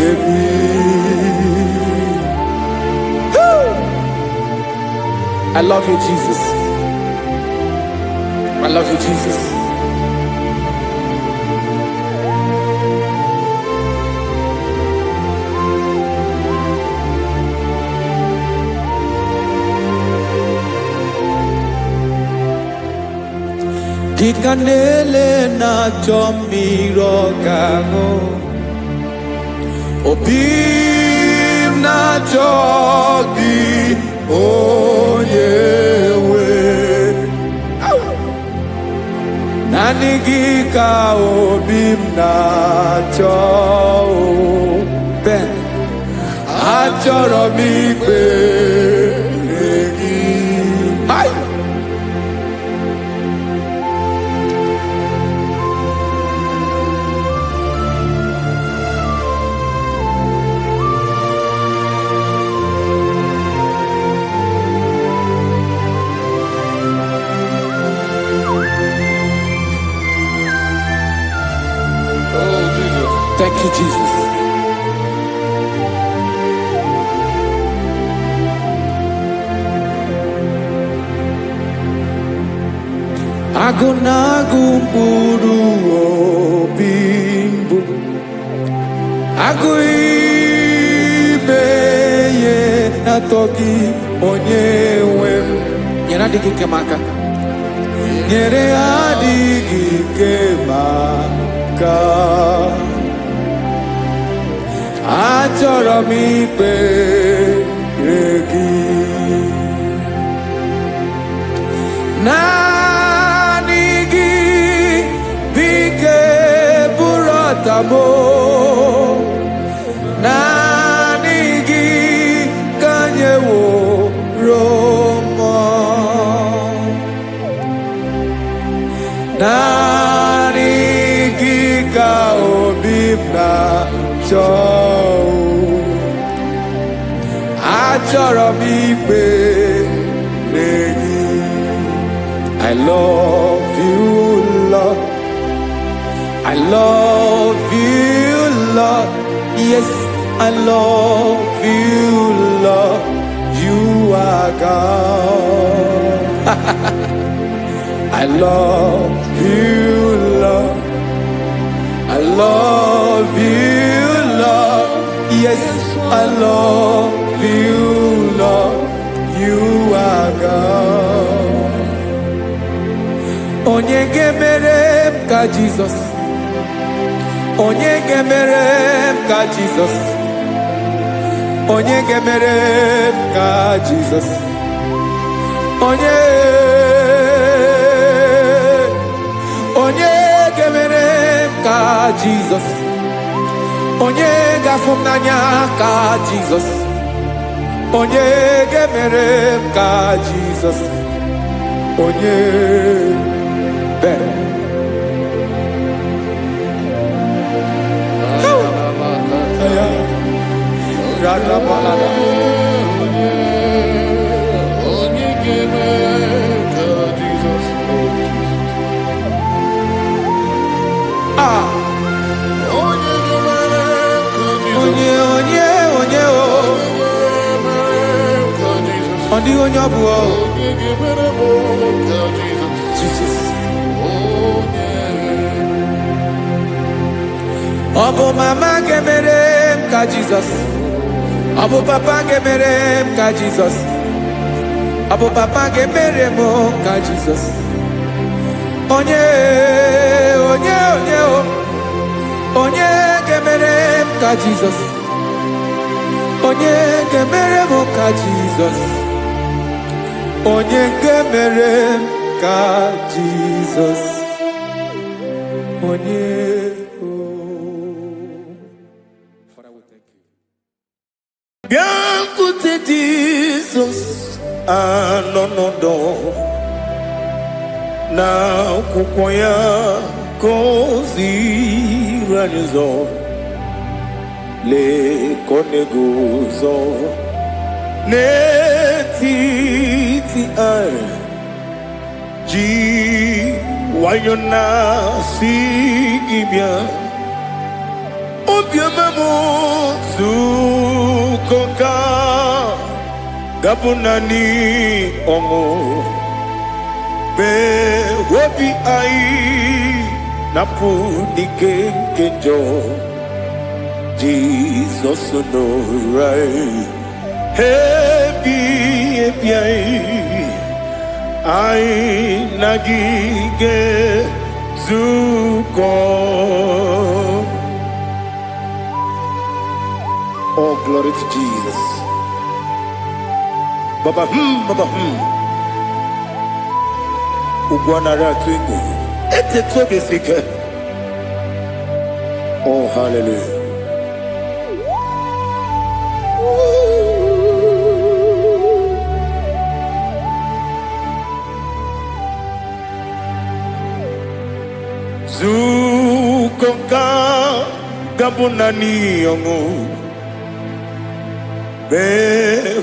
ebi. I love you, Jesus. I love you, Jesus. Kikanele na chomiro kago, obim na chogi onyewe, nanigi ka obim na cho ben, achoro mi pe regi. Hi. Thank you, Jesus. Agunagu mburu obimbu, aguimeye natoki onyewe, nyere adigi kemaka, nyere adigi kemaka. Achọrọ m ikpere gị, naanị gị bike bụrụ ọtabo, naanị gị ka nyeworo m, naanị gị ka obi m na-achọ. Achọrọ m ikpere gị. I love you, Lord. I love you, Lord. Yes, I love you, Lord. You are God. I love you, Lord. I love you, Lord. Yes, I love you, Lord. You are God. Onye gemere m ka Jesus. Onye gemere m ka Jesus. Onye gemere m ka Jesus. Onye gemere m ka Jesus. Onye gafum n'anya ka Jesus. Onye gemere m ka Jesus. Onye be. Rada balada. Onye gemere m ka Jesus. Ah. Onye gemere m ka Jesus. Onye Only on your boy. Jesus. Obo mama gemerem ka Jesus. Obo papa gemerem ka Jesus. Obo papa gemerem ka Jesus. Onye gemerem ka Jesus. Onye gemerem ka Jesus. Onye gemerem ka Jesus. Onye. Father, we thank you. Biankute Jesus. Anonodo. Na kukwaya kozi ranizo le koneguzo ne titi ai ji wayona si ibia obiamamu zukoka gabunani omo be wobi ai napu dikejo Jesus no right happy ai nagige zuko. Oh, glory to Jesus. Baba Ugwanara twingo. Ete tobe sike. Oh, hallelujah. Zukonga gabunani yongo. Be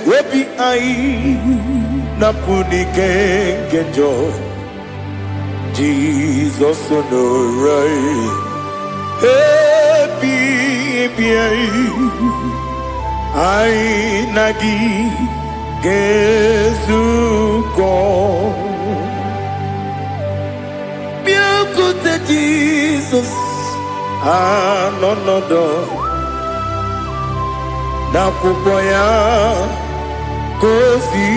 webi ai napuni kenjo. Jesus no right happy ai nagi gezuko biakute Jesus anonodo na kukoya kozi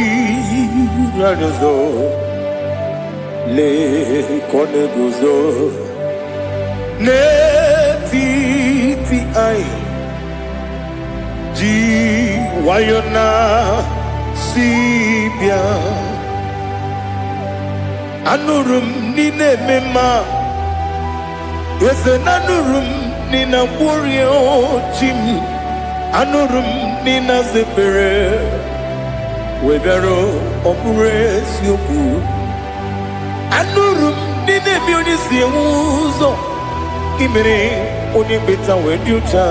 ranizo le koneguzo ne titi ai ji wayona sibia anurum nine mema ese nanurum nina burio chim anurum nina zebere webero opure sioku anurum nine mioni siewuzo kimere oni beta wediucha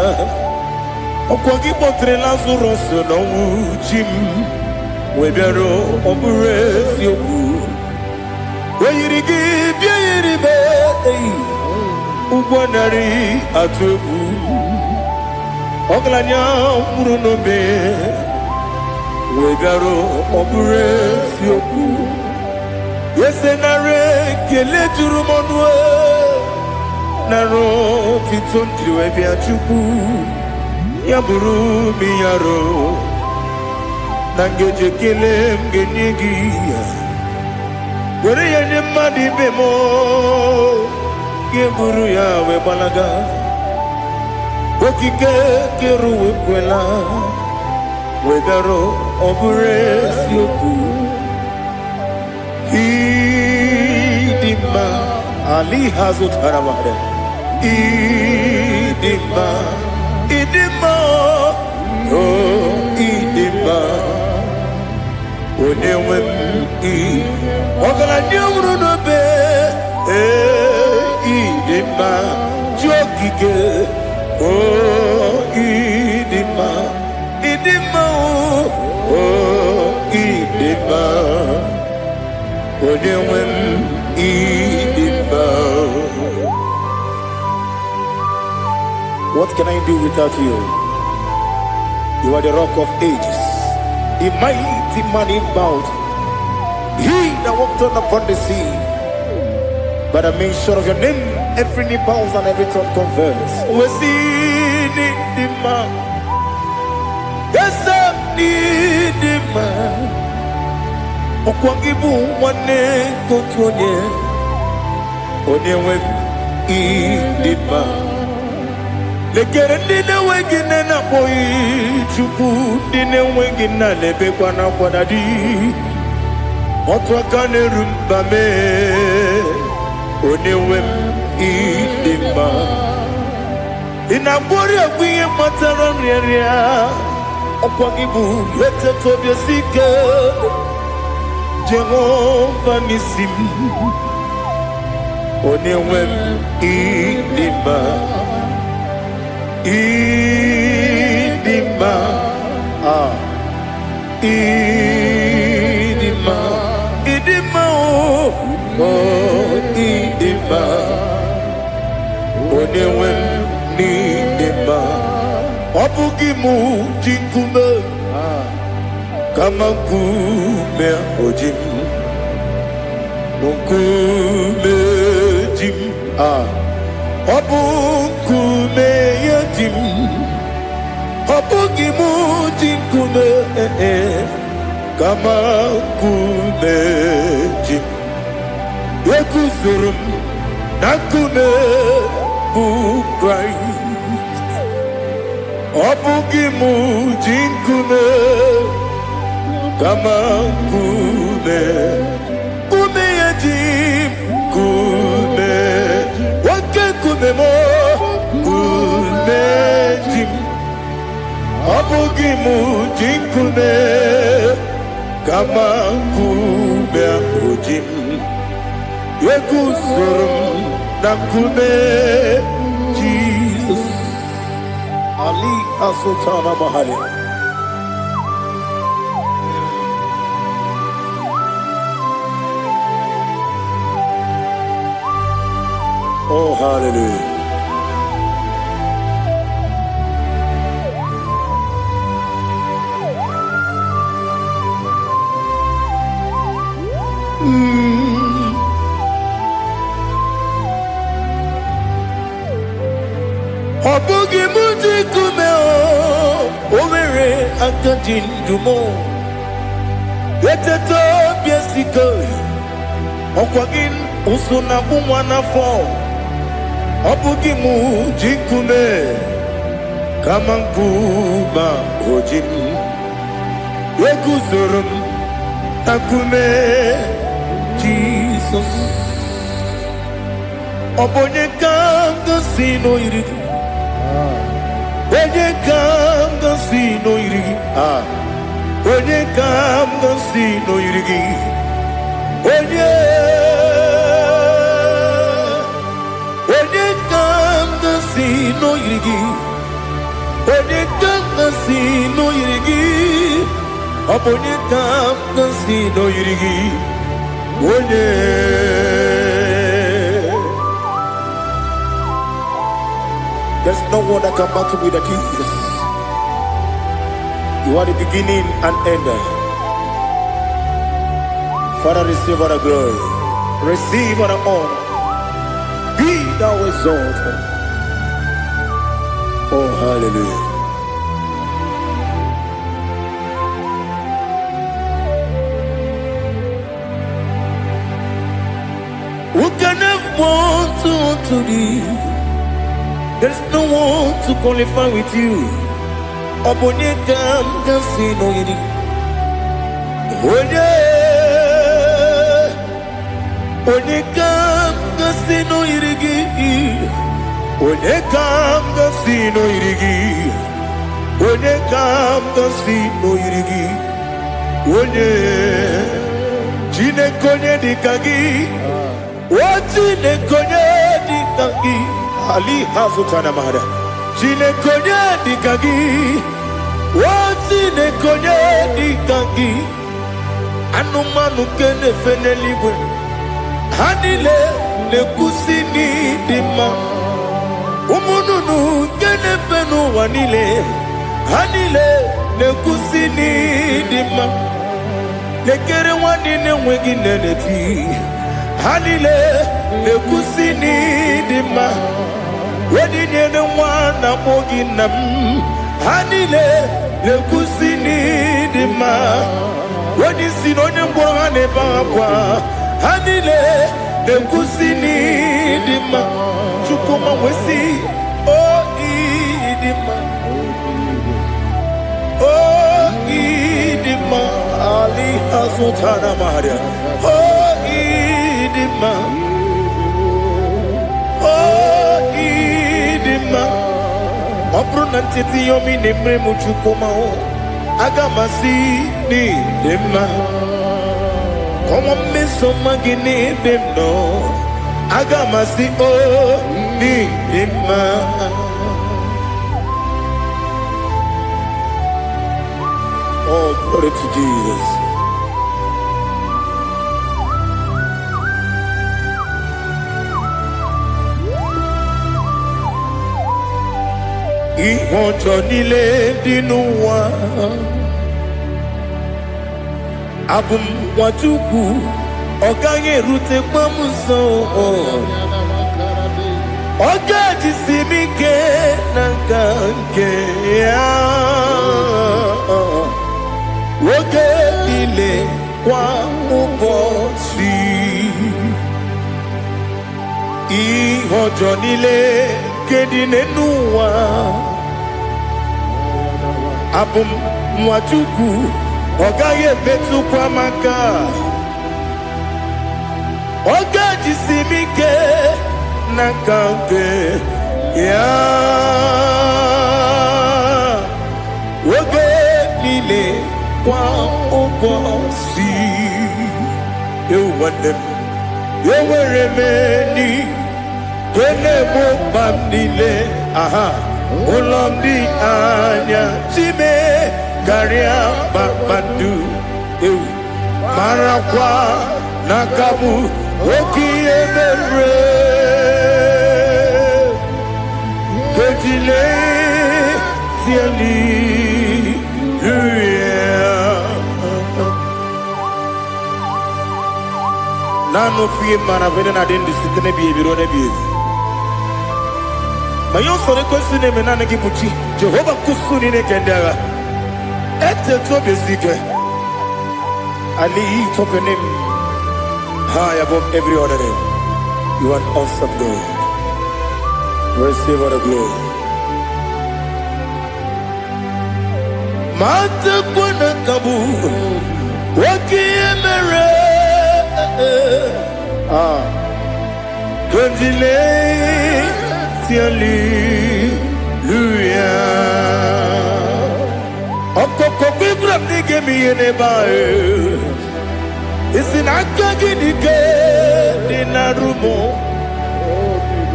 okwagi potre Lazarus no uchim webero opure sioku weyirigi biayiribe ugwanari atubu oglanya murunobe webero opure sioku yesenare kele turumonwe naro titondri webia chuku yaburu miyaro nangeje kele mgenyigi were yenye madi bemo yeburu ya webalaga okike keru wekwela wedaro obure sioku idima ali hazut haramare idima oh idima onewem ogala nyuru no be idima jokike oh idima oh idima onewem idima. What can I do without you? You are the rock of ages, the mighty man in battle. He that walked on upon the sea. By the mention of your name, every knee bows and every tongue confess. We see the man. Yes, the man. Okwangibu wane kotonye. onyewe idima lekere ndị na-enweghị nne na-akpọghị Chukwu ndị na-enweghị nna na-ebekwa n'akwa na di otu aka na-eru mba mee onyewe idima ị na-agwọrị agwụ ihe kpatara nrịarịa ọkwa gị bụ eteta obi esi ike Jehova n'isi m onyewe idima idima idima idima idima onyewe n'idima ọ bụghị mụ ji nkume kama nkume oji m nkume ji m ọ bụ nkume ya ji m ọ bụghị mụ ji nkume kama nkume ji m eguzoro m na nkume bụ Kraịst ọ bụghị mụ ji nkume kama nkume nkume ya ji nkume nwoke nkume m nkume ji m ọ bụghị mụ ji nkume kama nkume ahụ ji m eguzoro m na nkume Jesus Ali Asultana Mahali. Oh, hallelujah. Ọ bụghị mụ ji nkume o nwere aka ji ndụ m eteta obi esi ike ọkwa gị ụsụ na agbụ nwa n'afọ ọ bụghị mụ ji nkume kama nkume oji m eguzoro m na nkume Jizọs ọ bụ onye ka m gosi n'oyiri gị onye ka m gosi n'oyiri gị onye ka m gosi n'oyiri gị onye ka m gosi n'oyiri gị onye ka m gosi n'oyiri gị ọ bụ onye ka m gosi n'oyiri gị onye there's no one that can battle with the Jesus. You are the beginning and end. Father, receive all the glory. Receive all the honor. Be thou exalted. Oh, hallelujah. Who can have one to thee? There's no one to qualify with you. Obonye kam kasi no yiri. Onye kam kasi no yiri. Onye kam kasi no yiri. Onye kam kasi no yiri. Onye jine konye dikagi. Wajine konye dikagi. Ali Hazutana Mahada. Jine konye dikagi. Wajine konye dikagi. Anumanu kene feneliwe. Hanile ne kusini dima. Umununu kene fenu wanile. Hanile ne kusini dima. Lekere wanine wegi neneti. Hanile ne kusini dima. Wedi nyene wana mogi nam. Hanile ne kusini dima. Wedi sinonye mbora ne bakwa. Hanile Nekusini dima chukuma wesi idima idima ali hazutana maria idima idima Mapronantiti yomi nemre muchukuma agamasi ni dima Como me somagini demno agamasi ni dima Oh, glory to Jesus. Ihojo nile dinuwa Abum watuku Oganye rute kwa muso Oga jisimike nangange Oge ile kwa ubosi Ihojo nile kedinenuwa Abum watuku Ogaye betu kwa maka Oga jisimike nakange ya Oge nile kwa ubosi You want them You were many Kene mo bandile Aha Ulondi anya Chime Garia Babandu Marakwa Nakabu Oki Emere Kejile Siali Nano fiye mana vene na dendi sitene biye birone biye Mayon sore kwesine menane kipuchi Jehova kusuni ne kendera Ete to besike I lift up your name high above every other name. You are an awesome God. Receive all the glory. Mata kuna kabu Waki emere Kandile Tiali Luya Okoko kibram nige miyene bae Isinaka nige Dinarumo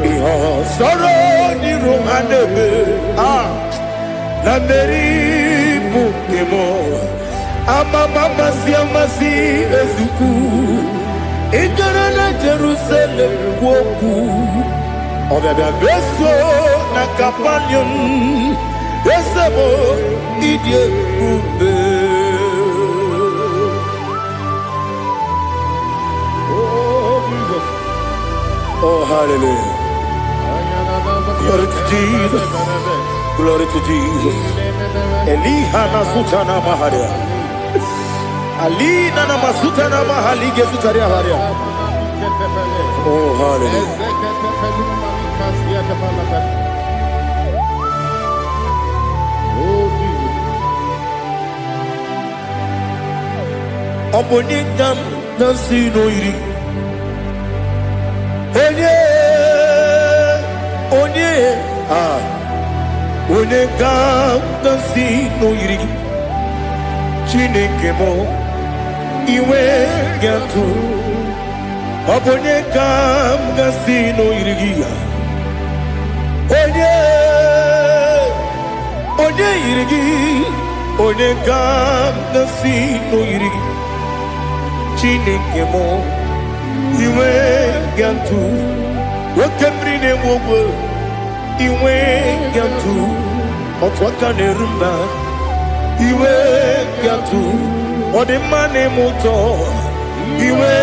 Iho soro ni romanebe Na meri bukemo Ama mama siamasi ezuku Igara na Jerusalem woku Obebe beso na kapanion Esebo idye ube Oh hallelujah Glory to Jesus Glory to Jesus Eliha na sutana maharia Ali na masutana mahali gesutaria haria Oh hallelujah Obonikam nasino iri Onye Onekam nasino iri Chineke mo iwe gatu Obonekam nasino iri Onye iri Onekam nasino iri Chineke mo iwe gatu Wakemrine wogo iwe gatu Otwaka nerumba iwe gatu Odemane moto iwe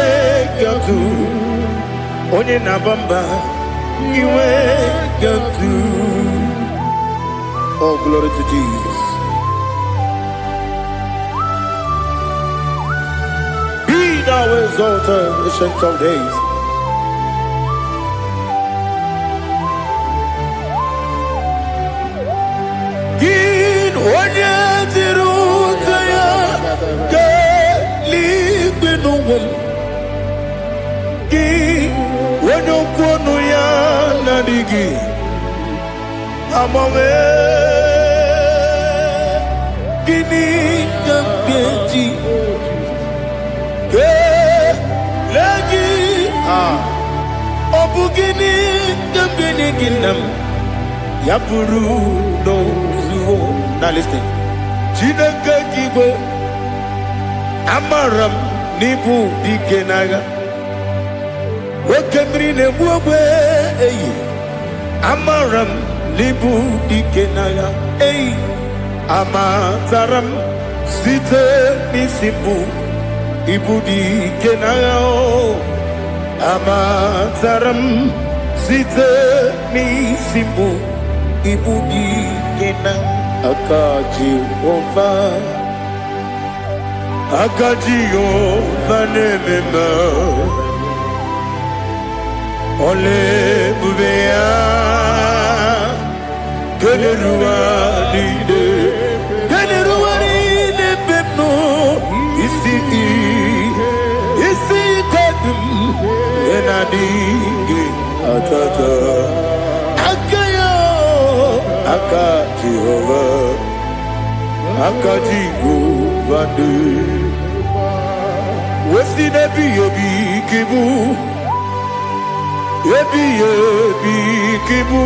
gatu Onye nabamba iwe gatu Oh glory to Jesus Be thou exalted, ancient of days onye dịrị ụzọ ya ka eluigwe n'ụwa gị onye okwu ọnụ ya na-adịghị agbanwe gịnị ka m ga-eji kelee gị ọ bụ gịnị ka m ga-enye gị nna m ya bụrụ n'ozuo na listen Chineke gị igwe amara m n'ịbụ dike n'agha oke mmiri na-egbu ogbe eyi amara m n'ịbụ dike n'agha eyi amatara m site n'isi mbụ ịbụ dike n'agha amatara m site n'isi mbụ ịbụ dike n'agha aka Jehova na-ememe ole ebube ya keneruwa niile bepno isi kadum enadinge atata aka Jehova ne wesi nebi kibu Ebi kibu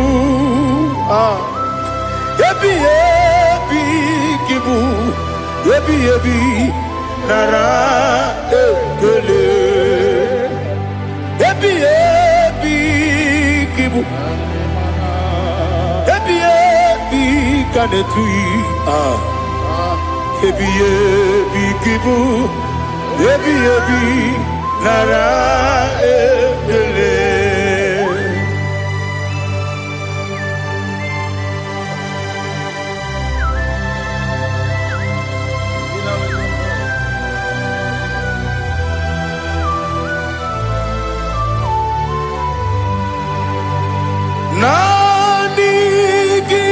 kibu ebi nara ekele ebi kibu ebi kanetui ebi kibu ebi nara ekele Nani gi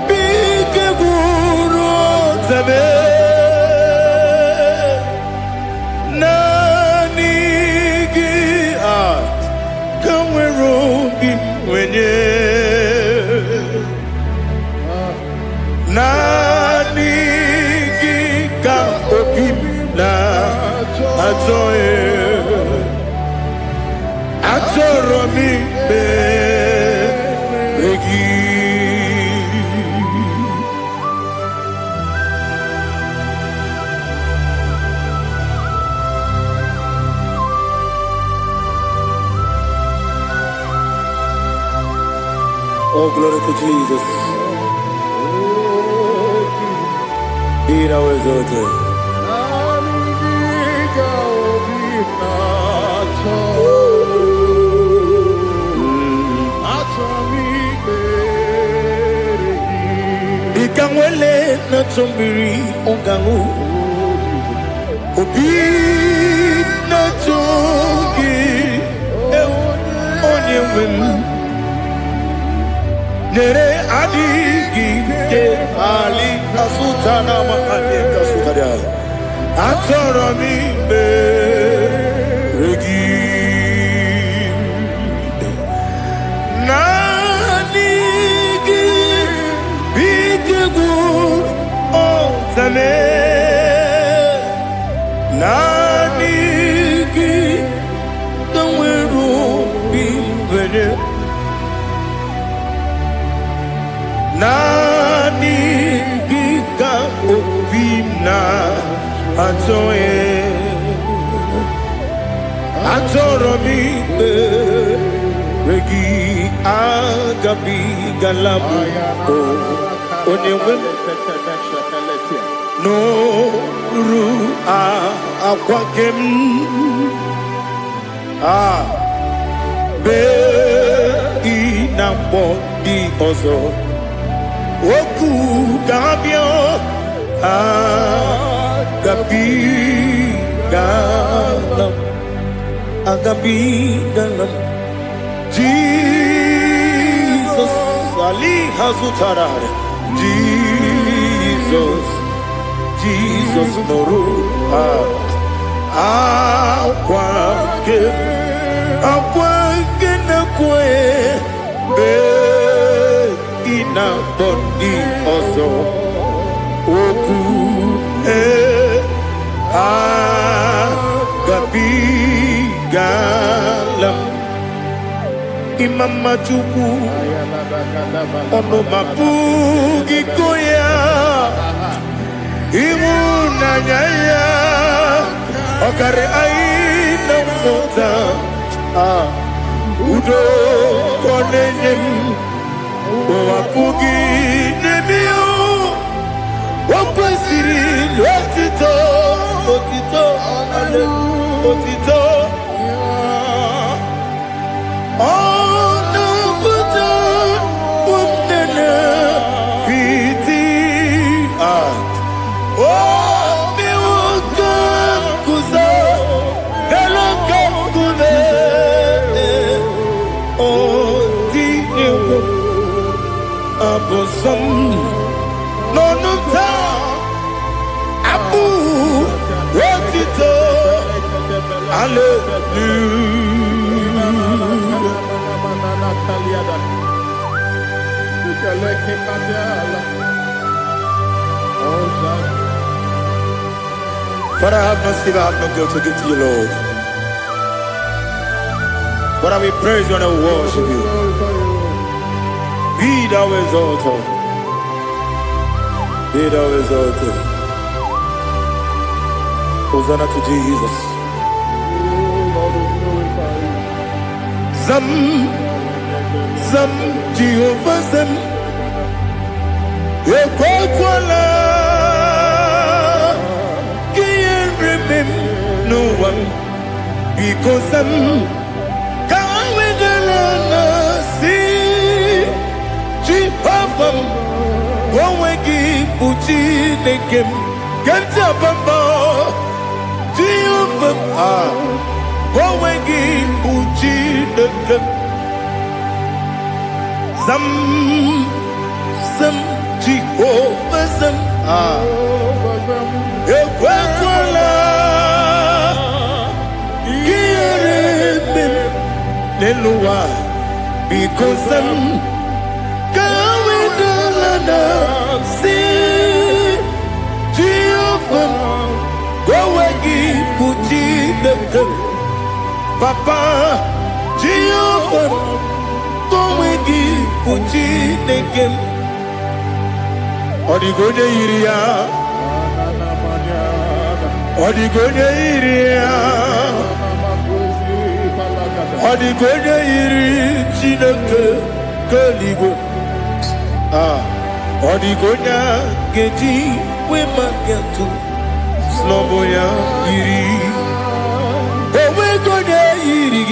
bike guru tabe Nani gi kamwero bimwenye Nani gi ka opim na atoe Atoromi beregi Oh, glory to Jesus. Be thou exalted. Ikangwele na chombiri ongangu Obi na chogi onye wem Nere adigi ke ali asutana ma ade kasutaria Atoro mi beregi Nani gi kamweru bimwenye Nani gi ka opimna atoye Atoro mi regi agabi galabu Onewem no ru akwakem be inambo di ozo oku gabio agabi galam Jesus ali hazutarare Jesus Jesus, Jesus noru akwake na kwe be ina body oso oku gabigalam Imam Majuku ono mapugi koya imu nanyaya okare aina mota udo konenyem wapugi nemio wakwesiri otito ale otito Bosom no ta abu wotito Father, I have no silver, I have no gold to give to you, Lord. But I will praise you and I will worship you. Be thou exalted. Be thou exalted. Hosanna to Jesus. Zam, Jehovah Zam. Ekwakwala. Can't remember no one. Because Zam. Can't wait Papa, go wegi puchi nekem, kanta bamba, Jehovah, go wegi puchi nekem, Zam Jehovah Zam, Ekwakwala, Kiyarebe, Nelua, because Zam. See Jehovah, go wegi puji nekem, Papa Jehovah, go wegi puji nekem. Odigoje iria, odigoje iria, odigoje iri chineke keligo. Odigonya geji we magetu sloboya iri owe gonya iri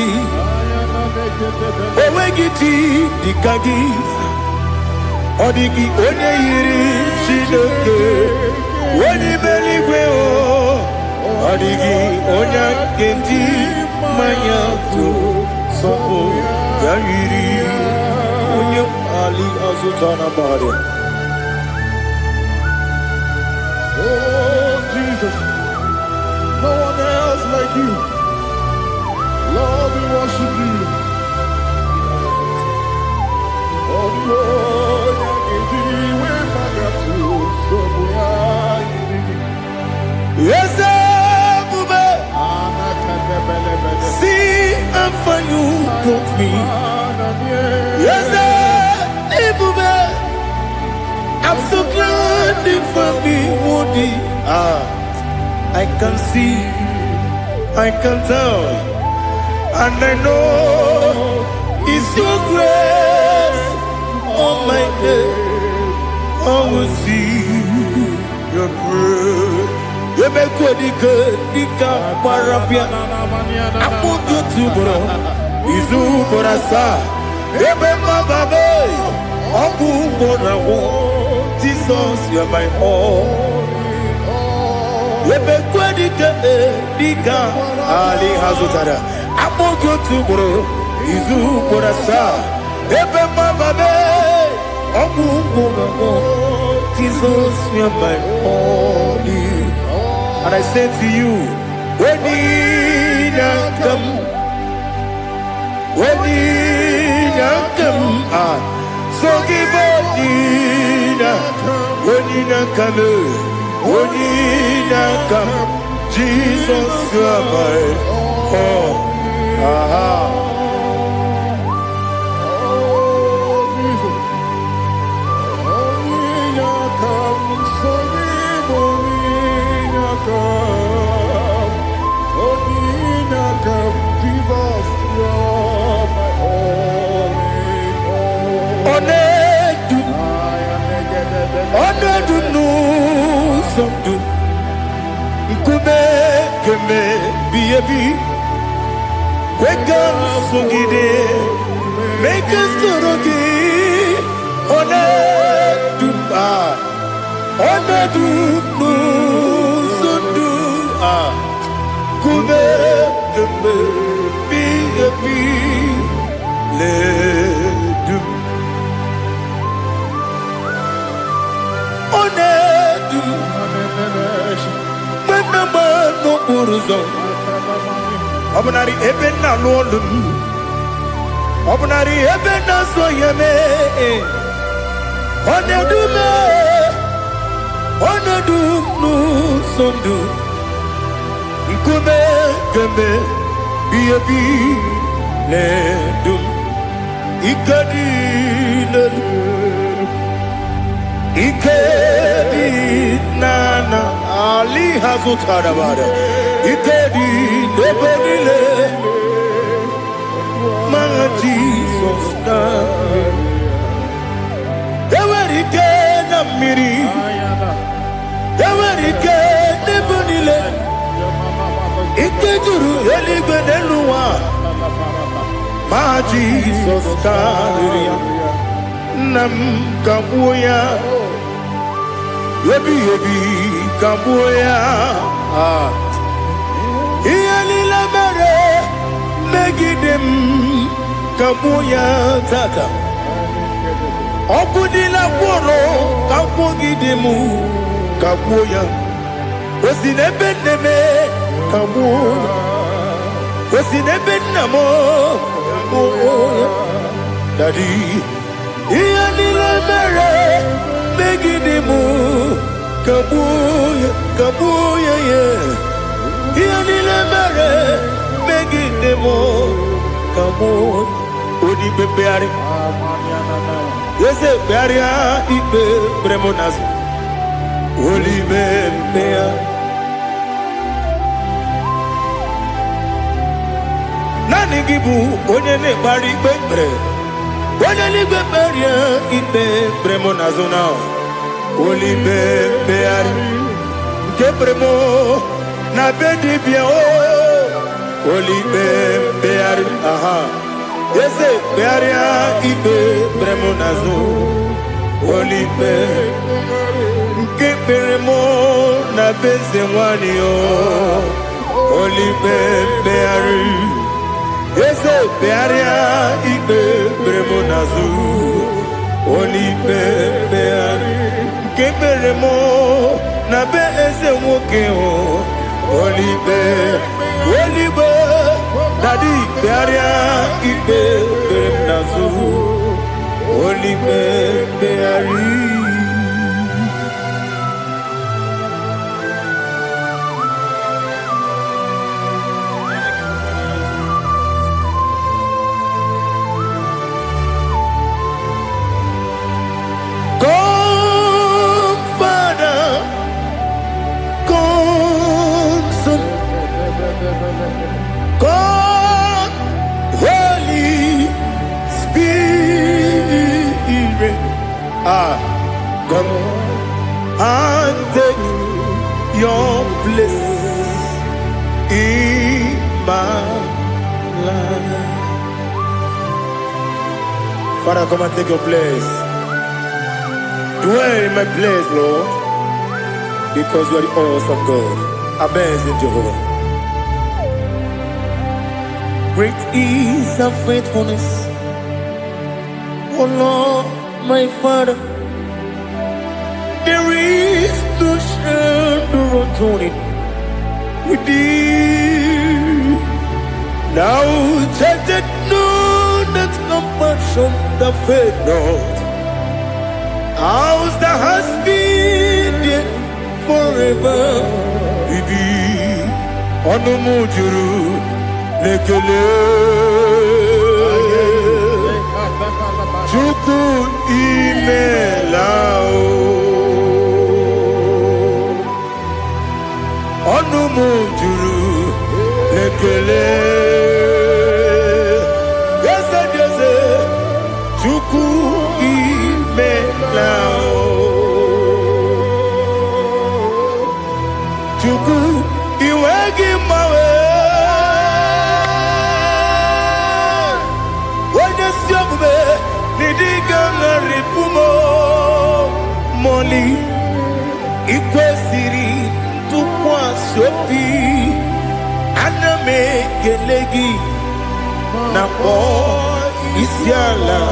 owe giti dikagi odigi onye iri chineke woni beligwe o odigi onya geji manyatu sobo ya iri onye ali azutana bari. Oh, Jesus, no one else like you. Lord, we worship you. Oh, Lord, yes, see how far you brought me. Yes, I'm so glad you found me, Woody. I can see, I can tell, and I know it's your grace. Oh my God, I will see your grace. You make good, Dika Parapia. I put you to bro. Izu Borasa. You make my baby. Abu Borawo. Jesus, you're my all. You make good, Dika Ali Hazutara. I put you to bro. Izu Borasa. You make my baby. Abu Borawo. Jesus, you are my only. And I say to you, when you come, so give up when you come, Jesus, you are my all. Make us to Obnari ebena lolum, obnari ebena soyeme, onedumu sondu, nkume keme biabi ledum, ikadi nana ali hazutarabara. Ikedi nebodile, my Jesus name. Ewerike na miri, ewerike nebodile. Ikejuru eligwe neluwa, my Jesus name. Nam kabuya, yebi kabuya. Iyalila mere megidem kabuya tata. Okudila kworo kabugidemu kabuya. Osinebenneme kabuya. Osinebennamo kabuya. Daddy. Iyalila mere megidemu kabuya yeah. Iyalila mere megidemo kabuya. Odi bebeari. Yese bearia ibe bremonas. Oli bebea. Nani gibu onye ne bari bebre. Onye ni beberia ibe bremonas now. Oli bebeari. Kebremo na bedi bia o. Oli bebeari aha. Yese bearia ibe bremonazo. Oli be kebremo na beze wani o. Oli beari. Yese bearia ibe bremonazo. Oli beari kebremo na beze woke o. Oli be Daddy bearia ibe bremonazo. Oli beari. God, Holy Spirit, come and take your place in my life. Father, come and take your place. Dwell in my place, Lord, because you are the awesome God. Amazing Jehovah. Great is thy faithfulness, O Lord, my Father. there is no shadow of turning within. Now check that no, that's compassion that faith not. How's the has been forever, baby? Ono mujuru lekele chuku imelao. Ono mujuru lekele yese chuku imelao. Chuku iwegi mawe wanya siogbe nidiga ngaripumo moli ikwesiri tukwa sopi aname kelegi na po isiala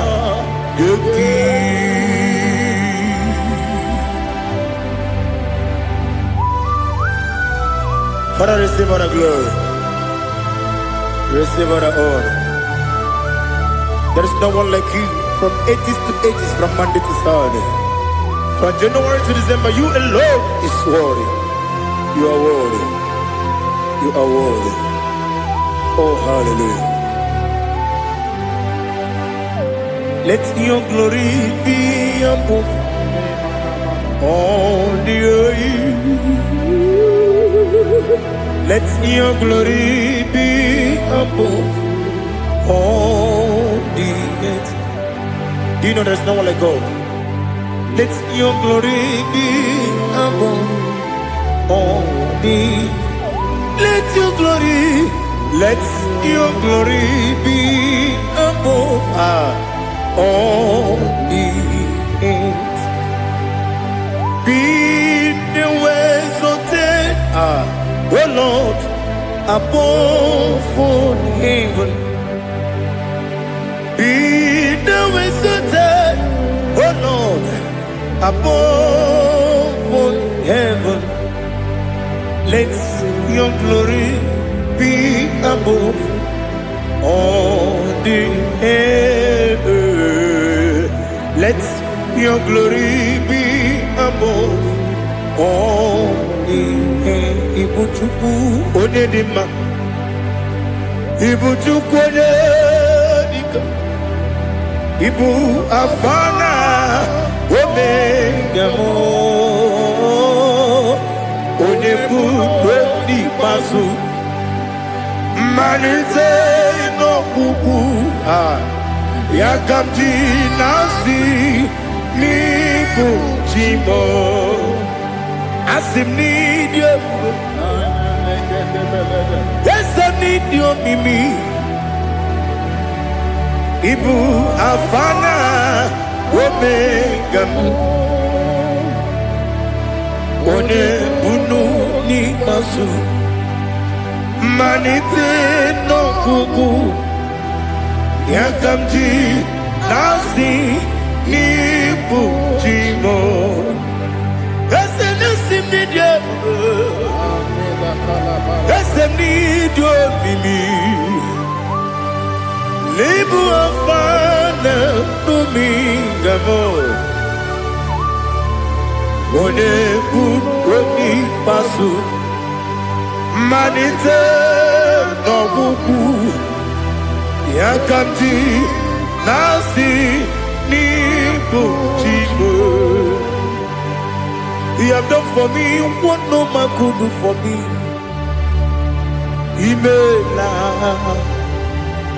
yoki. Father, receive all the glory. Receive all the honor. There is no one like you from ages to ages, from Monday to Saturday. From January to December, you alone is worthy. You are worthy. You are worthy. Oh, hallelujah. Let your glory be above all the earth. Let your glory be above all the earth. Do you know there's no one like God? Let your glory be above all the. Let your glory be above all the earth. Be the ways of oh Lord, above all heaven. Be the visited, oh Lord, above all heaven. Let your glory be above all the earth. Let your glory be above all the earth. Ibuchuku onedima, Ibuchuku onedika, Ibu afana omega mo, onebu odi pasu, manite no kuku yakamji nasi nibu chimo. Asim need you. Yes, I need you, Mimi. Ibu afana omega. One bunu ni masu. Manite no kuku. Yakamji nasi nibu chimo. Yes, I need you, Mimi. Libu afana numingamo. One buoni pasu. Manite no buku. Yakamji nasi nibu chimo. You have done for me what no man could do for me. Imela,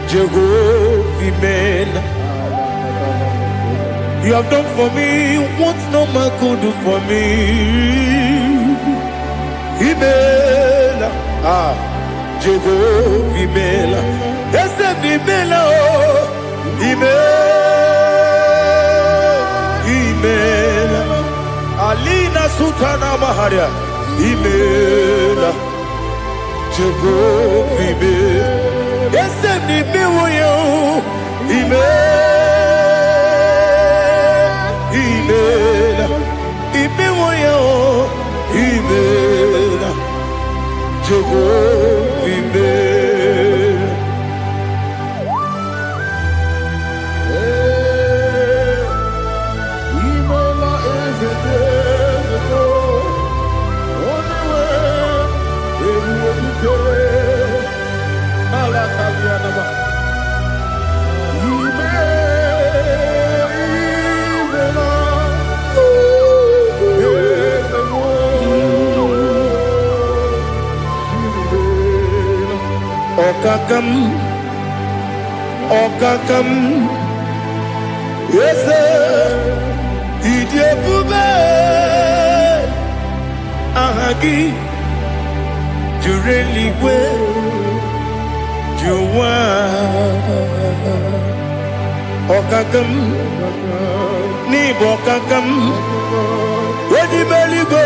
Jehovah, Imela. You have done for me what no man could do for me. Imela, Jehovah, Imela. Yes, Imela, Imela. Alina Sutana Maharia, Imela, Jehovah, Imela. Yes, Imela, Imela, Imela. Okakam, yes, Idiabube, Ahagi, Jureli, Juwa, Okakam, Nibokakam, Wadi Beligo,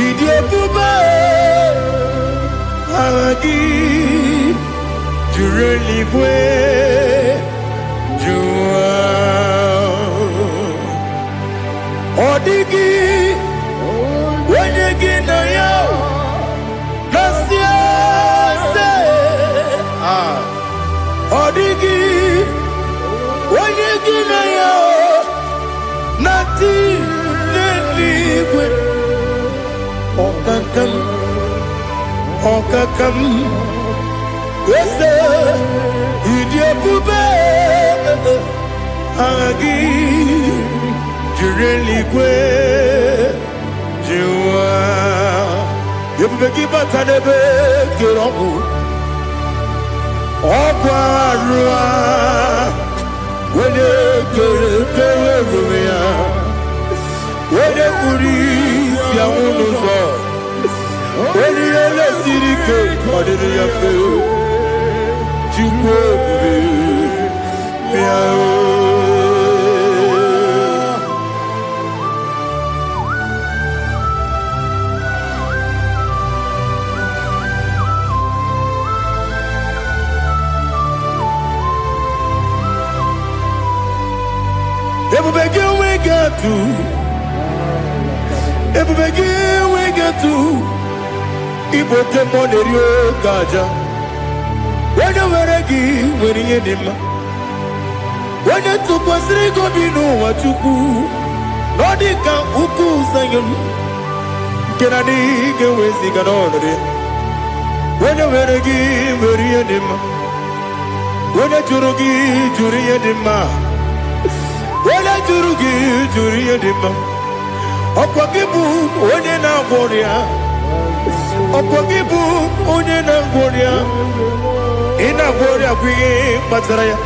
Idiabube, Ahagi. Jureli bwe jua odigi wenyegi na yo nasia se odigi wenyegi na yo nati neligwe okakam yes, Idiabube, Agi, Jureli Gwe, Jua, Yabeki Batanebe, Kirobu, Oparua, when you get when you police, Yamuno, when you let it go, what did you feel? we get to Ibote Monerio Gaja. When you were a key, when you did not. When you took us, they go be no what you do. Nodika Uku Sayon. Can I dig away sick on it? When you were a key, when you did not. When you Jurugi, Juria Dima. When I Jurugi, Juria Dima. Opakibu, when you now Boria. Opakibu, when you now Boria. Ina bori aguye matraya.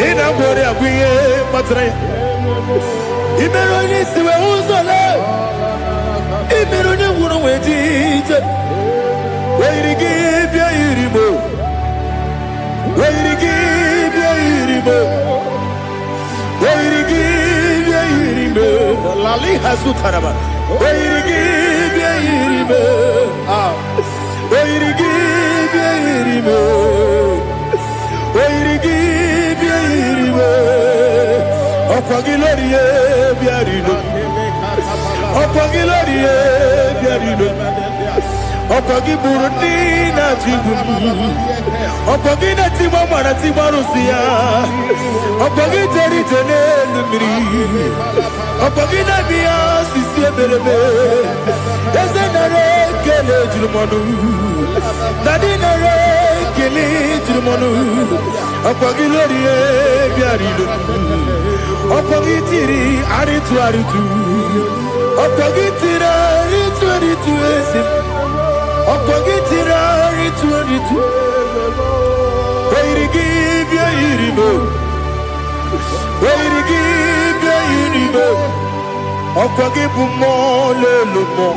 Ina bori aguye matraya. Imeroni siwe uzole. Imeroni wuro wetije. Weirigi bia iribo. Weirigi bia iribo. Weirigi bia iribo. Lali hasutaraba. Weirigi bia iribo. Weirigi bia iribo. Weirigi bia iribo. Okwagilorie bia iribo. Okwagilorie bia iribo. Okwagiburundi na jibu. Okwagina timama na timarusia. Okwagiteri jene lumiri. Okwagina biya sisi ebelebe. Ezenare kele jirumanu. Nadinare kele jirumanu. Okwagilorie biarido. Okwagitiri aritu. Okwagitira aritu esim. Okwagitira aritu. Weirigi bia iribo. Weirigi bia iribo. Okwagibu mo lelumo.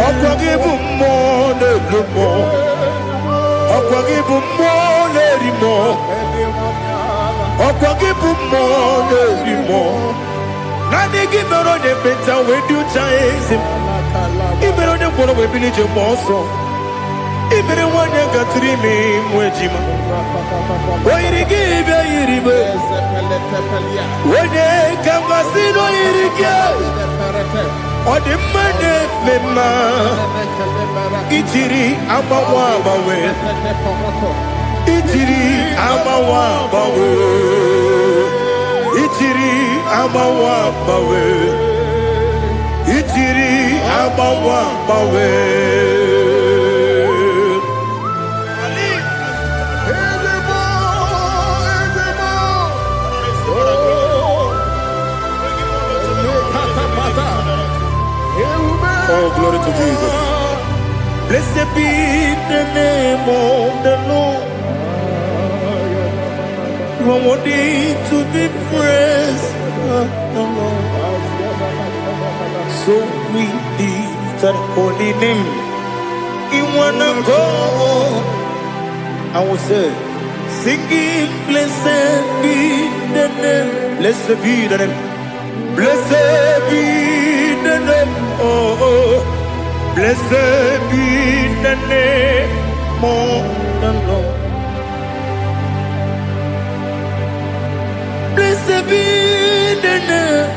Okwagibu mo lelumo. Okwagibu mo lerimo. Okwagibu mo lerimo. Nani gibero de beta we do chaise. Ibero de boro we bilije moso. Ibere wanya gatrimi mwejima. Weirigi bia iribo. Wene kambasino irige. Odimane mema Itiri amawa bawe Itiri amawa bawe Itiri amawa bawe Itiri amawa bawe Oh, glory to Jesus. Blessed be the name of the Lord. You are worthy to be praised, the Lord. So we lift that holy name. You wanna go? I will say, singing, blessed be the name. Blessed be the name. Blessed be the name. Oh, blessed be the name of the Lord. Blessed be the name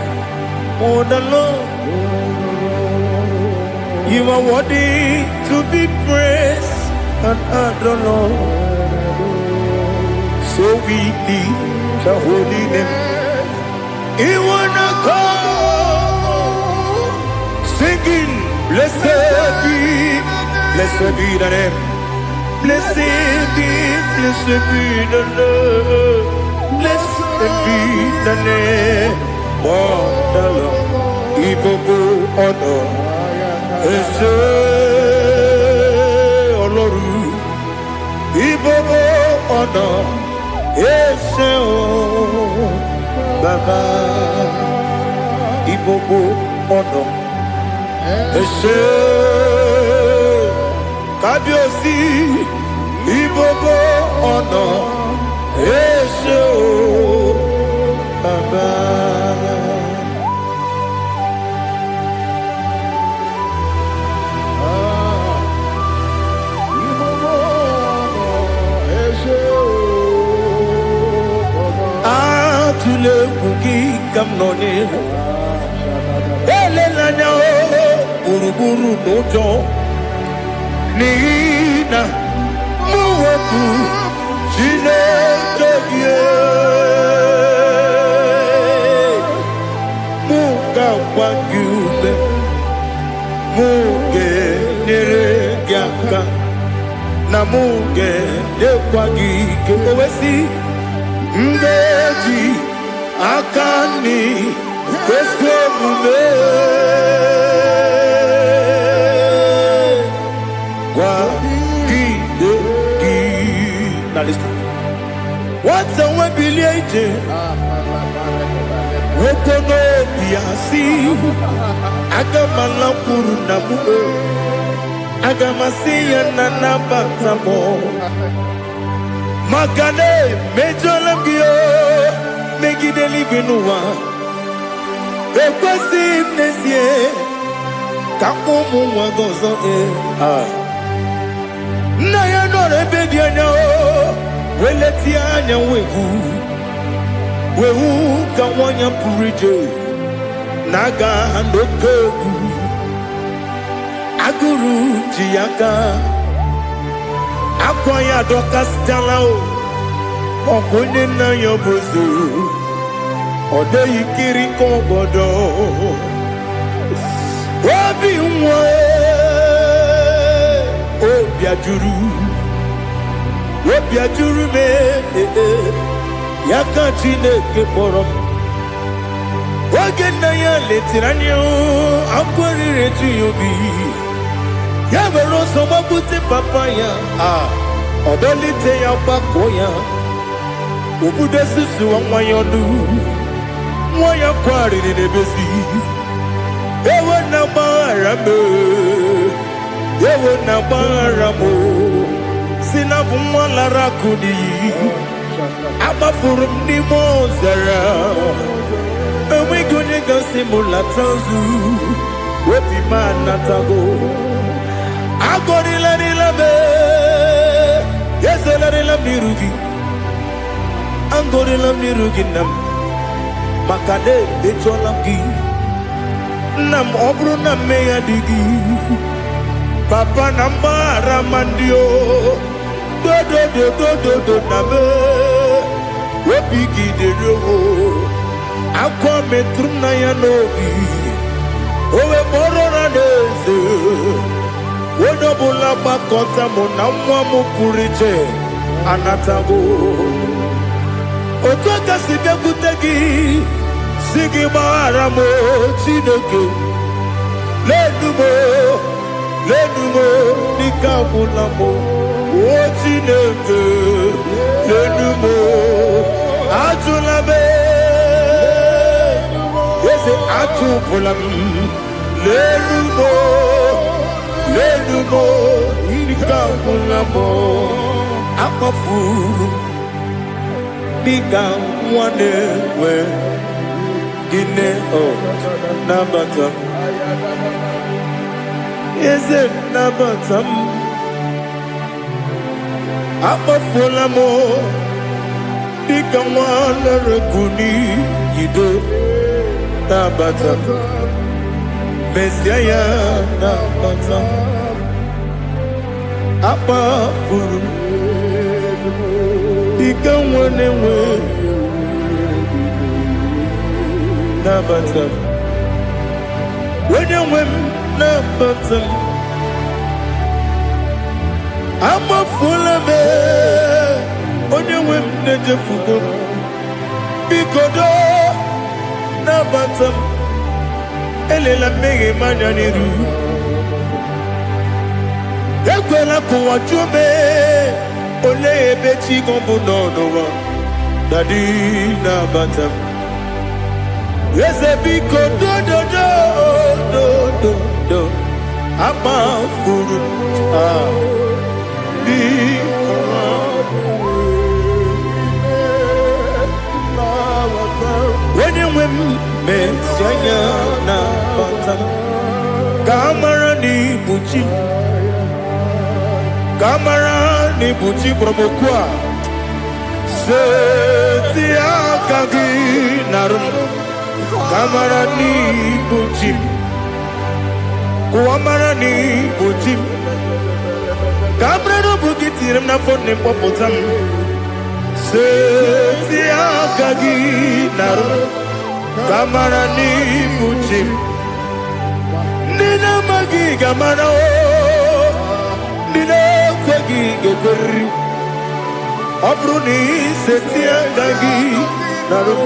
of the Lord. You are worthy to be praised and adored, Lord. So we lift the holy name. You wanna call? Singing, blessed be the name. Blessed be the name. Blessed be the name of the Lord. Ibobo honor, Ese Oloru. Ibobo honor, Ese Baba. Ibobo honor. Ese Kabiosi Ibobo ọ̀nà Ese o Baba. Ibobo ọ̀nà Ese o Baba. Atule kuki kamnoni Ele lanya o Buruburu n'ụjọ n'ihi na mụ wepụ Chineke gị mụ ga-agba gị ume mụ ga-enyere gị aka na mụ ga-enyekwa gị ike owesi mmeji aka nri kwesị omume what's a webiliaje wokono biasi agamala puru namu agamasiya nanabatamo makane mejolamgio megideli binuwa ekwesi mnesie kamumu wagozo na ya nore bebi anya weleti anya wehu ka wanya purije naga nokegu aguru jiyaka akwanya doka stalao okonye na yobozo ode yikiri kogodo obi nwa obi ajuru me yaka Chineke kpọrọ m oge nna ya letiri anya akwarịrị etu ya obi ya were ọsọ gbapute papa ya ọdọlite ya gbakọ ya obodo susuwa nwa ya ọnụ nwa ya kwarịrị n'ebezi ewe na gbaghara m Sinabu mwalara kudi Abafuru mnimo zara Ewe gune gasi mulatanzu Wepi manatago Agorila nilabe Yezela nilamirugi Angorila mirugi nam Makade becholamgi Nam obru na meya digi Papa nambara mandio Do na me Wepigi de rogo Akwa metrum na ya nobi Owe moro na deze Wodobula bakota mo na mwa mo puriche Anatago Otoka sibe kutegi Sigi mara mo chineke Lenumo Nika mulamo O chineke Lenumo Atulame Yese atupulam Lenumo Nika mulamo Akafuru Nika mwanewe Gine o nabatam Eze nabatam Akafulamo Nika mwanerekuni Yido nabatam Mesiaya nabatam Akafuru Nika mwanewe Nabatam When you win Nabatam I'm a full of it When you win Najafugo Bikodo Nabatam Elela mege manjaniru Ekwela kuwa chume Ole ebeti gombo nonowa Dadi Nabatam Yes, a big do I'm a fool. When you win, Messiah, Kamara ni buchi promokwa. Setia kagi narum. Kamara ni buchim Kuamara ni buchim Kamara no bukitirim na fone popotam Setia kagi naru Kamara ni buchim Nina magi kamara o Nina kwagi geberi Abruni setia kagi naru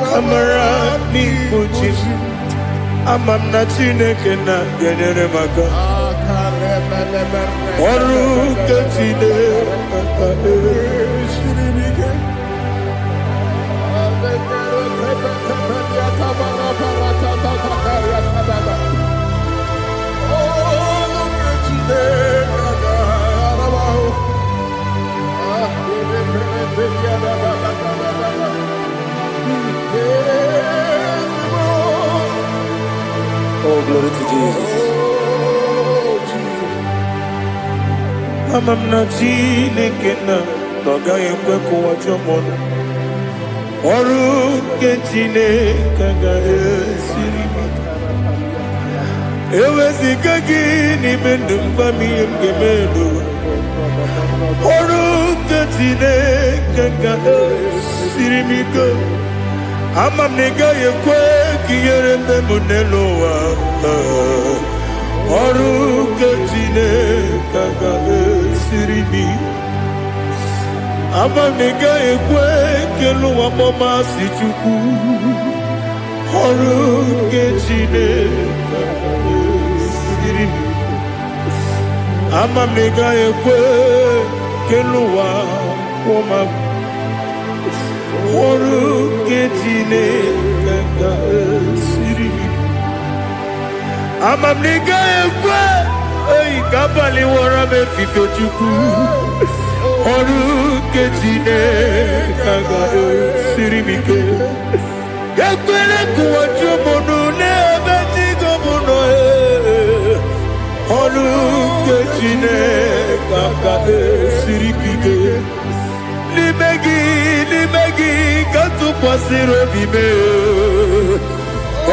Kamara ni buchim Amam na chineke na genere maka Oru ke chineke Shiribike Oh, glory to Jesus. Amam na chineke na noga yekwe kuwa chomono. Oru ke chineke ga esiri. Ewe zikagi ni mendumba miyem gemelo. Oru ke chineke ga esiri miko. Amam nega yekwe kiyere mbe muneloa Oru kechine kaga esirimi Amam nega yekwe keluwa mama si chuku Oru kechine kaga esirimi Amam nega yekwe keluwa mama Oru kechine kaga esirimi Amam nega yekwe Ey kabali wara me fito chuku Oru kechine kaga esirimi ke Yekwele kuwa chumono ne abeti gomono Oru kechine kaga esirimi ke Limegi katu kwasiro bime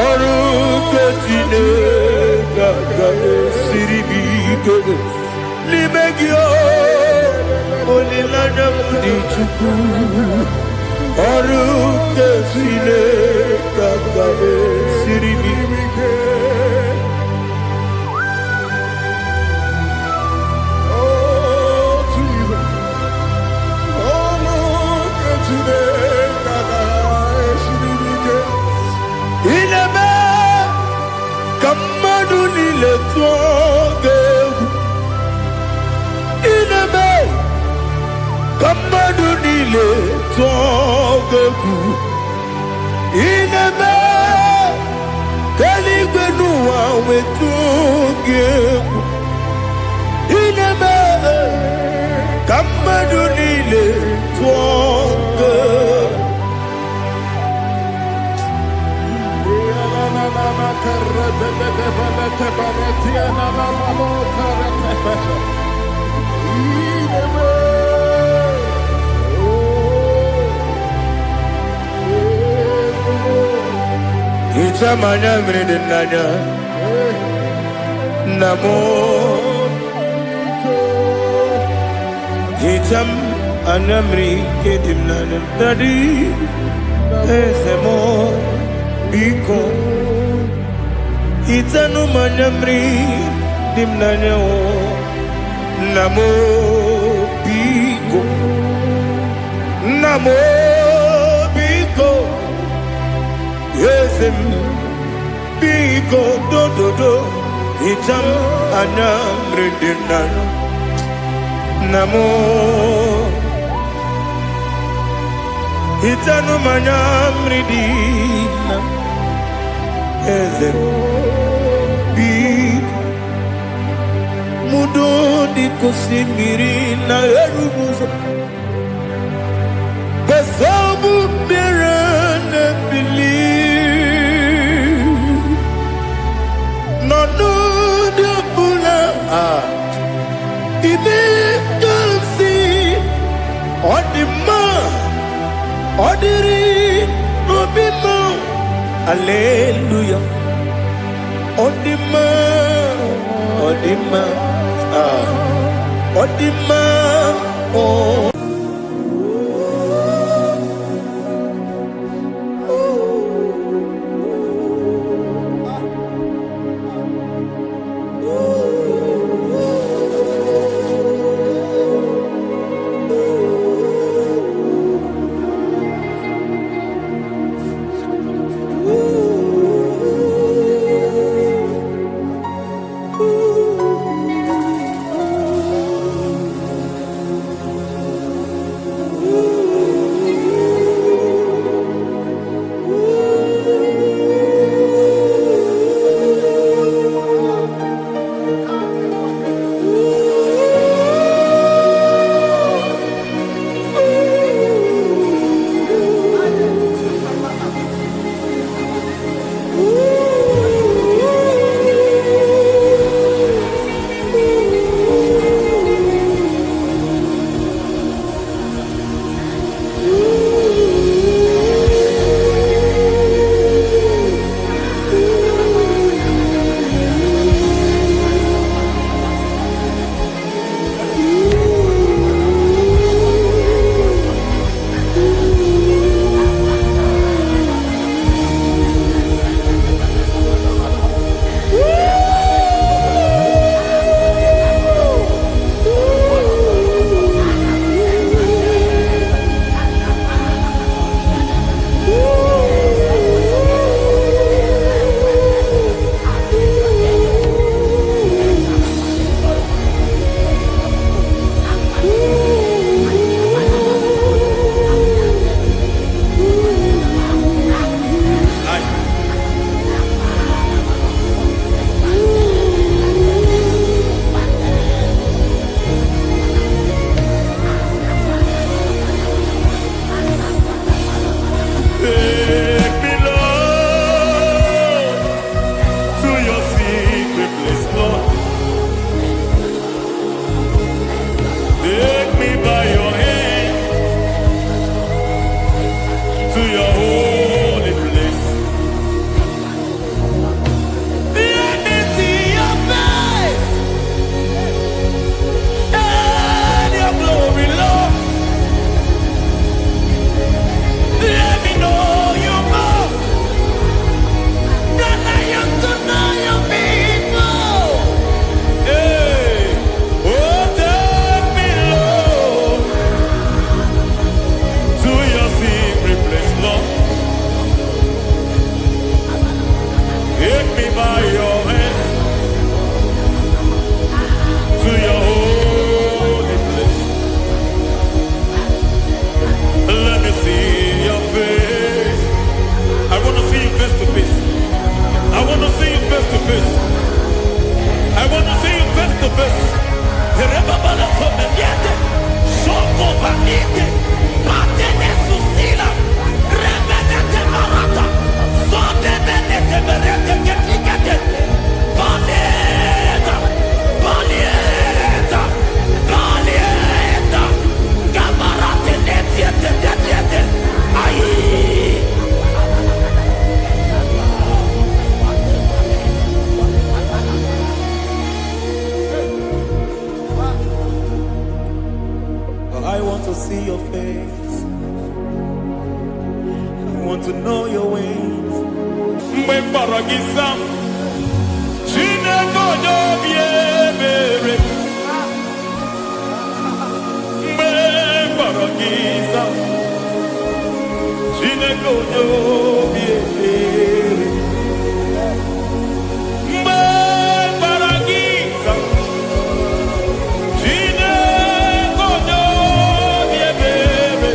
Oruke tine gagade siribike Limegio Olilana mudi chuku Oruke tine gagade siribike Oh, Jesus. Oh, look at today, gagade siribike. Inebe Kamadu nile tuoge Inebe Kamadu nile tuoge Inebe Keligwenu wa wetuge Inebe Kamadu nile tuoge Itamanya mridinanya Namo Itam anamri kedimnanya Dadi Esemo Biko Itanu manamri dimnanya Namo Biko Namo Biko Yesem Biko do do do Itam anamri dimnanya Namo Itanu manamri dimnanya Yesem Mudo di kusimiri na erumuzo Besabu mirane believe No no de bula Ibe kansi Odima Odiri Obima Hallelujah Odima Odima Odima oh to see your face. We want to know your ways. Mweparagisa, Chineko Biebere. Mweparagisa, Chineko Biebere. Mweparagisa, Chineko Biebere.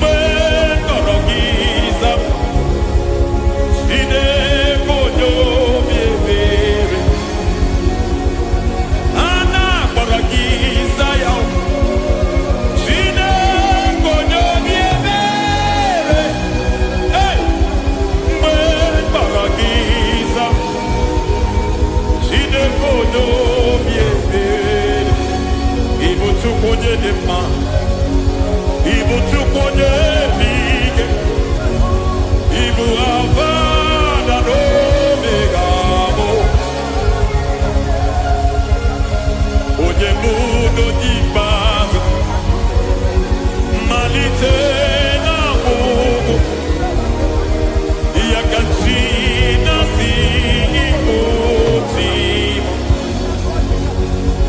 Mweparagisa, Chineko Biebere. Ana Paragisa yao. Chineko Biebere. Hey, Mweparagisa, Chineko Biebere. Ibu tukonye dema, ibu tukonye lige, ibu avana no megamo. Oye mundo di paz, malite na mugo, yakachina si imutimo.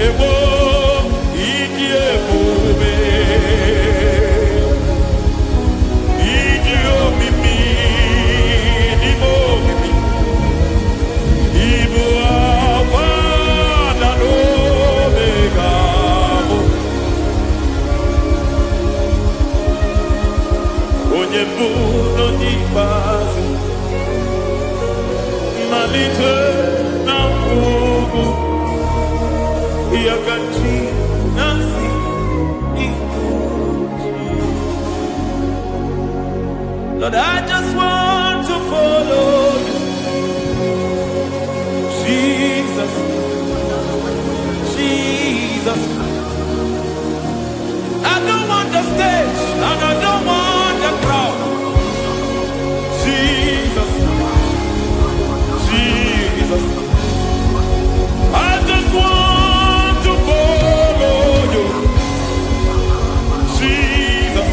Ewo ikie bube, idio mimi, dimo mimi, ibu avana no megamo. Onye mundo di paz, malite na mugo, yakachina si imutimo. Lord, I just want to follow you, Jesus, Jesus. I don't want the stage and I don't want the crowd. Jesus, Jesus. I just want to follow you, Jesus,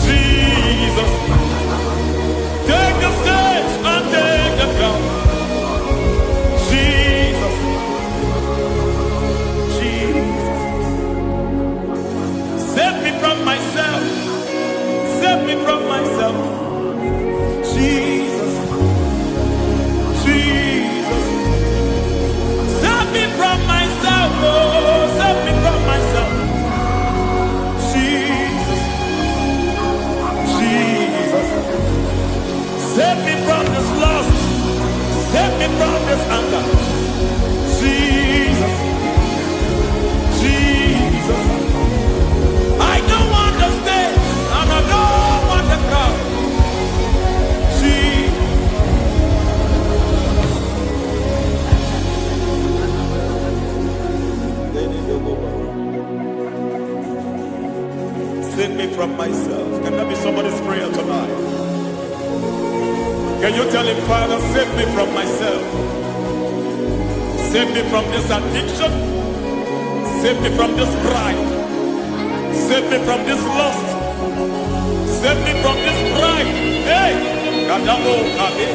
Jesus. Take the stage and take the crown. Jesus, Jesus. Save me from myself. Save me from myself. Jesus, Jesus. Save me from myself. Oh, save me from myself. Jesus, Jesus. Save me from this lust. Save me from this anger. Jesus, Jesus. I don't want the stage and I don't want the crowd. Jesus. Save me from myself. Can that be somebody's prayer tonight? Can you tell him, Father, save me from myself? Save me from this addiction. Save me from this pride. Save me from this lust. Save me from this pride. Hey! Kadabo, Kabe.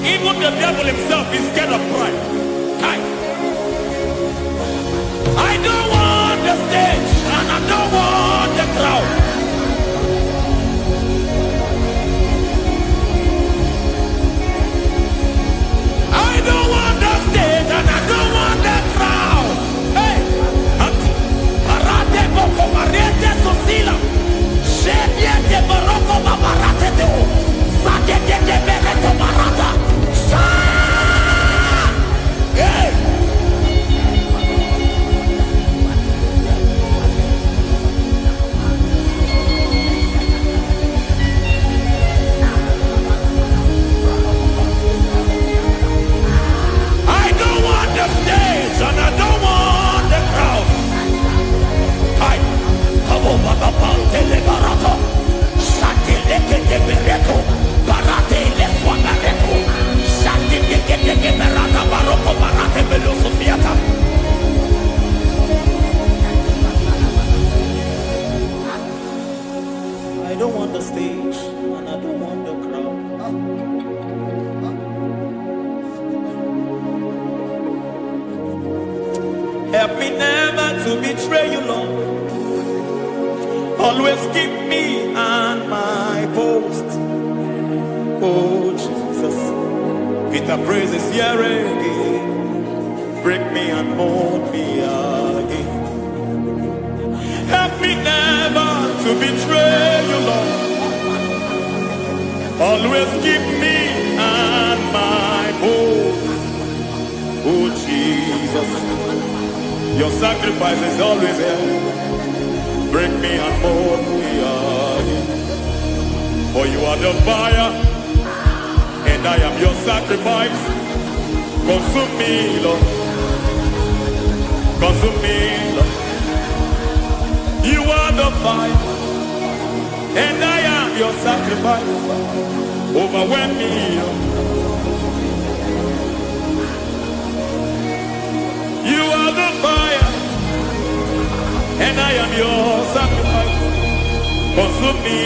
Even the devil himself is scared of pride. Hi. I don't want the stage and I don't want the crowd. I don't want the stage and I don't want the crowd. Hey, Parate Boko Mariete Sosila, Shebiete Baroko Babarate Deo, Sakete Bereto Barata, Sha Help me never to betray you, Lord. Always keep me on my post. Oh Jesus, with the praises here again, break me and mold me again. Help me never to betray you, Lord. Always keep me on my post. Oh Jesus, your sacrifice is always there. Break me and mold me again. For you are the fire, and I am your sacrifice. Consume me, Lord. Consume me, Lord. You are the fire, and I am your sacrifice. Overwhelm me, Lord. You are the fire, and I am your sacrifice. Consume me.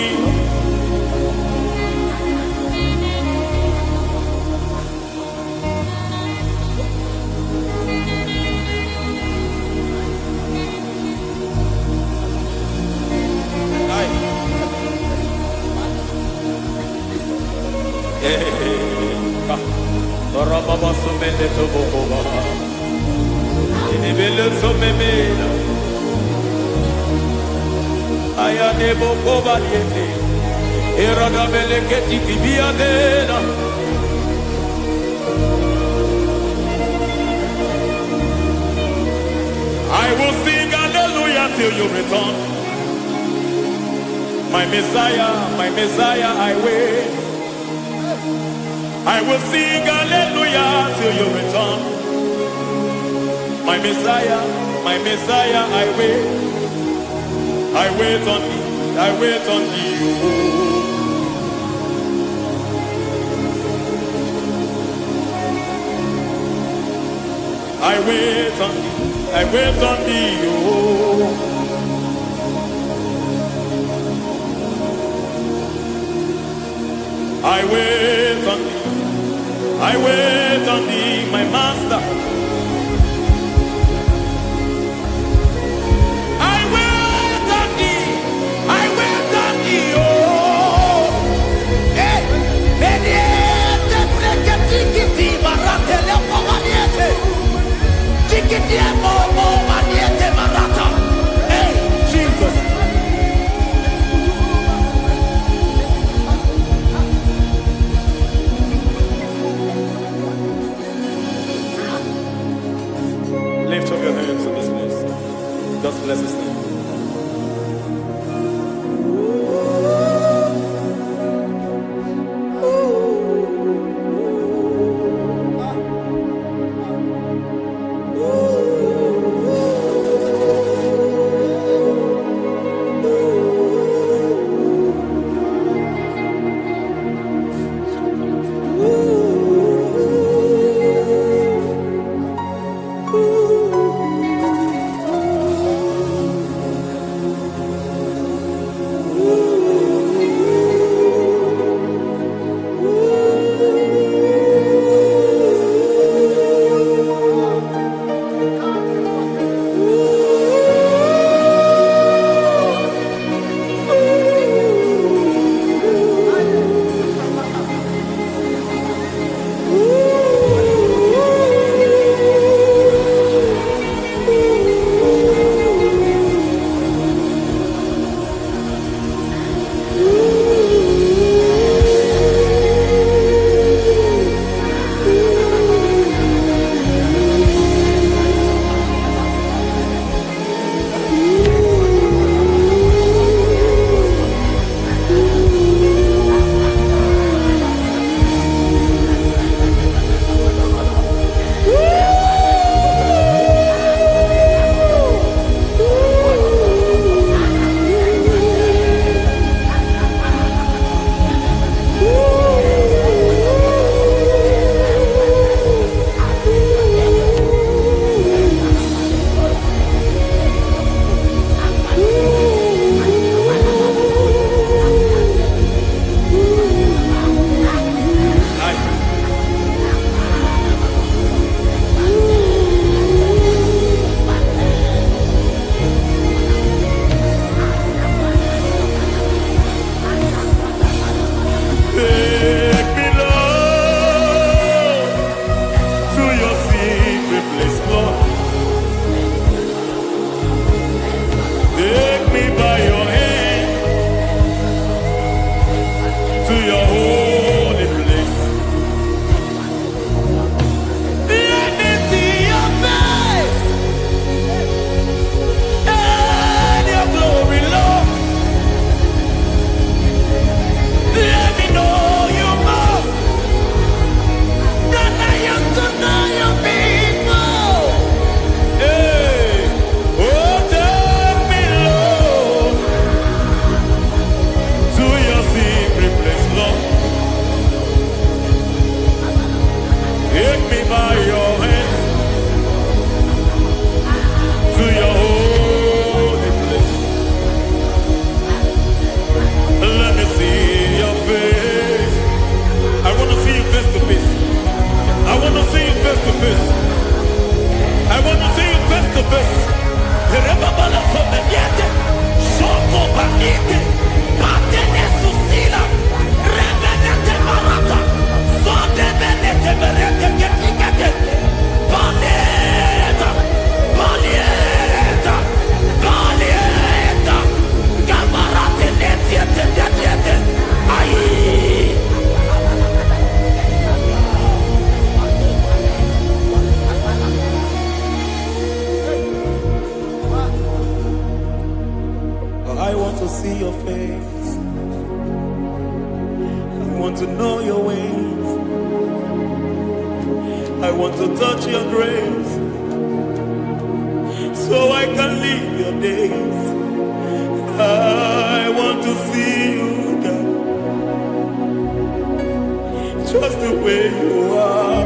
I will sing hallelujah till you return. My Messiah, I wait. I will sing hallelujah till you return. My Messiah, I wait. I wait on thee, I wait on thee. I wait on thee, I wait on thee. I wait on thee, I wait on thee, my master. I wait on thee, I wait on thee, oh. Hey, mediete, tikiti, marate, lepo maniete. Tikiti, mo, maniete, marata. Hey, Jesus. Lift up your hands in this place. Just bless his name. me by your hand to your holy place. Let me see your face. I want to see you face to face. I want to see you face to face. I want to see you face to face. Rebabala Fomeniate, Soko Banite, Patene Susila, Rebenete Marata, Sonde Benete Berete Getigate, Balieta, Balieta, Balieta, Gamarate Netiete, Netiete, Aye. I want to see your face. I want to know your ways. I want to touch your grace so I can live your days. I want to see you, God, just the way you are.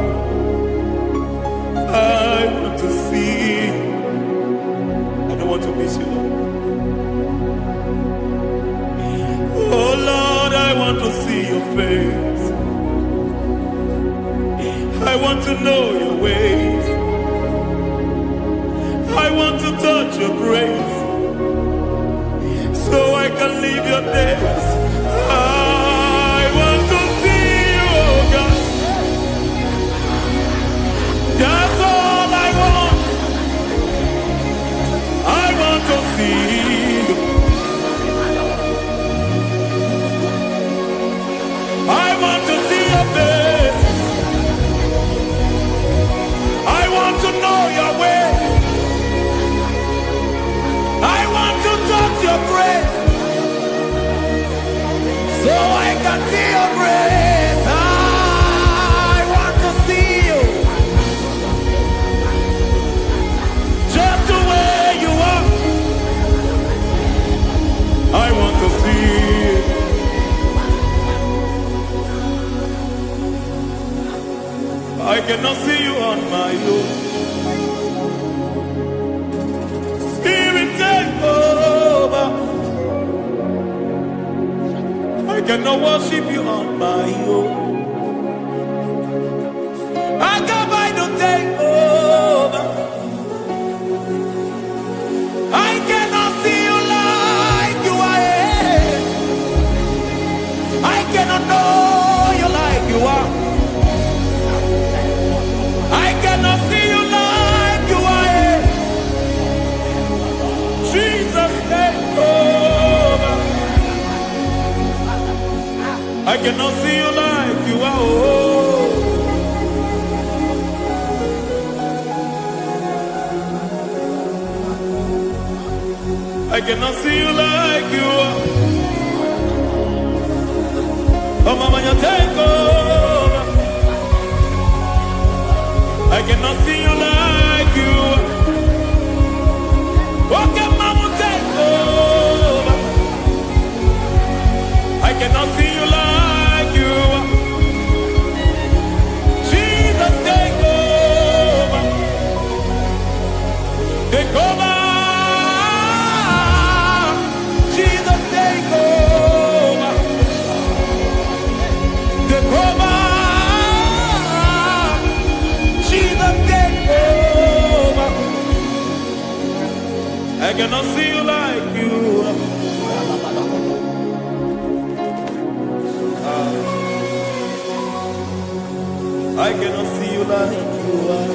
I want to see you. I don't want to miss you, Lord. Oh Lord, I want to see your face. I want to know your ways. I want to touch your grace so I can live your days. I want to see you, oh God. That's all I want. I want to see you. I want to see your face. I want to know your way. I want to touch your grace so I can see your grace. I want to see you just the way you are. I want to see you. I cannot see you on my own. Spirit, take over. I cannot worship you on my own. I come by to take over. I cannot see you like you are. I cannot know you like you are. I cannot see you like you are. Jesus, take over. I cannot see you like you are. Oh. I cannot see you like you are. Oh, Mama, you take over. I cannot see you like you. Okay, Mama, take over. I cannot see you like you. Jesus, take over. Take over. Jesus, take over. Take over. I cannot see you like you. I cannot see you like you are.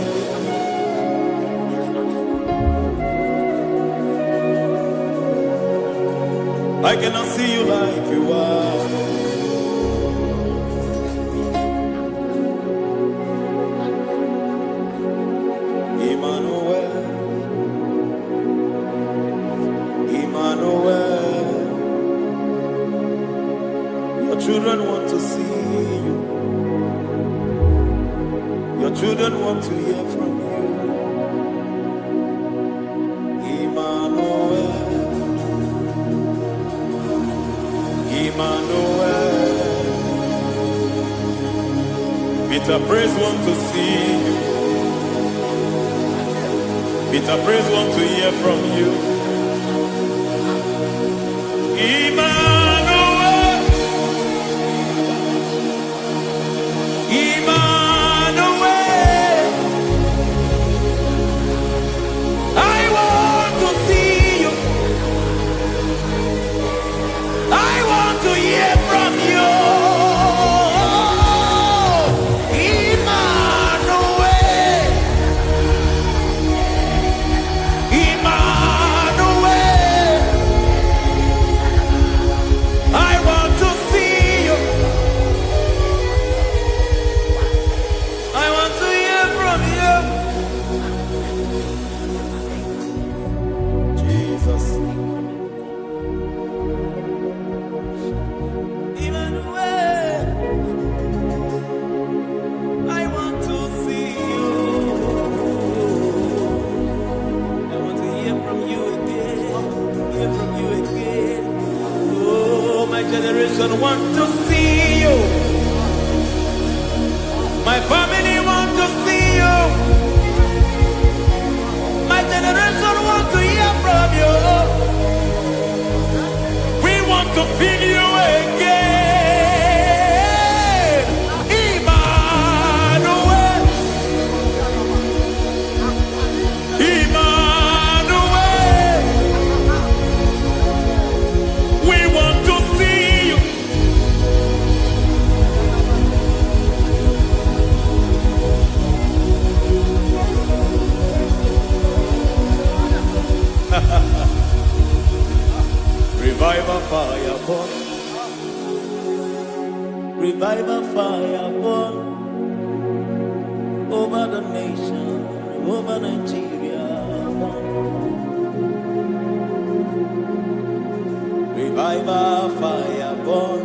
I cannot see you like you are. Emmanuel, Emmanuel, your children want to see you. Your children want to hear from you. Emmanuel, Emmanuel, we Peter Praise want to see you. Peter Praise want to hear from you. Emmanuel, Emmanuel, I want to see you. I want to hear from you. Generation want to see you. My family want to see you. My generation want to hear from you. We want to feel you again. Emmanuel, Emmanuel, we want to see. Revival fire burn. Revival fire burn over the nation, over Nigeria. Revival fire burn.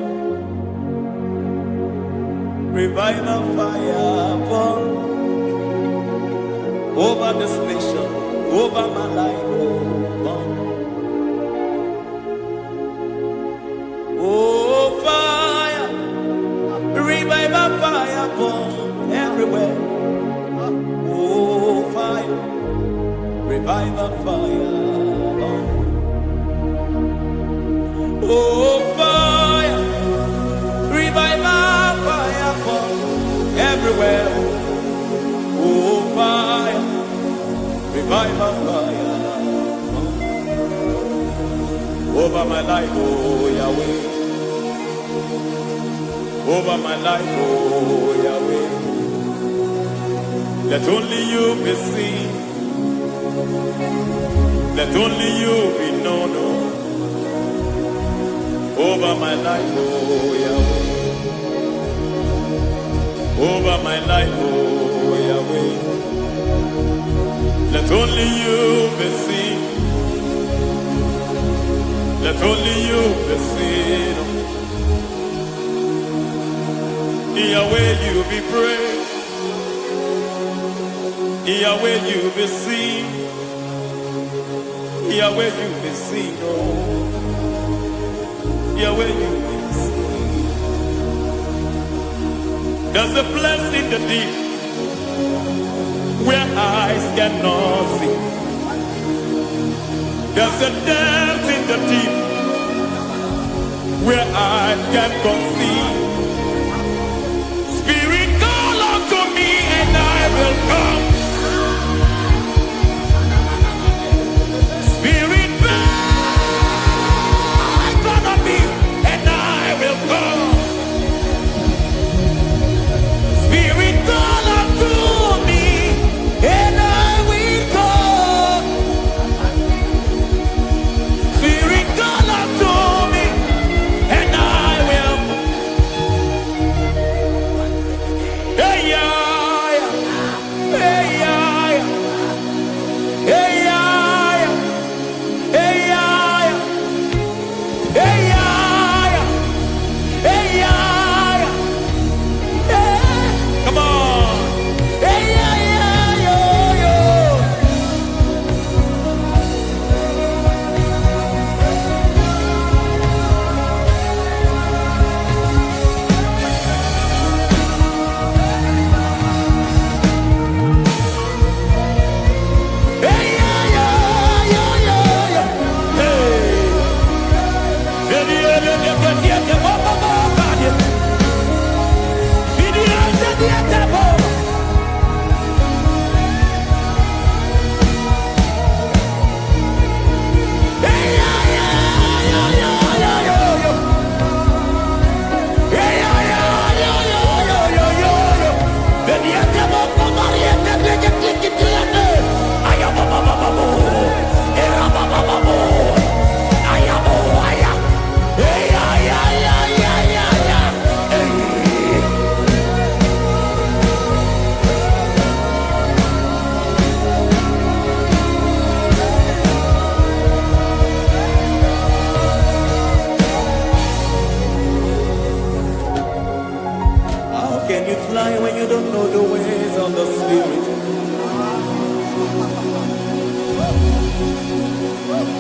Revival fire burn over this nation, over my life. Burn. Oh, fire, revival fire burn everywhere. Oh, fire, revival fire burn. Oh, fire, revival fire burn everywhere. Oh, fire, revival fire burn over my life, oh Yahweh. Over my life, oh Yahweh. Let only you be seen. Let only you be known. Over my life, oh Yahweh. Over my life, oh Yahweh. Let only you be seen. Let only you be seen. Yahweh, you be praised. Yahweh, you be seen. Yahweh, you be seen. Oh, Yahweh, you be seen. There's a place in the deep where eyes cannot see. There's a depth in the deep where eyes can conceive. Spirit, call unto me and I will come. Spirit, breathe on me and I will come. Spirit, call unto me and I will come. Spirit, call unto me and I will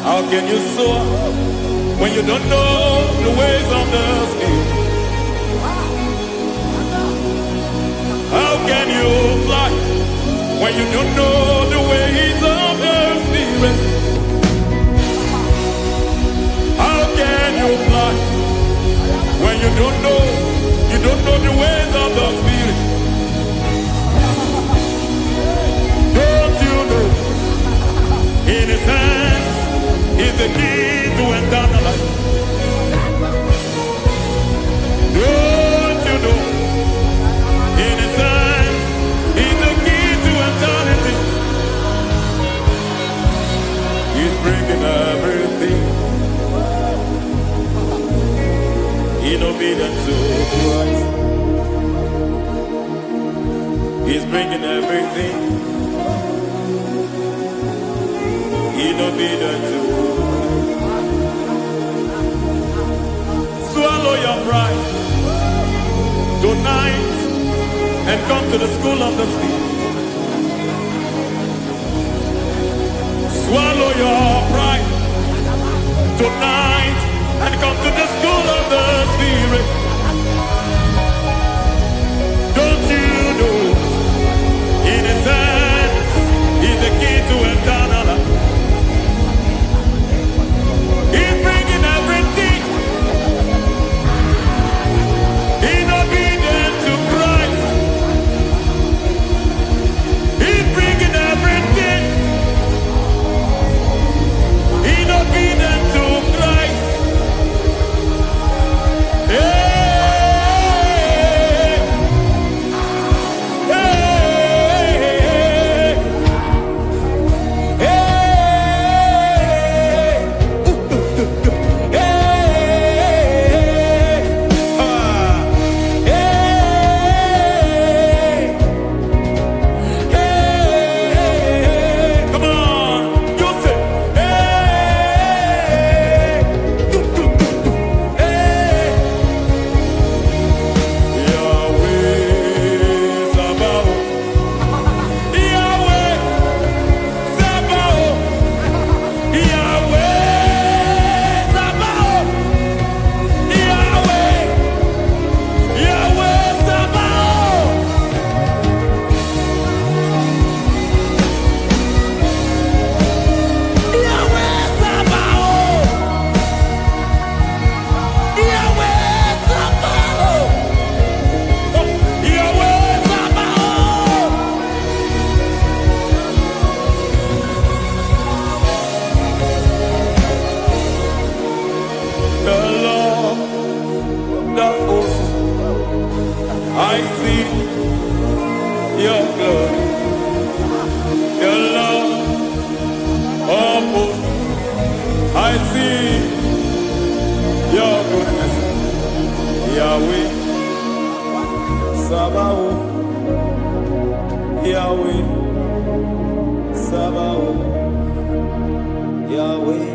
How can you soar when you don't know the ways of the Spirit? How can you fly when you don't know the ways of the Spirit? How can you fly when you don't know the ways of the Spirit? Don't you know in His hands is the key to eternal life? Don't you know in His hands is the key to eternity? He's bringing everything in obedience to Christ. He's bringing everything in obedience to Christ. Swallow your pride tonight and come to the school of the Spirit. Swallow your pride tonight and come to the school of the Spirit. Don't you know in His hands is the key to eternal life? He's bringing everything in obedience to Christ. He's bringing everything in obedience to Christ. Hey, hey, hey, hey, come on, you say, Yahweh Sabaoth, Yahweh Sabaoth, Yahweh Sabaoth, Yahweh, Yahweh Sabaoth. Yahweh Sabaoth, Yahweh Sabaoth, Yahweh Sabaoth. The Lord, the host, I see your glory. The Lord of hosts, I see your goodness. Yahweh Sabaoth, Yahweh Sabaoth, Yahweh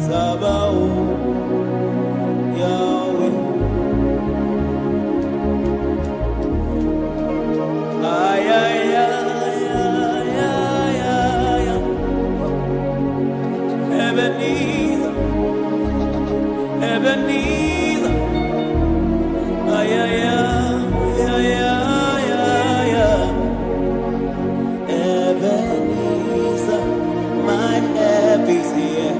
Sabaoth, Yahweh. Ay, ay, ay, ay, ay, ay, ay. Ebenezer, Ebenezer. Ay, ay, ay, ay, ay, ay, ay. Ebenezer, my help is here.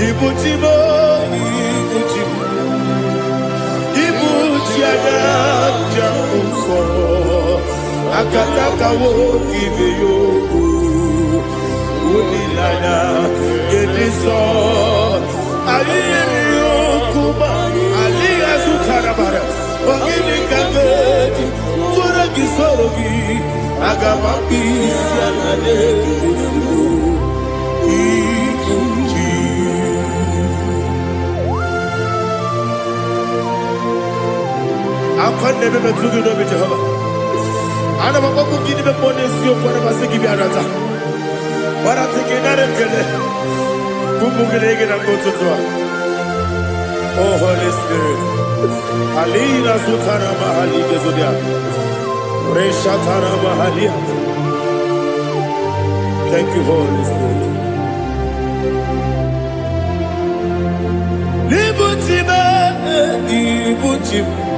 Ibuchimo, Ibuchimo, Ibuchiada, Jamuso, Akataka wo Ibeyo, Unilana, Gediso, Aliyo Kuba, Aliya Zutarabara, Ogini Kageti, Turagi Sorogi, Agamapi, Sianade, Ibuchi. I'm never to do the Jehovah. I never go to give a bonus you for a Masiki Biarata. But I think another Kele. Kumugregin and go to Tua. Oh, Holy Spirit. Alina Sutara Mahali Gezudia. Reshatara Mahalia. Thank you, Holy Spirit. Libutima, Ibuchim.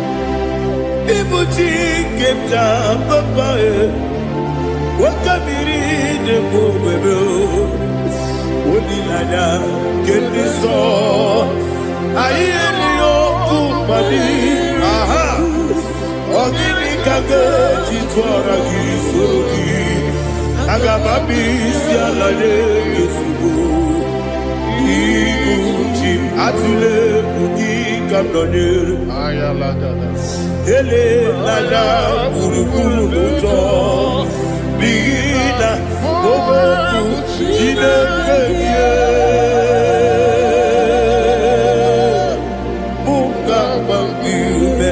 Ibuchi kemta papa wakamiri de bobebe onilanya kendiso ayeni okupadi aha ogini kage titwara gisorogi agababi sialale yesubu Ibuchi atule bugi kamdonir ayalada Ele lada burukuru luto Bigina Boboku Jine kenye Munga bangiume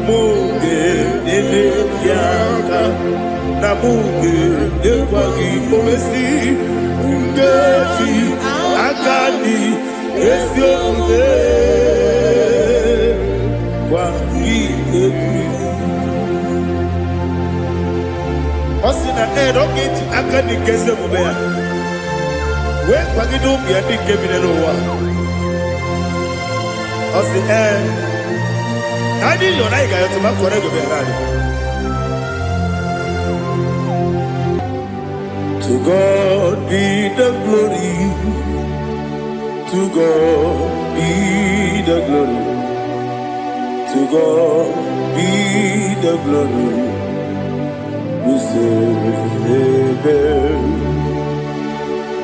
Munge nene yaka Na munge nekwagi omesi Ngeti akani esyo ude Osina rocket akani kese mubea. We kwagido bi adi kemine no wa. Osi Adi lo na iga yo tuma kore go be rari. To God be the glory. To God be the glory. To God be the glory. We say amen.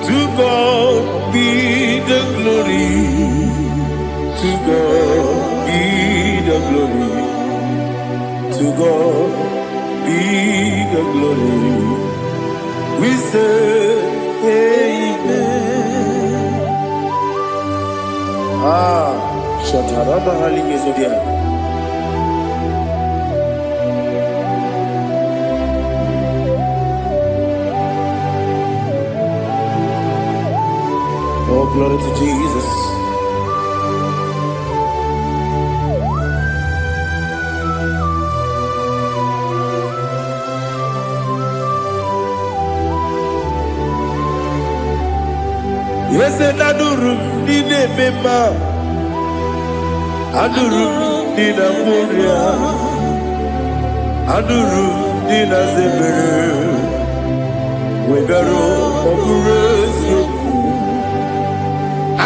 To God be the glory. To God be the glory. To God be the glory. We say amen. Shataraba hali yezodia. Oh, glory to Jesus. Yes, and Adurum Nine Mema Adurum Nina Muria Adurum Nina Zebere Wegaro Oburesu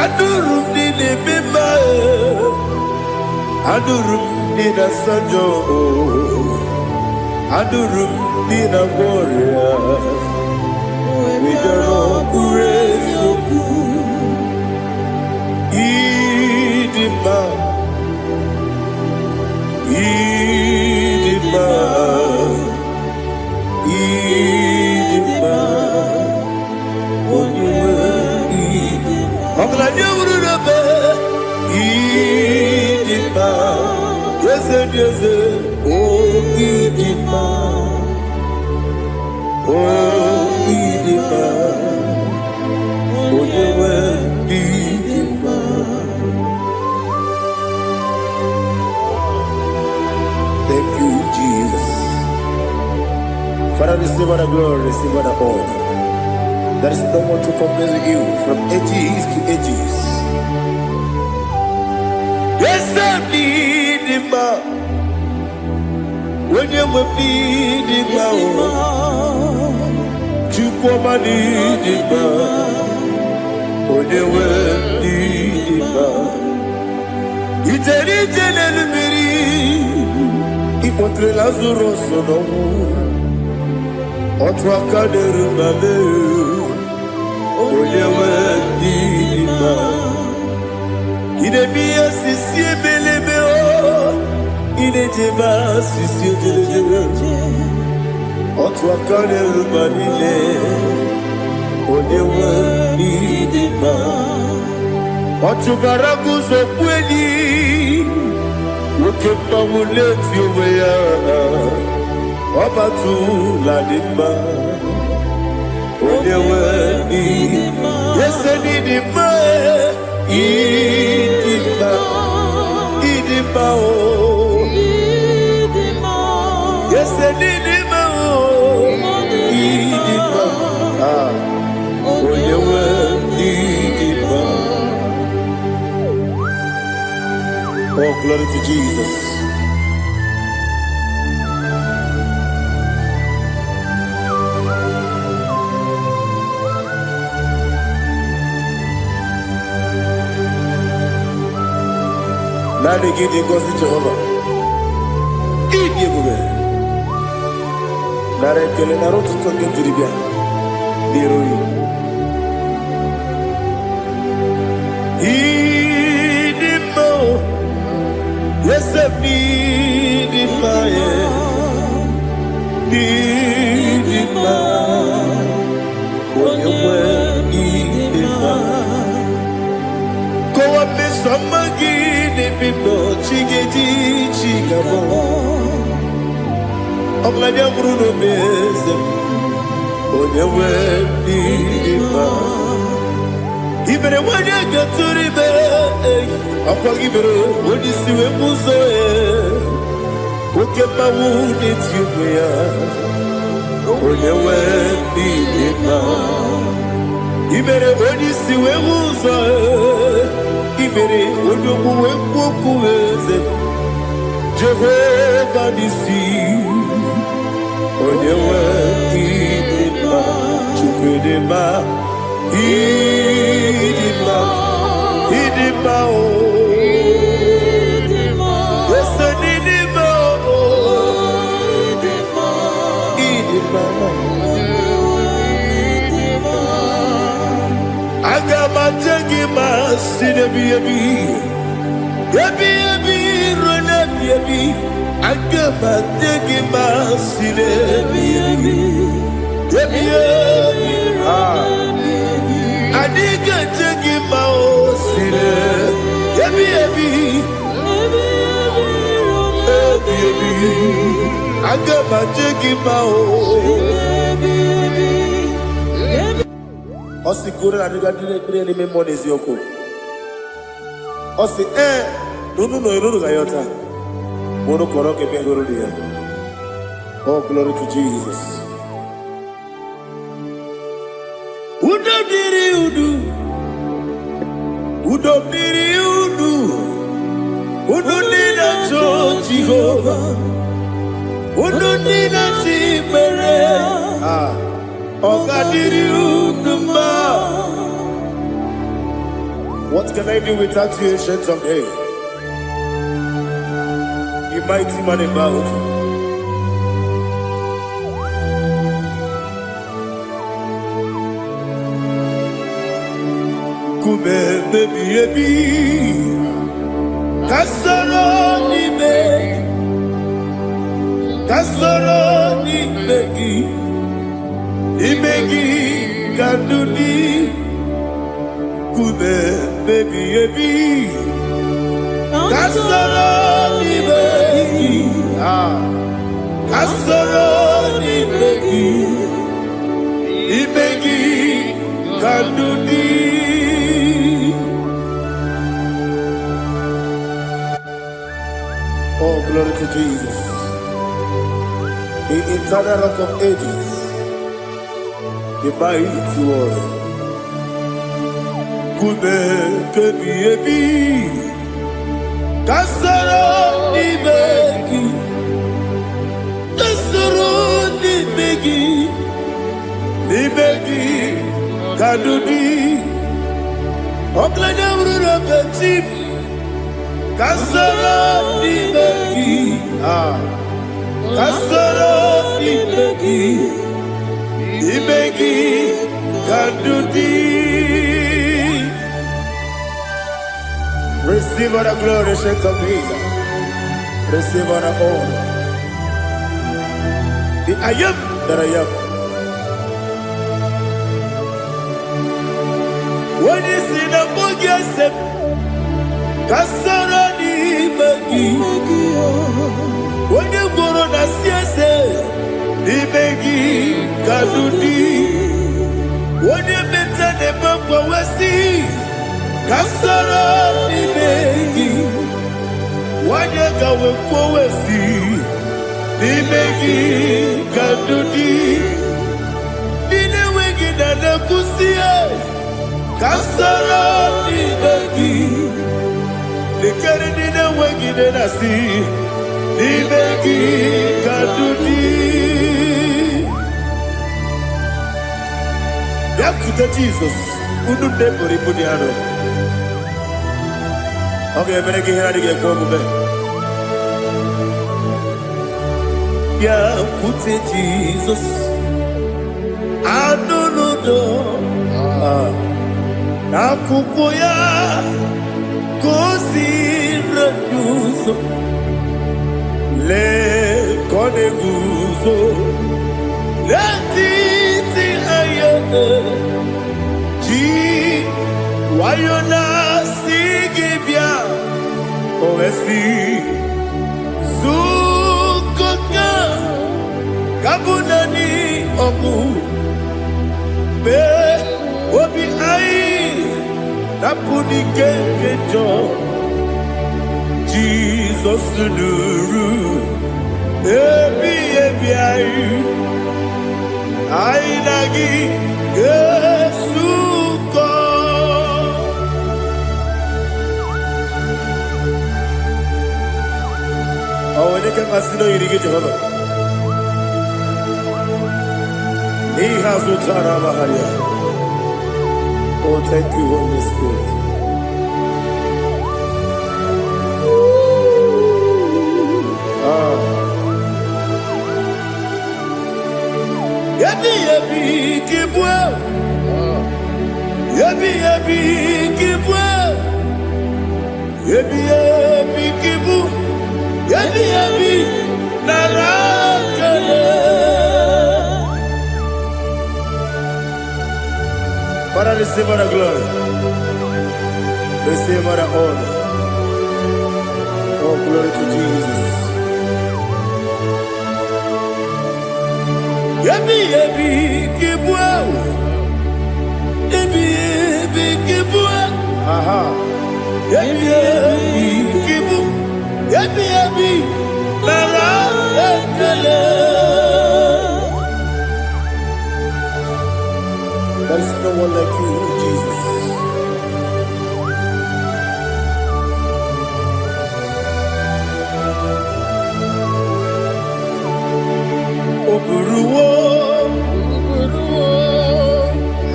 Adurum Nine Mema Adurum Nina Sanjo Adurum Nina Muria Wegaro Oburesu Idima, Idima, Idima, Idima, Idima, yes, oh Idima, oh Idima, Thank you, Jesus. Father, receive all the glory, receive all the honor. There is no one to compare with you from ages to ages. Yes, I need him. When you need him, you come and need him. When you Idima. Iteri Jenelu Miri. Ipotre Lazarus Sonomu. Otwaka Derumale. Oyewe Idima. Idemia Sisi Belebeo. Idejeba Sisi Belebeo. Otwaka Derumale. Oyewe Idima. Otubaragu Zokweni. Ukemba Muleti Oweya. Obatu Ladima. Oyewe Idima. Yes, Idima. Idima. Idima. Yes, Idima. Idima. Oyewe Idima. Oh, glory to Jesus. Nani gidi ngozi Jehovah. Gidi gube. Nare kele naro tuto ngendiribia. Niroi. Idimo. Yesef Idima ye. Idima. Oyewe Idima. Kowa mesamagi. Bibo chigedi chigabo Ogladia Bruno Bezem Oyewe Idima Ibere wanya gaturibe Akwa ibere wadi siwe muzoe Ukema wuni tiumea Oyewe Idima Ibere wadi siwe muzoe Ibere odogu wekuoku eze Jehovah Nisi Oyewe Idima Chukwudema Idima Idima o Yes Idima o Idima Agama Jagima Sinebi Ebi Rona Ebi Agama Jagima Sinebi Ebi Adiga Jagima O Sine Ebi Agama Jagima O Osi kure na niga dire ni memo nezi yoko. Osi nunu no irunu gayota. Mono koroke bengoro dia. Oh, glory to Jesus. Udo diri udu. Udo diri udu. Udo nina cho Jehovah. Udo nina chibere. What can I do without you, ancient of days? You mighty man in battle. Kube baby ebi, kasoro ni begi. Imegi kanduni Kube baby ebi Kasoro ni begi Kasoro ni begi Imegi kanduni Oh, glory to Jesus. The eternal rock of ages, the mighty one. Kube kebi ebi, kasoro ni begi, ni begi kadudi, oklanya urura Betim, Kasara Dibegi, Kasara Dibegi, Dibegi, Kadudi. Receive all the glory, shake of Jesus. Receive all the honor. The I am that I am. When you see the book, yourself, Kasara Dibegi. When you go on the CSA, Dibegi, Kadudi. When you mention the book, we see Kasara Dibegi. When you go we see Dibegi, Kadudi. Dibegi, Nanakusia. Kasara Dibegi, the Canadian Wagi de Nasi, Dibegi, Kadudi. Yakuta Jesus, Udu Debori Pudiano. Okay, I'm going to get here to go. Yakuta Jesus, I don't know. Nakukoya kosi reduso le koneguzo le titi ayene ji wayona sigibia ovesi sukoka kabunani oku be obi ai Napuni kenkejo Jesus nuru ebi ayu ainagi Yesuko awoneka kasino yirige Jehova ni hazutara baharia. Oh, thank you, Holy Spirit. Yabi kibwa. Yabi kibwa. Yabi kibu. Yabi narakale. Father, receive all the glory. Receive all the honor. Oh, glory to Jesus. Yabi kibwa. Yabi kibwa. Aha. Yabi kibu. Yabi nara ekele. There is no one like you, Jesus. Oburuwo,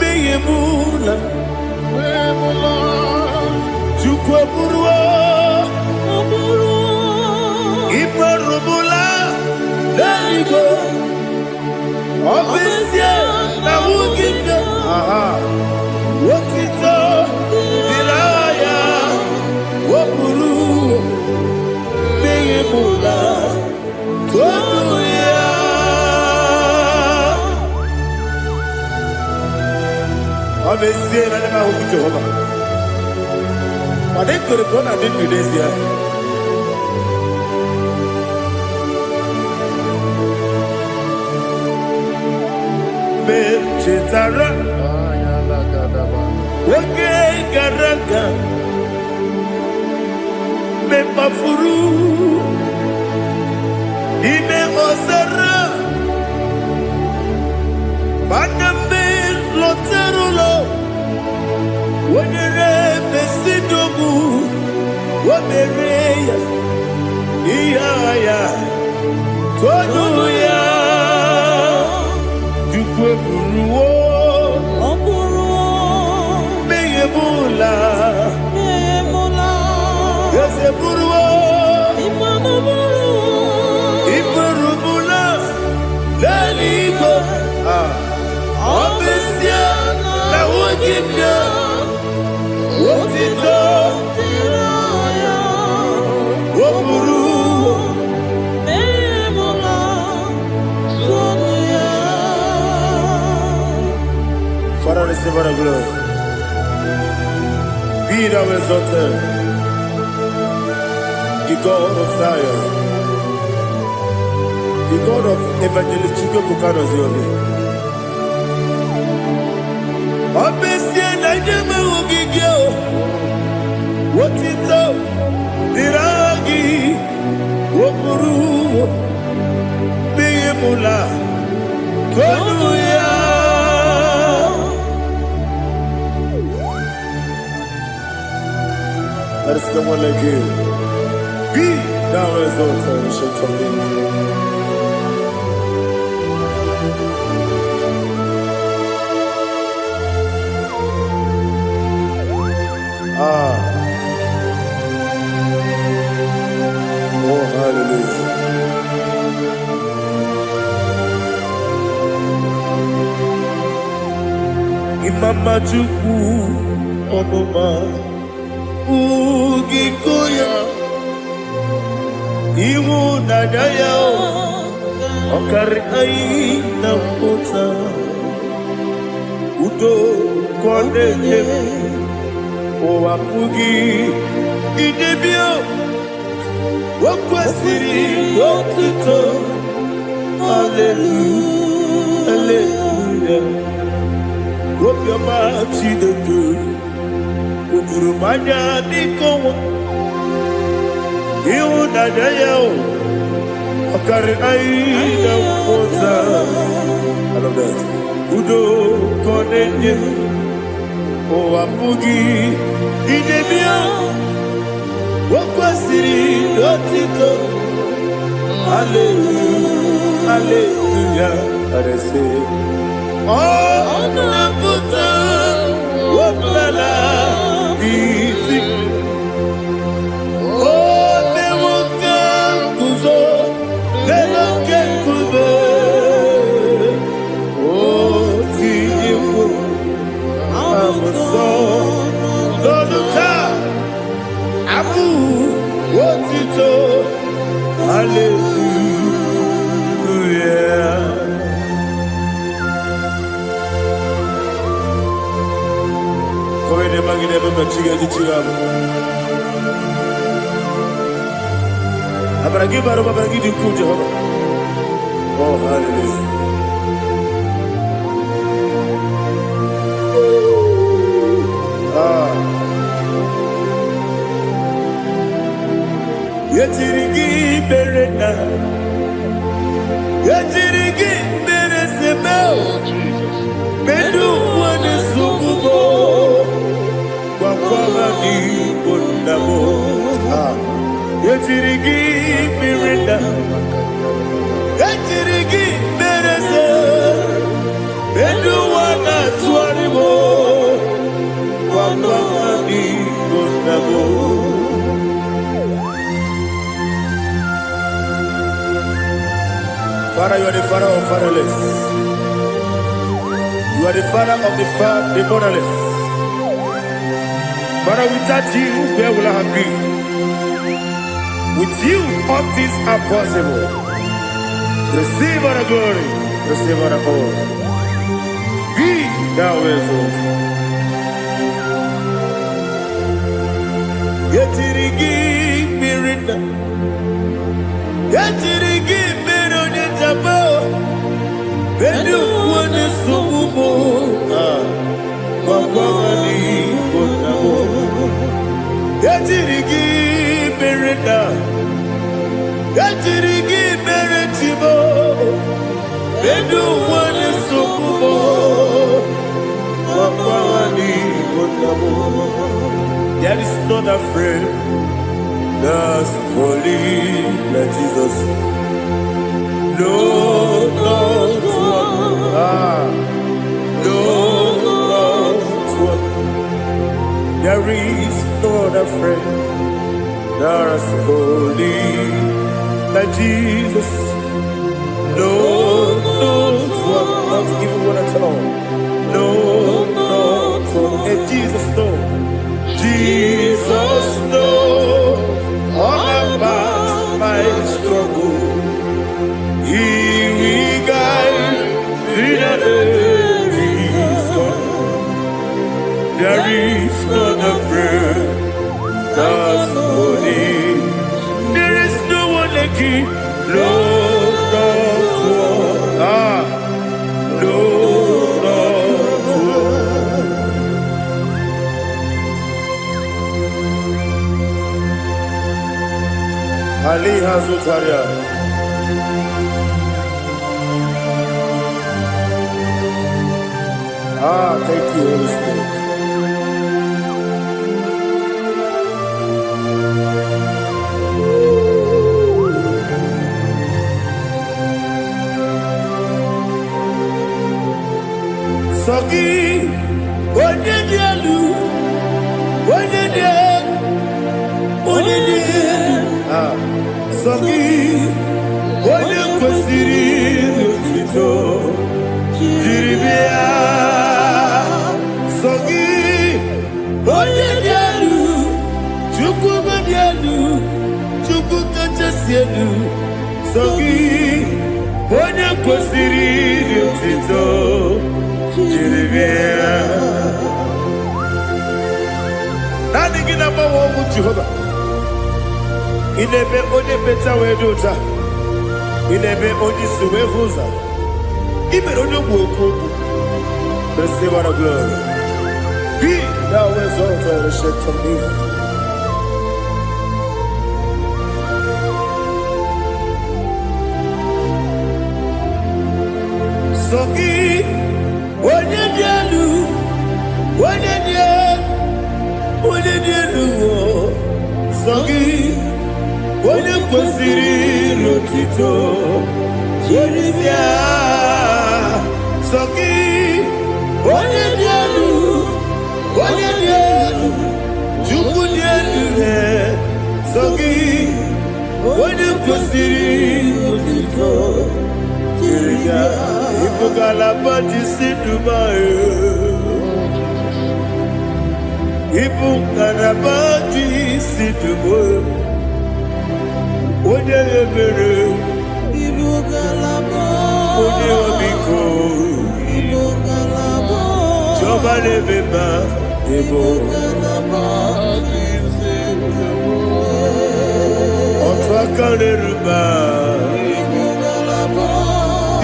meyemula, chukwu oburuwo, imarubula, leligo, obesia na wugide. Wotito, Dilaya, Wopuru, Meyemula, Toduya. Obviously, I never hope to Jehovah. But they could have gone and did this year. Chetara, Wake Garaka, Me Mafuru, Ine Ozara, Banambe Loterulo, Wenere Besidogu, Wamereya, Iaya, Toduya. Meyebula, receive all the glory. Be thou exalted, the God of Zion, the God of Evangelist Chike Bukanos Yobi. Obviously, I never will give you what it's up, Diragi, Wokuru, Biyemula, Hallelujah. There is no one like you. Be thou exalted, ancient of days. Oh, hallelujah. Imama Chukwu Onoma Ugikoya Iwu Nadaya Okari Aina Mota Udo Kone Owapugi Idebio Wakwasiri Wokito Hallelujah Hallelujah Hope your mouth see the good. Ukurumanya nikowa. Iu nadaya. Akari aina mota. I love that. Udo konenye. Owapugi. Idebia. Wakwasiri dotito. Hallelujah. Hallelujah. I say. Oh, Nabuta, Wopala, Biti. Oh, Newoka, Kuzo, Newoka, Kuzo. Oh, Tiyo, Amoso, Doduta, Abu, Wotito, Hallelujah. Abragi baru abragi di kuja. Oh hallelujah. Yetirigi berena. Yetirigi beresebel. Bedu wane sukubo. Wakwamani kundamo. Yetirigi mirenda. Yetirigi berese. Bedu wana tuaribo. Wakwamani kundamo. Father, you are the father of fatherless. You are the father of the motherless. Father, without you, where will I have been? With you, all things are possible. Receive all the glory. Receive all the honor. Be thou exalted. Yetirigi mirina. Yetirigi mirona jabo. Bedu wane sukubo. Wakwamani kundamo. Yetirigi mirina. Yetirigi meretibo. Bedu wane sukubo. Wakwamani kundamo. There is not a friend that's holy like Jesus. No, no, no, one. There is no other friend that's holy like Jesus. No, one, not even one at all. No, one, and Jesus, no. Jesus, no. All about my struggle. He will guide through the days. Ali Hazutaria. Thank you, Holy Spirit. Sogi, Onyedielu, Sogi, Onyekwesiri otito, jiribia. Sogi, Onyedielu, Chukwu Bedielu, Chukwu Kachasielu. Sogi, Onyekwesiri otito, jiribia. Nani gina mawa omu Jehovah. Inebe onye beta wedota. Inebe onye suwe huza. Ibe onye woku. Receive our glory. Be thou exalted and shed from me. Sogi, onye dielu, Sogi, Onyekwesiri otito, jiribia. Sogi, Onyedielu, Chukwu dielu. Sogi, Onyekwesiri otito, jiribia. Ibugalaba jisi Dubai. Ibugalaba jisi Dubai. Onye ebere, onye obiko, Jọba lebeba, Otu aka n'eruba,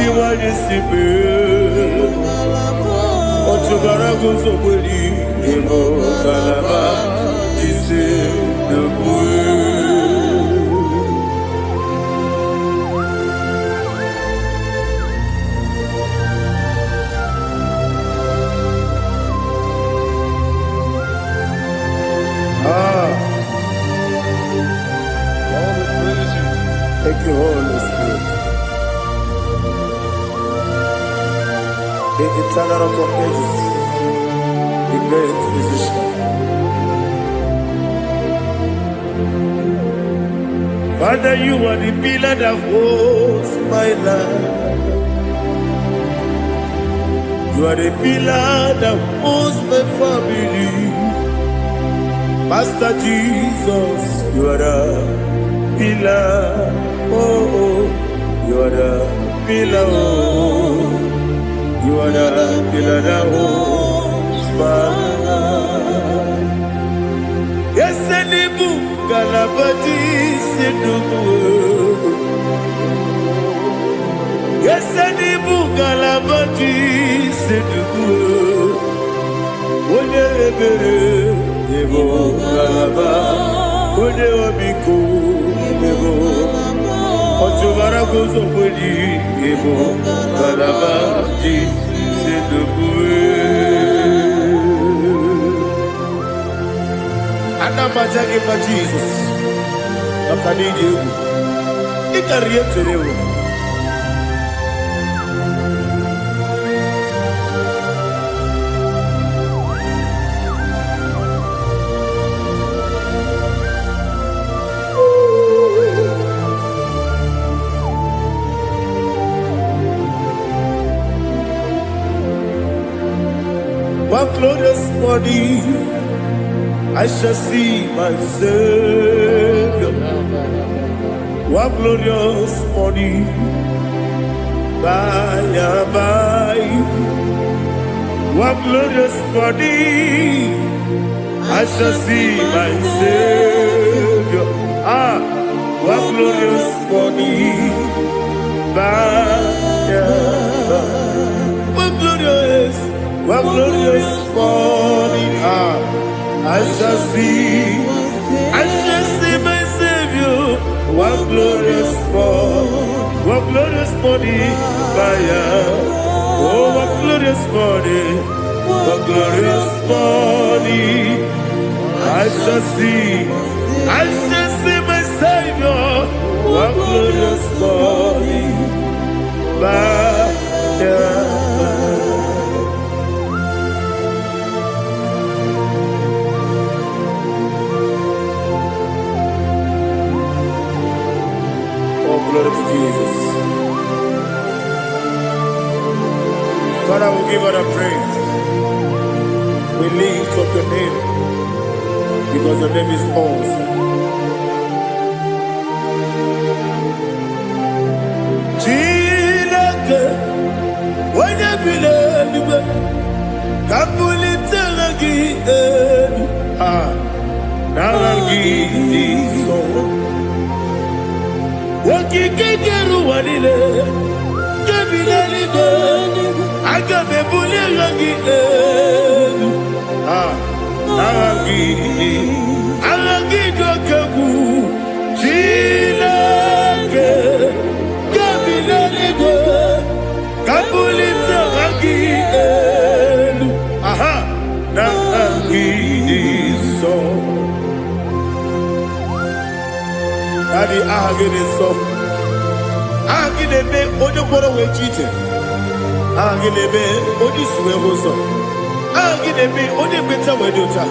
Iwanye sibe, Otu gara guzo kweli, Ibugalaba jisi Dubai. Thank you, Holy Spirit. The eternal rock of ages, the great physician. Father, you are the pillar that holds my life. You are the pillar that holds my family. Master Jesus, you are the pillar. Oh, you are the pillar. Oh, you are the pillar that holds my life. Yes, Enibu Galabati Sedubu. Yes, Enibu Galabati Sedubu. Onye ebere, Ebo Galaba. Onye obiko, Ebo. Otubara gozo kweli, Ebo Galaba Sedubu. Anamajage pa Jesus. Nakanidi ewu. Ikariyetere ewu. One glorious morning, I shall see my Savior. One glorious morning, by and by. One glorious morning, I shall see my Savior. One glorious morning, by and by. One glorious morning, I shall see my Savior. one glorious morning, oh, one glorious morning, I shall see my Savior, one glorious morning, Oh, glory to Jesus. Father, we give all the praise. We lift up your name because your name is awesome. Chineke, when you believe, Kabulitagi, Nagi, so. Wakikeru wanile, kebilaligo, agabe bulilagi, alagi dokagu, Chineke, kebilaligo, kabulita agi, nagi so. Daddy, so. Agilebe, Odoboro we cheated. Agilebe, Odiswe was so. Agilebe, Odebeta Wedota.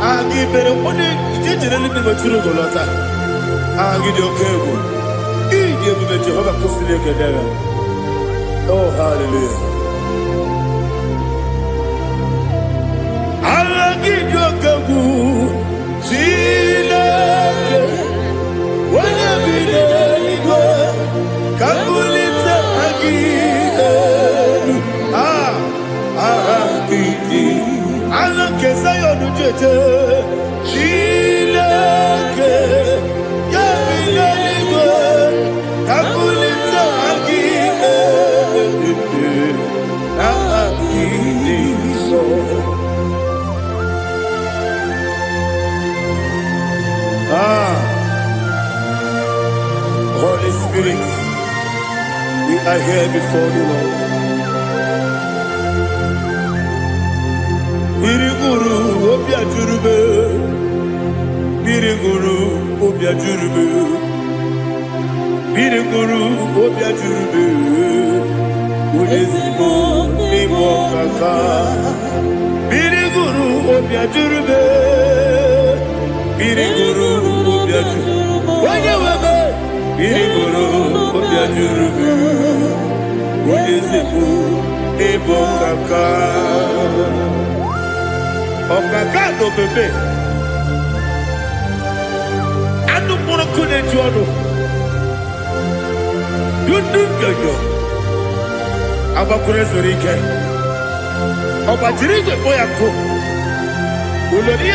Agibere, Ode, generally never true Golota. Agidio Kebu. Idiot with Jehovah Pusile. Oh, hallelujah. Alagidio Kebu. When you believe, Kabulita again. Allah kesayo nujete. Chileke, Kabulita, Kabulita Holy Spirit, we are here before you, Lord. Biriguru obia jurube, Biriguru obia jurube, Biriguru obia jurube, Udesibo nibo kaka, Biriguru obia jurube, Biriguru obia jurube, Wanyawebe. Biriguru obia jurube, Udesibo nibo kaka. Okaka no bebe. Anu mono kune jono. Dundu yoyo. Abakure zorike. Obajirije boyako. Ulori.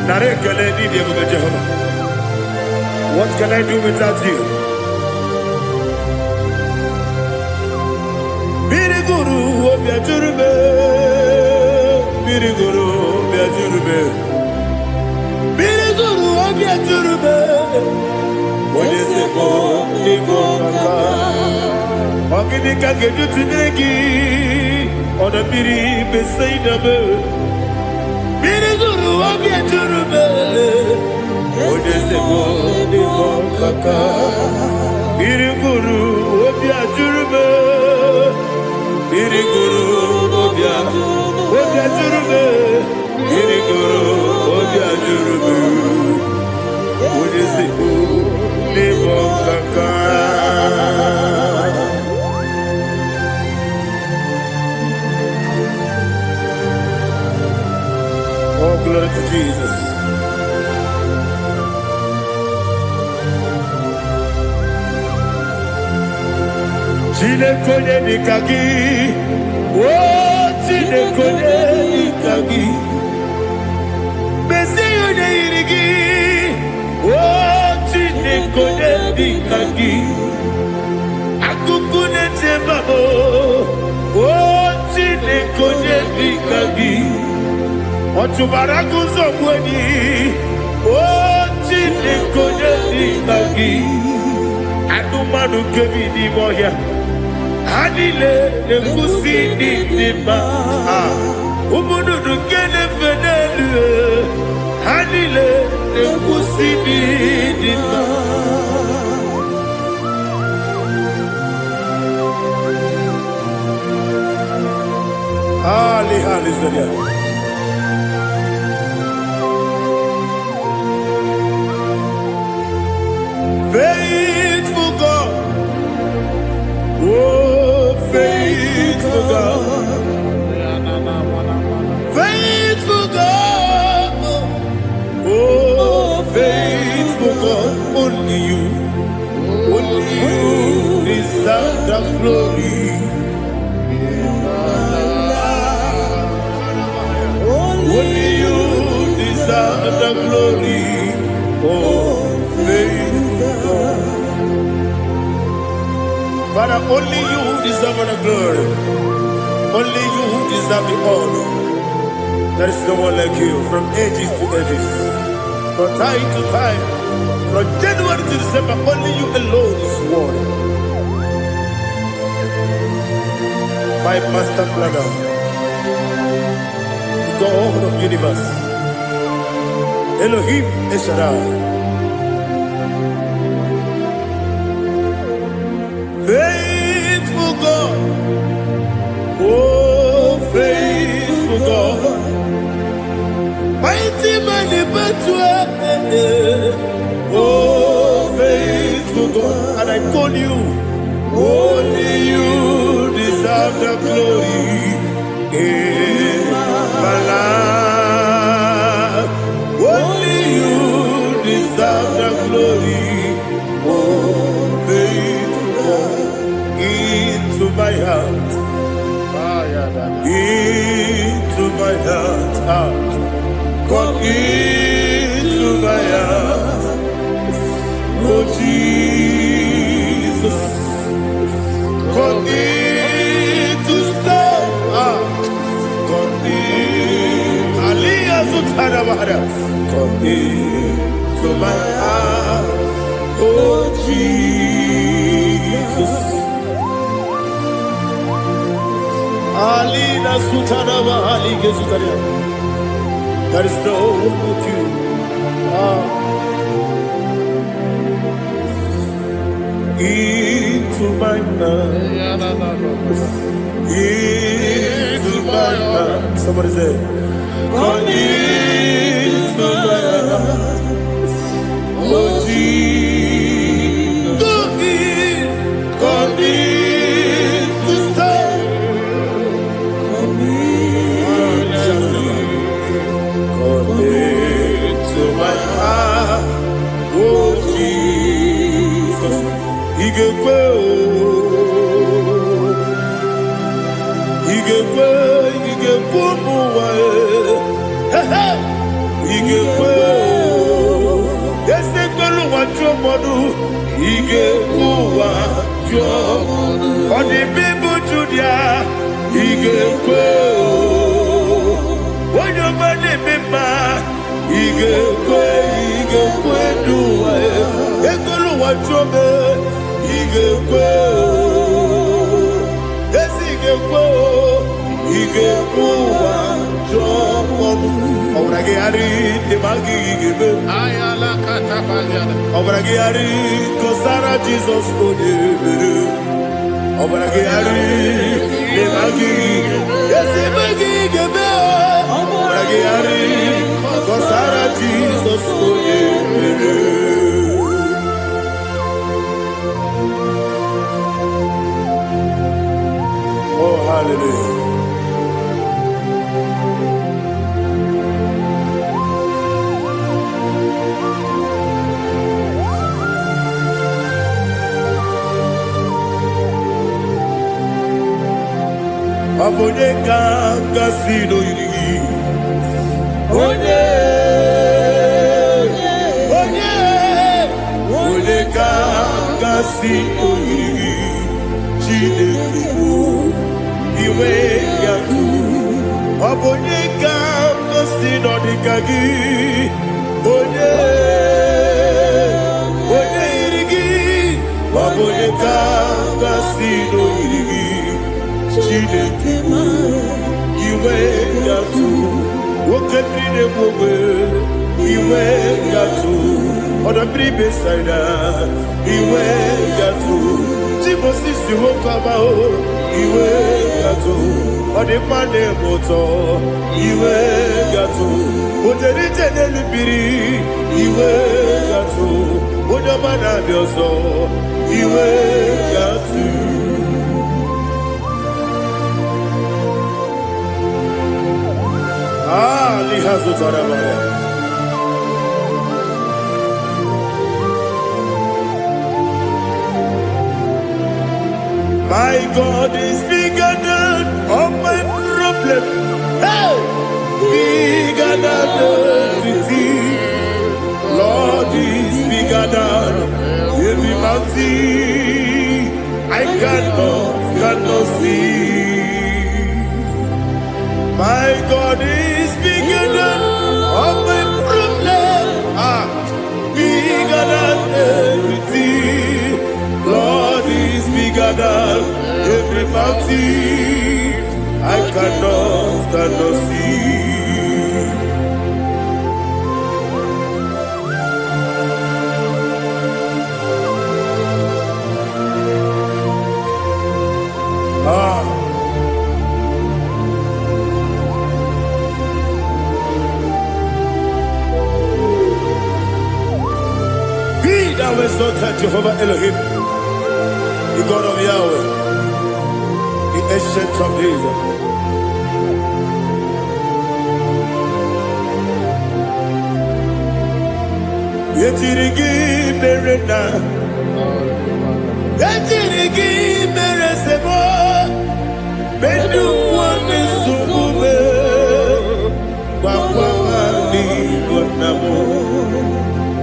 Nare kele di Jehovah. What can I do without you? Biriguru obia jurube. Biriguru obia jurube. Biriguru obia jurube. Odesibo nibo kaka. Ogini kageju tinegi. Oda biri besaidabe. Biriguru obia jurube. Odesibo nibo kaka. Biriguru obia jurube. Biriguru obia jurube. Biriguru obia jurube. Odesibo nibo kaka. Oh, glory to Jesus. Chinekone nikagi, oh Chinekone nikagi, Mesiyo ne irigi, oh Chinekone nikagi, Akukune tebabo, oh Chinekone nikagi, Otubaragu zomweni, Oh, Chineke Nagi, Adumanu Kevi di Moya, Anile, the Pussy di Ma, Umudu Kene Fenelu, Anile, the Pussy di Ma. Ali, Ali, Zaria. Faithful God, oh faithful God, faithful God, oh faithful God, only you deserve the glory. Only you deserve the glory, oh faithful God. Father, only you deserve the glory. Only you deserve the honor. There is no one like you from ages to ages, from time to time, from January to December. Only you alone is worthy. My master planner, God of universe, Elohim Eshadai, faithful God, oh faithful God, mighty man in battle, oh faithful God, and I call you, only you deserve the glory. My life, only you deserve the glory. Oh, faithful God, into my heart, into my heart, come into my heart. Oh Jesus, come in to stay. Come into my heart, oh Jesus. Alina Sutanava, Ali Gesutaria. There is no one like you. Into my heart, into my heart. Somebody say, come into my heart, oh Jesus. Come in to stay. Come into my heart, oh Jesus. He gave on the people to their he gave when your money member he gave do what you he gave yes he gave Obragari de Magi give Ayala Catapaliana Obragari Kosara Jesus Obragari de Magi yes Magi give Obragari Kosara Jesus Oh hallelujah. Abone kasino yiri Onye kasino yiri Chineke iwe yatu Abone kasino dikagi Onye Chineke iwe gatu woke brine bobe iwe gatu oda bribe saida iwe gatu tibosi si wokaba o iwe gatu ode mane moto iwe gatu oderi tenelu biri iwe gatu oda mana bioso iwe gatu. Lihazu Tarabaya. My God is bigger than all my problem. Hey! Bigger than everything. Lord is bigger than every mountain I cannot see. My God is bigger than all my problems. Bigger than everything. Lord is bigger than every mountain I cannot see. Thou exalted Jehovah Elohim, the God of Yahweh, the ancient of days. Yetirigi berena, yetirigi beresebo, bedu wane sumube, wakwa ni gonamo.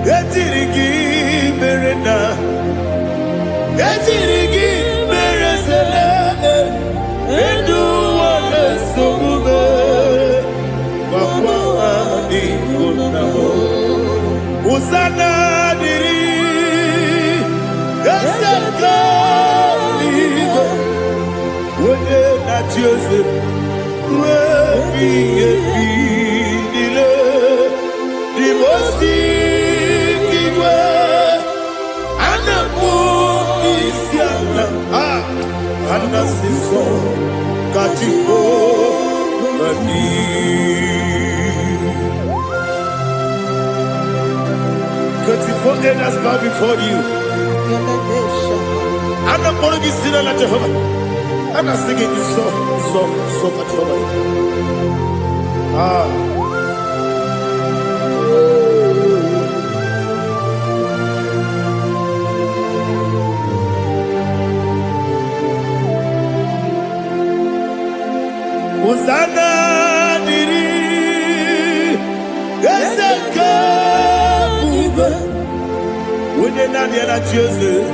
Yetirigi berena, yetirigi beresele, bedu wane sumube, wakwa ni gonamo. Usana diri, esaka ligo, wode na Joseph, wepi nile, dimosi kigwe, anamu isiana, anasiso kachiko mani. 24 elders bow before you. I'm not going to be singing like Jehovah. I'm not singing this song like Jehovah. Hosanna diri, Ezeka. When you're not here at Joseph,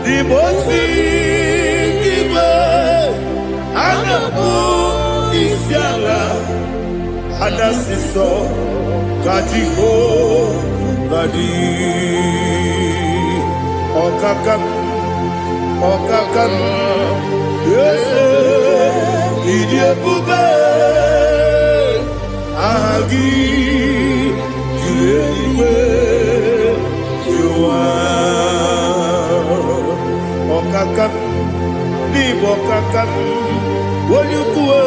the most giver, and the moon is yalla, and the sister, Katiho, Badi, Okakam, yes, Idiot Bube. Agi, Julewe, Jua, Okakam, Nibokakam, Wonyukue,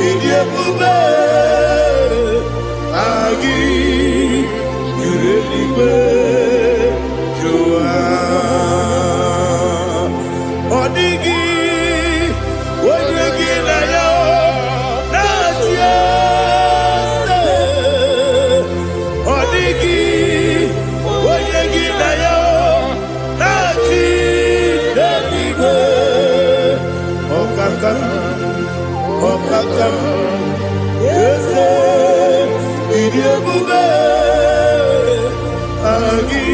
Idiabube, Agi, Julewe, Jua, Odigi, Wonyegi na yo, Natia. Okakam, yes, Idiabube, Agi,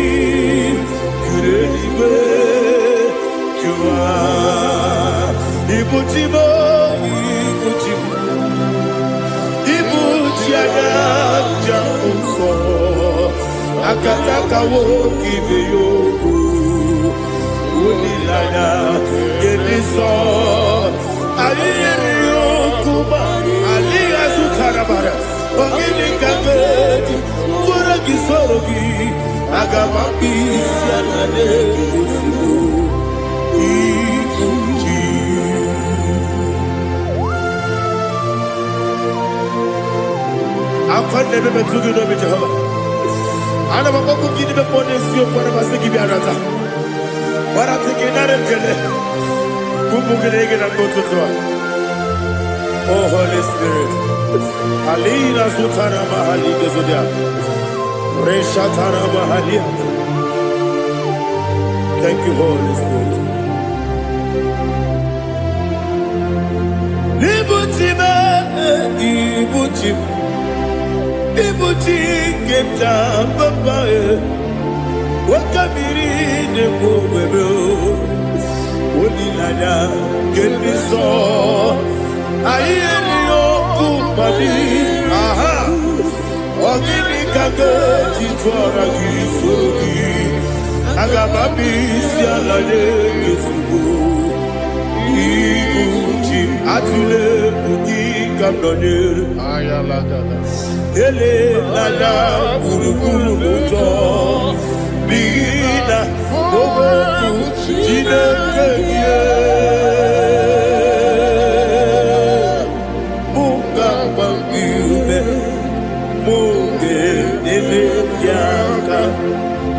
Kurelibe, Jua, Ibuchibo, Ibuchiaga, Jamuso, Akataka wo kibeyoku, lada gediso ayiriyo kuba ali azutarabara ogini kagedi fura gisorogi agamapi sianane usibu ikuji akwande bebe tugi no Jehova ana bako gidi be ponesio kwa basiki biarata warate kenare kele kumugirege na kototwa. Oh Holy Spirit alira sutara mahali gezodia reshatara mahali. Thank you Holy Spirit. Libutime ibutim ibuti keta baba wakabiri de bobebe onilada geniso ayeri okupali aha ogini kage titwara gisorogi agababi sialade gesugo ibuti atule buki kamdone ayalagada ele lada guruguru moto bigina bobo jide keye bunga bangiume munge ele yaka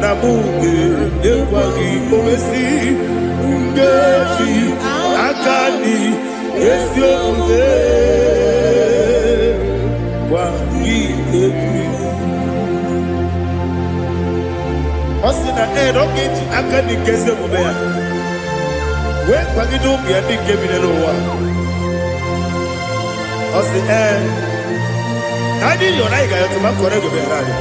na munge ewagi omesi ungeji akani esiombe Osina rokeji akani keze mubea. We kwagido biadi kebinelo wa. Osi nani yona iga yotuma korego berari.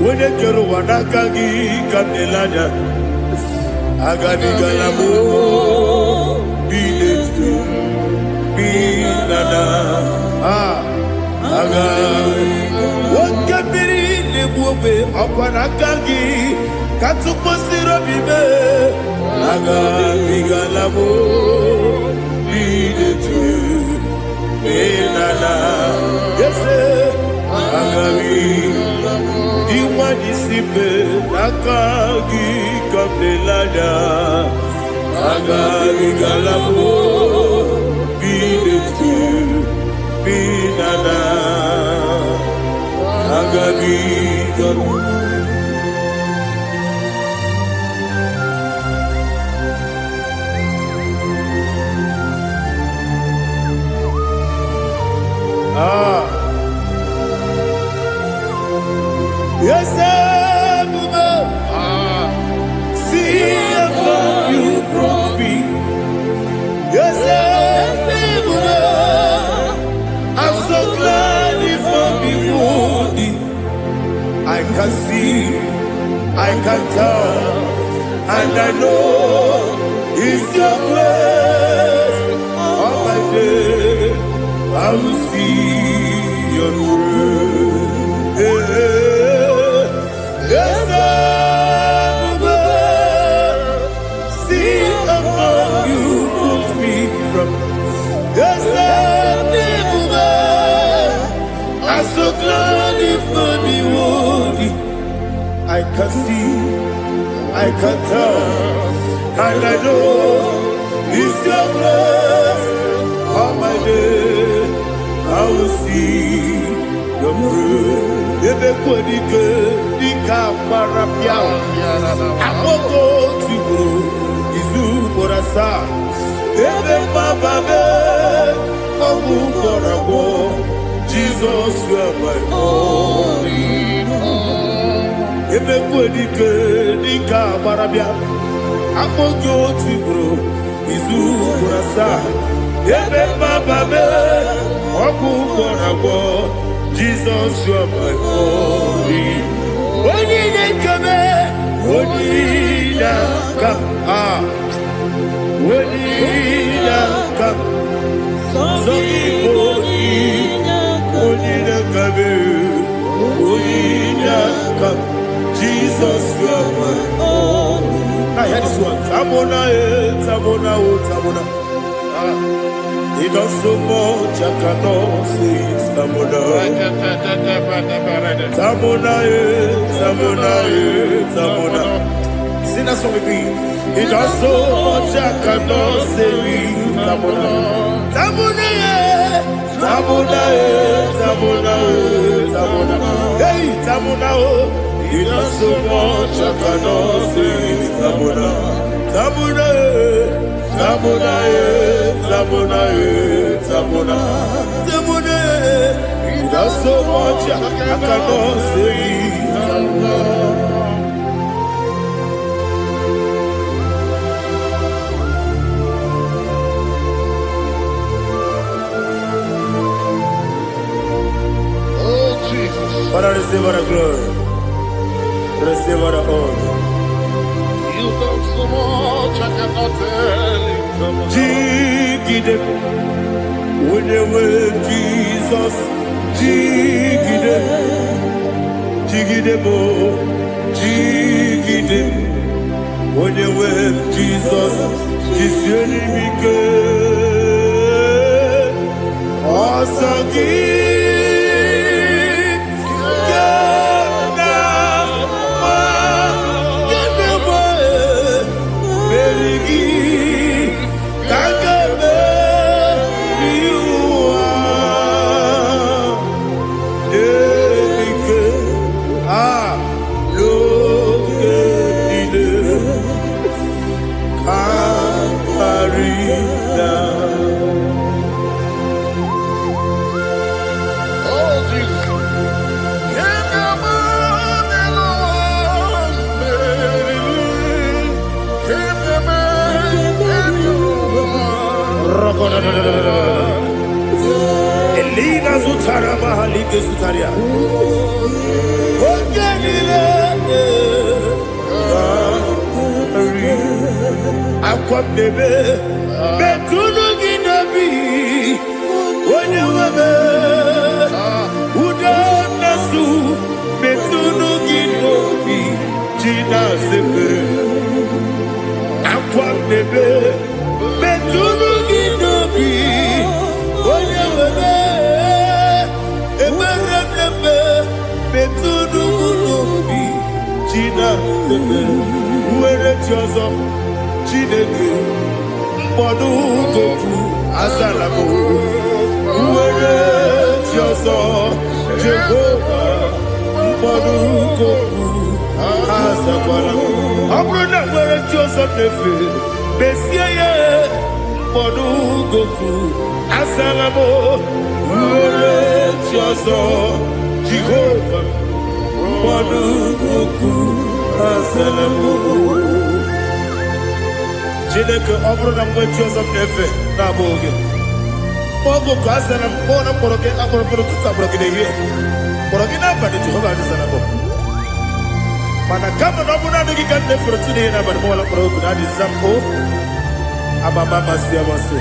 Wene kero wanakagi kabelada. Agani galamo biletu binana aga wakabiri nebuobe akwanakagi katuposiro bibe aga bigalamo biletu binana yese aga iwadi sibe akagi kabelada aga bigalamo biletu binana agabi yes see if you brought me yes I'm so glad you found me worthy. I can see, I can tell, and I know it's your grace. All my day, I will see your grace. Yes, see above you put me from. Yes, I'm so glad you found me worthy. I can see, I can tell, and I know it's your grace. All my day, I will see your grace. Ebe kwenike, dika marapia. Amoko tibo, izu morasa. Ebe mababe, obu morabo. Jesus, you are my only home. Ebe kwenike nika marabia, amojo tibro, izu kurasa. Ebe bababe, oku korabo. Jesus, you are my only. Oni nekame, oni nakam, oni nakam. Zogi oni. Jesus Jesus, you are my only. Now hear this one. Tamona, Tamona, Tamona. He does so much, I cannot say it. Tamona. Tamona, Tamona, Tamona. Sing that song with me. He does so much, I cannot say it. Tamona. Tamona, Tamona, Tamona, Tamona. Hey, Tamona, he does so much, I cannot say it. Tamona. Tamona, Tamona, Tamona, Tamona, Tamona. He does so much, I cannot say it. Tamona. Father, receive all the glory. Receive all the honor. You done so much, I cannot tell it. Jigide, when you were Jesus, Jigide, Jigide bo, Jigide, when you were Jesus, Jisyenimike, Asagi. Elina Zutara Mahalike Zutaria. Akwam debe betunu ginabi onye webe uda nasu betunu ginobi jina sebe. Akwam debe betunu ginobi onye webe ebere debe betunu ginobi jina sebe. Were chozo Chineke mkpọdụ goku azalamo. Were chozo Jehova mkpọdụ goku azakwalamo. Ọ bụrụ na were chozo nefe besie ya mkpọdụ goku azalamo. Were chozo Jehova mkpọdụ goku azalamo. Chineke ọ bụrụ na mgbe Jizọs na-efe na-abụ oge ọgụ ka a sara mkpọ na mkpọrọ gị akpọrọ tụta mkpọrọ gị n'ehihie mkpọrọ gị n'abalị Jehova adịzara mbọ mana kama na ọ bụ naanị gị ka nne fere tụ n'ihe n'abalị mọwala mkpọrọ okwu na adịza mpụ amama amasị amasị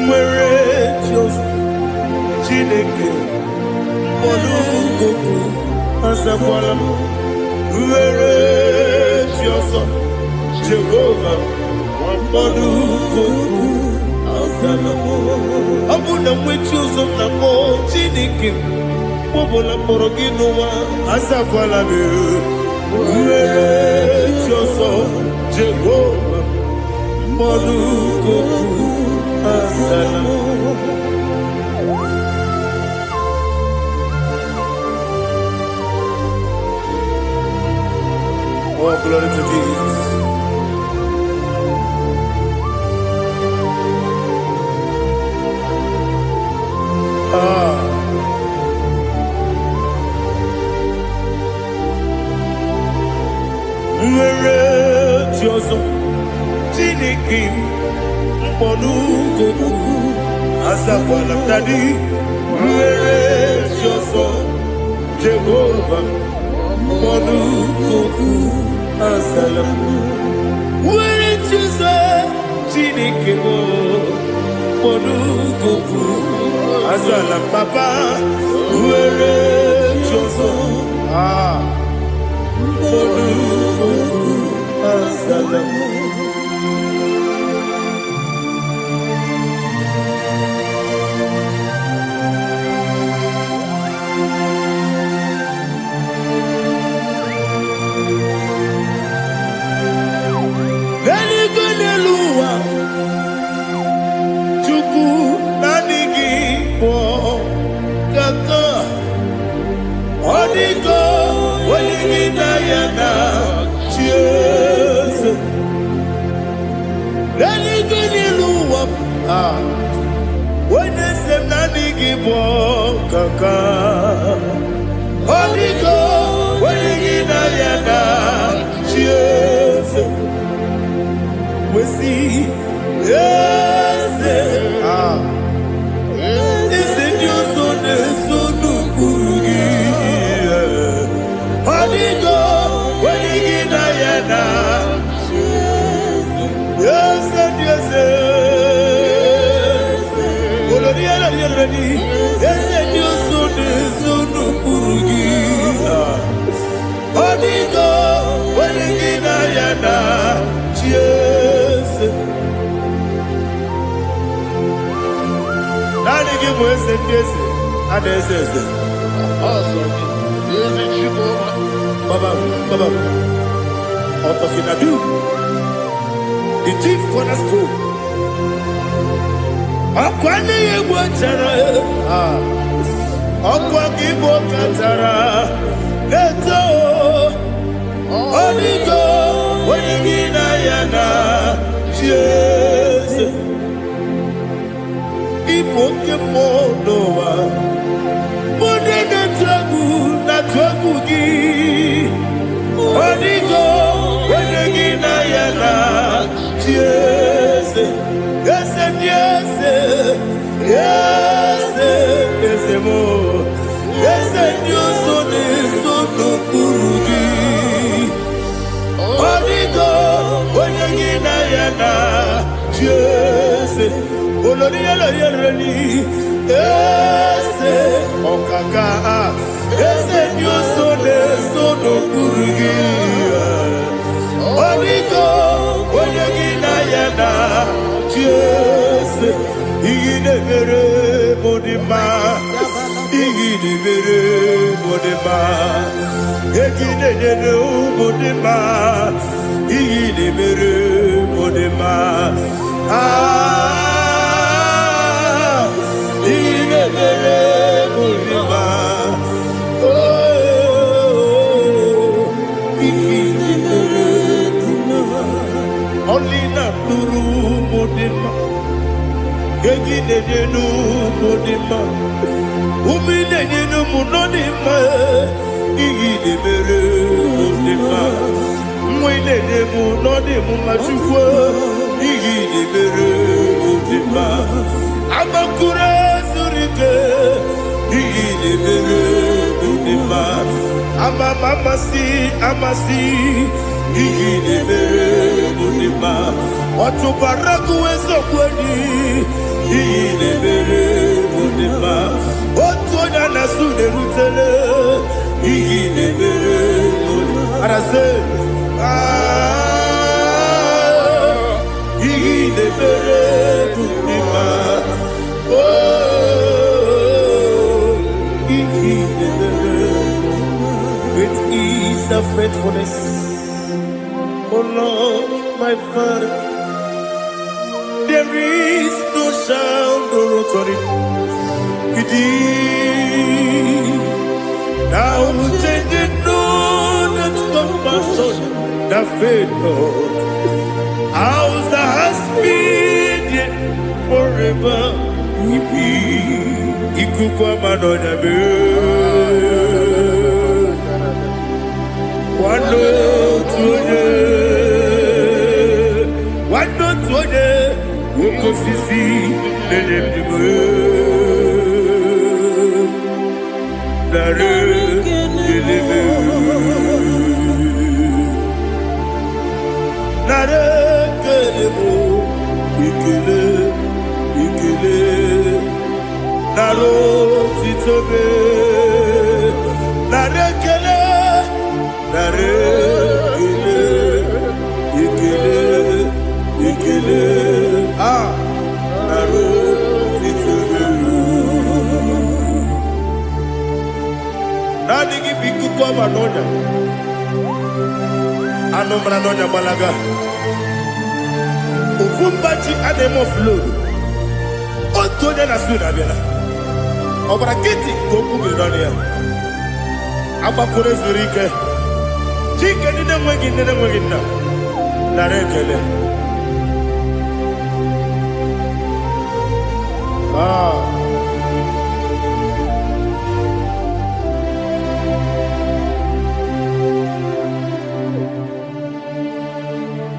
nwere Jizọs Chineke mkpọrọ okwu azakwala m. Were Jioso Jehova mkpọdụ goku azalamo. Ọ bụ na nwechi ụzọ na mmụọ Chineke kpọbụla mkpọrọ gị n'ụwa azakwala m. Were Jioso Jehova mkpọdụ goku azalamo. Oh, glory to Jesus. Were Jioso Chineke mkpọdụ goku azakwala m dadi. Were Jioso Jehova mkpọdụ goku azalamo. Were Jioso Chineke mkpọdụ goku azalam papa. Were Jozo. Onukuku Asalam. The chief cornerstone. Akwani yegbo chara. Akwa kibo katara. Leto. Onigo. Wenigina yana. Jesus. Ipoke monowa. Mode na tragu gi. Onigo. Wenigina yana. Yes, yes, yes, yes, yes, more. Yes, you so no kurugi. Onigo, when you get ayana, yes, olori olori, yes, okaka, yes, you so no kurugi. Onigo, when you get ayana, yes, igidebere modima, igidebere modima, igidebere modima, igidebere modima, igidebere modima, only not Nuru Modima, Gaginu Modima, Umidenu Munodima, Iggy Bere Modima, Mwinemu Nodimu Machua, Iggy Bere Modima, Amakura Zurike, Iggy Bere Modima, Amasi. Igidebere modima, watu baraku wezo kwani. Igidebere modima, watu onyana sude rutele. Igidebere modima, arase. Igidebere modima, igidebere. Great is the faithfulness. Oh Lord, my Father, there is no sound or authority. Now changing no that compassion, the faith, Lord. Ours that has been yet forever. Ikukwa Madonna Wando tuone, woko sisi lelebime, nare lelebe, nare kelebo, ikele, naro titobe, narekele, ikele, Nadigi biku kwa manonya, anomra nonya balaga. Ufumbaji ademo flow. Otonya na suna bela. Obra kiti koku bironia. Aba kure zurike. Chike nine mwegi na. Narekele.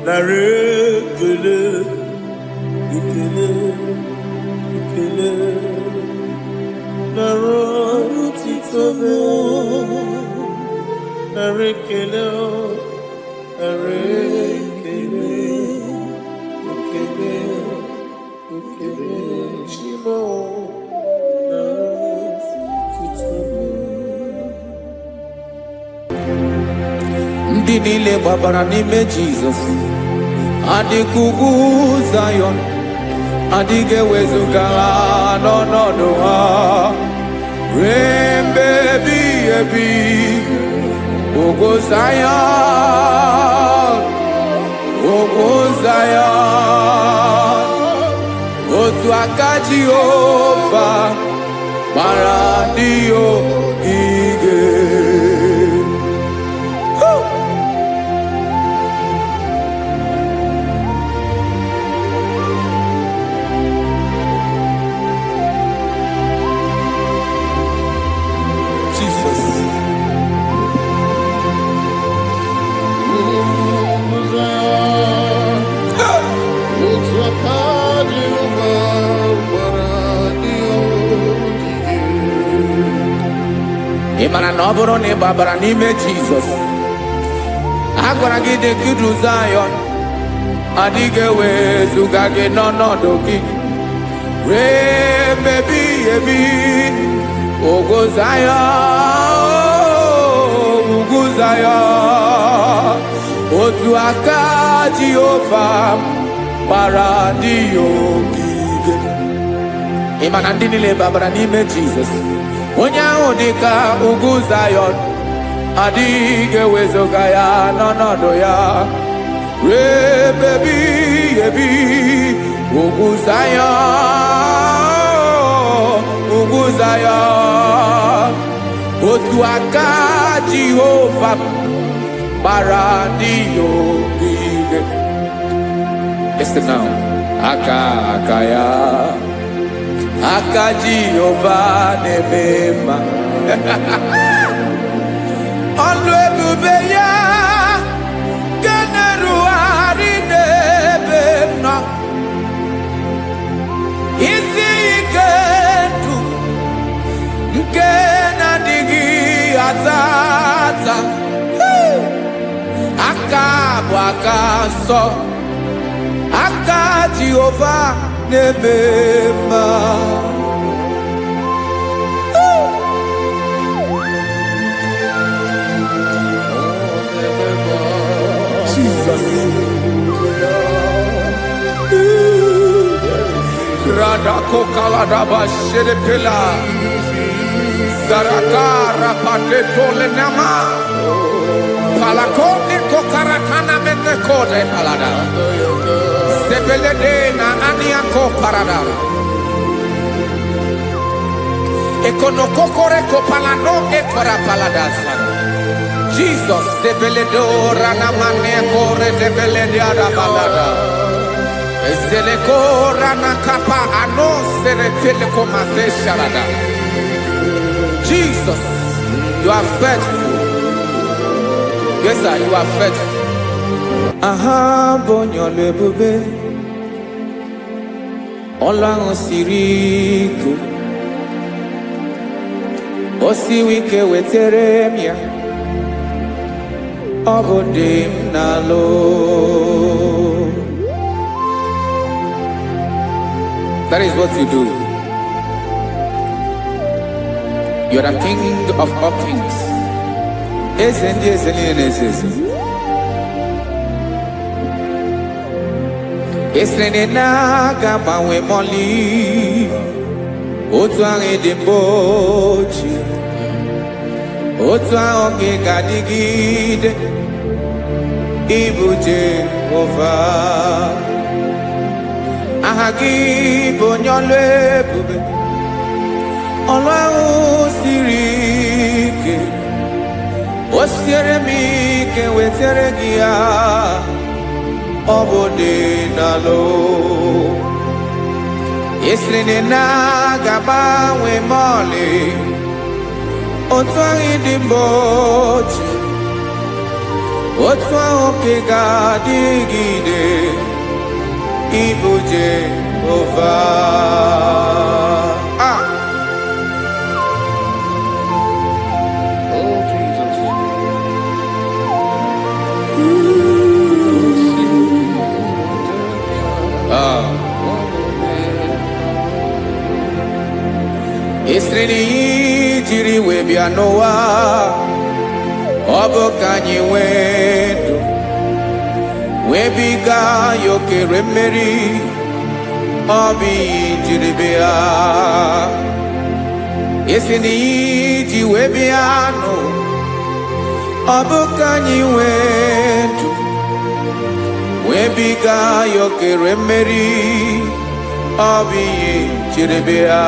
Narekele, ikele, narotitobe, narekele, ikele, chimo, narotitobe. Ndị niile gbabara n'ime Jizọs adịghị ugwu Zayọn, adịghị ewezuga ha n'ọnọdụ ha ruo mgbe ebighị ebi. Ugwu Zayọn, ugwu Zayọn, otu aka Jehova gbara ndị ogige. Ị mara na ọ bụrụ na ị gbabara n'ime Jizọs, a gwara gị dị kudu Zayọn, adịghị ewezuga gị n'ọnọdụ gị ruo mgbe ebighị ebi. Ugwu Zayọn, ugwu Zayọn, otu aka Jehova gbara ndị ogige. Ị ma na ndị niile gbabara n'ime Jizọs, onye ahụ dị ka ugwu Zayọn, adịghị ewezuga ya n'ọnọdụ ya ruo mgbe ebighị ebi. Ugwu Zayọn, ugwu Zayọn, otu aka Jehova gbara ndị ogige. Listen now, aka ya, aka Jehova na-eme mma. Ọlụ ebube ya ka na-erugharị n'ebe m nọ. Isi ike ndụ nke na-adịghị ata ata. Aka bụ aka nsọ, aka Jehova na-eme mma. Jesus. Radako kaladaba sherepela, zarakara pateto lenama, palakone kokarakana mene kode palada, sebelede na aniako parada, ekonokokore kopalano ekora paladasa. Jesus, sebeledo ranamane kore debelede arabalada. Zeleko rana kapa ano seretele komate sharada. Jesus, you are faithful. Yes, sir, you are faithful. Aha, bonyo lebube. Olang osiriku. Osiwike weteremia. Obodim nalo. That is what you do. You are the King of all kings. eze ndị eze niile na-eze eze. Esere na ga-agbanwe mọlị otu ahụ dị mgbe ochie, otu ahụ ka ị ga-adịgide ịbụ Jehova. Aha gị bụ onye ọlụ ebube, ọlụ ahụ siri ike, o siere m ike wetara gị ya, ọ bụ dị n'alụ. Esiri na ga-agbanwe ma ọlị otu ahụ dị mgbe ochie, otu ahụ ka ị ga-adịgide ịbụ Jehova. Oh, Jesus. Esiri na jiri wee bịa n'ụwa, ọ bụ ka anyị nwee ndụ, wee biga ya okere mmeri, ọ bụ ihe jiri bịa. Esi na ji wee bịa nụ, ọ bụ ka anyị nwee ndụ, wee biga ya okere mmeri, ọ bụ ihe jiri bịa.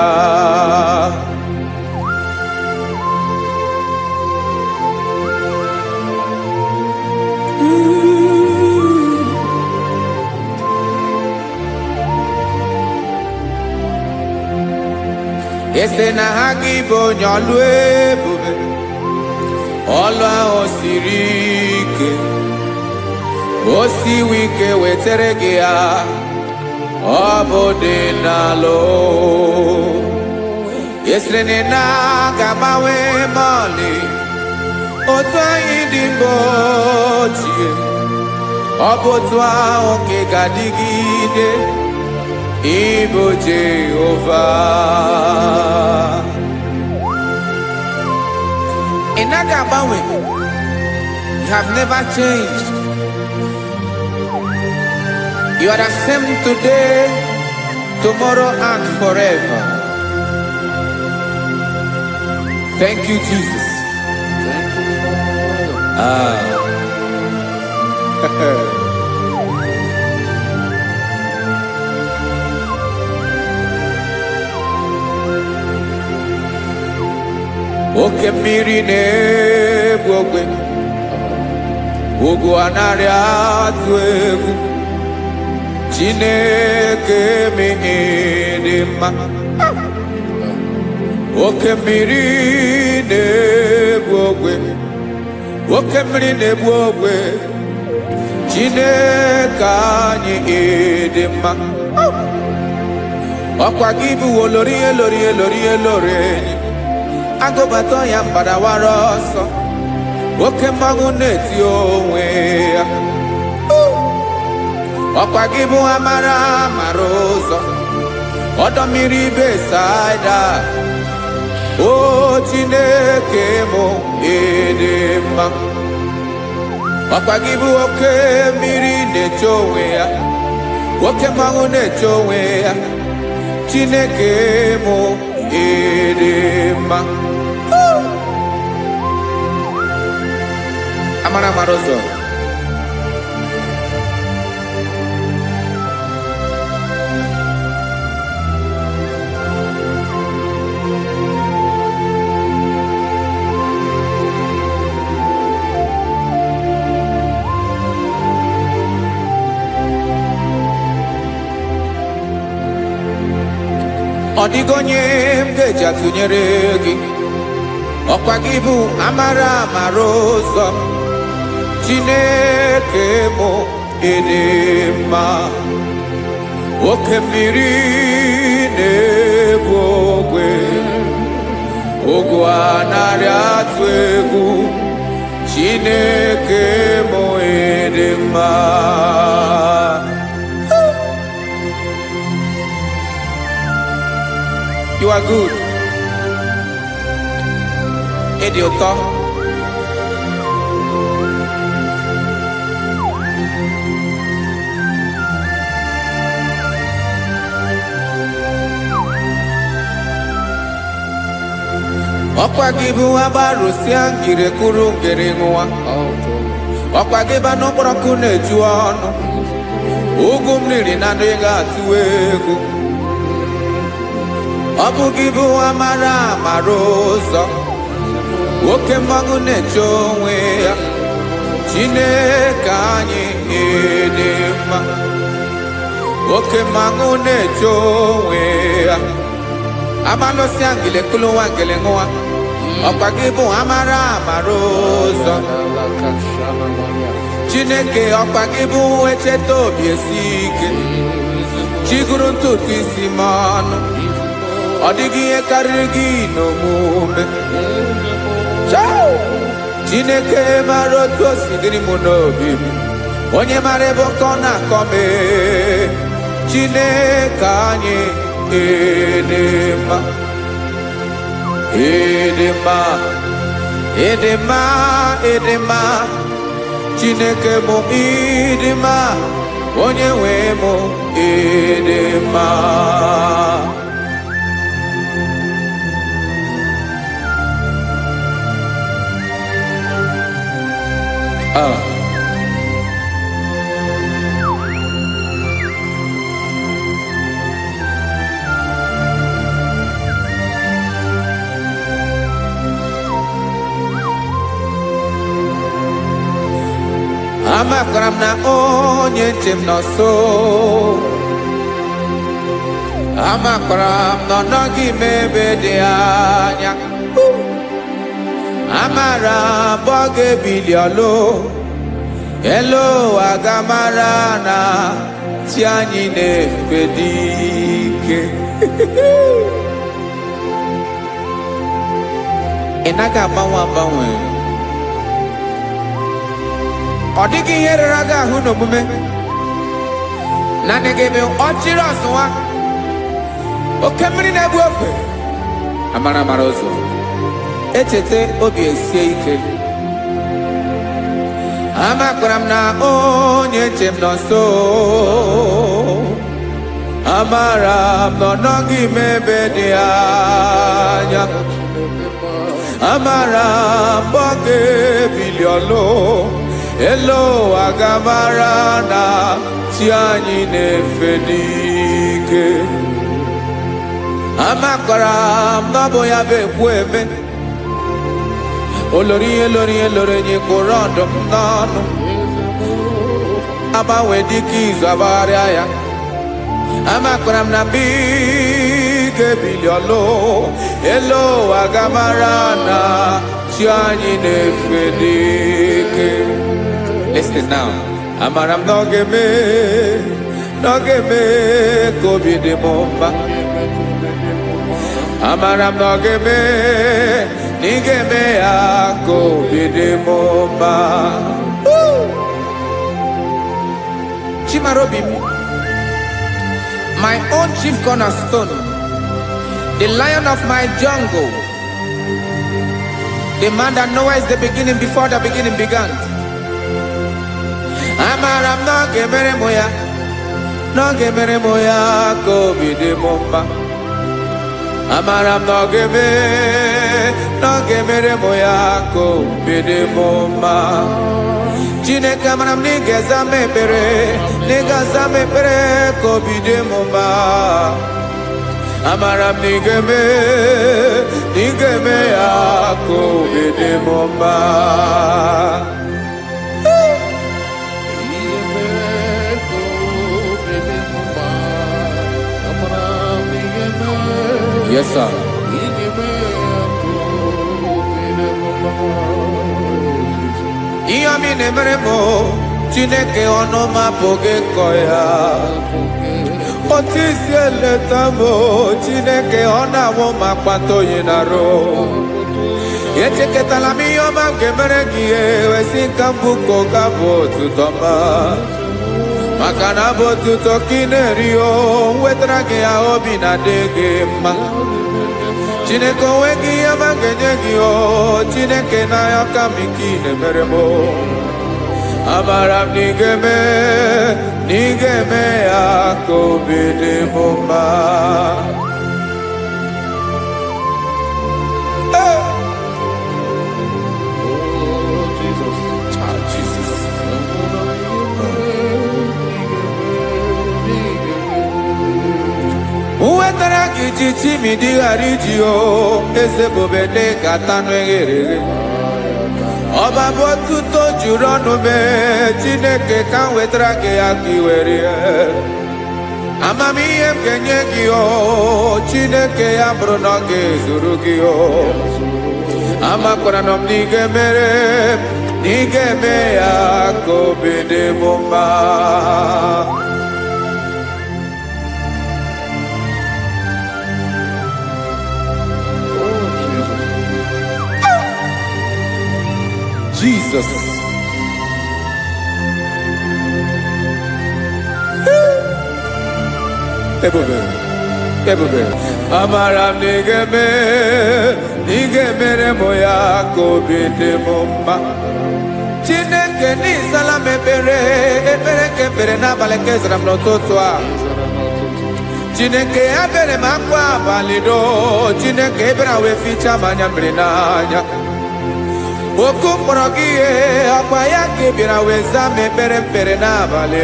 Ese na ha gị bụ onye ọlụ ebube, ọlụ ahụ siri ike, o siwe ike wetara gị ya, ọ bụ dị n'alụ. Esere na ga-agbanwe ma ọlị otu anyị dị mgbe ochie, ọ bụ otu ahụ ka ị ga-adịgide ịbụ Jehova. Ị naghị agbanwe. You have never changed. You are the same today, tomorrow and forever. Thank you, Jesus. Thank you, Father. Oke mmiri na-egbu ogwe, ugwu anaghị atụ egwu, Chineke mee dị mma. Oke mmiri na-egbu ogwe, oke mmiri na-egbu ogwe, Chineke anyị dị mma. Ọkwa gị bụ olori elori elori elori enyi, agụbata ya mbadawara ọsọ, oke mmanwụ na-eti onwe ya. Ọkwa gị bụ amara amara ụzọ, ọdọ mmiri Besaida, o Chineke mụ ịdị mma. Ọkwa gị bụ oke mmiri na-eche onwe ya, oke mmanwụ na-eche onwe ya, Chineke mụ ịdị mma. Amara amara ụzọ, ọ dịghị onye m ga-eji atụnyere gị. Ọkwa gị bụ amara amara ụzọ, Chineke mụ ịdị mma. Oke mmiri na-egbu ogwe, ugwu anaghị atụ egwu, Chineke mụ ịdị mma. You are good. Ịdị ụtọ. Okwa gibu abarusi angire kuru ngere ngwa. Okwa giba no broku neju onu. Ugu mmiri na ndịga atụ egwu. Ọ bụ gị bụ amara amara ụzọ. Nwoke mmanwụ na-eche onwe ya. Chineke anyị dị mma. Nwoke mmanwụ na-eche onwe ya. Amalụsị angele kulu wangele nwa. Ọkwa gị bụ amara amara ụzọ. Chineke ọkwa gị bụ echeta obi esi ike. Chiguru ntutu isi m ọnụ. Ọ dịghị ihe karịrị gị n'omume. Chineke mara otu o si dịrị m n'obi m. Onye mara ebe ọkọ na-akọ m. Chineke anyị dị mma. Ịdị mma, ịdị mma, ịdị mma. Chineke mụ ịdị mma, onye nwe mụ ịdị mma. Amakwara m na onye nche m nọ nso. Amakwara m na ọ nọghị m ebe dị anya. Amara m ọ ga-ebili ọlụ. Elu aga mara na chi anyị na-efe dị ike. Ị naghị agbanwe agbanwe. Ọ dịghị ihe rere aga ahụ n'omume. Naanị gị bụ ọchịrị ọzụwa. Oke mmiri na-egbu ofe. Amara amara ụzọ. Echete obi esie ike. Amakwara m na onye nche m nọ nso. Amara m na ọ nọghị m ebe dị anya. Amara m ọ ga-ebili ọlụ. Elo agamara na chi anyị na-efe n'ike. Amakwara m na ọ bụ ya bụ ekwu eme. Olori ihe lori ihe lori enyi kpụrụ ọdụm n'ọnụ. Agbanwe dịka izu agbagharịa ya. Amakwara m na mgbe ị ga-ebili ọlụ. Elo agamara na chi anyị na-efe n'ike. Listen now. Amara m n'oge me ka obi dị m mma. Amara m n'oge me na ị ga-eme ya ka obi dị m mma. Chimara obi m, my own chief cornerstone, the lion of my jungle, the man that knows the beginning before the beginning began. Amara m n'oge mere mụ ya, n'oge mere mụ ya ka obi dị m mma. Amara m n'oge mere mụ ya ka obi dị m mma. Chineke amara m na ị ga-aza m ekpere, na ị ga-aza m ekpere ka obi dị m mma. Amara m na ị ga-eme ya ka obi dị m mma. Yes, sir. Ihe mi na-emere m Chineke ọnụ m apụghị ịkọ ya. Otu isi eleta m Chineke ọ na-awụ m akpata oyi n'arụ. Echeketala m ihe ọma m ga-emere gị wesị ka m bụkọ ga-abụ otuto ma. Maka na bụ otuto ka ị na-eri wetara gị ya obi na-adị gị mma. Chineke onwe gị ihe ma ga-enye gị Chineke n'anya ka m ike ị na-emere m. Amara m na ị ga-eme ya ka obi dị m mma. gichichi mi di harijio eze bobede katanu eghere Ọba bụ otuto juru ọnụ mee Chineke ka m wetara gị ya ka iwere amamihe m ga-enye gị Chineke ya bụrụ na ọ ga-ezuru gị amakwara na m na ị ga-emere na ị ga-eme ya ka obi dị m mma Jesus. Ebube. Amara m n'ige-mere m ya ka obi dị m mma. Chineke n'ịzala m ekpere ka ekpere n'abalị ka ezara m n'ụtụtụ a. Chineke ya bere m akwa abalị do. Chineke ebere wee ficha m anya mmiri n'anya. Oku mkpọrọ gị ihe akwa ya ka ị bịara wee zaa m ekpere n'abalị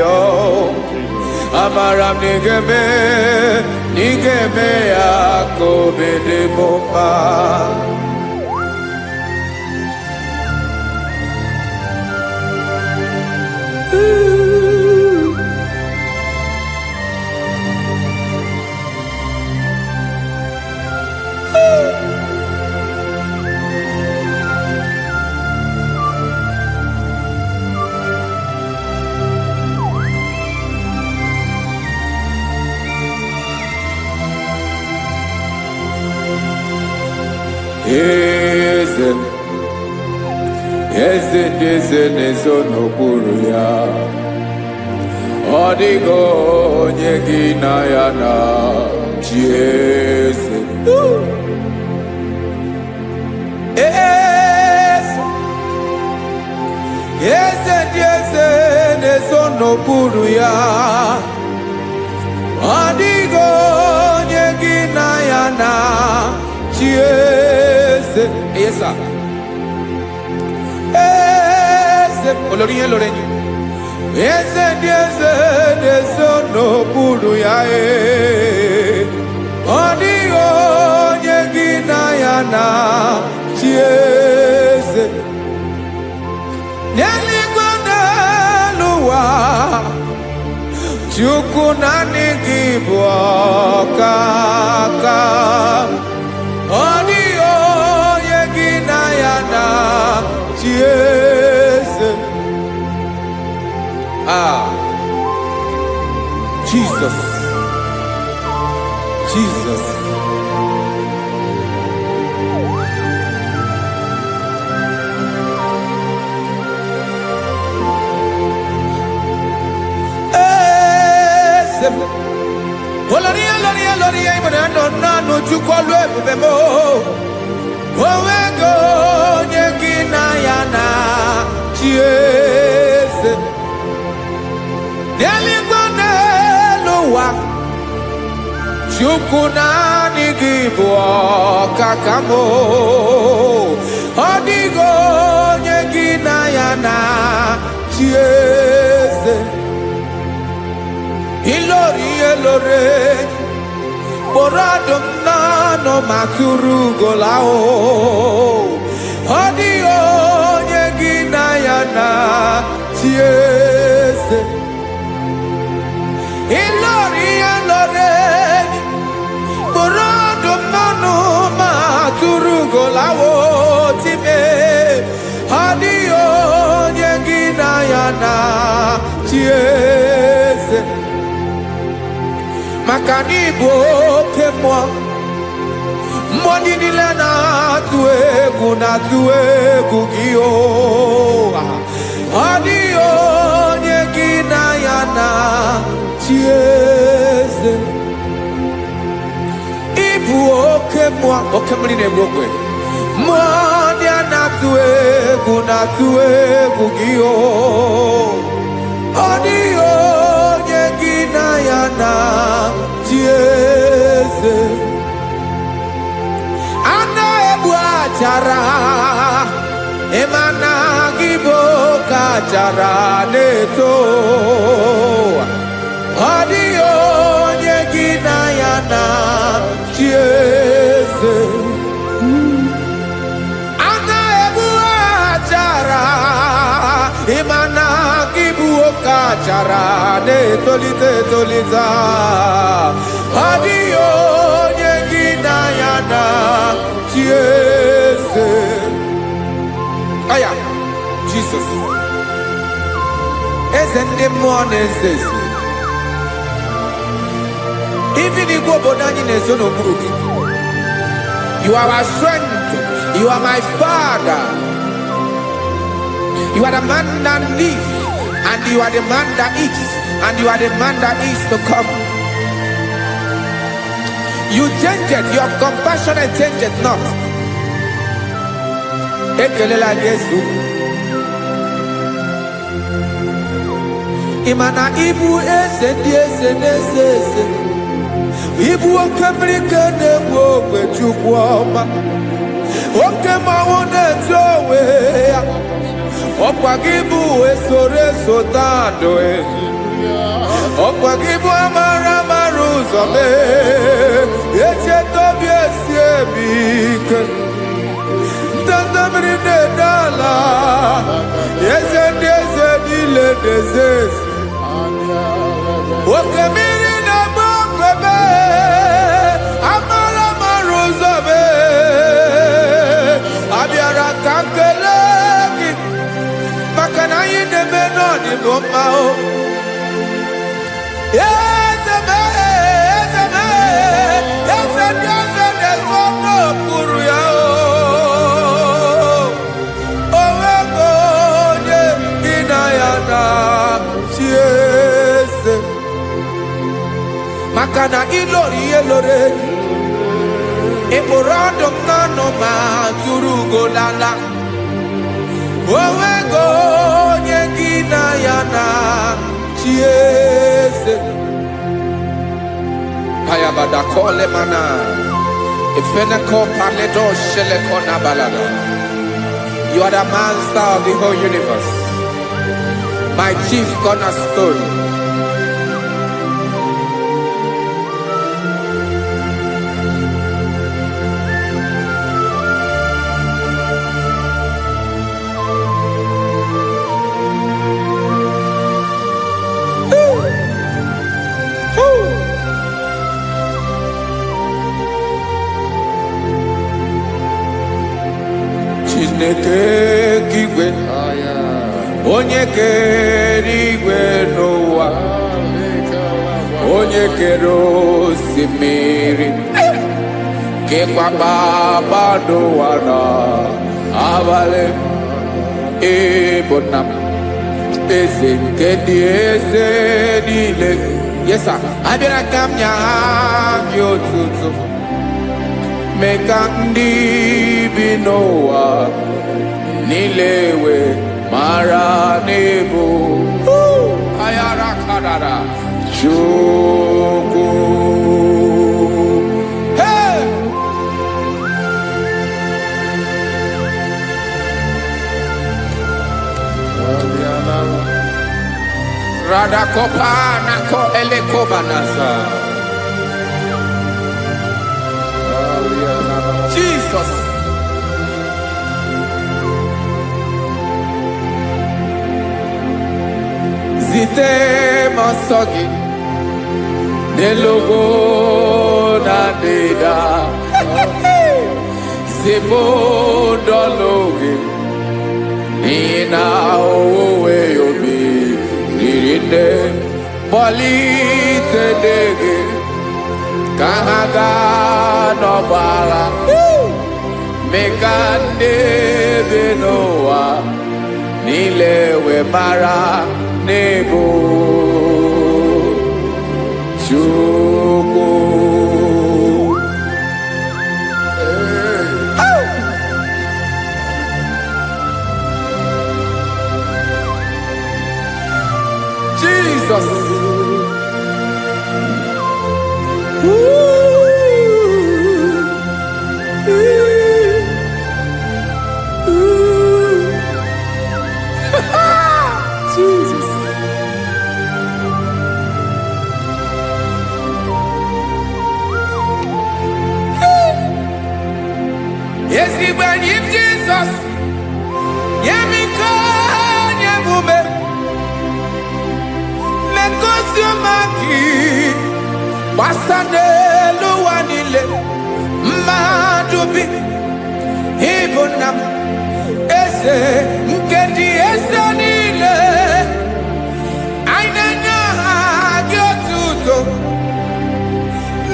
amara m na ị ga-eme ya ka obi dị m mma Eze na-eso n'okpuru ya ọ dịghị onye gị na ya na chi eze ndị eze na-eso n'okpuru ya ọ dịghị onye gị na ya na chi eze olórí yẹn lórí ẹni eze ndị eze na-eso n'okpuru ya ọ dịghị onye gị na ya na chi eze n'eluigwe n'elu ụwa Chukwu naanị gị bụ ọkaka ọ dịghị onye gị na ya na chi eze Jesus Oloria imana no Chukwu olu ebube mo owego onye gị na ya na chi eze n'eluigwe n'elu ụwa Chukwu naanị gị bụ ọkaka m ọ dịghị onye gị na ya na chi eze ilori kpọrọ ọdụm n'ọnụ ma tụrụ ugola ọ dịghị onye gị na ya na chi eze ilori kpọrọ ọdụm n'ọnụ ma tụrụ ugola time ọ dịghị onye gị na ya na chi eze maka na ị bụ oke mmụọ niile na-atụ egwu gị ọ dịghị onye gị na ya na chi eze ị bụ oke mmiri na-egbu ogwe mmụọ ndị a na-atụ egwu gị ọ dịghị onye gị na ya na chi eze a na-egbu achara ịmana gị bụ ka achara na-eto ọ dịghị onye gị na ya na bịara na-etolite etolite adịghị onye gị na ya na chi eze aya Jesus eze ndị mmụọ na-eze eze even igwe obodo anyị na-ezo n'okpuru gị. You are our strength. You are my Father. You are the man that lives, and you are the man that eats, and you are the man that is to come. You change it. Your compassion and change it not. Ekelela Yesu. Imana ibu eze ndi eze n'eze eze. Ibu okemrike na-egbu ogbe Chukwu ọma. Oke mmanwụ na-ezowe ya. Ọkwa gị bụ esoro eso tando ọkwa gị bụ amara amara ụzọ mee. Echeta obi esi ebi ike. Ndanda mmiri na-ede ala. Eze ndị eze niile na-eze eze. Oke mmiri na-agba okwebe. Amara amara ụzọ mee. Abịara ka nkele gị. Maka na anyị na-eme n'ọdị bụ mma o. Eze mee, eze mee. Eze ndị eze na-ezo n'okpuru ya o. Onwego onye gị na ya na chi eze. Maka na ịlọrọ ihe lọrọ enyi. Ịkpụrụ ọdụ m n'ọnụ ma tụrụ ugo lala. Onwego onye gị na ya na chi eze. Ayabada kole mana. Ifeneko paledo sheleko na balada. You are the master of the whole universe. My chief cornerstone. Chineke igwe onye kere igwe n'ụwa onye kere osimiri kekwa kpakpando ụwa n'abalị ịbụ nna m eze nke ndị eze niile. Yes sir, abịara ka m nye gị otuto mee ka ndị bi n'ụwa niile wee mara n'ebu ayara kadara Chukwu. Hey! Radakopa nako elekoba nasa. Jesus. Zite masogi nelogo na deda. Zibo dologe nina owe yobi nirinde polite dege kahaga nobala. Mekande benoa nilewe mara nebo Chukwu. Jesus. Jesus. Yes, he when him Jesus. Yemiko, yemume. amaki wasanelu wanile madubi ibunam eze nkedi eze nile ainanya agiotuto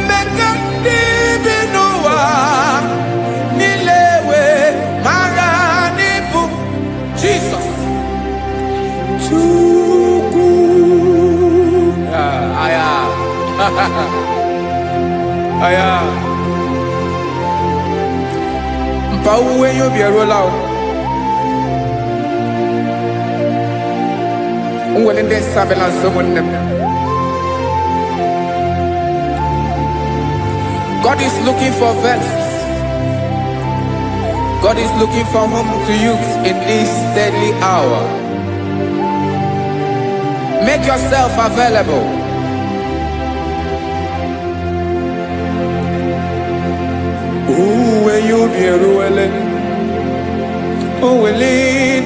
mekandi binuwa nilewe maranibu Jesus Chuku aya aya mpa uwe yo bierola o unwelende sabela someone. God is looking for vessels. God is looking for whom to use in this deadly hour. Make yourself available. When you be ruling,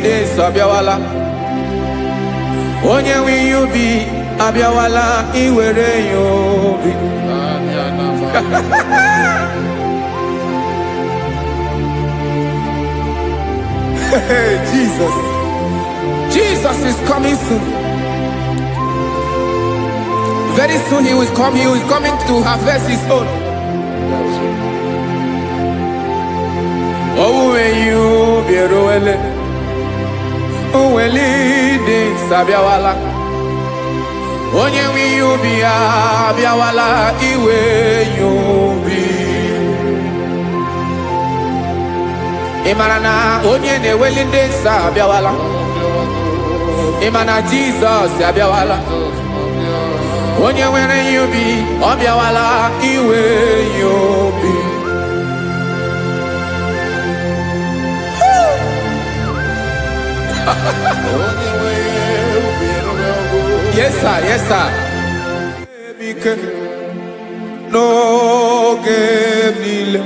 de sabiawala. Onye when you be abiawala, iwere you be. Jesus is coming soon. Very soon he will come. He is coming to harvest his own. Oh, when you be roele, oh, when de sabiawala. Onye when you be abiawala, iwe you be. Imarana onye ne welinde sabiawala. Imana Jesus sabiawala. Onye were you be obiawala iwe you be. Yes sir, yes sir. No gemile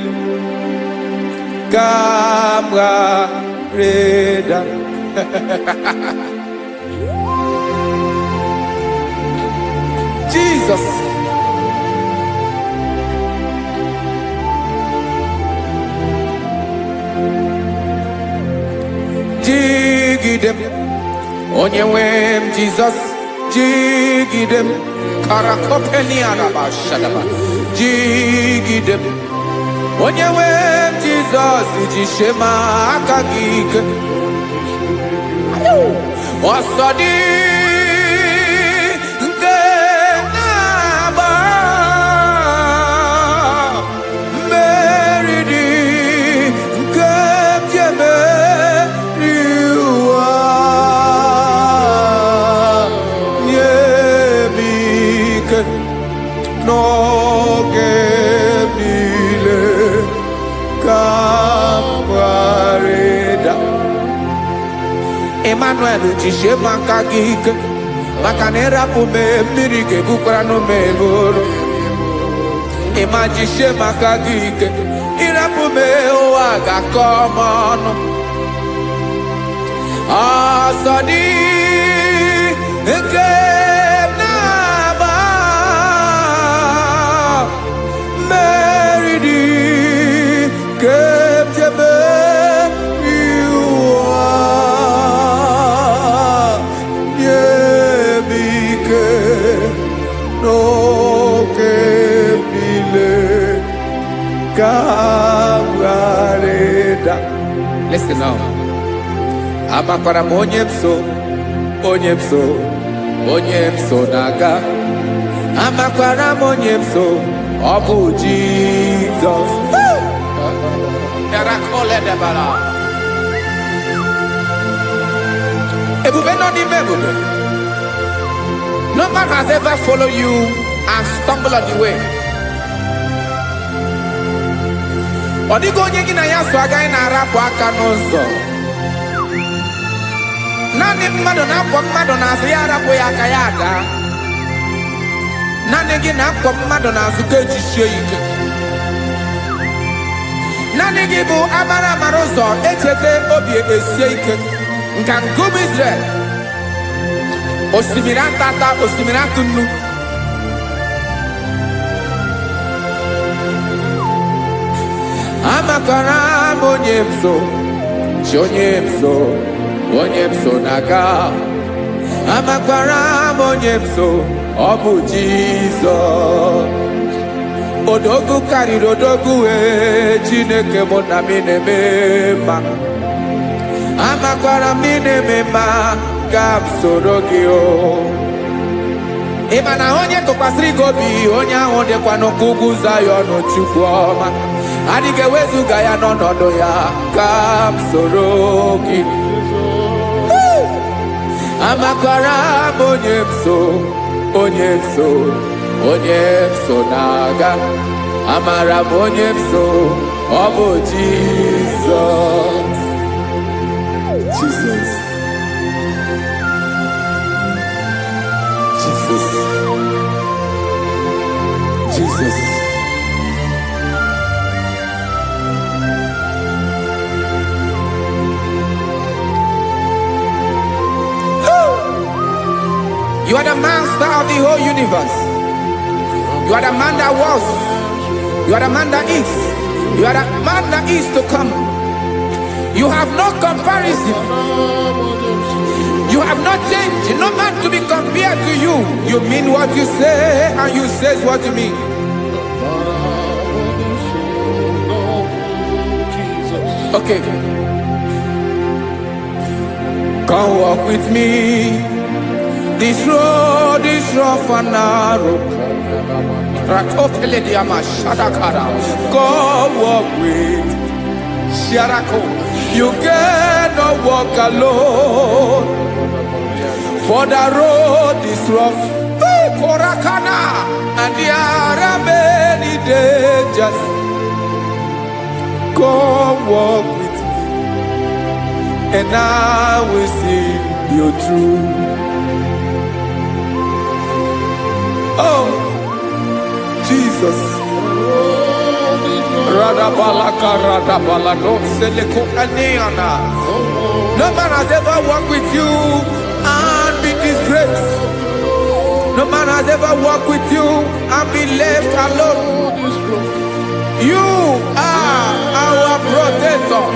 camarada. Jesus. Jigidem. Onyewem Jesus. Jigidem. Karakopeniana bashadaba. Jigidem. Onyewem Jesus. Jishema akagik. Osodi. Emmanuel jishe makagik makanera pume mirike bukrano meboro ema jishe makagik irapume oaga komono asadi nke naba meridi kepjebe Listen now. Amakara onyemso naga. Amakara onyemso obu Jesus. Erakole debara. Ebube no ni mebube. No man has ever followed you and stumbled on the way. Odigo onye gị na ya so agaghị na-arapụ aka n'ụzọ. Naanị mmadụ na-akwọ mmadụ n'azụ ya arapụ ya aka ya ada. Naanị gị na-akwọ mmadụ n'azụ ka ejisie ike. Naanị gị bụ amara ụzọ echete obi esie ike. Nka ngụbụ Israel. Osimiri atata, osimiri atụ nnu. Amakwara monyemso, chonyemso, onyemso naga. Amakwara monyemso, obu Jesus. Odogu kariri odogu Chineke mụ na mi na-eme mma. Amakwara m na-eme mma ka m soro gị o. Ị ma na onye tụkwasịrị gị obi onye ahụ dịkwa n'ugwu Zayọn Chukwu ọma. Adịghị ewezuga ya n'ọnọdụ ya ka m soro gị. Amakwara m onye m so, onye m so, onye m so na-aga. Amara m onye m so, ọ bụ Jizọs. Jesus. Jesus. Jesus. You are the master of the whole universe. You are the man that was. You are the man that is. You are the man that is to come. You have no comparison. You have not changed. No man to be compared to you. You mean what you say and you say what you mean. Okay. Come walk with me. This road is rough and narrow. Come walk with Sharako. You cannot walk alone. For the road is rough. Korakana. And there are many dangers. Come walk with me. And I will see you through. Oh, Jesus. No man has ever walked with you and be disgraced. No man has ever walked with you and be left alone. You are our protector.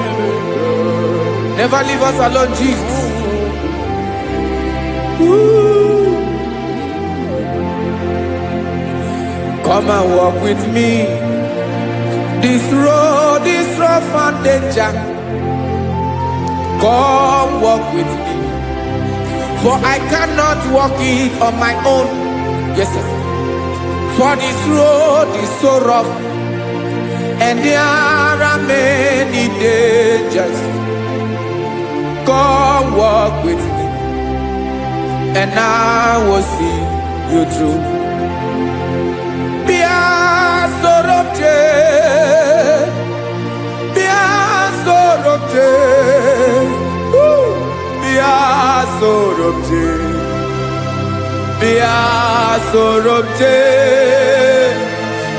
Never leave us alone, Jesus. Ooh. Come and walk with me. This road is rough and danger. Come walk with me. For I cannot walk it on my own. Yes, sir. For this road is so rough. And there are many dangers. Come walk with me. And I will see you through.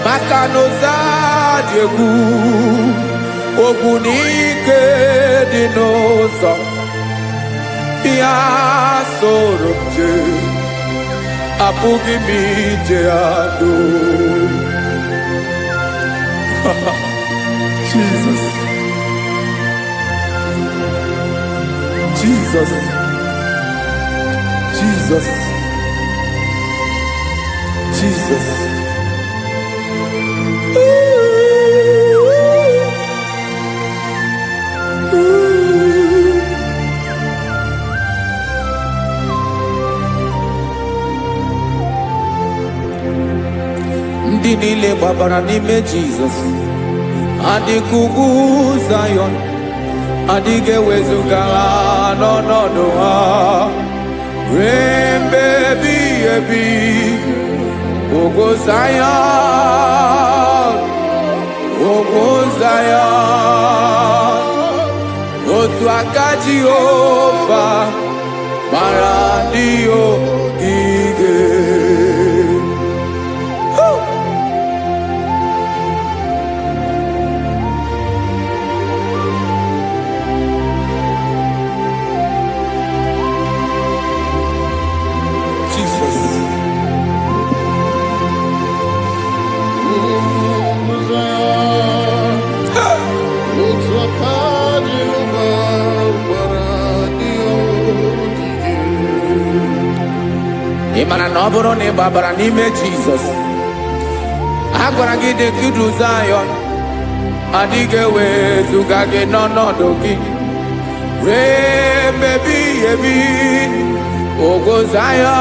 Makanoza diegu ogunike dinosa Bia sorobje apugi mije ado. Jesus. Jesus. Jesus. Jesus. Ndị niile gbabara n'ime Jizọs adịghị Zayọn, adịghị ewezuga ha n'ọnọdụ ha ruo mgbe ebighị ebi. Ugwu Zayọn, ugwu Zayọn, otu aka Jehova mara ndị ogige. Mana na ọ bụrụ na ị gbabara n'ime Jizọs, a gwara gị dị kudu Zion, adịghị ewezuga gị n'ọnọdụ gị ree mgbe ebighị ebi. Ugwu Zion,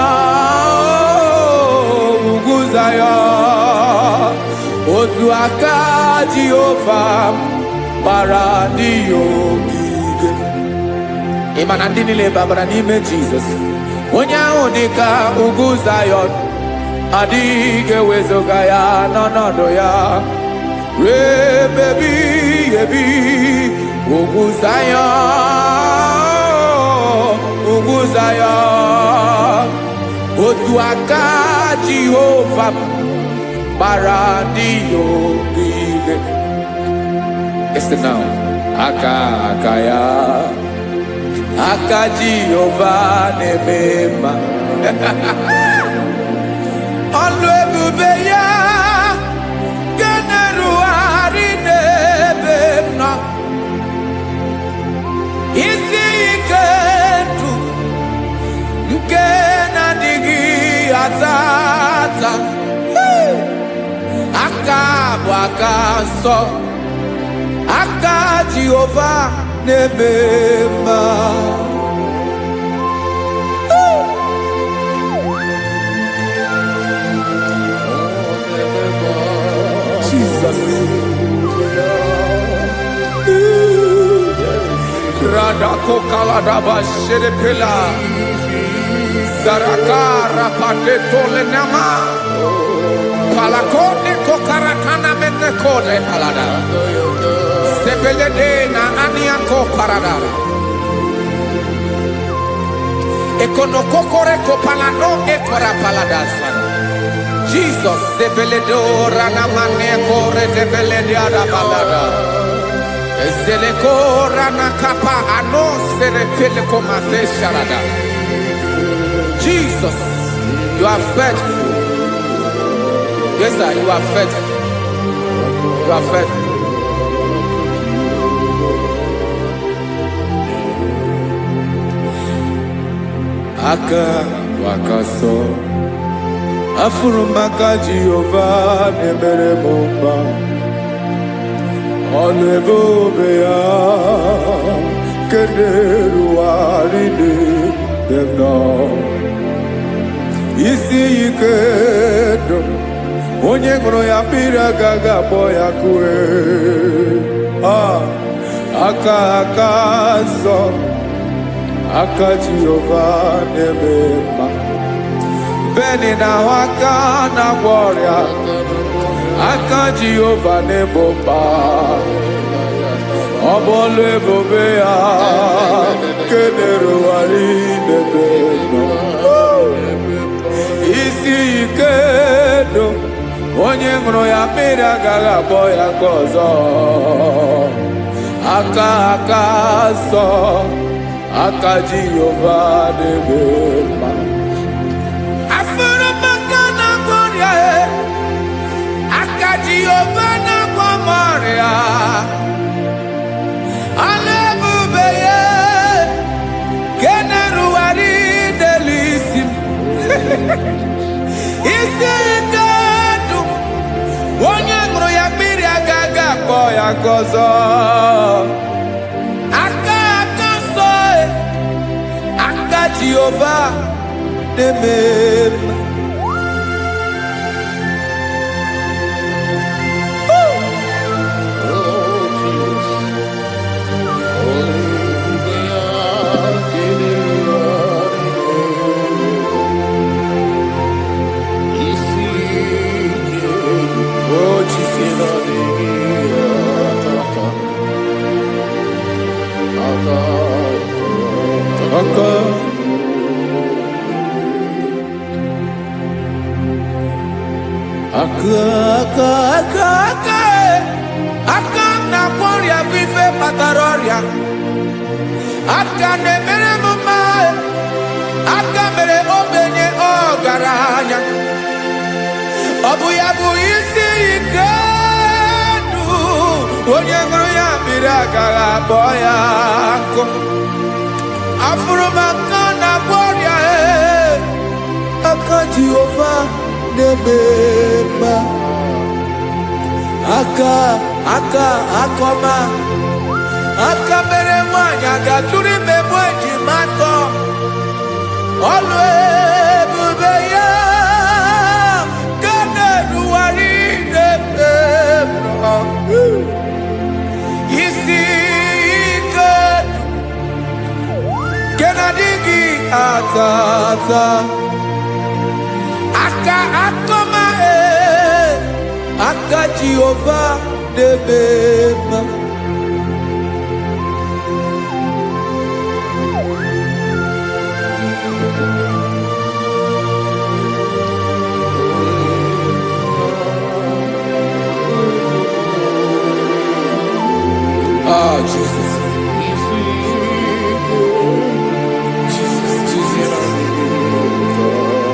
ugwu Zion, otu aka Jehova gbara ndị ogige. Ị ma na ndị niile babara n'ime Jizọs, onye ahụ dị ka ugwu Zion, adịghị ewezuga ya n'ọnọdụ ya ree mgbe ebighị ebi. Ugwu Zion, ugwu Zion, otu aka Jehova gbara ndị ogige. Listen now. Aka ya, aka Jehova na-eme mma. Ọlụ ebube ya ga-erugharị n'ebe m nọ. Isi ike ndụ nke na-adịghị ata ata. Aka bụ aka nsọ, aka Jehova na-eme mma. Jesus. Radako kaladaba sherepela zarakara pateto lenama palakone kokaratana mene kode palada sebelede na aniako parada ekonokokore kopalano ekora paladasa. Jesus sebeledo rana mane kore sebelede ada palada. Jesus, you are faithful. Yes, sir, you are faithful. You are faithful. Aka wakaso afurumaka Jehovah nebere bomba. Ọlụ ebube ya ga-erugharị n'ebe m nọ. Isi ike ndụ onye ṅụrụ ya mmiri agaghị akpọ ya kue. Aka nsọ, aka Jehova na-eme mma. Beni na-ahụ aka na-agwọ ọrịa, aka Jehova na-egbo mkpa. Ọ bụ ọlụ ebube ya nke na-erugharị n'ebe m nọ. Isi ike ndụ onye ṅụrụ ya mmiri agaghị akpọ ya nke ọzọ. Aka nsọ, aka Jehova na-eme mma. Jehova na-agwọ m ọrịa, ọlụ ebube ya nke na-erugharị n'elu isi m. Isi ike ndụ onye ṅụrụ ya mmiri agaghị akpọ ya nke ọzọ. Aka nsọ, aka Jehova na-eme mma. Aka na-agwọ ọrịa bụ ife kpatara ọrịa. Aka na-emere m mma, aka mere ogbenye ọgaranya. Ọ bụ ya bụ isi ike ndụ onye ṅụrụ ya mmiri agaghị akpọ ya nkụ. Afụrụ m aka na-agwọ ọrịa, aka Jehovah Nebema akoma mere nwanyị ga-atụrụ ime bụ ejimatọ ọlụ ebube ya ka na-eruwari n'ebema isi ike nke na-adịghị atata akoma aka Jehovah Nebema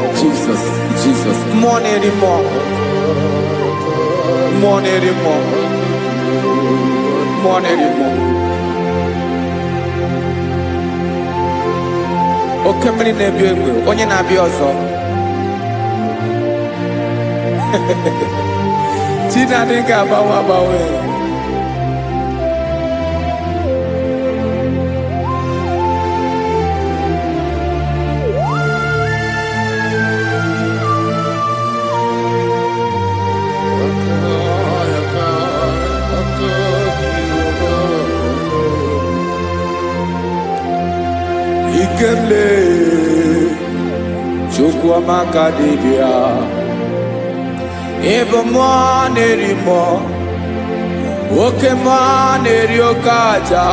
Jesus. Jesus. More anymore. Okemri na-ebi egbe, onye na-abịa ọzọ. Chinadị ga-agbanwe. Ikemle Chukwuamaka dibịa ịbụ mmụọ na-eri mmụọ oke mmụọ na-eri oke aja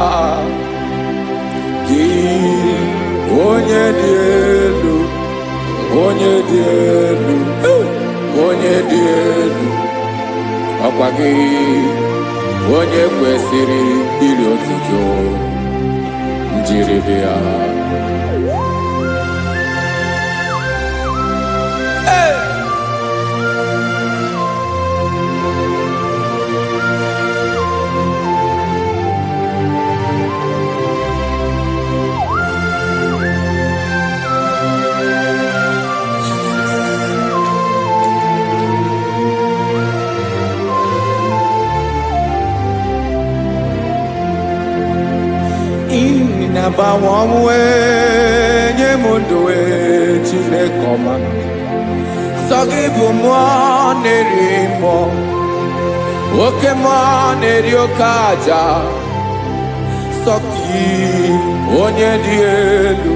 gị onye dị elu ọkwa gị onye kwesịrị iri otuto njiri bịa. Inabawamwe nyemundowe Chineke ọma sọ gị bụ mmụọ na-eri mmụọ oke mmụọ na-eri oke aja sọ gị onye dị elu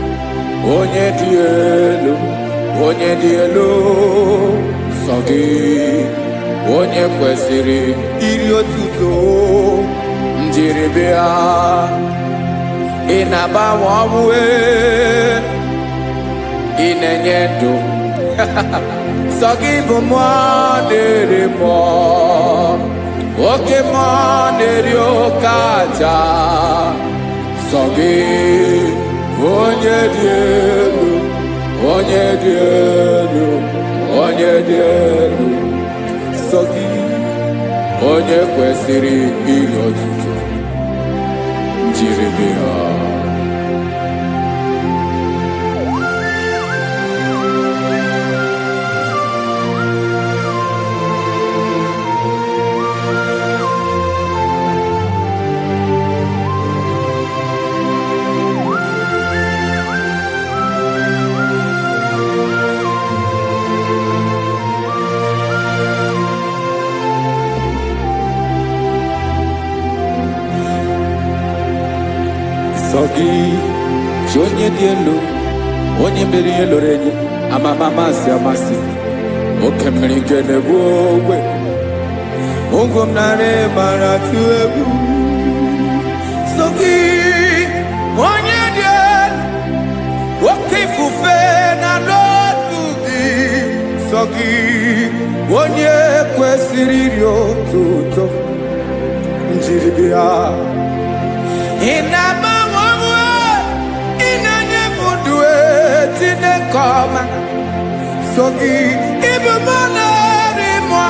sọ gị onye kwesịrị iri otuto njiri bịa. Ị na-agbanwe ọnwụ ị na-enye ndụ sọ gị bụ mmụọ na-eri mmụọ oke mmụọ na-eri oke aja sọ gị onye dị elu sọ gị onye kwesịrị iri otuto njiri bịa. Sọ gị chi onye dị elu onye mere ihe lụrụ enyi amasị oke mmiri nke na-egbu ogbe ụgwọ m narị mara tụ egwu. Sọ gị onye dị elu oke ifufe na n'otu gị sọ gị onye kwesịrị iri otuto njiri bịa. Ị na-agbanwe ị na-enye m ndụ Chineke ọma sọ gị ịbụ mmụọ na-eri mmụọ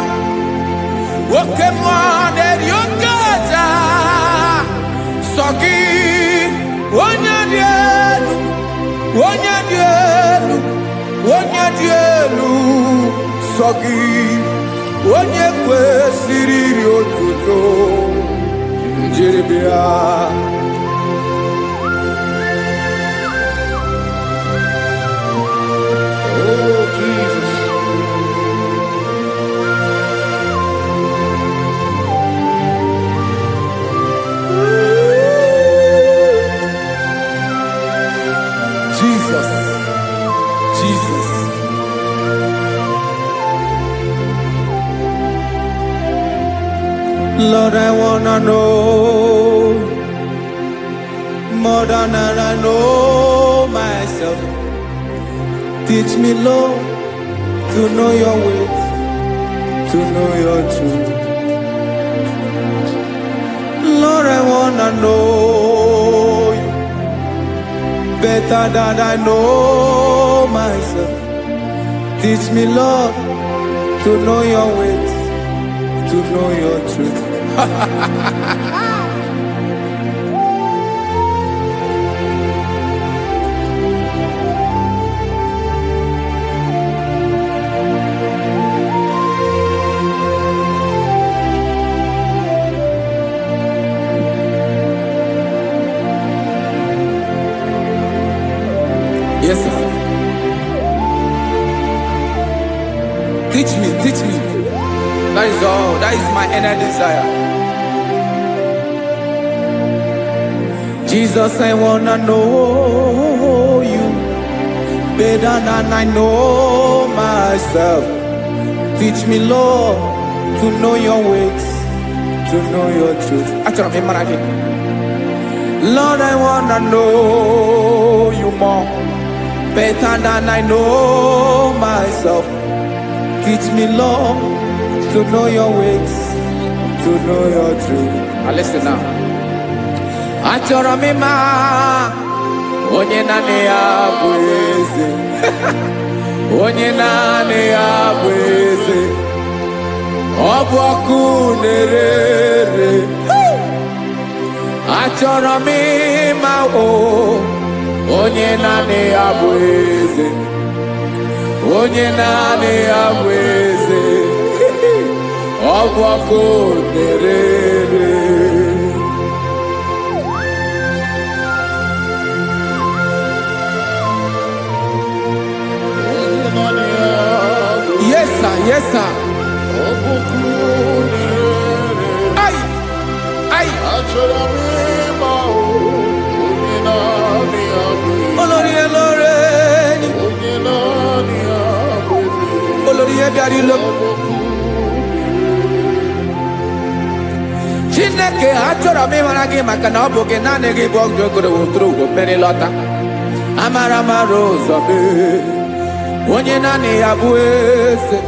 oke mmụọ na-eri oke aja sọ gị onye dị elu sọ gị onye kwesịrị iri otuto njiri bịa. Oh, Jesus. Jesus, Jesus. Lord, I wanna know more than I know myself. Teach me, Lord, to know your ways, to know your truth. Lord, I wanna know you better than I know myself. Teach me, Lord, to know your ways, to know your truth. Yes, sir. Teach me, teach me. That is all. That is my inner desire. Jesus, I wanna know you better than I know myself. Teach me, Lord, to know your ways, to know your truth. Lord, I wanna know you more better than I know myself. Teach me, Lord, to know your ways, to know your truth. Listen now. Achọrọ m ịma onye naanị ya bụ eze. Onye naanị ya bụ eze. Ọ bụ ọkụ na-ere. Achọrọ m ịma onye naanị ya bụ eze. Onye naanị ya bụ eze. Ọ bụ ọkụ na-ere. Yes, sir. Yes, sir. Ay, ay. Olórí elóore ni. Olórí ebiari lo. Chineke achọrọ m ịmara gị maka na ọ bụ gị naanị gị bụ ọgụ ogoro wotoro ugwo mmeri lọta. Amara mara ụzọ mee. Onye naanị ya bụ eze.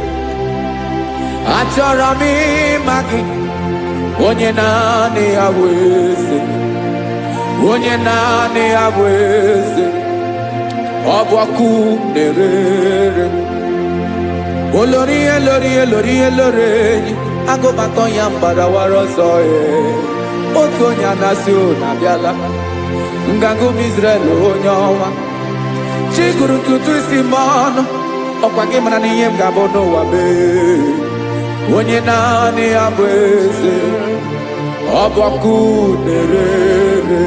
Achọrọ m ịma gị. Onye naanị ya bụ eze. Onye naanị ya bụ eze. Ọ bụ ọkụ na-ere. Olórí elórí elórí elóore enyi. Agụbatọ ya mgbadawara ọzọ ya. Otu onye anasị ụna abịala. Nganga ụmụ Izrel onye ọma. Chi gụrụ ntutu isi m ọnụ. Ọkwa gị mara na ihe m ga-abụ n'ụwa mee. Onye naanị ya bụ eze. Ọ bụ ọkụ na-ere.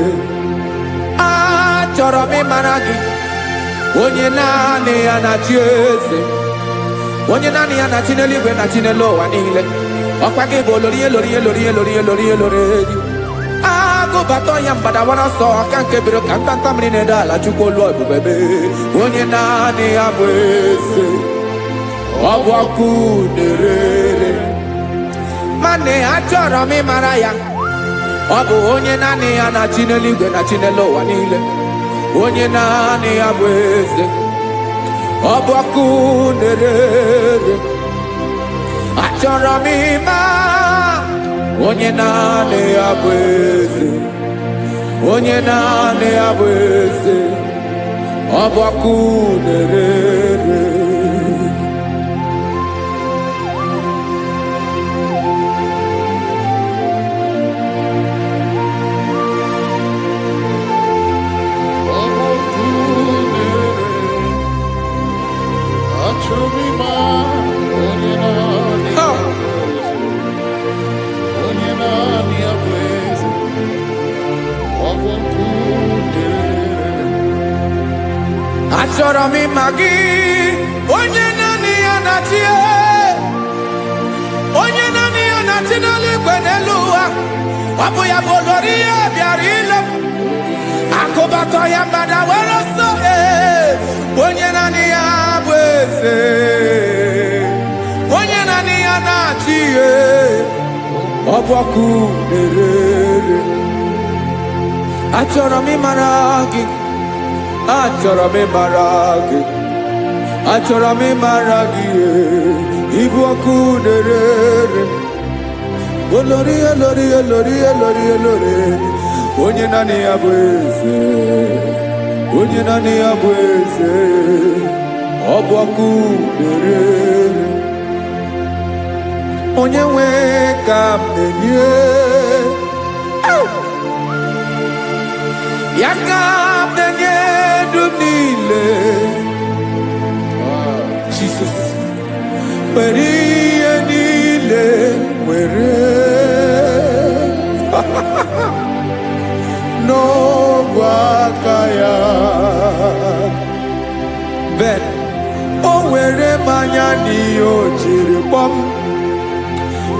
Achọrọ m ịmara gị. Onye naanị ya na-achị eze. Onye naanị ya na-achị n'eluigwe na-achị n'elu ụwa niile. Ọkwa gị bụ olórí elórí elórí elórí elórí elórí enyi. Agụbatọ ya mgbadawara ọsọ aka nke biro ka ntanta mmiri na-edo ala Chukwu olu ebube mee. Onye naanị ya bụ eze. Ọ bụ ọkụ na-ere. Mane achọrọ m ịmara ya. Ọ bụ onye naanị ya na-achị n'eluigwe na-achị n'elu ụwa niile. Onye naanị ya bụ eze. Ọ bụ ọkụ na-ere. Achọrọ m ịma onye naanị ya bụ eze. Onye naanị ya bụ eze. Ọ bụ ọkụ na-ere. Achọrọ m ịma achọrọ m ịma gị, onye naanị ya na-achị, onye naanị ya na-achị n'eluigwe n'elu ụwa. Ọ bụ ya bụ olori ya bịara ile m, akụbatọ ya mgbada were ọsọ. Onye naanị ya bụ eze, onye naanị ya na-achị ihe. Ọ bụ ọkụ na-ere. Achọrọ m ịmara gị, achọrọ m ịmara gị, achọrọ m ịmara gị. Ịbụ ọkụ na-ere. Olori, olori, olori, olori, olori. Onye naanị ya bụ eze, onye naanị ya bụ eze. Ọ bụ ọkụ na-ere. Onye nwe ka m na-enye, ya ka m na-enye ndụ m niile. Jesus, were ihe niile were n'ọbụ aka ya. Ben, o were mmanya n'ihe o jiri kpọọ m,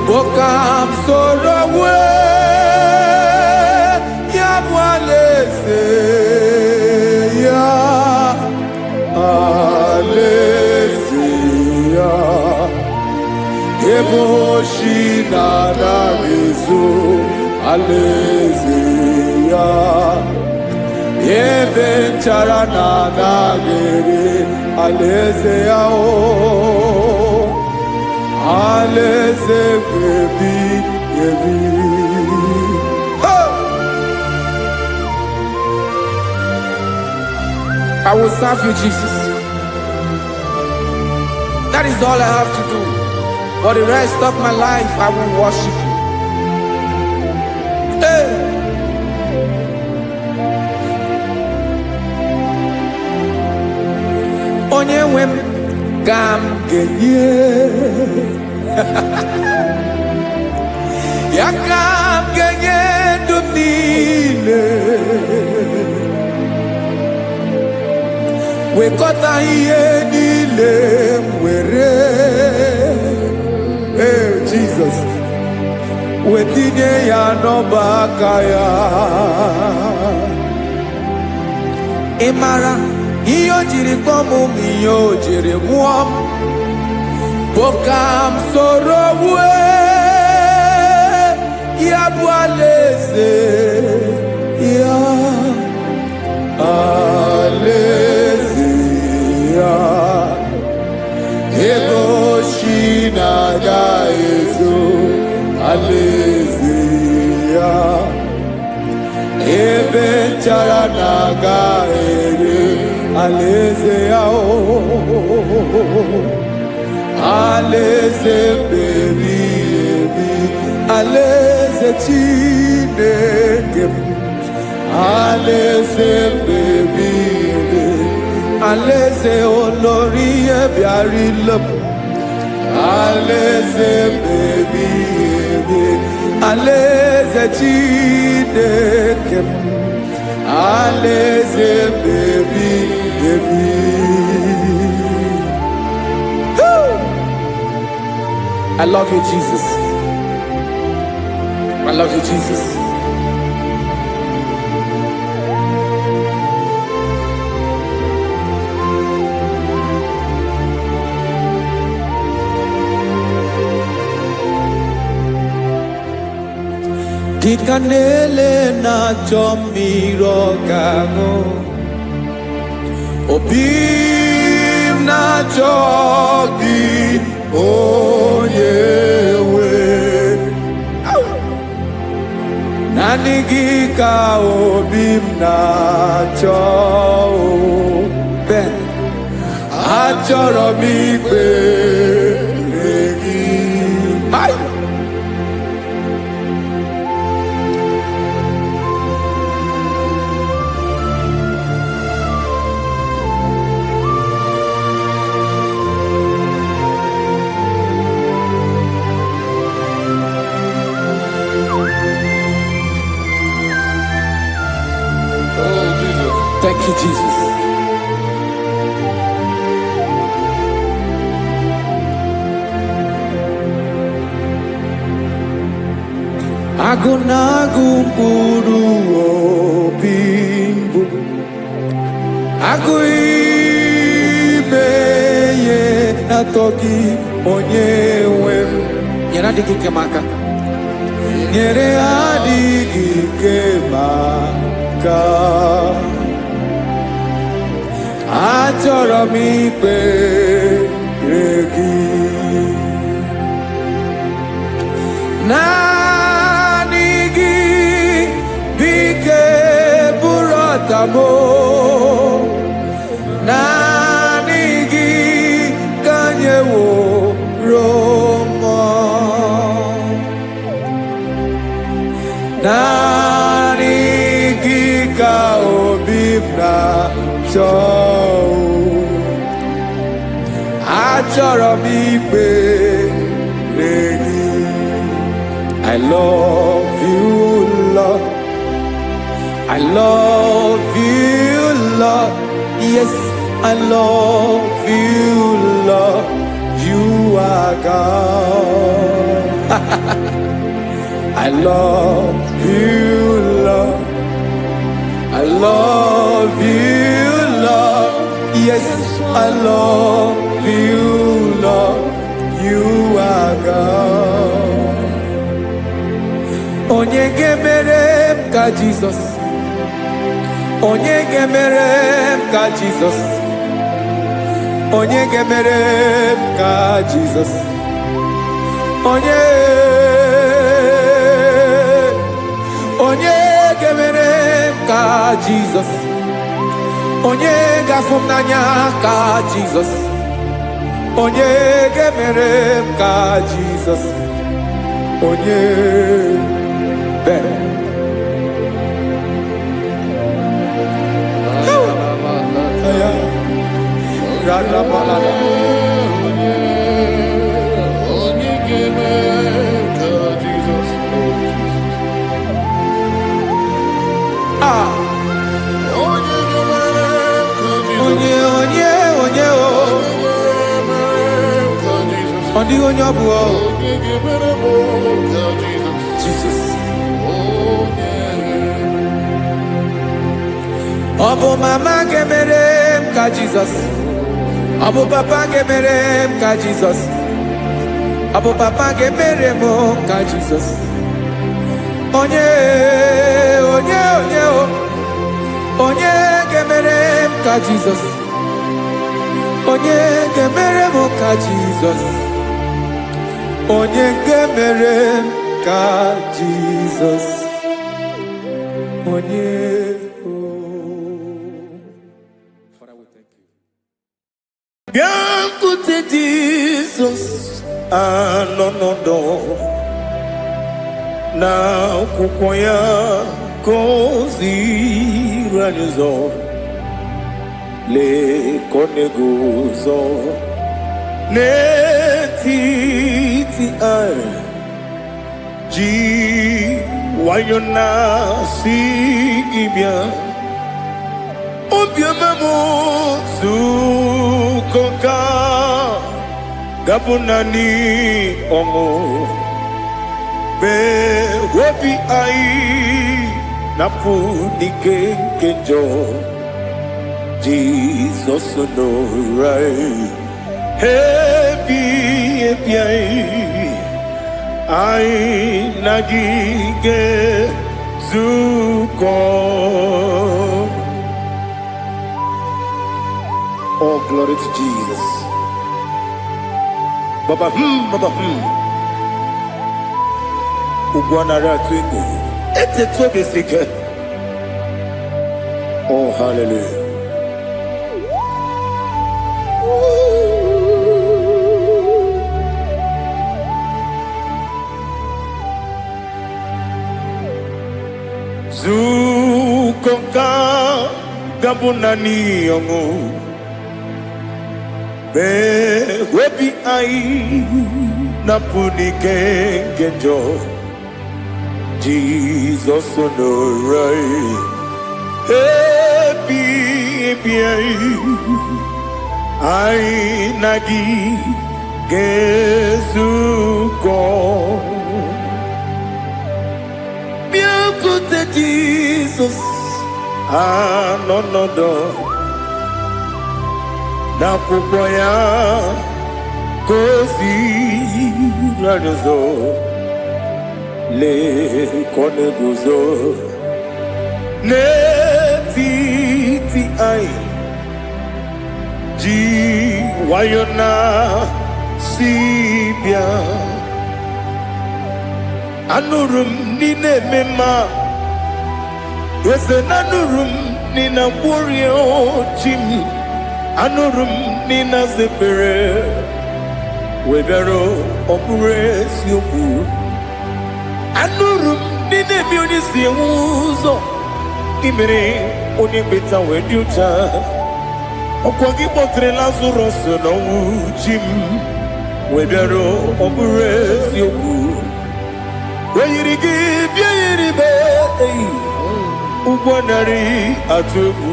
boka m soro wee ya bụ alaeze ya, alaeze ya. Ebe oshi na-anaghị ezo, alaeze ya. Ebe nchara na-anaghị ere, alaeze ya. Alaeze ebi ebi. I will serve you, Jesus. That is all I have to do. For the rest of my life, I will worship you. Hey. Onye nwe m ka m ga-enye, ya ka m ga-enye ndụ m niile. Wekọta ihe niile m were, Jesus, wetinye ya n'ọba aka ya. Ị mara ihe o jiri kpọọ m, ihe o jiri mụọ m, bụ ka m soro wee ya bụ alaeze ya, alaeze ya. Ebe oshi na-agaghị ezo, alaeze ya. Ebe nchara na-agaghị ere, alaeze ya. Alaeze ebi ebi, alaeze Chineke m. Alaeze ebi ebi, alaeze olori ya bịara ile m. Alaeze ebi ebi, alaeze Chineke m. Alaeze ebi ebi. I love you, Jesus. I love you, Jesus. Dịka na-ele na-achọ mmiri ọ ga-aṅụ, obi m na-achọ gị, onye nwe. Naanị gị ka obi m na-achọ. Ben, achọrọ m ikpere gị. Thank you, Jesus. Agunagu mkpụrụ obi mbụ agụ ime ihe na-atọ gị onye nwe m. Nyere adịghị ike m aka, nyere adịghị ike m aka. Achọrọ m ikpere gị naanị gị bike bụrụ ọtamo, naanị gị ka nyeworo m, naanị gị ka obi m na-achọ. Achọrọ m ikpere gị. I love you, Lord. I love you, Lord. Yes, I love you, Lord. You are God. I love you, Lord. I love you, Lord. Yes, I love you, Lord. You are God. Onye gemere m ka Jesus, onye gemere m ka Jesus, onye gemere m ka Jesus, onye gemere m ka Jesus, onye gafụ m n'anya ka Jesus, onye gemere m ka Jesus, onye Jesus. Obo mama gemere m ka Jesus, obo papa gemere m ka Jesus, obo papa gemere m ka Jesus. Onye gemere m ka Jesus, onye gemere m ka Jesus, onye gemere m ka Jesus, onye. Biancote Jesus, anonodo na kukoya koziranizo le konegozo ne titi ai ji wayona si ibia obiamamo zukoka gabunani omo be wopi ai napudike kenjo Jesus no right happy ai nagige zuko. Oh, glory to Jesus. Baba Ugwanara twingo. Ete tobe sike. Oh, hallelujah. Zukonka gabunani yongo. Be wepi ai napunike genjo Jesus no right happy ai nagi gezuko. Jesus anonodo na akwụkwọ ya gosi radozo le kone guzo n'etiti anyị ji nwayọ na si bịa anụrụ m n'ime mma eze na anụrụ m n'ina mkpụrụ ochi m anụrụ m n'ina zepere webịara ọ bụrụ eziokwu anụrụ m n'ina ebe onye si enwe ụzọ imere onye mkpeta wee dị ụcha ọkwa gị kpọtere Lazarọs n'ọnwụ chi m webịara ọ bụrụ eziokwu weyiri gị bịa yiri be ụgwọ narị atụ egwu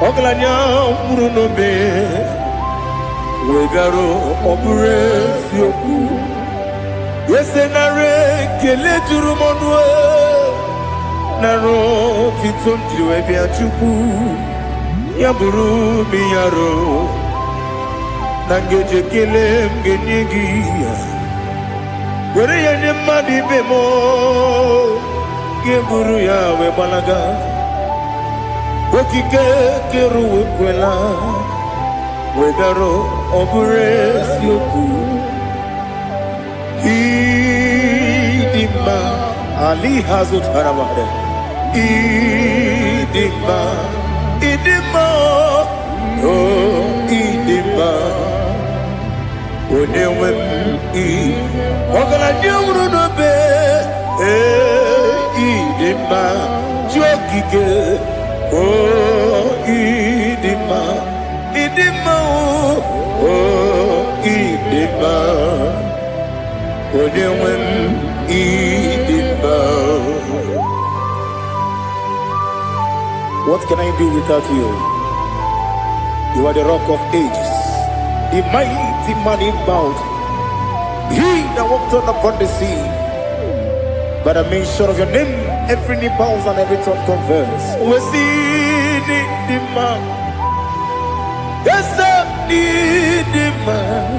ọgaranya mkpụrụ n'obe wegara ọ bụrụ eziokwu ese nara ekele juru m ọnụ nara otito m jiri wee bịa Chukwu ya bụrụ m ya ro na ngeji ekele m ga-enye gị ya were ya nye mmadụ ibe m ga-eburu ya wee gbalaga okike kere wekwela wegara ọ bụrụ eziokwu ịdị mma ali ha zụtara mmadụ ịdị mma ịdị mma ịdị mma onye nwe m ọgaranya nwụrụ n'obe ịdị mma ji okike ịdị mma ịdị mma ịdị mma onye nwe m ịdị mma. What can I do without you? You are the rock of ages, the mighty man in battle, he that walked upon the sea. By the mention of your name, every knee bows and every tongue confess. We see the man. Yes, sir, the man.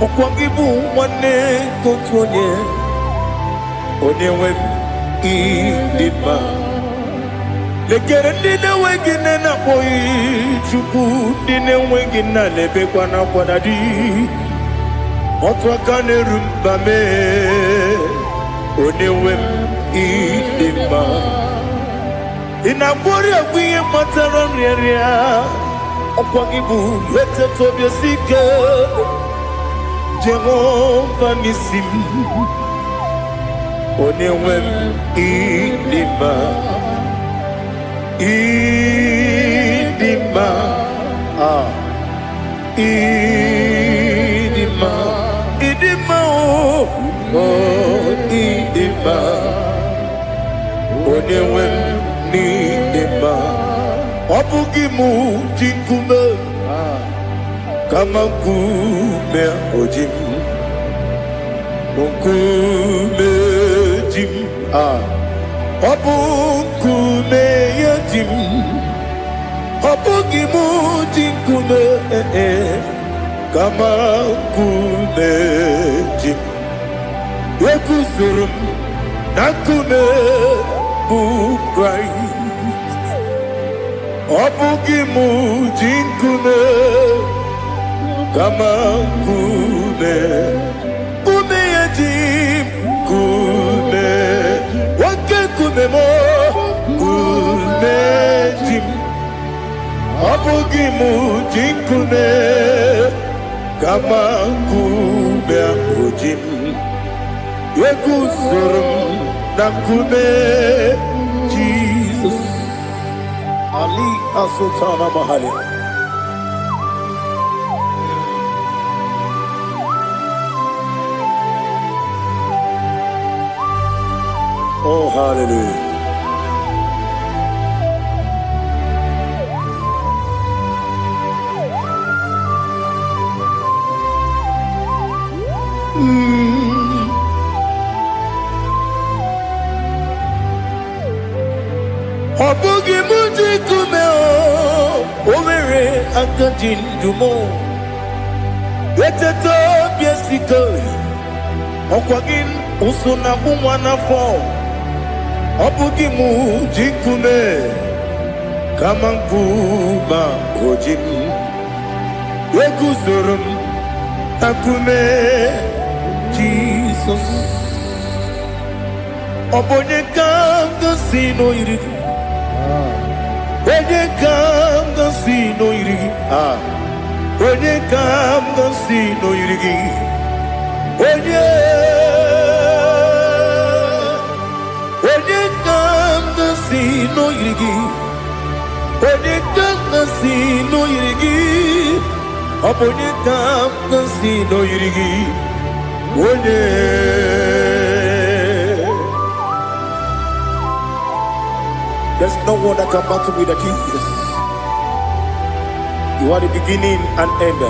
Okwangibu wane kotonye. Onyewe the man. Lekere ndine wengine na boyi Chukwu ndine wengine lebekwa na kwadadi Otwaka nerumba me Onyewe ịdị mma Inagbori agwiye matara nrịarịa Ọkwa gị bụ etetu obi osike Jehova n'isi m Onyewe ịdị mma ịdị mma ịdị mma ịdị mma ịdị mma onyewe m n'ịdị mma ọ bụghị mụ ji nkume kama nkume oji m nkume ji m ọ bụ nkume ya ji m ọ bụghị mụ ji nkume kama nkume ji m eguzoro m na nkume bụ Kraịst ọ bụghị mụ ji nkume kama nkume nkume ya ji m nkume nwoke nkume m nkume ji m ọ bụghị mụ ji nkume kama nkume ahụ ji m eguzoro m na nkume Jizọs Ali Asutana Mahali. Oh, hallelujah. Obugi muji kume Omere akajin dumo Eteto biesiko Okwagin usuna umwana fo Obugi muji kume Kamankuba ojim Ekuzurum akume Jesus Obonye kanga sino irigi Onye kanga sino irigi Onye kanga sino irigi Onye kanga sino irigi Onye kanga sino irigi Onye kanga sino irigi Onye There's no one that can battle me like Jesus. You are the beginning and end.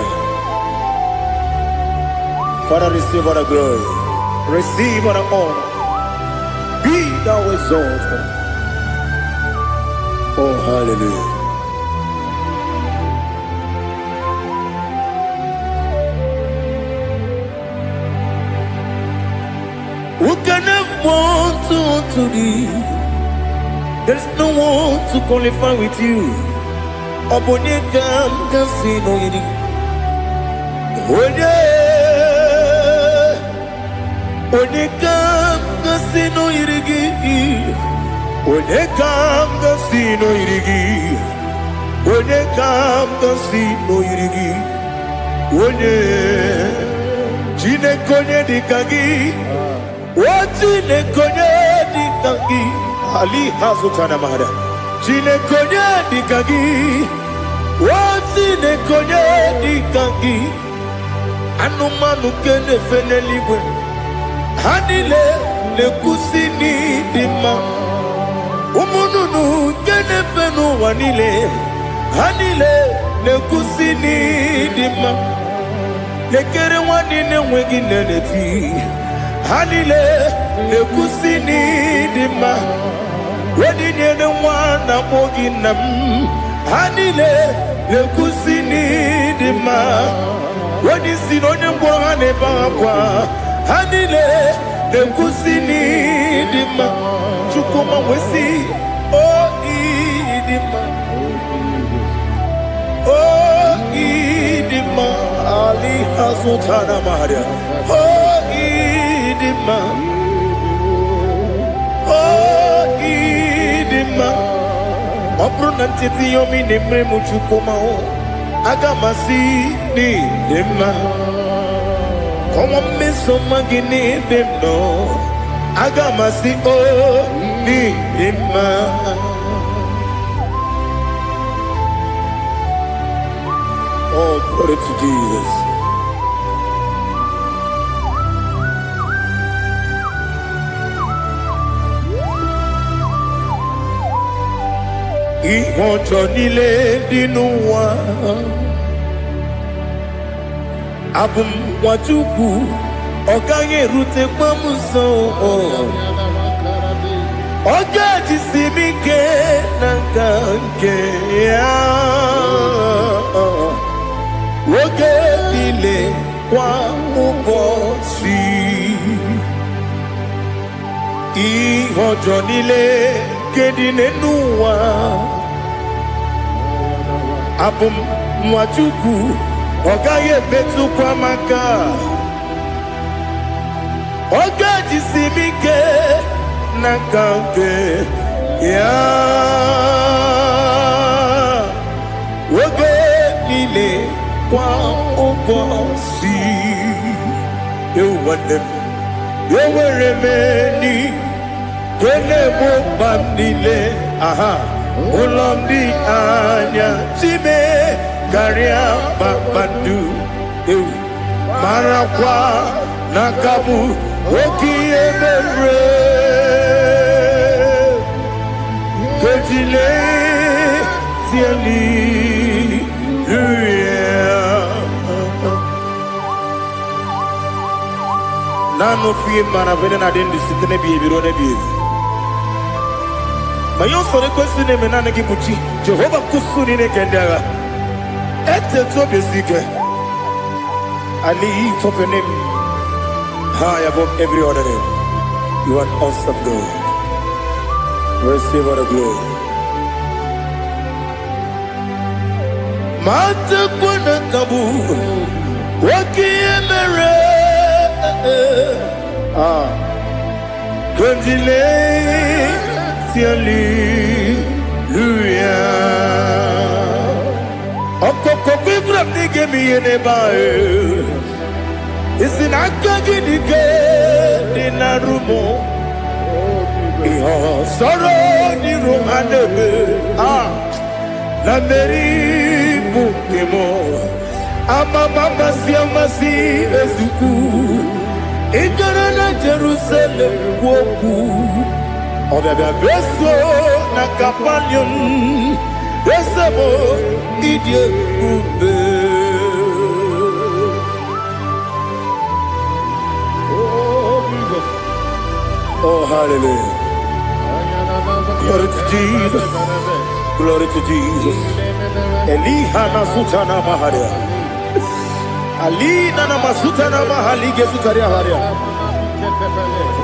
Father, receive all the glory. Receive all the honor. Be thou exalted. Oh, hallelujah. Who can have one to thee? There's no one to qualify with you. Obonye kam kasino yiri. Onye kam kasino yiri. Onye kam kasino yiri. Onye kam kasino yiri. Onye jine konye dikagi. Wajine konye dikagi. Ali hazutana mahada. Jine konye dikagi. Wajine konye dikagi. Anumanu kene feneliwe. Hanile ne kusini dima. Umununu kene fenu wanile. Hanile ne kusini dima. Lekere wanine wegi neneti. Hanile ne kusini dima. Wedinye ne wana moginam. Hanile ne kusini dima. Wedisi no nyembora ne bakwa. Hanile ne kusini dima. Chukuma wesi idima. Idima. Ali hazutana maharia. Idima. Idima. Opronantiti yomi nemre muchukoma o. Agamasi ni dema. Como me somagini demno. Agamasi o ni dema. Oh, glory to Jesus. Ìwọ̀njọ́ nílé nínú wa abùnwàjúkù ọ̀gá yẹ̀rù tẹ pọ́nmú sàn ọjọ́ àjísí mi ké nàkà ké wókè nílé kwa ụbọ̀ sí ìwọ̀njọ́ nílé kéde nínú wa. Abum Mwachuku Ogaye betu kwa maka Oga jisimike Nakanke Ya Oge nile kwa ubosi Ewanem Eweremeni Kene mubamnile Aha Ulomdi anya Chime Karia babandu Marakwa Nakabu Oki emere Kejile Siali Nano fiye mana vene na dendi sitene biye biro ne biye Mayon for the question name and Anakipuchi, Jehovah Kusuni Kendaga. At the top is seeker. I lift up your name high above every other name. You are an awesome God. Receive all the glory. Mata Kuna Kabu, Waki Emere. Condile, Hallelujah. Okoko from the game in a bar. It's in Akagidike, in a rumo. Sorrow, the Romane. La Mary Pukemo. Amama Siamasi, Ezuku. Ikarana Jerusalem woku Obebe beso na kapanion Besemo idye ube Oh, Jesus. Oh, hallelujah. Glory to Jesus. Glory to Jesus. Elihana Sutana Maharia. Ali nana masuta na mahali gesutaria haria.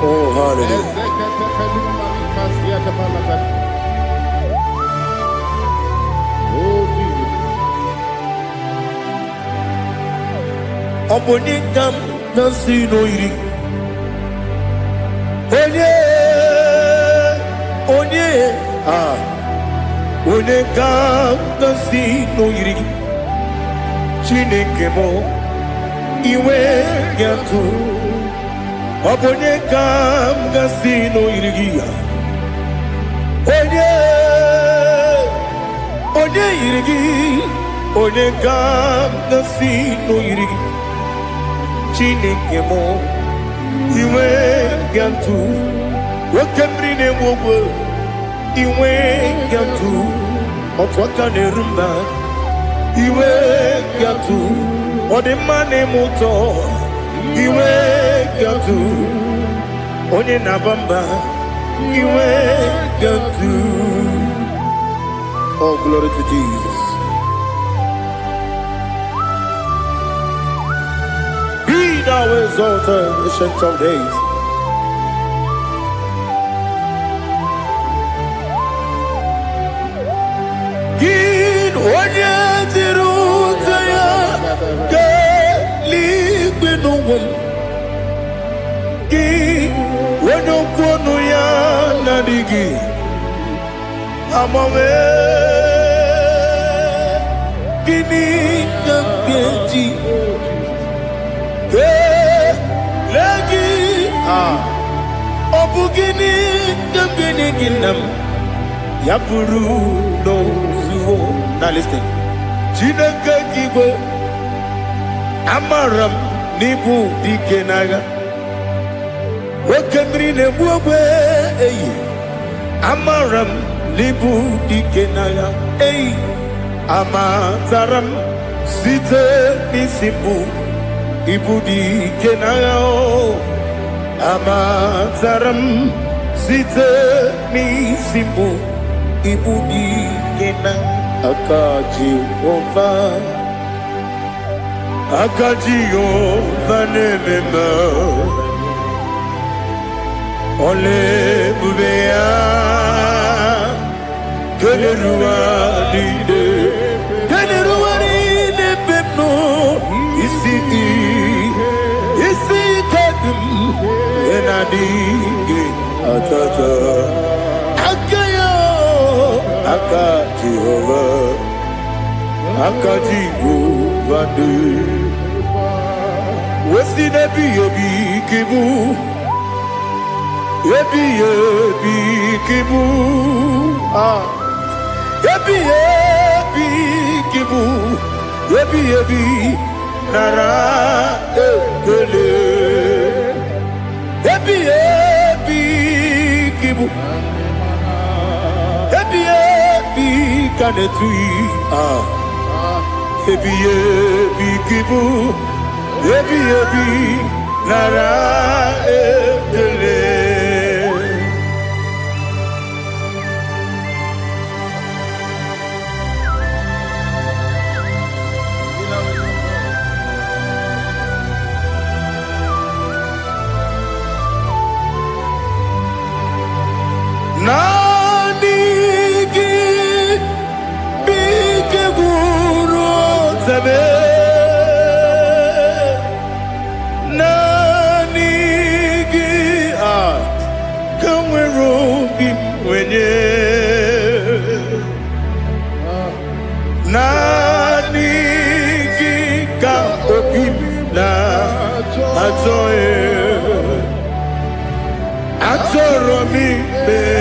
Oh, hallelujah. Oh, Jesus. Obonikam nasino iri. Onye, onekam nasino iri. Chineke mo. Iwe yatu Obonye kam gasino irigia Onye irigi Onye kam gasino irigi Chineke mo Iwe yatu Wakemrine mwogo Iwe yatu Otwaka nerumba Iwe yatu Ode mane muto Iwe gatu Onye nabamba Iwe gatu. Oh, glory to Jesus. Be thou exalted, ancient of days. Gin onye tirutaya Ki wano kono ya nadigi Amame Kini kakeji Ke lagi Obu gini kakini ginam Yapuru no suho. Now listen Chinaka kibo Amaram nibu dikenaga Wakemri ne buwe Amaram nibu dikenaga Amataram site nisibu Ibu dikenaga Amataram site nisibu Ibu dikenaga Akaji ova Akajiyo vanemema Ole bubea Kelerua lide pepno Isi kadum Enadinge atata Akayo Akajihova Akajiyo vande Wesi nebi yebi kibu Yebi kibu Yebi kibu Yebi nara ekele Yebi kibu Yebi kanetui Yebi kibu Yebi nara ekele nenye nani gika opim na atoe atoromi begi.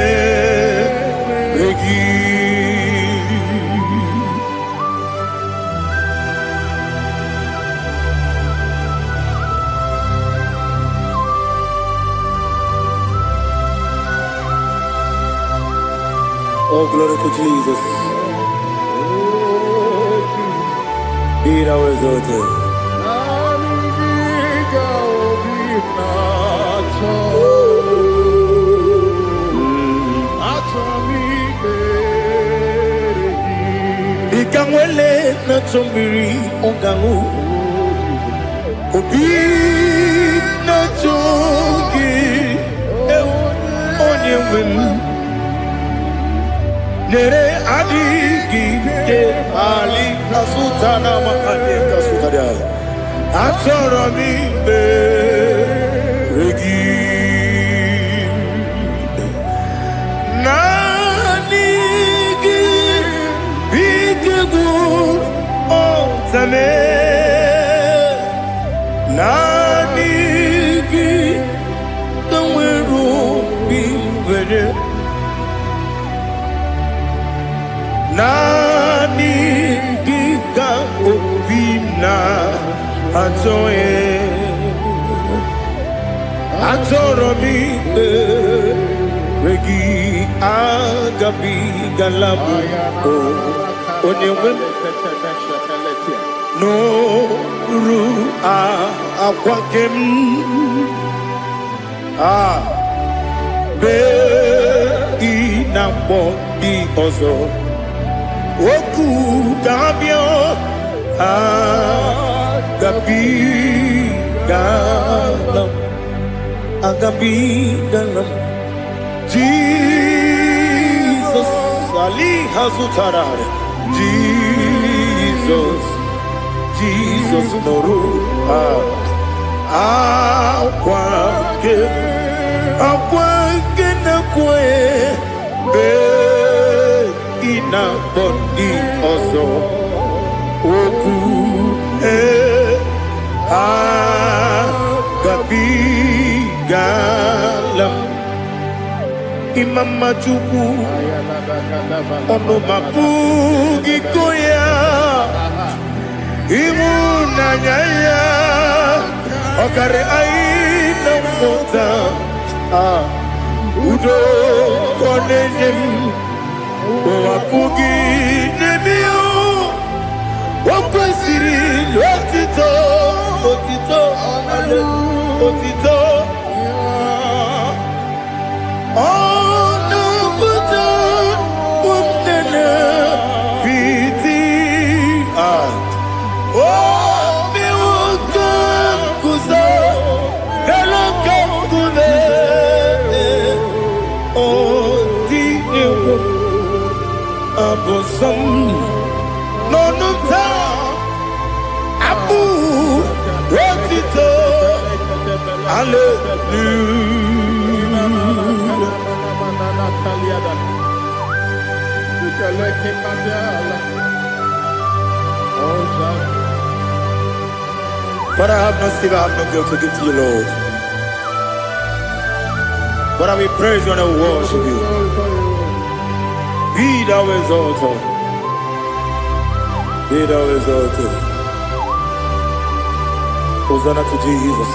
Oh, glory to Jesus. Be thou exalted. Ikamwele na chombiri ongangu obi na chogi onye wem nere adigi ke ali kasutana ma ade kasutaria atoro mi regi nani gi bitegu o tame nani gi kamweru bimvere nani gika opina atoe atoromi regi agabi galabu onyewe no ru akwakem be inambo di ozo oku gabio agabi galam Jesus ali hazutarare Jesus noru akwake na kwe be ina bondi ozo oku gabi galam imama chuku ono mapugi koya imunanyaya okare aina mota udo konenyem wapugi nemio wakwesiri otito ale otito ono buto umnene fiti mi wakam kuzo helokam kude oti ewo abosom nonumta abu otito But I have no silver, I have no gold to give to you, Lord. But I will praise you and I will worship you. Be thou exalted. Be thou exalted. Hosanna to Jesus.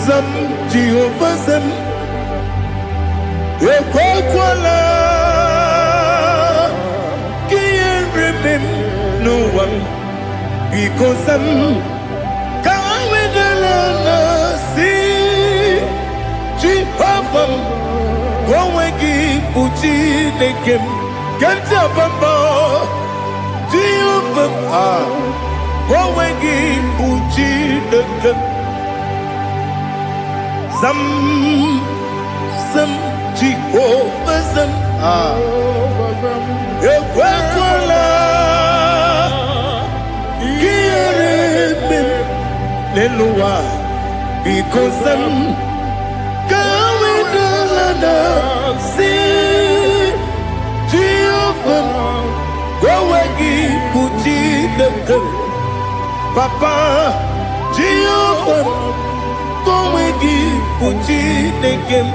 Zam Jehovah Zam Ekwakwala Can't remember no one because I'm Kawedalana see Jehovah Gowegi Uchi Nekem Kantabamba Jehovah Gowegi Uchi Nekem Zam Jehovah Zam Ekwakwala Kiarebim Leluwa because I'm going to see Jehovah. Go again, put the Papa Jehovah. Go again, put the game.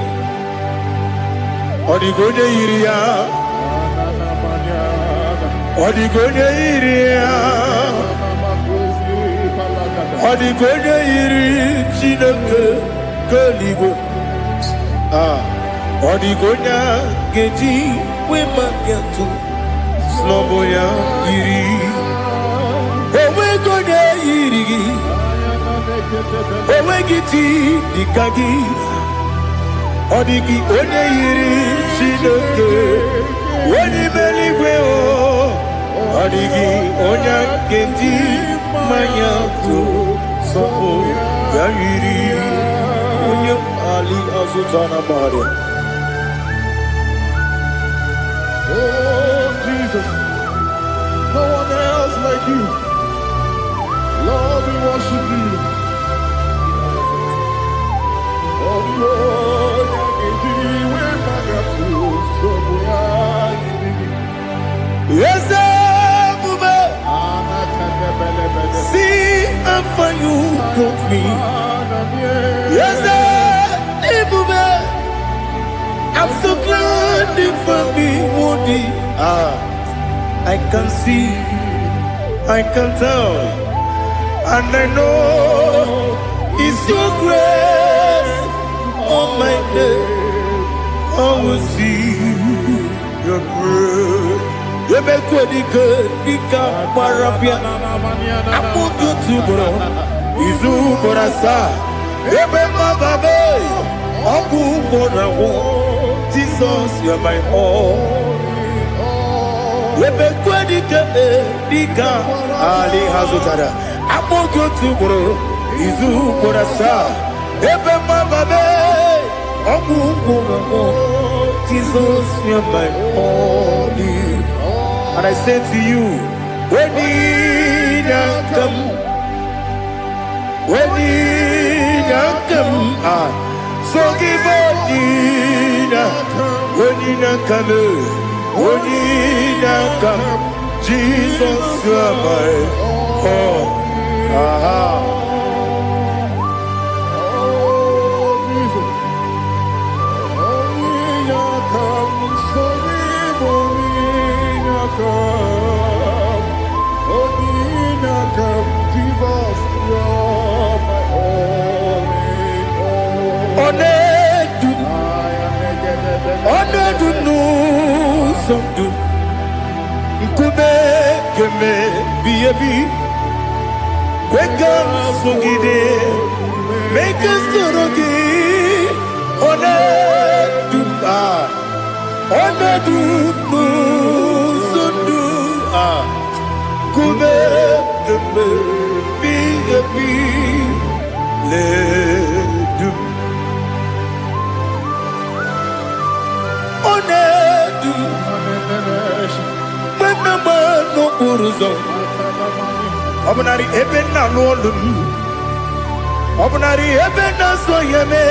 Odigonya iria, Odigonya iria, Odigonya iri chineke keligo. Odigonya geji we magetu sloboya iri. Owe gonya iri, owe giti dikagi. Odigi onye yiri Chineke onye meligwe o. Odigi onye kendi manya tu sopo ya yiri onye ali azutana bari. Oh Jesus, no one else like you. Lord, we worship you. Oh Lord, yes, see how far you brought me. Yes, I'm so glad you found me worthy. I can see, I can tell, and I know it's your grace on my day. I will see your grace. You make what you could, you can't parapia. I put you to bro. Izu Borasa. You make my baby. Oku Borawo. Jesus, you're my all. You make what you could, you can't. Ali Hazutara. I put you to bro. Izu Borasa. You make my baby. Oku Borawo. Jesus, you're my only. And I say to you, when you come, when you come, so give up, when you come, Jesus, you're my all. Make us Obnari ebena lolum, Obnari ebena soyeme,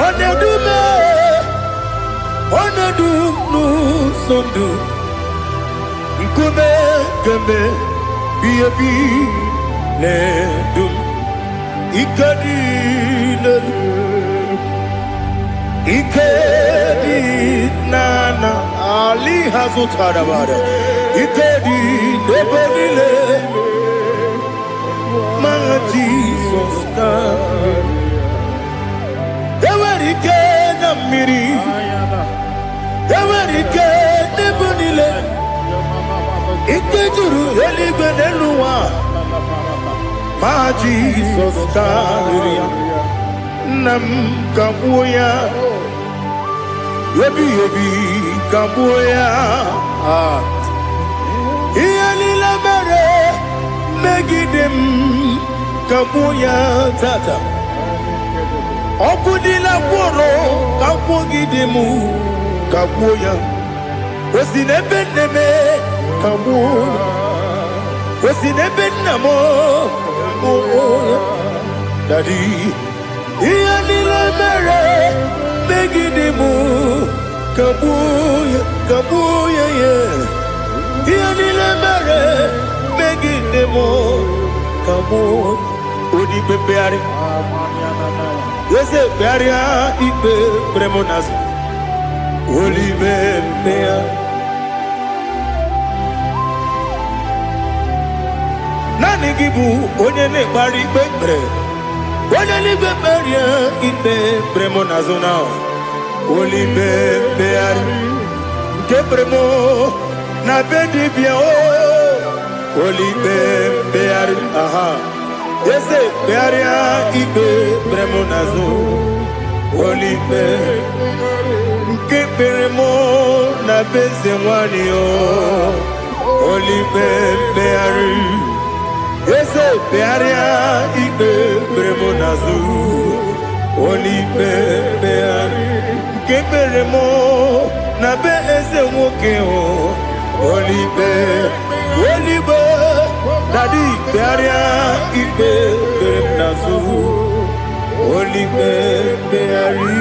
Onedume, Onedunu sondu, Nkume keme, biabi ledum, Ikadi ledum, Ikadi nana, Ali Hazutadabada. Ikedi nebelile, my Jesus God. Ewerike na miri, Ewerike nebelile. Ikejuru eligwe neluwa, my Jesus God. Nam kabuya, yebi kabuya. Iyalila mere megidem kabuya tata. Okudila kworo kabugidemu kabuya. Wesinebeneme kabuya. Wesinebenamo kabuya. Daddy, Ianila Mere, Megidimu, Kabuya, Kabuya, Ianila Mere, Megidimu, Kabuya, Udi Beari, yes, Bearia, Ibe, Bremonas, Uli Bea. Nani gibu onye ne bari bebre onye ni bebre ibe bremo nazona oli bebe ari ke bremo na bedi bia o oli bebe ari aha ese beria ibe bremo nazo oli be ke bremo na bezewani o oli bebe ari Ese bearia ibe bremo nazu Oli beari Ke beremo na be eze woke o Oli be Dadi bearia ibe bremo nazu Oli beari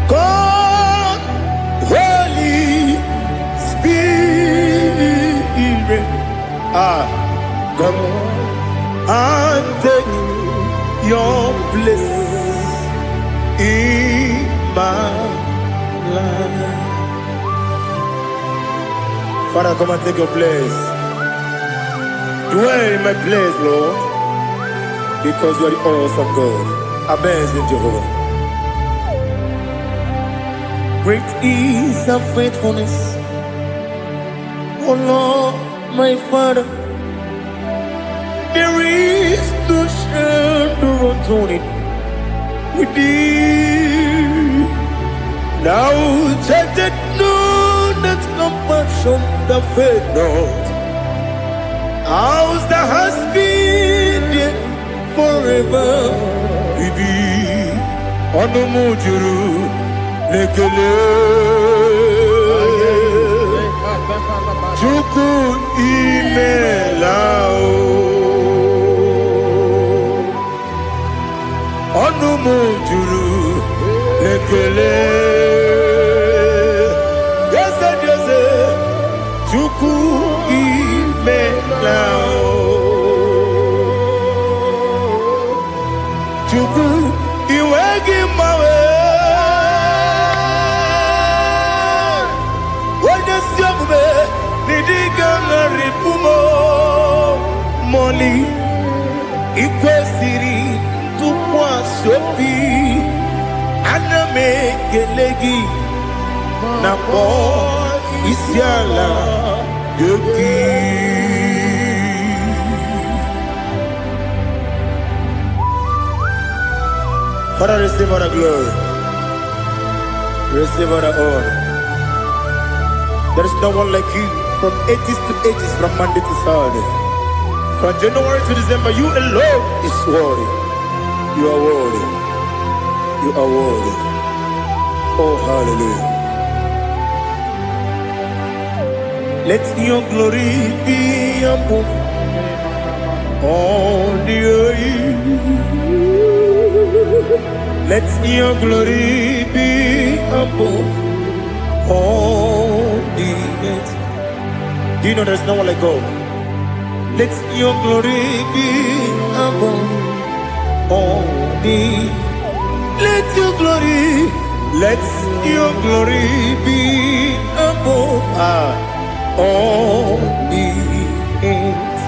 God, Holy Spirit, come and take your place in my life. Father, come and take your place. Dwell in my place, Lord, because you are the awesome God. Amazing Jehovah. Great is thy faithfulness, oh Lord, my Father. There is no shadow unto it with thee. Now judged no that compassion that faith not. Ours that has been there forever with thee. Onomujuru Lekele Chuku imelao Onumujuru Lekele Yese Chuku imelao Chuku iwegi mawe Moli ikwesiri tukwa sopi aname kelegi na po isiala yoki Father, receive all the glory, receive all the honor. There is no one like you. From ages to ages, from Monday to Saturday, from January to December, you alone is worthy. You are worthy. You are worthy. Oh, hallelujah. Let your glory be above all the earth. Let your glory be above all the earth. Do you know there's no one like God? Let your glory be above all the. Let your glory be above all the earth.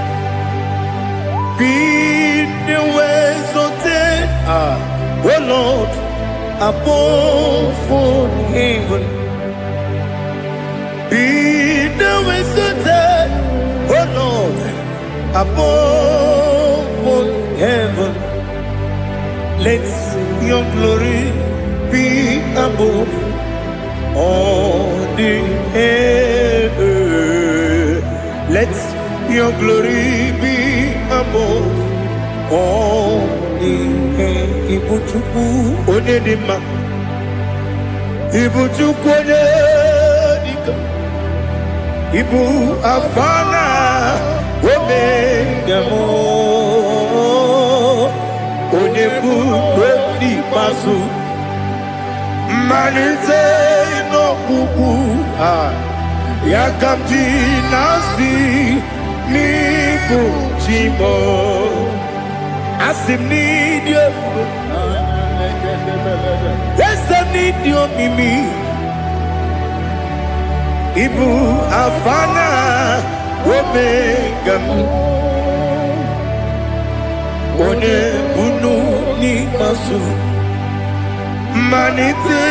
Be the ways of death, oh Lord, above all heaven. Be the ways of death, oh Lord, above all heaven. Let your glory be above all the earth. Let your glory be above all the earth. Ibuchukwu Onedima, Ibuchukwu Onedika, Ibu Afana Omega mo, Onebu Odi Pasu, Manize no Kuku, Yakamji Nasi Nibu Chimo. Asim need you. Yes, I need you, Mimi. Ibu Afana Omega. One Bunu ni Masu. Manite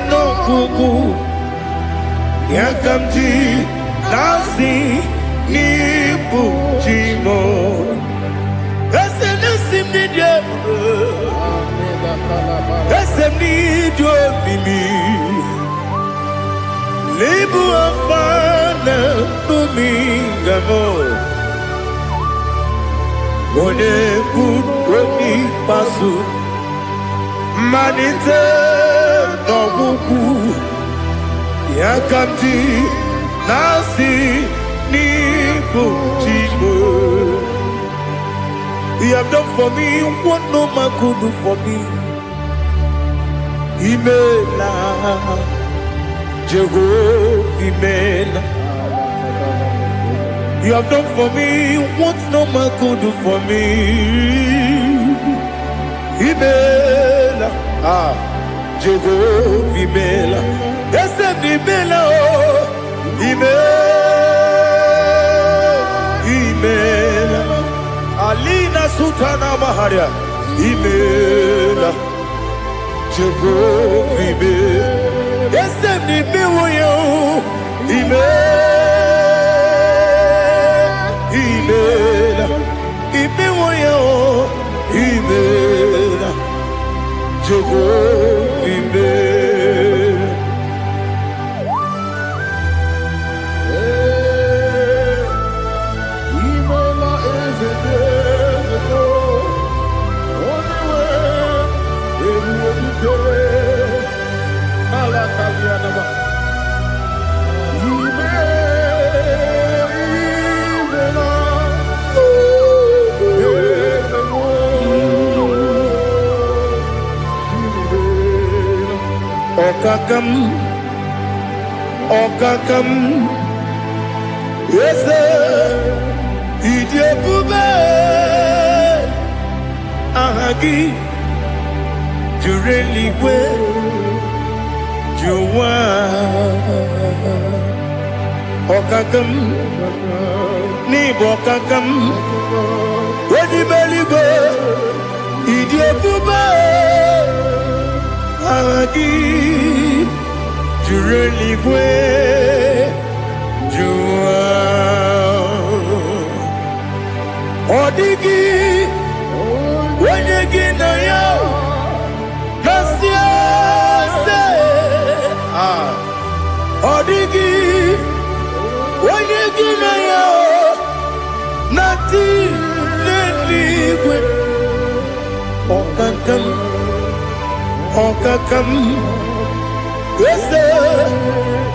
no Kuku. Yakamji Nasi Nibu Chimo. Esem need you, Mimi. Lebu afana Omega mo. One Bunu Pasu. Manite no Kuku. Yakamji Nasi Nibu Chimo. You have done for me what no man could do for me. Imela, Jehovah, Imela. You have done for me what no man could do for me. Imela, Jehovah, Imela. Yes, Imela, Imela. Alina Sutana Maharia, Imela, Jehovah, Imela. Yes, Imela, Imela, Imela, Jehovah, Imela. Okakam, yes, Idiopube, Ahagi, Jureligwe, Juwa, Okakam, Nibokakam, Wedibeligo, Idiopube, Ahagi. Jureligwe, Jua, Odigi, Wenegi na yo, Nasia se, Odigi, Wenegi na yo, Nati Neligwe, Okakam, Okakam. Yes,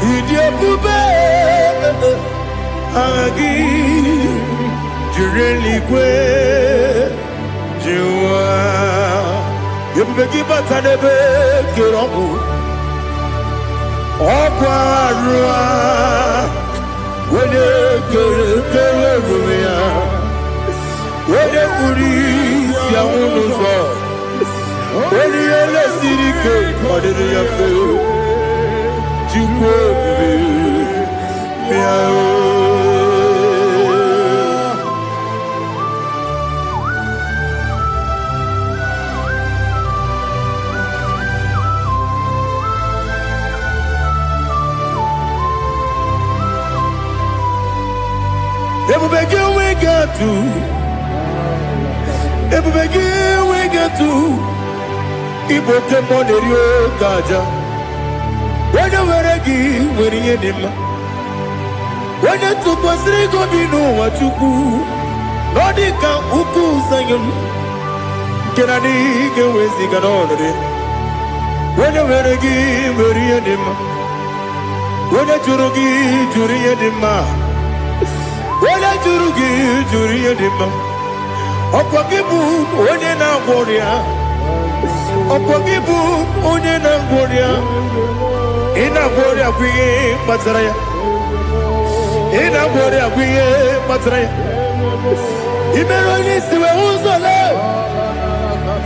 Idiopube, Agi, Jureligwe, Jua. You begin to Tanebe, Kiromu, Okwarua, when you get when you police, Yamuno, when you let Sirike, what did you feel? we get to Iboke Monerio Gaja. When you were a gee, when you did onye tụkwasịrị gị obi n'ụwa Chukwu na ọ dị ka ukwu Zayọn nke na adịghị ga-eweziga n'ọnọdụ ya. Onye nwere gị nwere ihe dị mma, onye jụrụ gị jụrụ ihe dị mma, onye jụrụ gị jụrụ ihe dị mma. Ọkwa gị bụ onye na-agwọ ọrịa, ọkwa gị bụ onye na-agwọ ọrịa. Ị na-agwọ ọrịa bụ ihe kpatara ya, ị na-agwọ ọrịa bụ ihe kpatara ya. Ị mere onye isi wee ụzọ lee,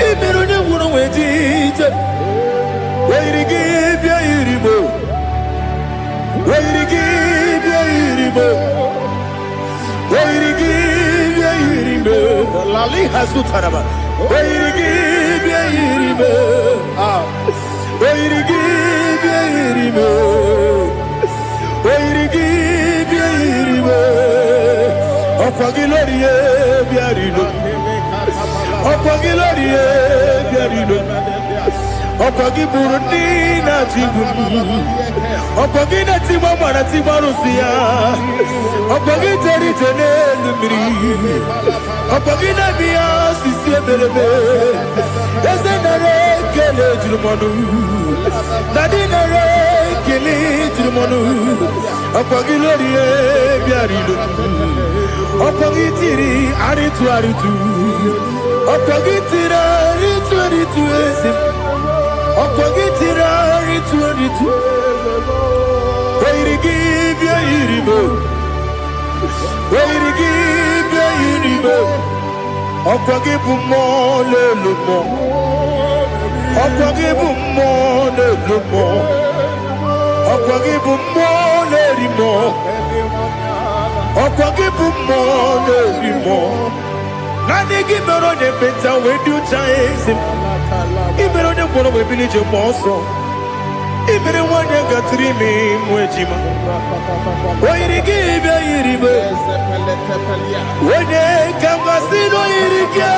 ị mere onye gwụrụ wee dị ije. Weyiri gị bịa yiri Igbo, weyiri gị bịa yiri Igbo, weyiri gị bịa yiri Igbo. Lali hazụtara m. Weyiri gị bịa yiri Igbo, weyiri gị bịa yiri Igbo, weyiri gị bịa yiri Igbo. Ọkwa gị lórí ya bịa rilo, ọkwa gị lórí ya bịa rilo. Ọkwa gị bụrụ ndị na-achị igwu, ọkwa gị na-etigbu mara tigbu arụsị ya, ọkwa gị jere ije n'elu mmiri, ọkwa gị na-eme ya sisi eberebe. Eze nara ekele juru m ọnụ, na dị nara ekele juru m ọnụ. Ọkwa gị lórí ya bịara ilo, ọkwa gị tiri arịtụ arịtụ, ọkwa gị tiri arịtụ arịtụ eze m. Ọkwa gị tiri arịtụ arịtụ, weyiri gị bịa yiri Igbo, weyiri gị bịa yiri Igbo. Ọkwa gị bụ mmụọ n'elu mmụọ, ọkwa gị bụ mmụọ n'elu mmụọ, ọkwa gị bụ mmụọ n'eri mmụọ, ọkwa gị bụ mmụọ n'eri mmụọ. Naanị gị mere onye ekpenta wee dị ụcha eze m. I mere onye gwọrọ wee bili ije gba ọsọ. I mere nwanyị gatụrụ ime mụ ejima. Oyiri gị bịa yiri Igbo, onye ka mmasị n'oyiri gị.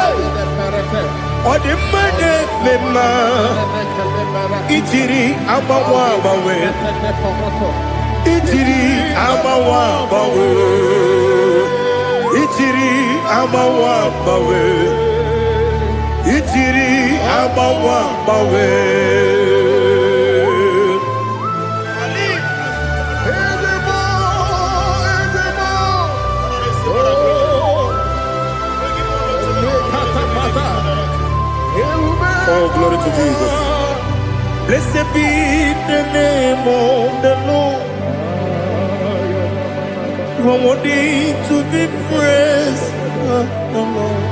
Ọ dị mma na-eme mma, ijiri agbanwe agbanwe, ijiri agbanwe agbanwe, ijiri agbanwe agbanwe, ijiri agbanwe agbanwe. Oh, glory to Jesus. Blessed be the name of the Lord. You are worthy to be praised, the Lord.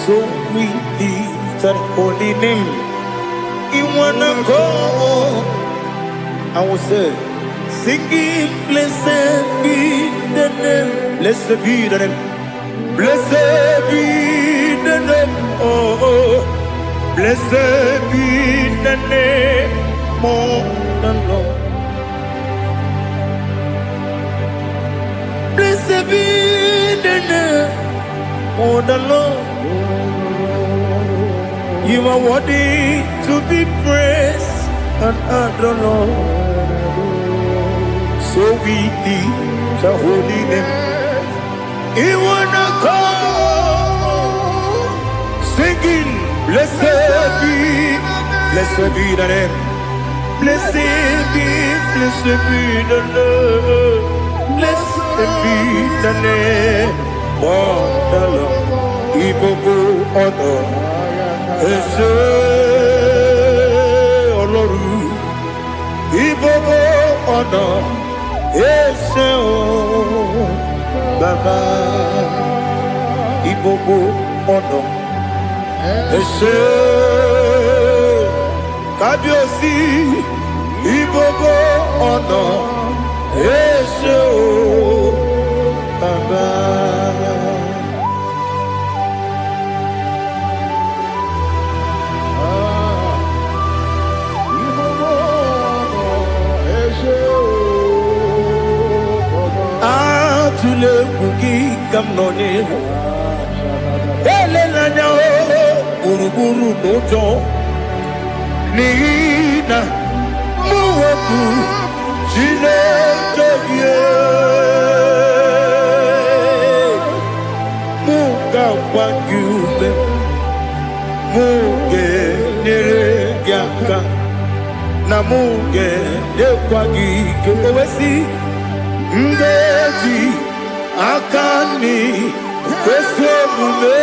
So we lift that holy name. You wanna go? I will say, singing, blessed be the name. Blessed be the name. Blessed be the name. Oh, oh. Blessed be the name of the Lord. Blessed be the name of the Lord. You are worthy to be praised and adored, Lord. So we lift the holy name. You wanna come singing, blessed be the name. Blessed be the Lord. Blessed be the name of the Lord. People go honor. Ese Oloru, Ibobo ọ̀nà, Ese o Baba, Ibobo ọ̀nà, Ese Kábíyèsí, Ibobo ọ̀nà, Ese o Baba. Tule kuki kamnoni ele nanya o uruburu nojo nina muweku chile togie kwanyume muge niregyaka na muge nekwagike ewesi ngeji akani kwesemume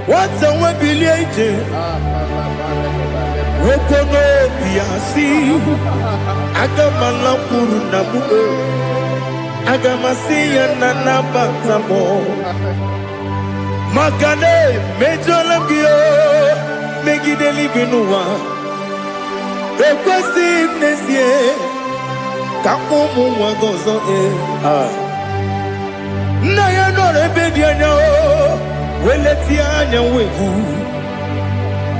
what's a webiliaje wokono biasi agamala kuru na buo agamasiya na nabatamo makane mejolambio megideli binuwa ekwesi nesie kakumu wagozo na ya nore bedianya weleti anya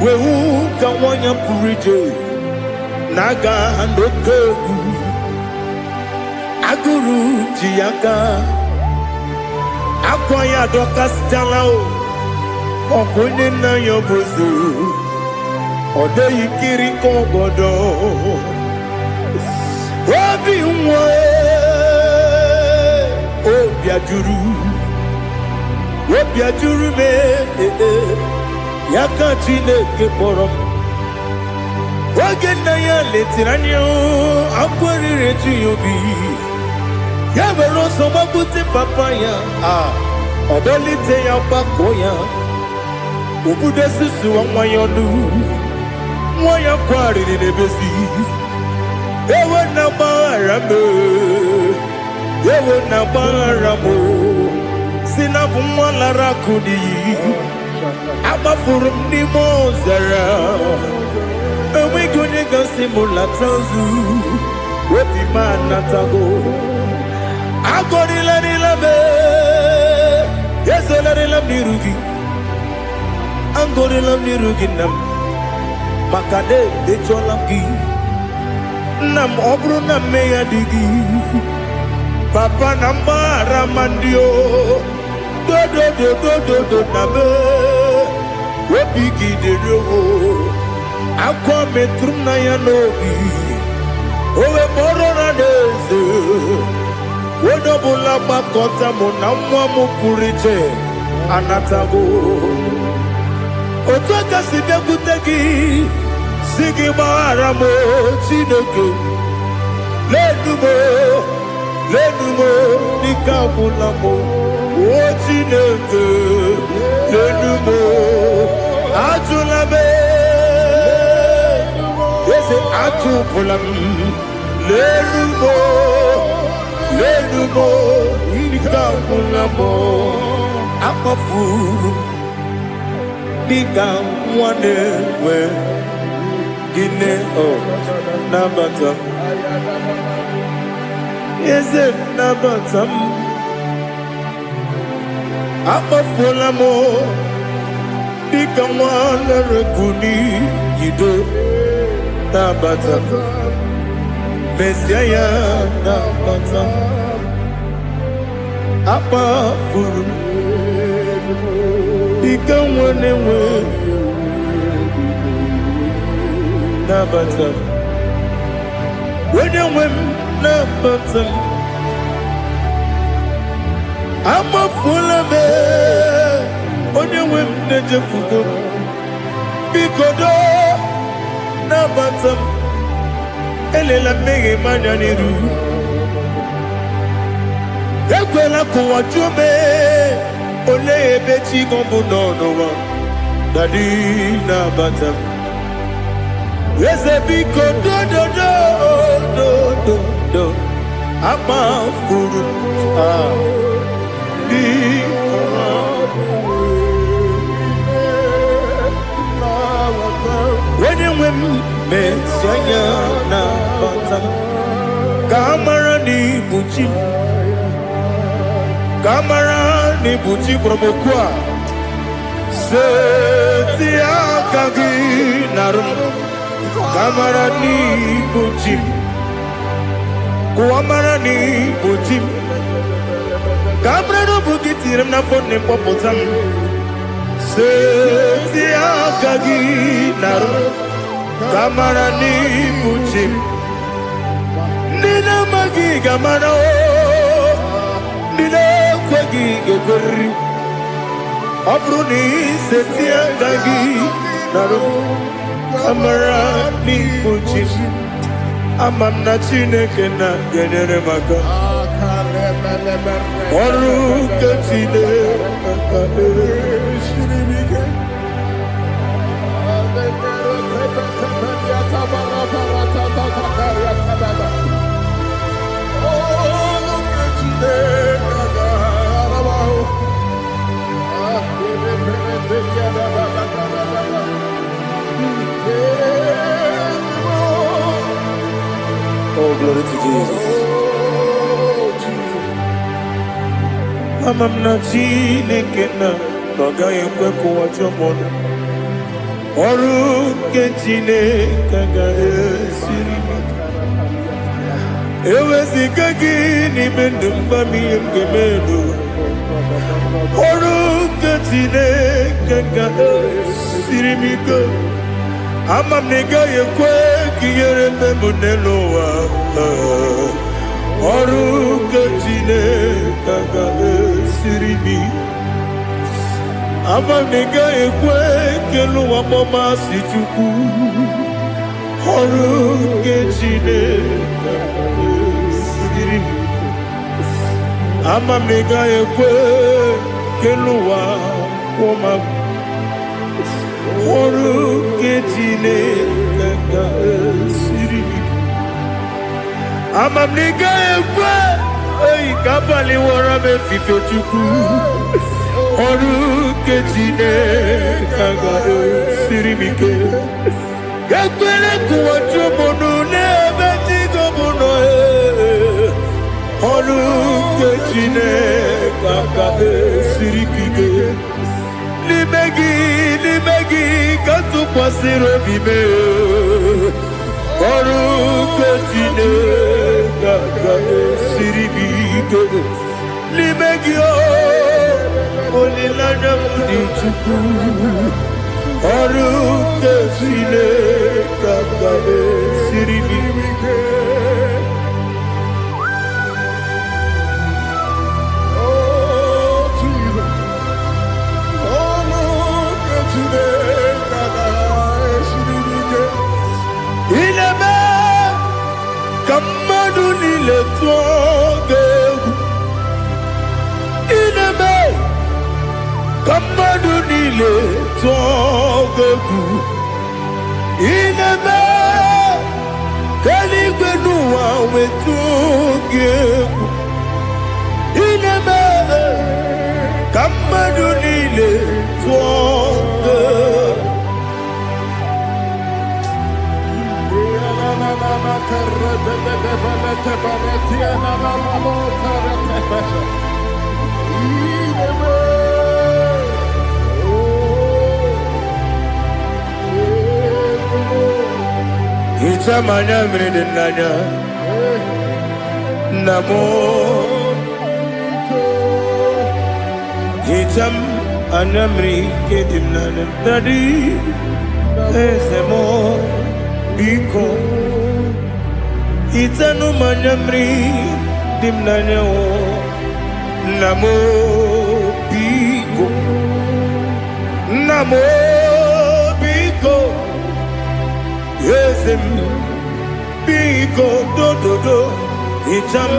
wehu ka wanya purije naga ndokogu aguru jiaka akwanya dokastalao okunye na yobozu ode yikiri kogodo obi nwa obi ajuru me yaka Chineke kpọrọ m oge nna ya letiri anya akwarịrị eju ya obi ya were ọsọ gbapute papa ya ọdọlite ya gbakọ ya obodo susuwa nwa ya ọnụ nwa ya kwarịrị n'ebezi ewe na gbaghara m si na bụ nwa lara kudi agbafuru m n'ime ọzara enweghị onye gasị m lata ozu obi m anatago agọrịlarịla m ezolarịla m n'iru gị agọrịla m n'iru gị nna m maka na edechọla m gị nna m ọ bụrụ na mmehie dị gị papa na mgbaghara ma ndị o dodododododo na be obi gị dịrị owo akwa metụrụ m na ya n'obi owe kpọrọ na n'eze onye ọbụla gbakọta mụ na nwa m pụrụ iche anatago otu aka si bịakwute gị si gị gbaghara m Chineke lenumo dịka agwụla m o Chineke lenumo ajụla m eze ajụpụla m lenumo dịka agwụla m akpafuru dịka nwa na-enwe gịnị nabata m eze nabata m akpafuola m dịka nwa na-erekuni yido nabata m mesia ya nabata m akpafuru dịka nwa na-enwe nabata m onye nwe m nabata m amafuola m onye nwe m na-ejefugo m biko do nabata m elela mmehie m anya n'iru ekwela ka ụwa jụọ m olee ebe chi gị bụ n'ụwa dadi nabata m eze biko do akpafuru onye nwe m mesi anya nabata m ka amara n'ibu chi ka amara n'ibu chi gwara m okwu a seti aka gị narụ kamara n'ibu chi kuamara n'ibu chi kamara n'obu gị tiri m n'afọ na mkpọpụta m seti aka gị narụ kamara n'ibu chi Nina magiga mano, Nina kwagiga gori, Abruni setia gagi, Naru Amara ni buchi, Amamna chineke na genere maga, Oru kachine, Shiribike. Oh, glory to Jesus. Amamna chineke na noga yekwe kuwa chomono. Oru kechine kagare sirimi. Ewezi kagi ni mendumba miyemgemelu. Oru kechine kagare sirimi go. Amam nega yekwe kiyere memuneloa. Oru kechine kagare sirimi. Amam nega yekwe kelu wamoma si chuku. Oru kechine kagare sirimi. Amam nega yekwe kelu wamoma. Oru kechine kagare sirimi. Amam nega yekwe kabali wara me fifo chuku. Oru kechine kagare sirimike. Gakwele kuwa chumono nebe tigo mono. Oru kechine kagare sirikike. Limegi katu kwa siro bime. Oru kechine kagare sirikike. Limegi Olilanya mudi chuku, Oru kechine kagare siribike. Oh Jesus, Oru kechine kagare siribike. Inebe kamadu nile tuoge. Inebe Kamadu nile togeku. Inebe Kaligwenu wawe togeku. Inebe Kamadu nile togeku. Itamanya mridinanya Namo Itam anamri kedimnana Dadi Ezemo Biko Itanu manyamri dimnanya Namo Biko Namo Biko Yesem Biko do Itam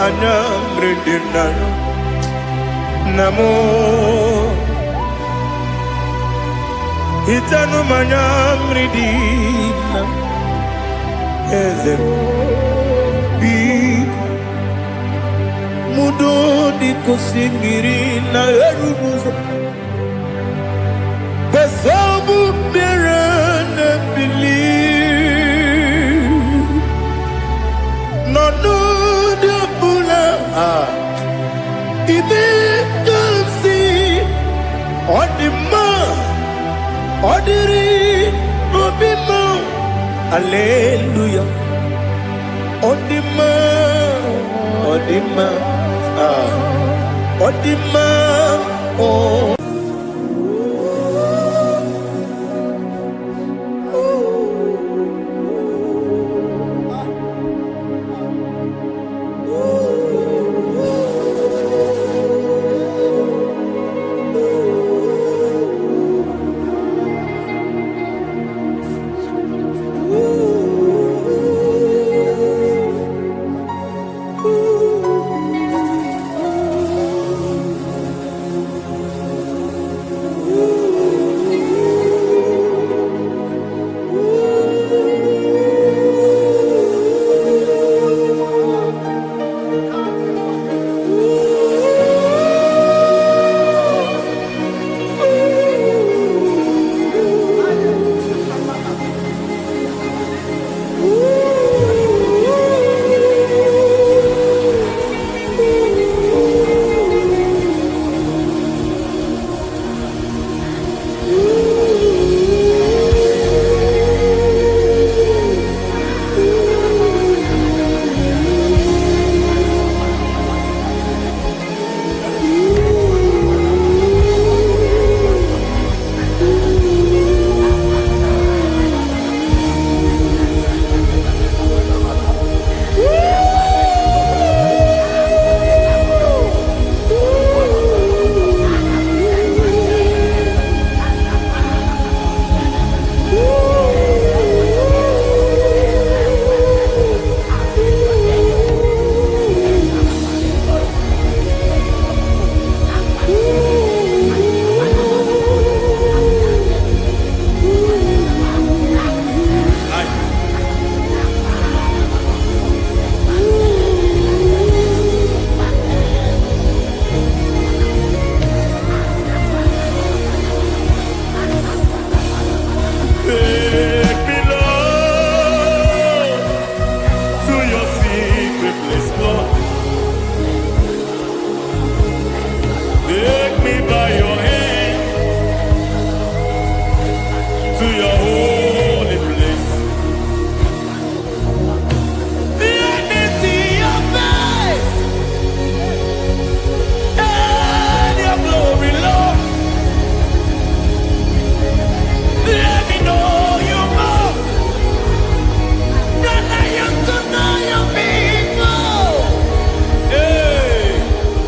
anamridinan Namo Itanu manyamridinan Yesem Biko Mudo di kusingiri na erumuzo Besobu mirane bili Nonu de bula Ibe kamsi Odima Odiri Obima Alleluia Odima Odima Odima Oh me by your hand to your holy place. Let me see your face and your glory, Lord. Let me know you more than I used to know your people. Hey,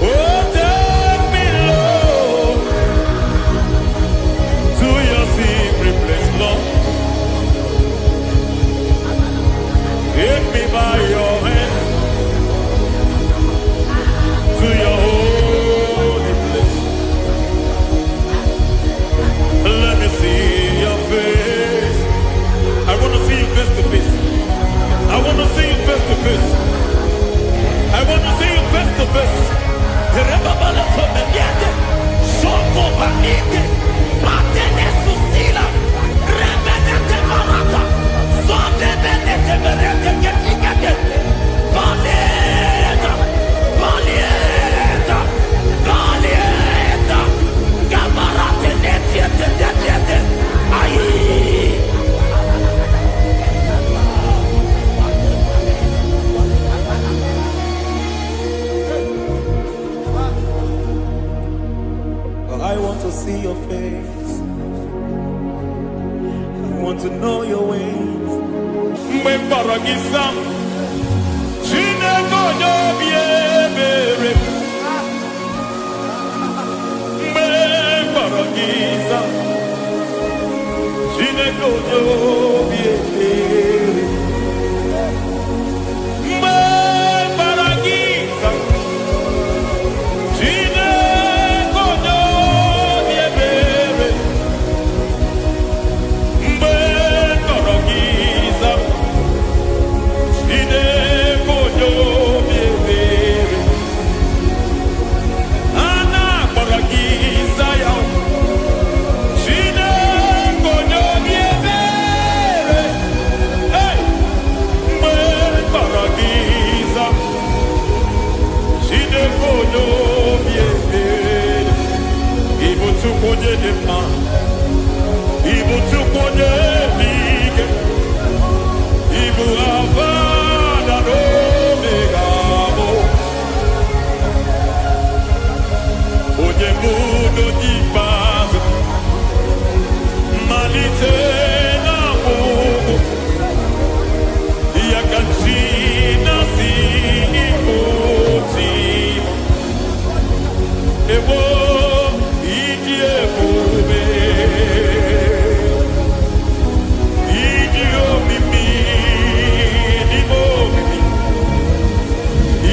oh, take me, Lord, to your secret place, Lord. Take me by your hand to your holy place. Let me see your face. I want to see you face to face. I want to see you face to face. I want to see you face to face. Rebabala sometiate, soko banite, patene susila, rebenete marata, sonde benete berete ketikate, baleta, baleta, baleta, gabarate netiete netiete, aye. I want to see your face. I want to know your ways. Mwe baragisa, chine kojo biebere. Mwe baragisa, chine kojo biebere. Mwe baragisa, chine kojo biebere. Mwe baragisa, chine kojo biebere. Ana baragisa yao, chine kojo biebere. Hey, mwe baragisa, chine kojo biebere. Ibu tukonye dema, ibu tukonye lige, ibu avana no megamo. Oye mudo di paz, malite na mugo, yakachina si imoti. Ewo iji ebube, iji omimi, ibo omimi,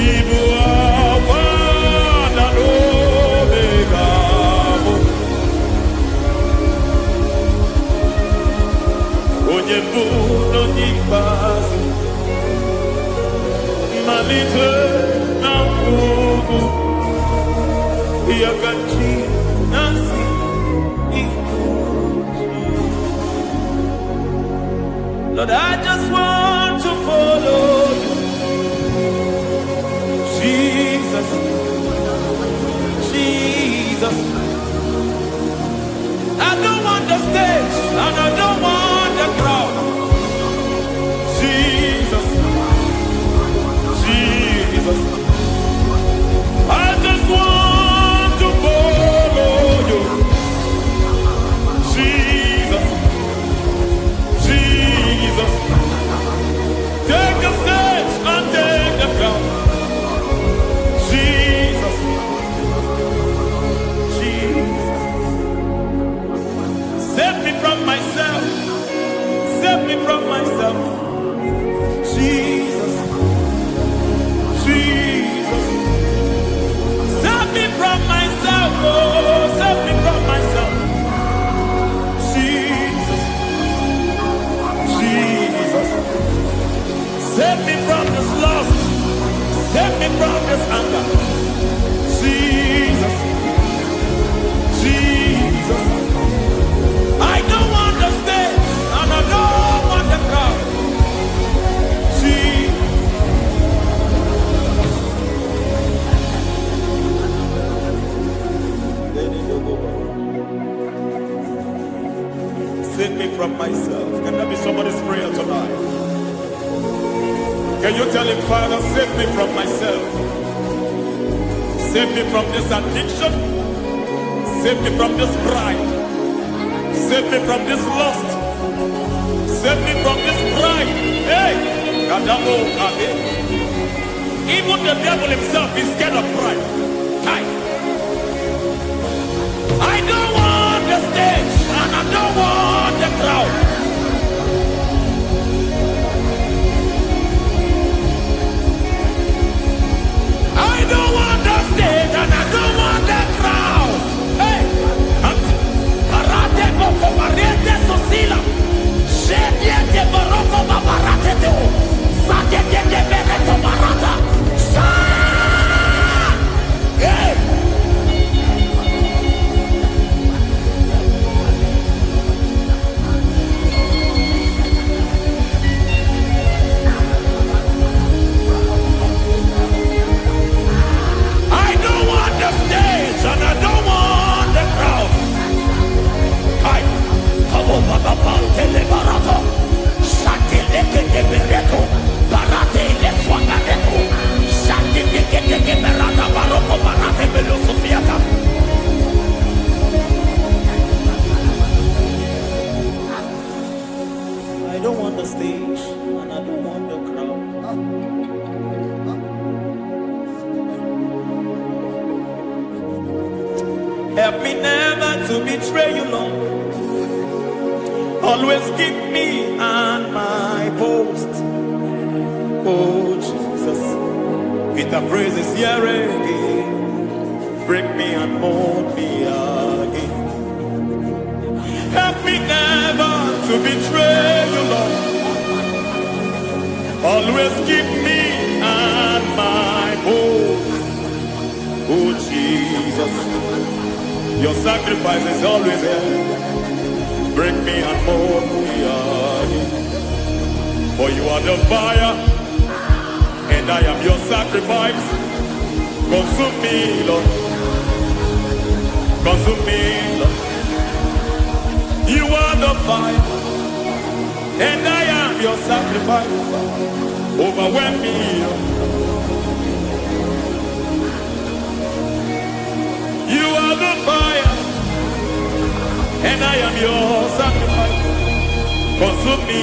ibu awana no megamo. Onye mbuno nyipazi, malite na mugu, yakachi nasi ikuchi. Lord, I just want to follow you, Jesus, Jesus. I don't want the stage and I don't want the crowd. Jesus, Jesus. I just want to follow you, Jesus, Jesus. Take the stage and take the crown, Jesus, Jesus. from myself. Can that be somebody's prayer tonight? Can you tell him, Father, save me from myself? Save me from this addiction. Save me from this pride. Save me from this lust. Save me from this pride. Hey! Even the devil himself is scared of pride. I don't want the stage and I don't want the crowd. I don't want the stage and I don't want the crowd. Hey! Parate boko barete sosila. Shediete baroko babarate teo. Sadete bereto barata. Hey! I don't want the stage and I don't want the crowd. Help me never to betray you, Lord. Always keep me on my post. Oh Jesus, with the praises here again, break me and mold me again. Help me never to betray you, Lord. Always keep me on my post. Oh Jesus, your sacrifice is always there. Break me and mold me again. For you are the fire, and I am your sacrifice. Consume me, Lord. Consume me, Lord. You are the fire, and I am your sacrifice. Overwhelm me, Lord. You are the fire, and I am your sacrifice. Consume me.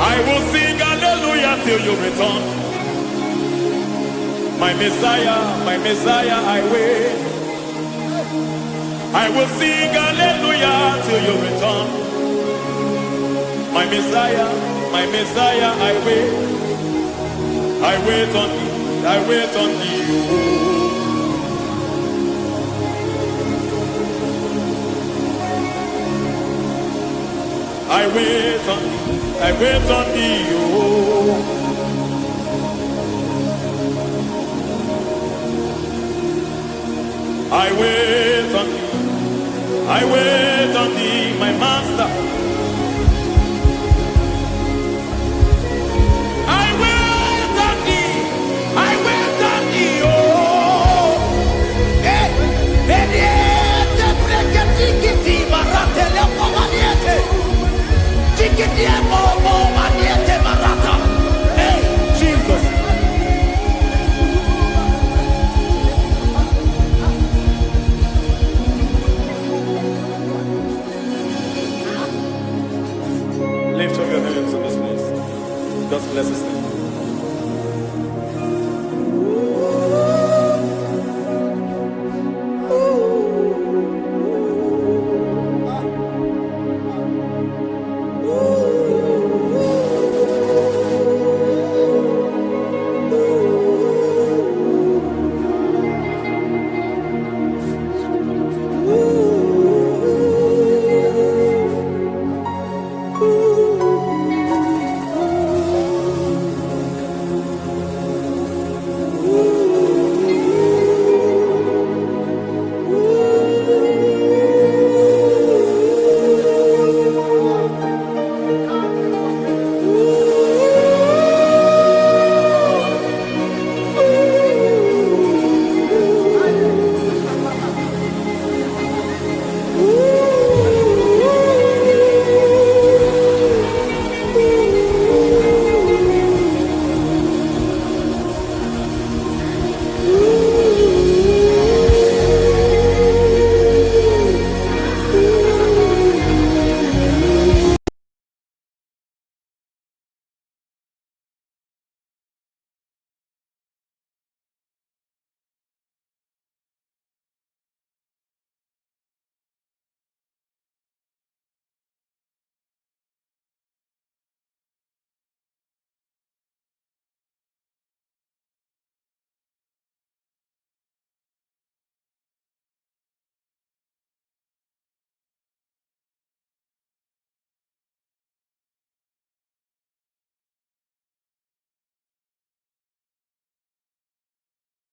I will sing hallelujah till you return. My Messiah, I wait. I will sing hallelujah till you return. My Messiah, I wait. I wait on you. I wait on you. I wait on you. I wait on you. I wait on you. I wait on thee, my master. I wait on thee. I wait on thee. Oh, hey, vediete, breke tikiti, marate le povaniete, tikiti e povaniete marata. Hey, Jesus. Lift up your hands in this place. God bless us.